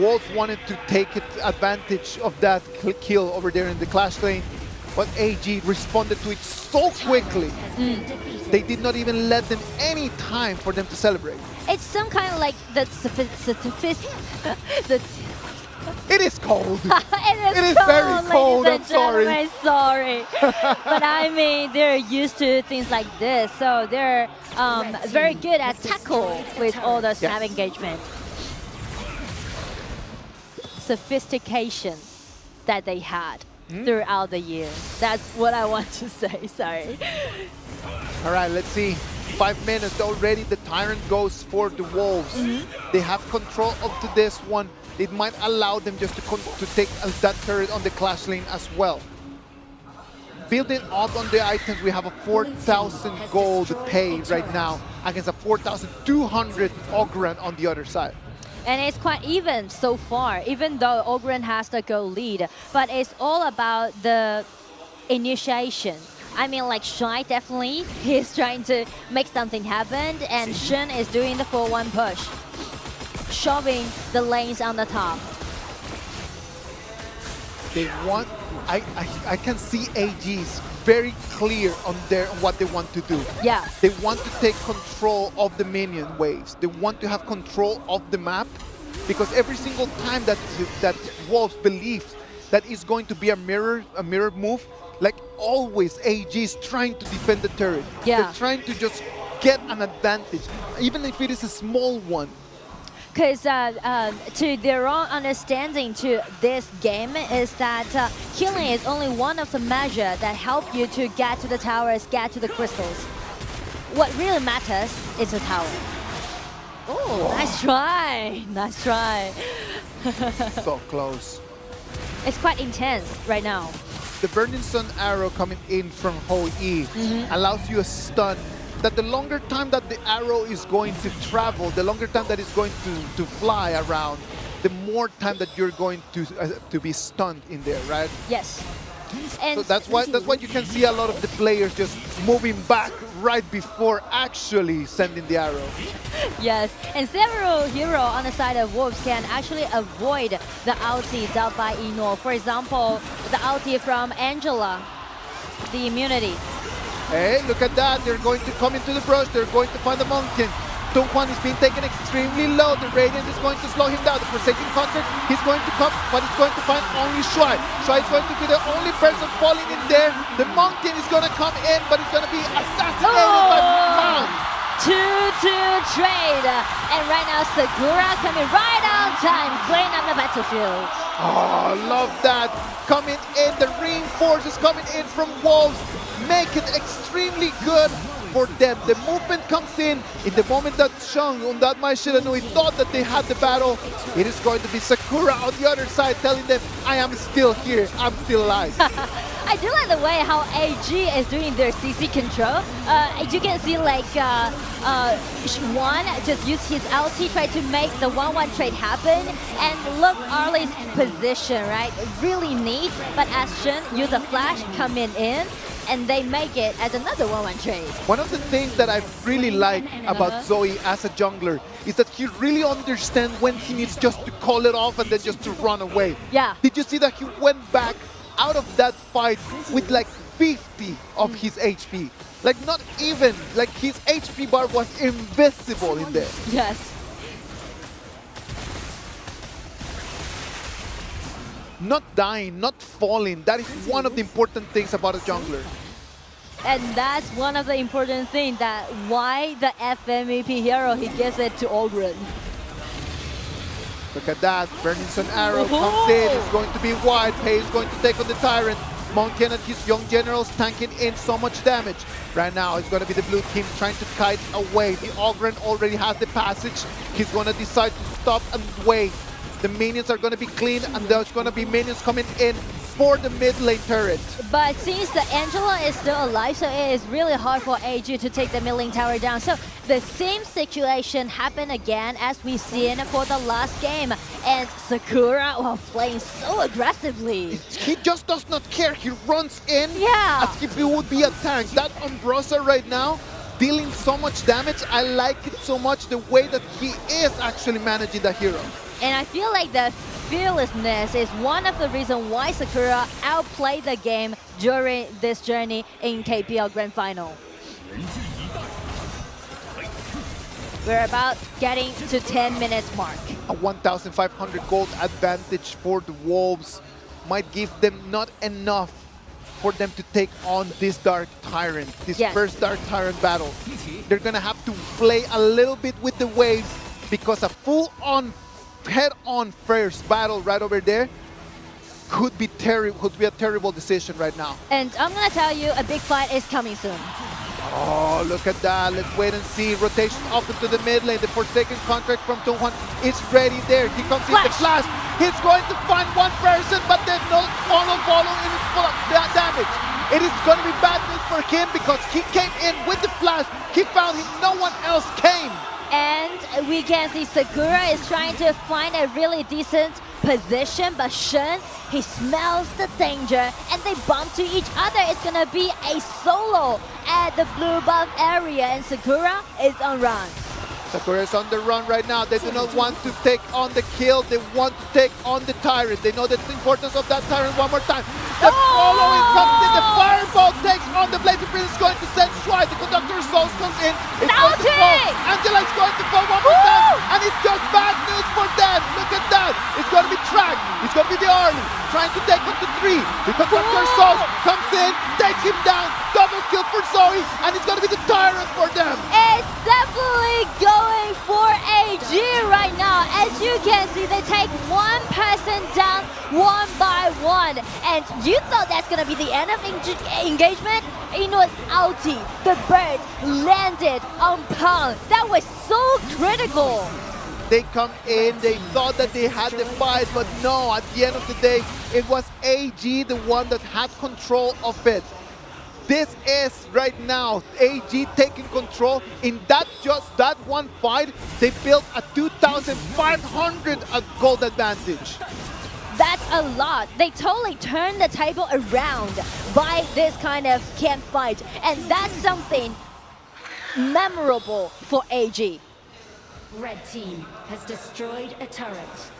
Wolves wanted to take advantage of that kill over there in the Clash lane, but AG responded to it so quickly. They did not even let them any time for them to celebrate. It's some kind of like the It is cold. it is cold, very cold. I'm sorry. Sorry. But I mean, they're used to things like this, so they're very good at tackle with all the snap engagement. Sophistication that they had throughout the year. That's what I want to say, sorry. All right, let's see. 5 minutes already, the Tyrant goes for the Wolves. They have control up to this one. It might allow them just to take that turret on the Clash lane as well. Building up on the items, we have a 4,000 gold pay right now against a 4,200 Ogren on the other side. And it's quite even so far, even though Ogren has the goal lead. But it's all about the initiation. I mean, like Shai definitely, he's trying to make something happen, and Shen is doing the 4-1 push, shoving the lanes on the top. They want, I can see AG's very clear on what they want to do. Yeah. They want to take control of the minion waves. They want to have control of the map, because every single time that Wolves believes that it's going to be a mirror move, like always AG is trying to defend the turret. Yeah. They're trying to just get an advantage, even if it is a small one. Because to their own understanding to this game is that killing is only one of the measures that help you to get to the towers, get to the crystals. What really matters is the tower. Oh, nice try. Nice try. So close. It's quite intense right now. The Burning Sun arrow coming in from Ho E allows you a stun that the longer time that the arrow is going to travel, the longer time that it's going to fly around, the more time that you're going to be stunned in there, right? Yes. And so that's why you can see a lot of the players just moving back right before actually sending the arrow. Yes, and several heroes on the side of Wolves can actually avoid the ulti dealt by Ino. For example, the ulti from Angela, the immunity. Hey, look at that. They're going to come into the brush. They're going to find the Monkey. Donghuan is being taken extremely low. The Radiant is going to slow him down. The Forsaken Contract, he's going to come, but he's going to find only Shuai. Shuai is going to be the only person falling in there. The Monkey is going to come in, but he's going to be assassinated by Pound. 2-2 trade. And right now, Sakura coming right on time, clearing up the battlefield. Oh, love that. Coming in, the reinforcements coming in from Wolves. Make it extremely good for them. The movement comes in the moment that Shang on that Mai Shiranui thought that they had the battle. It is going to be Sakura on the other side telling them, I am still here, I'm still alive. I do like the way how AG is doing their CC control. You can see like Juan just use his ulti, try to make the 1-1 trade happen. And look Arley's position, right? Really neat. But as Shen use a flash coming in, and they make it as another 1-1 trade. One of the things that I really like about Zoe as a jungler is that he really understands when he needs just to call it off and then just to run away. Yeah. Did you see that he went back out of that fight with like 50 of his HP? Like not even, like his HP bar was invisible in there. Yes. Not dying, not falling. That is one of the important things about a jungler. And that's one of the important things that why the FMVP hero, he gives it to Ogren. Look at that. Burning Sun arrow comes in. It's going to be wide. Pei is going to take on the Tyrant. Monkey and his young generals tanking in so much damage. Right now, it's going to be the blue team trying to kite away. The Ogren already has the passage. He's going to decide to stop and wait. The minions are going to be clean, and there's going to be minions coming in for the mid lane turret. But since the Angela is still alive, so it is really hard for AG to take the mid lane tower down. So the same situation happened again as we've seen for the last game. And Sakura, well, playing so aggressively. He just does not care. He runs in as if he would be a tank. That Umbrosa right now, dealing so much damage. I like it so much, the way that he is actually managing the hero. And I feel like the fearlessness is one of the reasons why Sakura outplayed the game during this journey in KPL Grand Final. We're about getting to 10 minutes mark. A 1,500 gold advantage for the Wolves might give them not enough for them to take on this Dark Tyrant, this first Dark Tyrant battle. They're gonna have to play a little bit with the waves because a full-on head-on first battle right over there could be a terrible decision right now. And I'm gonna tell you, a big fight is coming soon. Oh, look at that. Let's wait and see. Rotation up into the mid lane. The Forsaken Contract from Donghuan is ready there. He comes in the flash. He's going to find one person, but there's no follow in full of damage. It is going to be bad news for him because he came in with the flash. He found him. No one else came. And we can see Sakura is trying to find a really decent position, but Shen, he smells the danger and they bump to each other. It's gonna be a solo at the blue buff area and Sakura is on run. Sakura is on the run right now. They do not want to take on the kill. They want to take on the Tyrant. They know the importance of that Tyrant one more time. The following comes in. The Fireball takes on the Blazing Prince. Is going to send Shuai. The Conductor's Soul comes in. It's going to fall. Angela is going to fall one more time. And it's just bad news for them. Look at that. It's going to be tracked. It's going to be the Arley trying to take on the 3. The Conductor's Soul comes in, takes him down. Double kill for Zoe. And it's going to be the Tyrant for them. It's definitely going for AG right now. As you can see, they take one person down one by one. And you thought that's going to be the end of engagement? You know, it's ulti. The bird landed on Pound. That was so critical. They come in, they thought that they had the fight, but no, at the end of the day, it was AG the one that had control of it. This is right now AG taking control. In just that one fight, they built a 2,500 gold advantage. That's a lot. They totally turned the table around by this kind of camp fight. And that's something memorable for AG. Red team has destroyed a turret.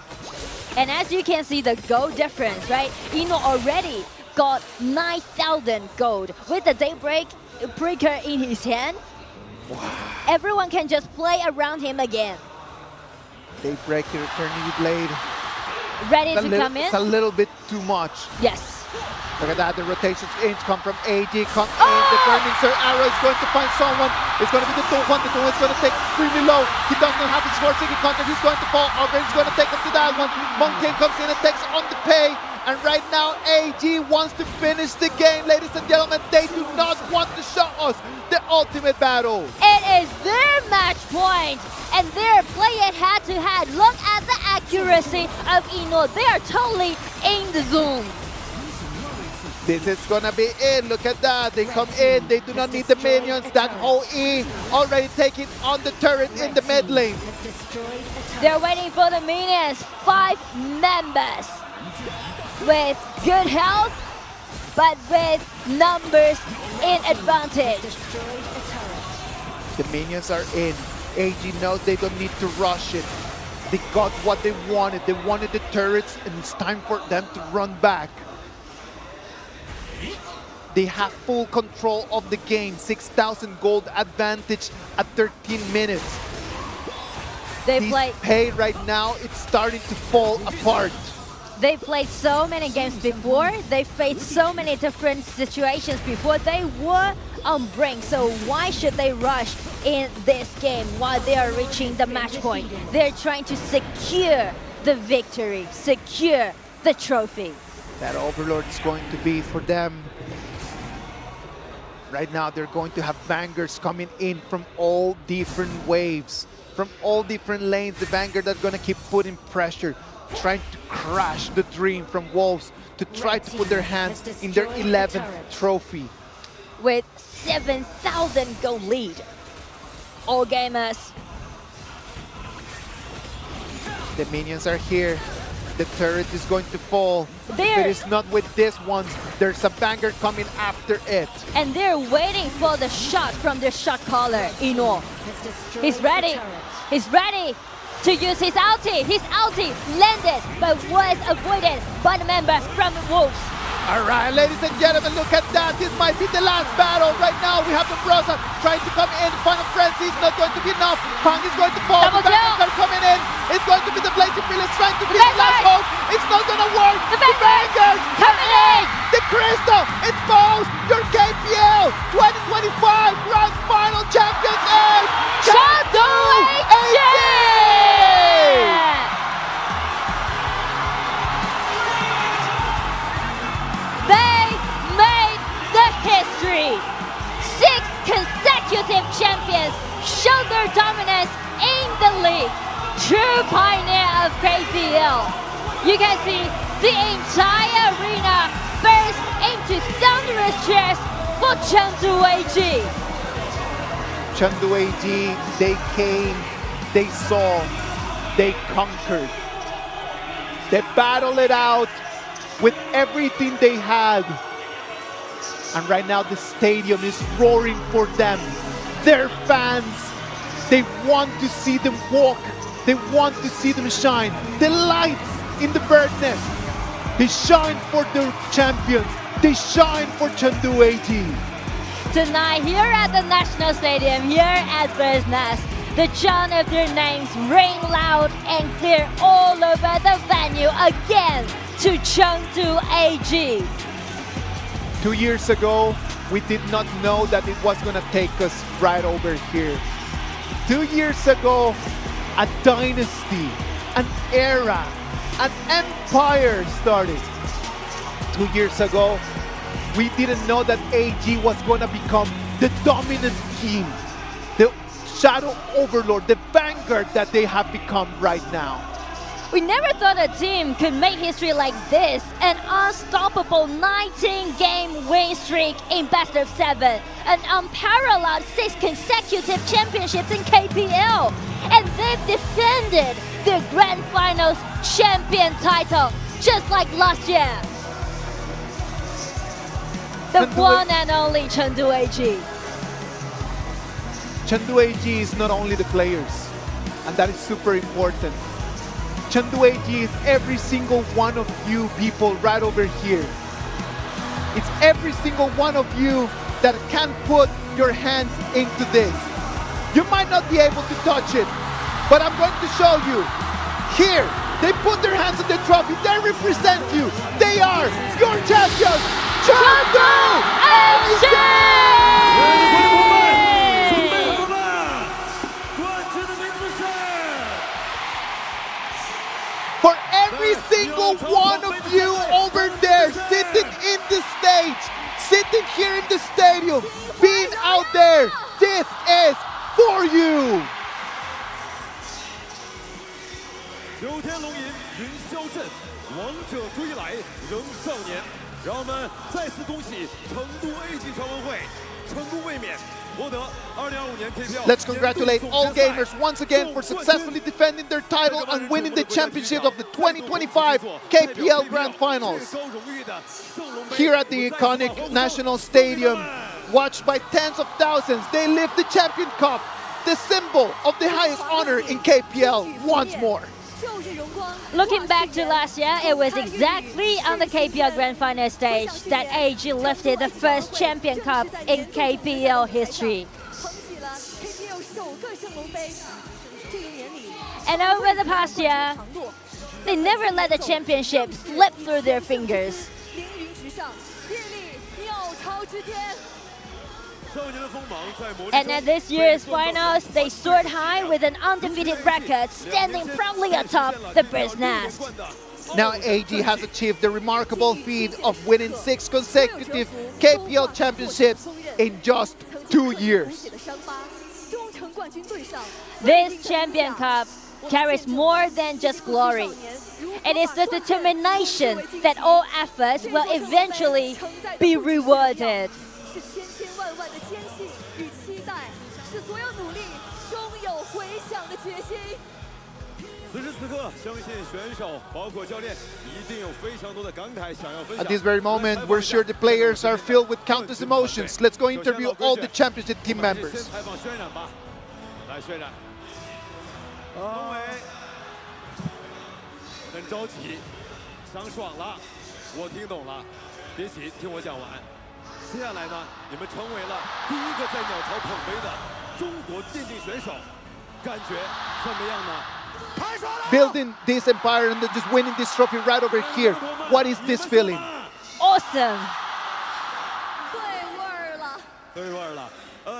And as you can see, the gold difference, right? Ino already got 9,000 gold with the Daybreak Breaker in his hand. Wow. Everyone can just play around him again. Daybreaker, Eternity Blade. Ready to come in? It's a little bit too much. Yes. Look at that, the rotations inch come from AG, come in, the Burning Sir Arrow is going to find someone. It's going to be the Tuhan is going to take extremely low. He does not have his sword seeking counter, he's going to fall over, he's going to take him to that one. Monkey comes in and takes on the pay. And right now, AG wants to finish the game, ladies and gentlemen. They do not want to show us the ultimate battle. It is their match point, and they're playing head-to-head. Look at the accuracy of Ino. They are totally in the zone. This is gonna be it. Look at that. They come in. They do not need the minions. That OE already taking on the turret in the mid lane. They're waiting for the minions. 5 members with good health, but with numbers in advantage. The minions are in. AG knows they don't need to rush it. They got what they wanted. They wanted the turrets, and it's time for them to run back. They have full control of the game. 6,000 gold advantage at 13 minutes. They pay right now, it's starting to fall apart. They played so many games before. They faced so many different situations before. They were on brink, so why should they rush in this game while they are reaching the match point? They're trying to secure the victory, secure the trophy. That Overlord is going to be for them. Right now, they're going to have bangers coming in from all different waves, from all different lanes. The Vanguard that's going to keep putting pressure, trying to crash the dream from Wolves to try to put their hands in their 11th trophy. With 7,000 gold lead. All gamers. The minions are here. The turret is going to fall. There. It is not with this one. There's a banger coming after it. And they're waiting for the shot from their shot caller, Ino. He's ready. He's ready to use his ulti. His ulti landed, but was avoided by the member from the Wolves. All right, ladies and gentlemen, look at that. This might be the last battle. Right now, we have the Brosa trying to come in. Final Frenzy is not going to be enough. Pang is going to fall. The bangers are coming in. It's going to be the Blazing Fearless trying to be the last hope. It's not going to work. The bangers coming in. The Crystal exposed. Your KPL 2025 Grand Final champions is history. 6 consecutive champions show their dominance in the league. True pioneer of KPL. You can see the entire arena burst into thunderous cheers for Chengdu AG. Chengdu AG, they came, they saw, they conquered. They battled it out with everything they had. And right now the stadium is roaring for them. Their fans, they want to see them walk. They want to see them shine. The lights in the bird's nest, they shine for their champions. They shine for Chengdu AG. Tonight here at the National Stadium, here at Bird's Nest, the chant of their names ring loud and clear all over the venue again to Chengdu AG. 2 years ago, we did not know that it was gonna take us right over here. 2 years ago, a dynasty, an era, an empire started. 2 years ago, we didn't know that AG was gonna become the dominant team, the shadow overlord, the vanguard that they have become right now. We never thought a team could make history like this. An unstoppable 19-game win streak in best of 7. An unparalleled 6 consecutive championships in KPL. And they've defended the Grand Finals champion title just like last year. The one and only Chengdu AG. Chengdu AG is not only the players, and that is super important. Chengdu AG is every single one of you people right over here. It's every single one of you that can put your hands into this. You might not be able to touch it, but I'm going to show you. Here, they put their hands on the trophy. They represent you. They are your champions, Chengdu AG! For every single one of you over there sitting in the stage, sitting here in the stadium, being out there, this is for you. 九天龙吟云霄阵，王者归来仍少年。让我们再次恭喜成都 AG 传闻会，成都卫冕。 Let's congratulate all gamers once again for successfully defending their title and winning the championship of the 2025 KPL Grand Finals. Here at the iconic National Stadium, watched by tens of thousands, they lift the Champion Cup, the symbol of the highest honor in KPL once more. Looking back to last year, it was exactly on the KPL Grand Final stage that AG lifted the first Champion Cup in KPL history. And over the past year, they never let the championship slip through their fingers. And at this year's finals, they soared high with an undefeated record, standing proudly atop the bird's nest. Now AG has achieved the remarkable feat of winning 6 consecutive KPL championships in just 2 years. This Champion Cup carries more than just glory. It is the determination that all efforts will eventually be rewarded. 此时此刻，相信选手包括教练一定有非常多的感慨想要分享。 At this very moment, we're sure the players are filled with countless emotions. Let's go interview all the championship team members. 先采访渲染吧，来渲染。东伟很着急，想爽了，我听懂了，别急，听我讲完。接下来呢，你们成为了第一个在鸟巢捧杯的中国电竞选手，感觉怎么样呢？ Building this empire and just winning this trophy right over here. What is this feeling? Awesome. 对味儿了。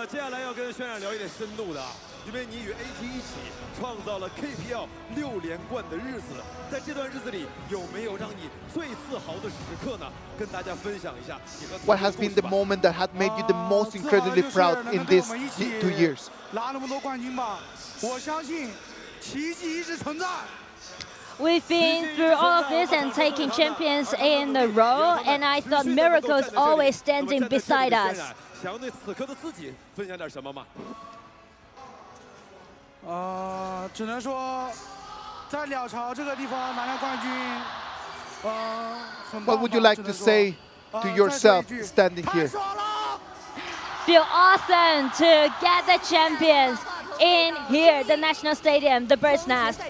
接下来要跟渲染聊一点深度的，因为你与 AG 一起创造了 KPL 6连冠的日子，在这段日子里有没有让你最自豪的时刻呢？跟大家分享一下。What has been the moment that had made you the most incredibly proud in these 2 years? 拿那么多冠军吧，我相信。 We've been through all of this and taking champions in a row, and I thought miracles always standing beside us. 想要对此刻的自己分享点什么吗？只能说，在鸟巢这个地方拿下冠军，很棒。 What would you like to say to yourself standing here? Feel awesome to get the champions in here, the National Stadium, the bird's nest.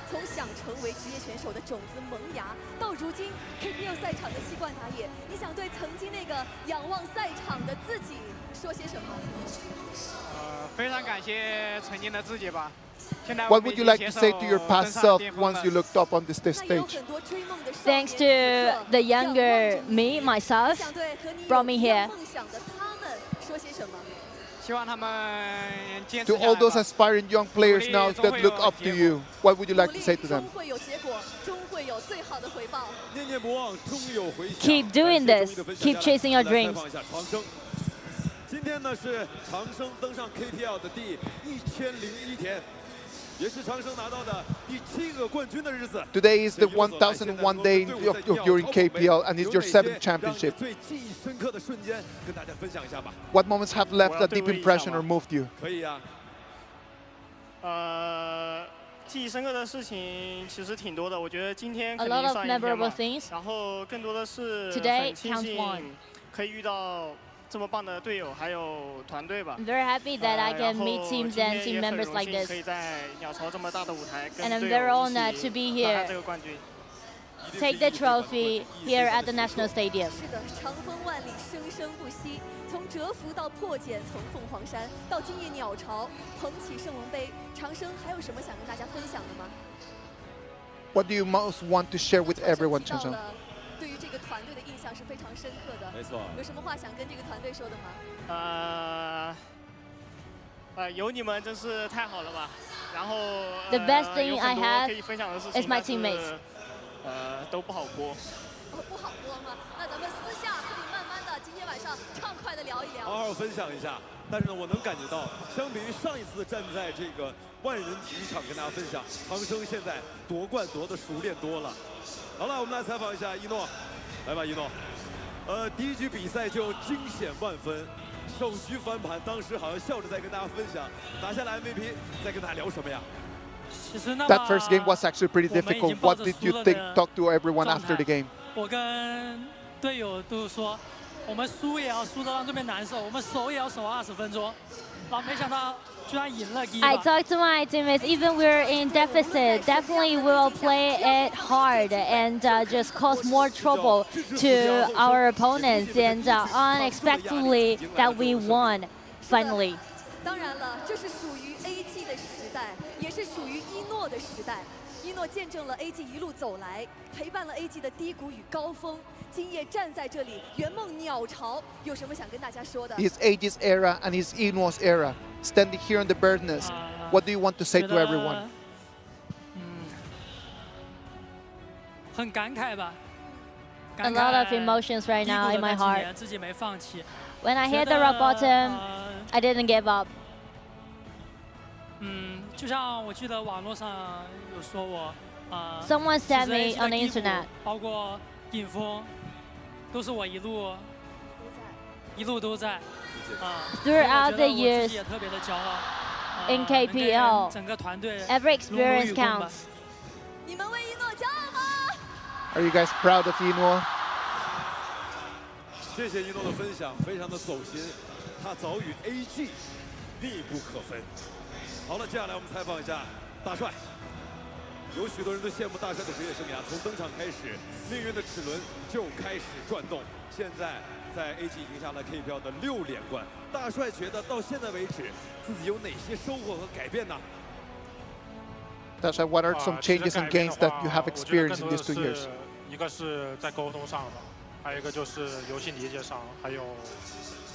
从想成为职业选手的种子萌芽，到如今 KPL 赛场的西冠打野，你想对曾经那个仰望赛场的自己说些什么？非常感谢曾经的自己吧。 What would you like to say to your past self once you looked up on this stage? Thanks to the younger me, myself, brought me here. To all those aspiring young players now that look up to you, what would you like to say to them? Keep doing this. Keep chasing your dreams. 天呢是长生登上 KPL 的第1001天。 也是长生拿到的第7个冠军的日子。 Today is the 1001 day of your in KPL and it's your 7th championship. 最记忆深刻的瞬间，跟大家分享一下吧。 What moments have left a deep impression or moved you? 可以呀。记忆深刻的事情其实挺多的，我觉得今天 A 肯 lot 定 of 算一天 memorable 嘛。 things. 然后更多的是 Today 很庆 counts one. 幸可以遇到这么棒的队友还有团队吧。 I'm very happy that I can meet teams and team members like this. 可以在鸟巢这么大的舞台 And 跟 I'm 队 very 友 honored 一 to 起 be 拿下 here. 这个冠军。 Take the trophy here at the National Stadium. 是的，长风万里，生生不息。从蛰伏到破茧，从凤凰山到今夜鸟巢，捧起圣龙杯，长生还有什么想跟大家分享的吗？ What do you most want to share with everyone, 到 Chang? 了对于这个团队的印象是非常深刻的。没错。有什么话想跟这个团队说的吗？有你们真是太好了吧。然后 The best thing 有 I 很多 have 可以分享的事 is 情， my 但是 teammates. 都不好播。不好播吗？那咱们私下可以慢慢的，今天晚上畅快的聊一聊。好好分享一下。但是呢，我能感觉到，相比于上一次站在这个万人体育场跟大家分享，长生现在夺冠夺得熟练多了。好了，我们来采访一下一诺，来吧，一诺。第一局比赛就惊险万分，首局翻盘，当时好像笑着在跟大家分享，拿下来 MVP， 在跟大家聊什么呀？ That first game was actually pretty difficult. What did you think? Talk to everyone after the game. 我跟队友都说，我们输也要输得让对面难受，我们守也要守20分钟。然后没想到居然赢了第一把。 I talked to my teammates, even we're in deficit, definitely we will play it hard and just cause more trouble to our opponents, and unexpectedly that we won finally. 当然了，这是属于 AG 的时代，也是属于一诺的时代。一诺见证了 AG 一路走来，陪伴了 AG 的低谷与高峰。今夜站在这里，圆梦鸟巢，有什么想跟大家说的？ His age's era and his Ino's era. Standing here on the bird's nest, what do you want to say to everyone? 很感慨吧。 A lot of emotions right now in my heart. 自己没放弃。 When I hit the rock bottom, I didn't give up. 就像我记得网络上有说我Someone sent me on the internet. 包括尹峰，都是我一路都在。Throughout the years 也特别的骄傲。 in KPL, 整个团队 every experience counts. 你们为一诺骄傲吗？ Are you guys proud of Ino? 谢谢一诺的分享，非常的走心，他早与 AG 密不可分。好了，接下来我们采访一下大帅。有许多人都羡慕大帅的职业生涯，从登场开始，命运的齿轮就开始转动。现在在 AG 赢下了 KPL 的6连冠。大帅觉得到现在为止，自己有哪些收获和改变呢？ Dasha, what are some changes and gains that you have experienced in these 2 years? 一个是在沟通上的，还有一个就是游戏理解上，还有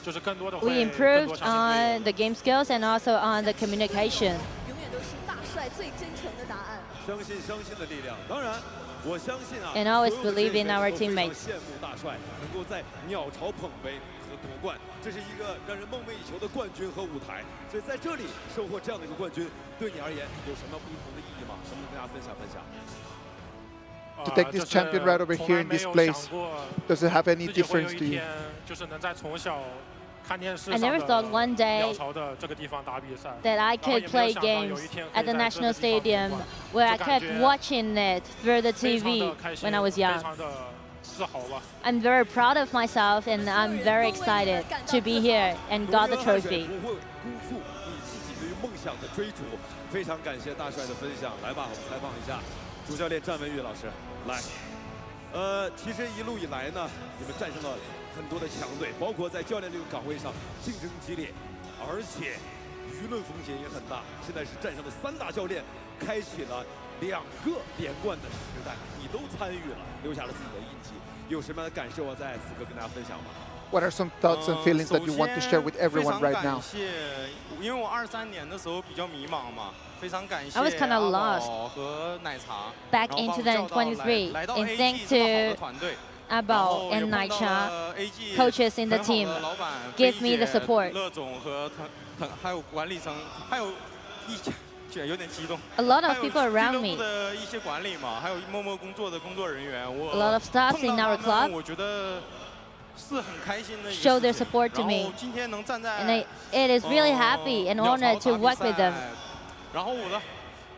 就是更多的 We improved on the game skills and also on the communication. 永远都是大帅最真诚的答案。相信的力量，当然，我相信啊。 And always believe in our teammates. 羡慕大帅能够在鸟巢捧杯和夺冠，这是一个让人梦寐以求的冠军和舞台。所以在这里收获这样的一个冠军，对你而言有什么不同的意义吗？能不能跟大家分享分享？ To take this champion right over here in this place, does it have any difference to you? I never thought one day that I could play games at the National Stadium where I kept watching it through the TV when I was young. I'm very proud of myself and I'm very excited to be here and got the trophy. 梦想的追逐，非常感谢大帅的分享。来吧，我们采访一下主教练战文宇老师。来，其实一路以来呢，你们战胜了很多的强队，包括在教练这个岗位上竞争激烈，而且舆论风险也很大。现在是站上了3大教练，开启了2个连冠的时代，你都参与了，留下了自己的印记。有什么样的感受啊？在此刻跟大家分享吗？ What are some thoughts and feelings that you want to share with everyone right now? 因为我23年的时候比较迷茫嘛，非常感谢 I was kind of lost 和奶茶 back in 2023 and thanks to Abao and Naicha, coaches in the team, give me the support. 乐总和还有管理层，还有有点激动。A lot of people around me. 的一些管理嘛，还有默默工作的工作人员，我 A lot of staff in our club. 我觉得是很开心的。Show their support to me. 今天能站在 And it is really happy and honored to work with them. 然后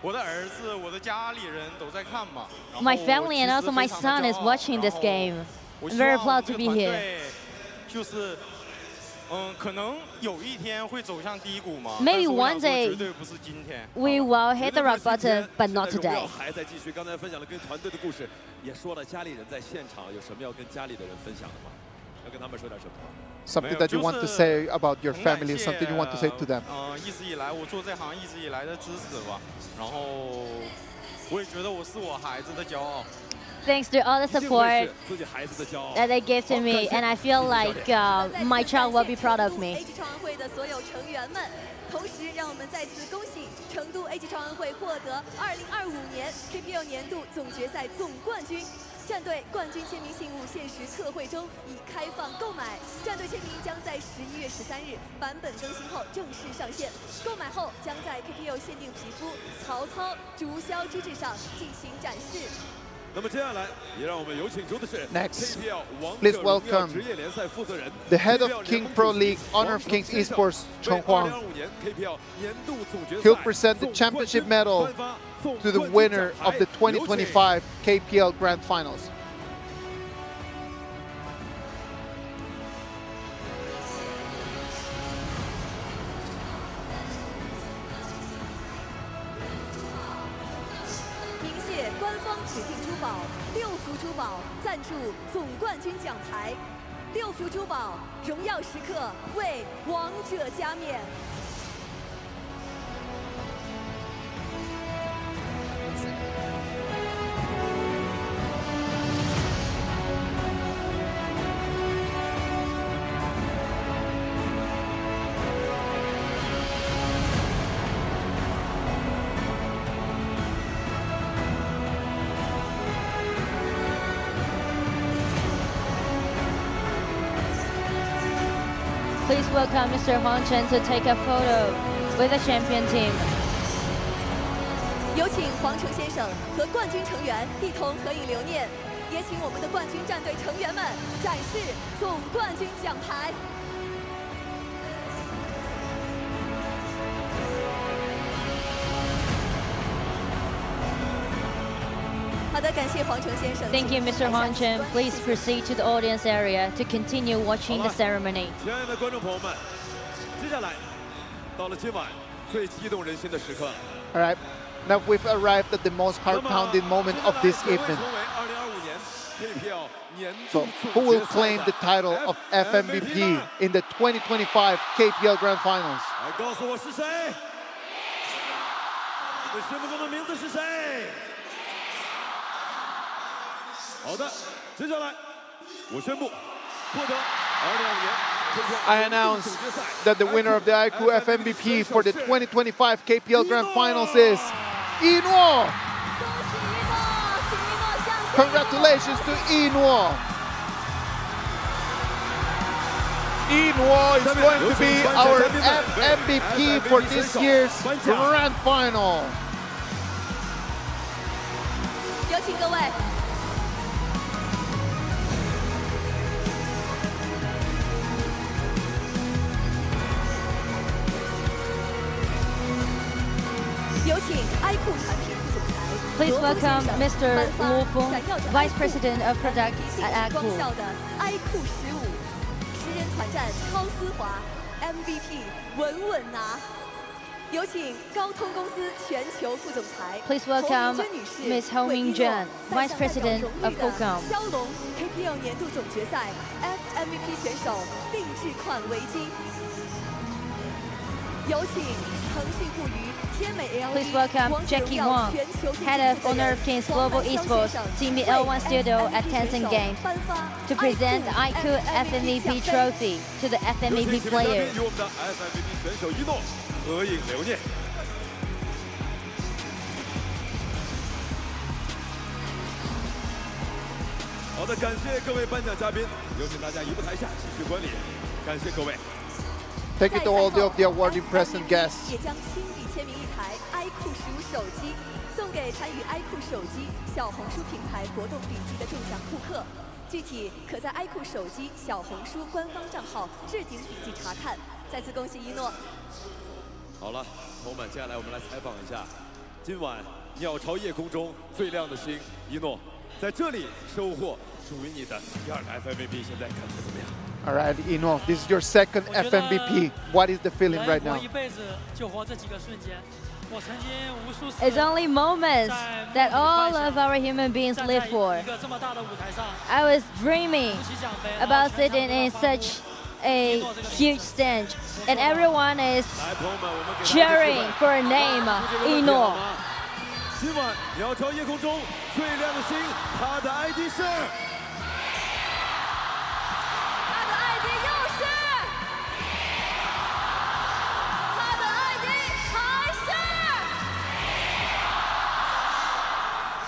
我的儿子，我的家里人都在看嘛。My family and also my son is watching this game. I'm very proud to be here. 就是可能有一天会走向低谷嘛。 Maybe one day 绝对不是今天。 we will hit the rock bottom, but not today. 还在继续，刚才分享了跟团队的故事，也说了家里人在现场有什么要跟家里的人分享的吗？要跟他们说点什么？ Something that you want to say about your family, something you want to say to them. 一直以来我做这行一直以来的支持吧，然后我也觉得我是我孩子的骄傲。 Thanks to all the support that they give to me, and I feel like my child will be proud of me. A 级创安会的所有成员们，同时让我们再次恭喜成都 A 级创安会获得2025年 KPL 年度总决赛总冠军。 战队冠军签名信物限时特惠中已开放购买，战队签名将在11月13日版本更新后正式上线，购买后将在 KPL 限定皮肤曹操竹箫之志上进行展示。 那么接下来，也让我们有请出的是 Next, KPL 王者 please 荣耀 welcome 职业联赛负责人 the head of King Pro League, Honor of Kings Esports, Cheng Huang. 2025年 KPL 年度总决赛 He'll present the championship medal to the winner of the 2025 KPL Grand Finals. 官方指定珠宝6幅珠宝赞助总冠军奖牌，6幅珠宝荣耀时刻为王者加冕。 Please welcome Mr. Huang Chen to take a photo with the champion team. 有请黄成先生和冠军成员一同合影留念，也请我们的冠军战队成员们展示总冠军奖牌。好的，感谢黄成先生。 Thank you, Mr. Huang Chen. Please proceed to the audience area to continue watching the ceremony. 亲爱的观众朋友们，接下来到了今晚最激动人心的时刻。 All right, now we've arrived at the most heart-pounding moment of this evening. So, who will claim the title of FMVP in the 2025 KPL Grand Finals? 来告诉我是谁？你们心目中的名字是谁？ 好的，接下来我宣布，获得2025年 I announce that the winner of the IQ FMVP for the 2025 KPL Grand Finals is Inuo. Congratulations to Inuo. Inuo is going to be our FMVP for this year's Grand Final. 有请各位。 有请爱酷产品副总裁 Please welcome Mr. Lu Feng, Vice President of Product at 光 Akhir. 效的爱酷15，10人团战超丝滑 ，MVP 稳稳拿。有请高通公司全球副总裁 Please welcome Ms. Ho Ming-jen, Vice President of Qualcomm. 骁龙 KPL 年度总决赛 FMVP 选手定制款围巾。有请腾讯互娱。 Please welcome Jackie Wang, Head of Honor of Kings Global Esports, Team L1 Studio at Tencent Games, to present the IQ FMVP trophy to the FMVP players. 与我们的 FMVP 选手一诺合影留念。好好的，感谢各位颁奖嘉宾，有请大家移步台下继续观礼，感谢各位。Thank you to all of the awarding present guests. 也将亲笔签名一台 iQOO 15手机，送给参与 iQOO 手机小红书品牌活动笔记的中奖顾客。具体可在 iQOO 手机小红书官方账号置顶笔记查看。再次恭喜一诺。好了，朋友们，接下来我们来采访一下今晚鸟巢夜空中最亮的星一诺，在这里收获属于你的第2个 FMVP， 现在感觉怎么样？ All right, Ino, this is your second FMVP. What is the feeling right now? It's only moments that all of our human beings live for. I was dreaming about sitting in such a huge stage, and everyone is cheering for a name, Ino. 今晚鸟巢夜空中最亮的星，他的 ID 是。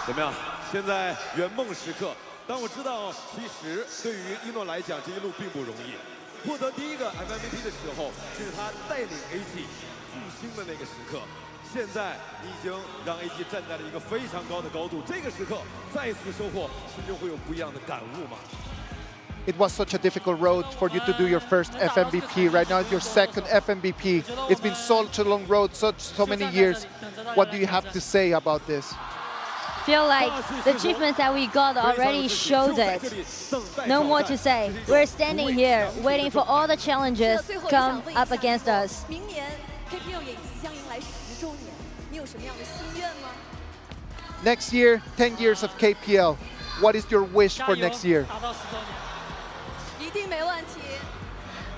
怎么样？现在圆梦时刻。当我知道，其实对于一诺来讲，这一路并不容易。获得第1个 FMVP 的时候，这是他带领 AG 复兴的那个时刻。现在你已经让 AG 站在了一个非常高的高度，这个时刻再次收获，心中会有不一样的感悟吗？ It was such a difficult road for you to do your first FMVP. Right now, it's your second FMVP. It's been such a long road, so many years. What do you have to say about this? Feel like the achievements that we got already showed it. No more to say. We're standing here waiting for all the challenges come up against us. 明年 KPL 也即将迎来10周年，你有什么样的心愿吗？ Next year, 10 years of KPL. What is your wish for next year? 一定没问题。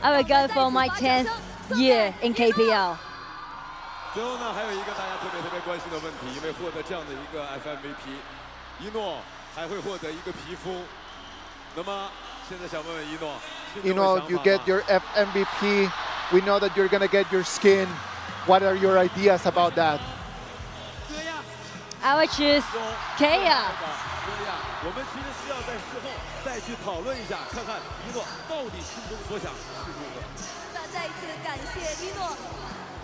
I will go for my 10th year in KPL. 最后呢，还有一个大家特别关心的问题，因为获得这样的一个 FMVP， 一诺还会获得一个皮肤。那么现在想问问一诺， You know, you get your FMVP. We know that you're gonna get your skin. What are your ideas about that? I will choose Kaya. 我们其实需要在事后再去讨论一下，看看一诺到底心中所想是如何。那再一次感谢一诺。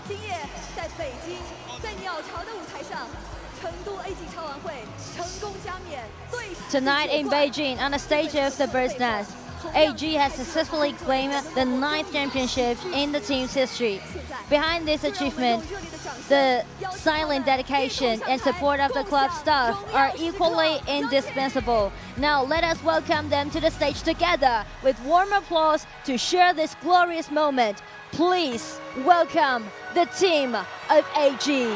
今夜在北京，在鸟巢的舞台上，成都 AG 超玩会成功加冕。 Tonight in Beijing, on the stage of the Bird's Nest, AG has successfully claimed the 9th championship in the team's history. Behind this achievement, the silent dedication and support of the club staff are equally indispensable. Now let us welcome them to the stage together with warm applause to share this glorious moment. Please welcome the team of AG.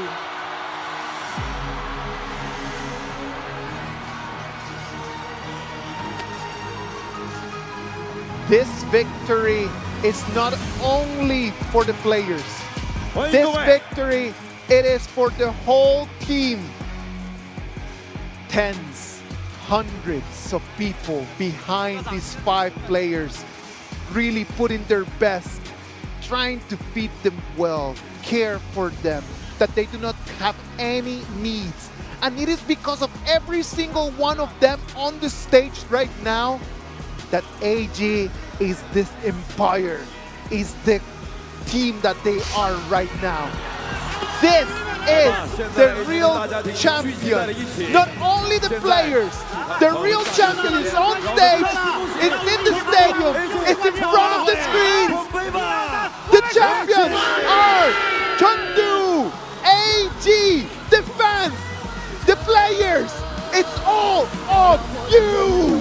This victory is not only for the players. This victory, it is for the whole team. Tens, hundreds of people behind these 5 players, really putting their best, trying to feed them well, care for them, that they do not have any needs. And it is because of every single one of them on the stage right now that AG is this empire, is the team that they are right now. This is the real champion. Not only the players, the real champion is on stage, it's in the stadium, it's in front of the screen. The champions are Chengdu, AG, the fans, the players. It's all of you.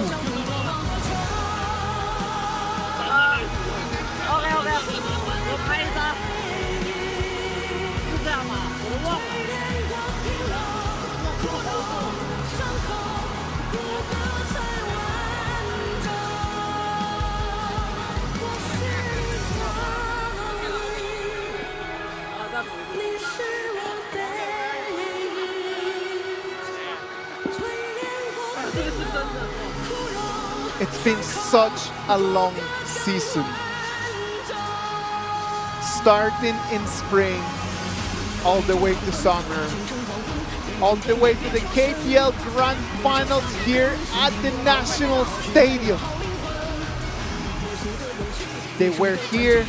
It's been such a long season. Starting in spring, all the way to summer. all the way to the KPL Grand Finals here at the National Stadium. They were here,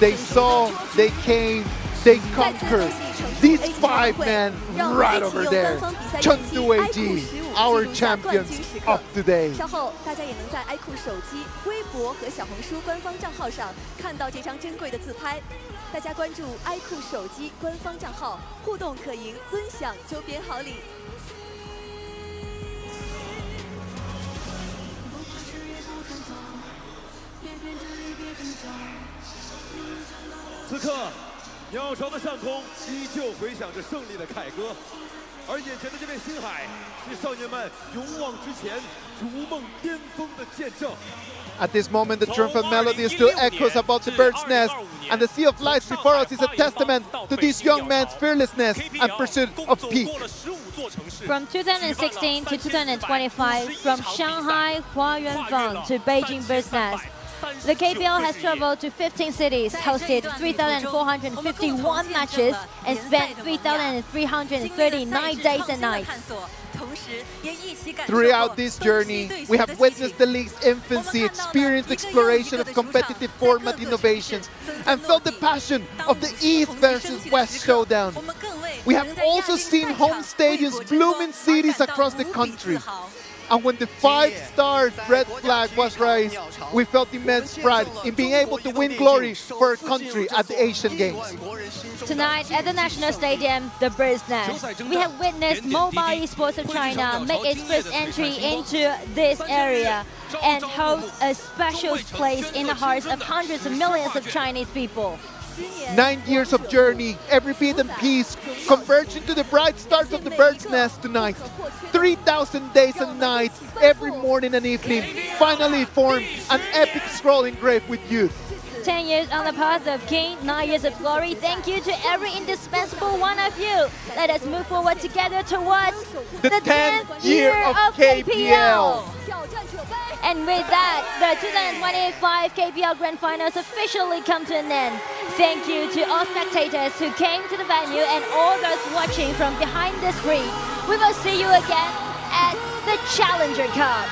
they saw, they came, they conquered. These 5 men right over there, Chengdu Weiji, our champions of today. 稍后大家也能在爱酷手机、微博和小红书官方账号上看到这张珍贵的自拍。大家关注爱酷手机官方账号，互动可赢尊享周边好礼。此刻，鸟巢的上空依旧回响着胜利的凯歌，而眼前的这片星海，是少年们勇往直前、逐梦巅峰的见证。 At this moment, the triumphant melody still echoes above the bird's nest, and the sea of lights before us is a testament to this young man's fearlessness and pursuit of peak. From 2016 to 2025, from Shanghai Huayuanfeng to Beijing Bird's Nest, the KPL has traveled to 15 cities, hosted 3,451 matches, and spent 3,339 days and nights. Throughout this journey, we have witnessed the league's infancy, experienced exploration of competitive format innovations, and felt the passion of the East versus West showdown. We have also seen home stadiums bloom in cities across the country. And when the 5-star red flag was raised, we felt immense pride in being able to win glory for our country at the Asian Games. Tonight at the National Stadium, the Bird's Nest, we have witnessed Mobile Esports of China make its first entry into this area and hold a special place in the hearts of hundreds of millions of Chinese people. 9 years of journey, every beat and piece converge into the bright stars of the Bird's Nest tonight. 3,000 days and nights, every morning and evening, finally formed an epic scroll engraved with youth. 10 years on the path of King, 9 years of glory. Thank you to every indispensable one of you. Let us move forward together towards the 10th year of KPL. And with that, the 2025 KPL Grand Finals officially come to an end. Thank you to all spectators who came to the venue and all those watching from behind the screen. We will see you again at the Challenger Cup.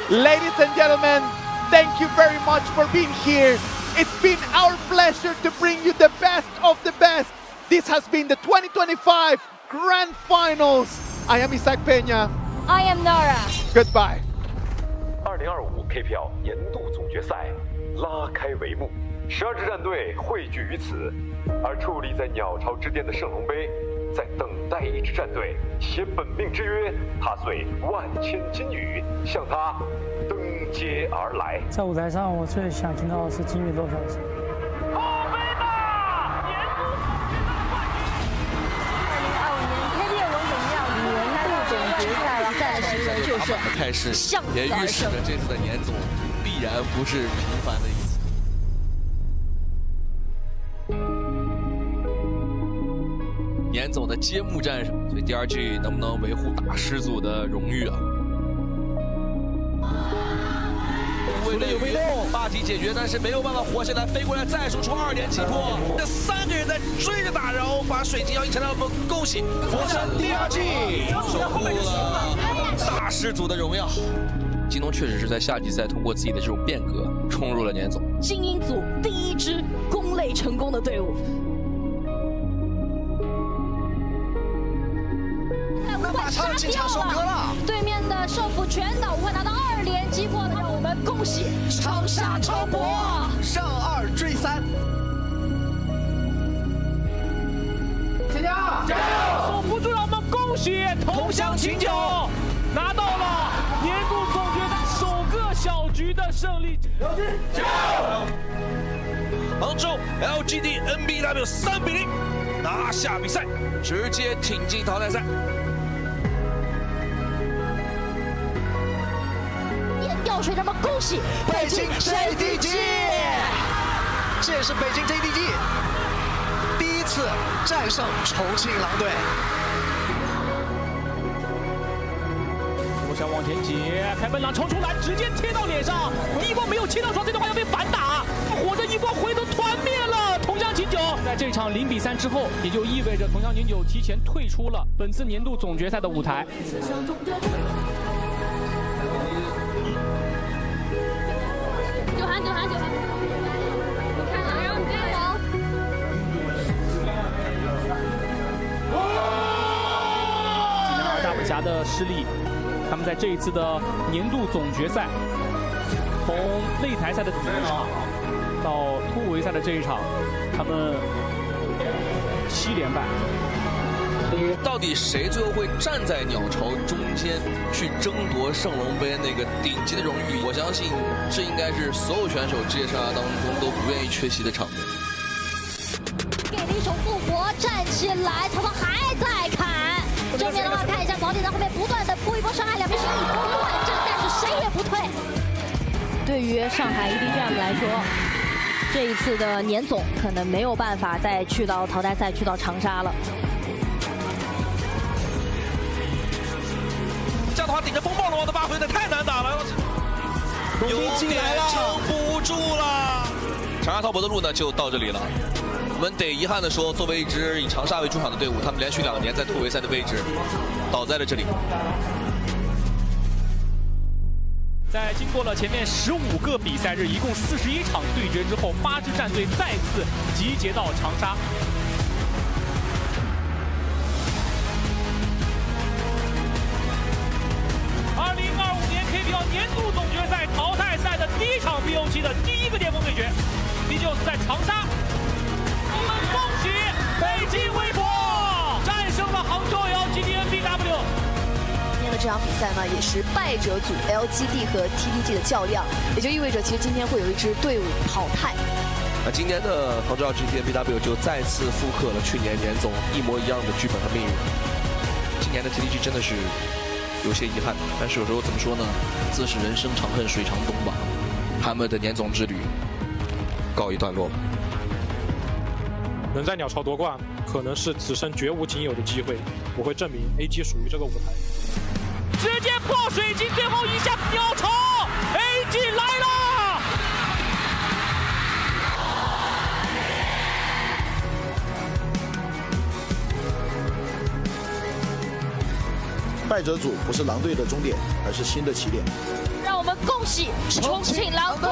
Ladies and gentlemen, thank you very much for being here. It's been our pleasure to bring you the best of the best. This has been the 2025 Grand Finals. I am Isaac Peña. I am Nora. Goodbye. 2025 KPL 年度总决赛拉开帷幕，12支战队汇聚于此，而矗立在鸟巢之巅的圣龙杯，在等待一支战队携本命之约，踏碎万千金羽，向他登阶而来。在舞台上，我最想听到的是金羽落下的声音。 态势也预示着这次的年总必然不是平凡的一次。年总的揭幕战上，所以第2季能不能维护大师组的荣誉啊？为了有被动，霸体解决，但是没有办法活下来，飞过来再输出2点起破。这3个人在追着打，然后把水晶要一抢到，恭喜佛山第2季守护了大师组的荣耀。京东确实是在夏季赛通过自己的这种变革冲入了年总。精英组第1支攻擂成功的队伍。马上进场收割了，对面的胜负全倒，会拿到2连击破的，让我们恭喜长沙超博上2追3。加油！加油！守不住，让我们恭喜同乡秦九拿到了年度总决赛首个小局的胜利。加油！杭州 LGD NBW 3比0拿下比赛，直接挺进淘汰赛。 吊水，让我们恭喜北京 JDG， 这也是北京 JDG 第1次战胜重庆狼队。我想往前解，开门狼冲出来，直接贴到脸上，第1波没有切到床，这段话要被反打，火着一波回头团灭了同乡秦九。在这场0比3之后，也就意味着桐乡景九提前退出了本次年度总决赛的舞台。9喊，你看了，然后你加油。济南2大本峡的失利，他们在这一次的年度总决赛，从擂台赛的第一场到突围赛的这一场，他们7连败。到底谁最后会站在鸟巢中间去争夺圣龙杯那个顶级的荣誉？我相信这应该是所有选手职业生涯当中都不愿意缺席的场面。给了一手复活，站起来，曹操还在砍。正面的话看一下，宝典在后面不断的铺一波伤害，两边是一波乱战，但是谁也不退。对于上海 EDGM 来说，这一次的年总可能没有办法再去到淘汰赛，去到长沙了。这样的话顶着风暴龙王的8回有点太难打了，有点撑不住了。长沙滔搏的路呢就到这里了。我们得遗憾的说，作为一支以长沙为主场的队伍，他们连续2年在突围赛的位置倒在了这里。在经过了前面15个比赛日，一共41场对决之后，8支战队再次集结到长沙。2025年 KPL 年度总决赛淘汰赛的第1场 BO7 的第1个巅峰对决，依旧是在长沙。我们恭喜北京微博战胜了杭州 LGDNBW。今天的这场比赛呢，也是败者组 LGD 和 TDG 的较量，也就意味着其实今天会有一支队伍淘汰。那今年的杭州 LGDNBW 就再次复刻了去年年总一模一样的剧本和命运。今年的 TDG 真的是有些遗憾，但是有时候怎么说呢？自是人生长恨水长东吧。他们的年总之旅告一段落。能在鸟巢夺冠，可能是此生绝无仅有的机会。我会证明 AG 属于这个舞台。直接破水晶最后一下，鸟巢 AG 来了！败者组不是狼队的终点，而是新的起点。让我们恭喜重庆狼队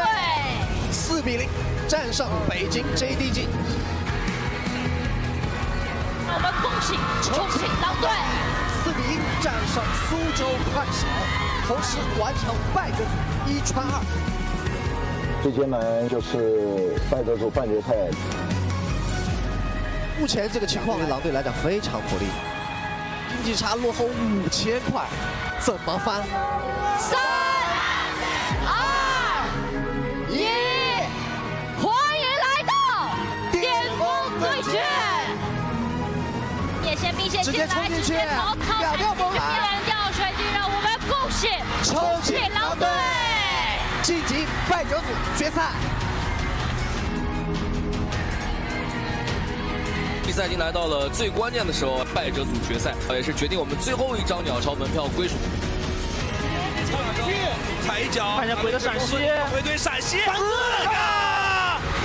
4比0战胜北京 JDG。让我们恭喜重庆狼队4比1战胜苏州快小，同时完成败者组1穿2。最艰难就是败者组半决赛。目前这个情况对狼队来讲非常不利。经济差落后5000块，怎么翻？3、2、1，欢迎来到巅峰对决！面线进来，直接逃秒掉水晶，让我们恭喜重庆狼队晋级败者组决赛。比赛已经来到了最关键的时候，败者组决赛也是决定我们最后一张鸟巢门票归属。踩一脚，看一下鬼的闪现，回队闪现，4个，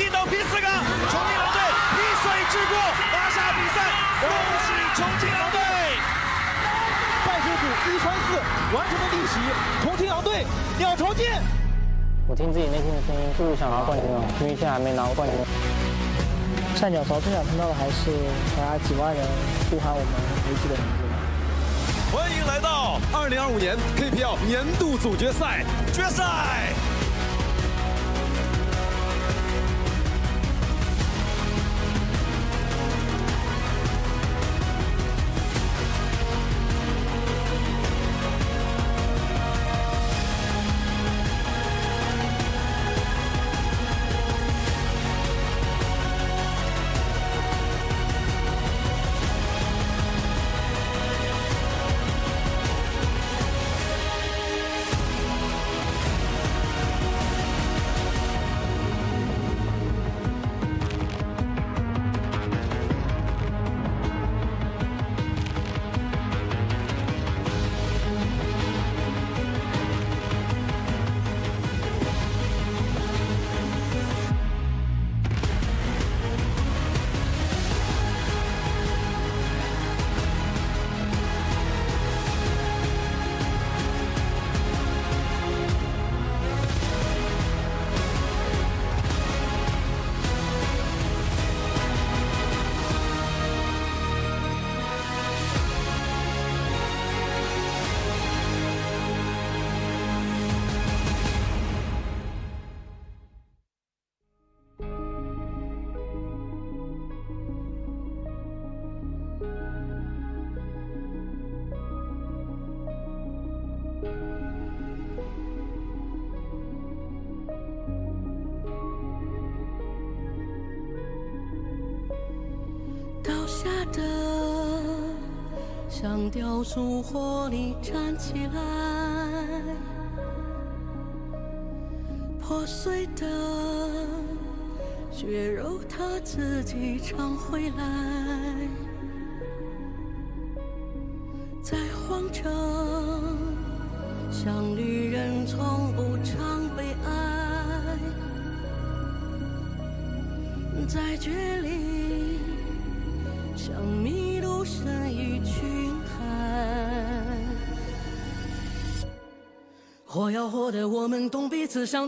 一斗拼4个，重庆狼队一水之过，拿下比赛，恭喜重庆狼队！败者组1穿4完成了逆袭，重庆狼队鸟巢见！我听自己内心的声音，就是想拿冠军了，因为现在还没拿过冠军。在鸟巢最想听到的还是大家几万人呼喊我们AG的名字。欢迎来到2025年 KPL 年度总决赛决赛。下的像雕塑火里站起来，破碎的血肉它自己长回来，在荒城像旅人从不常被爱，在绝里像迷路身于群海。活要活的我们懂彼此相同。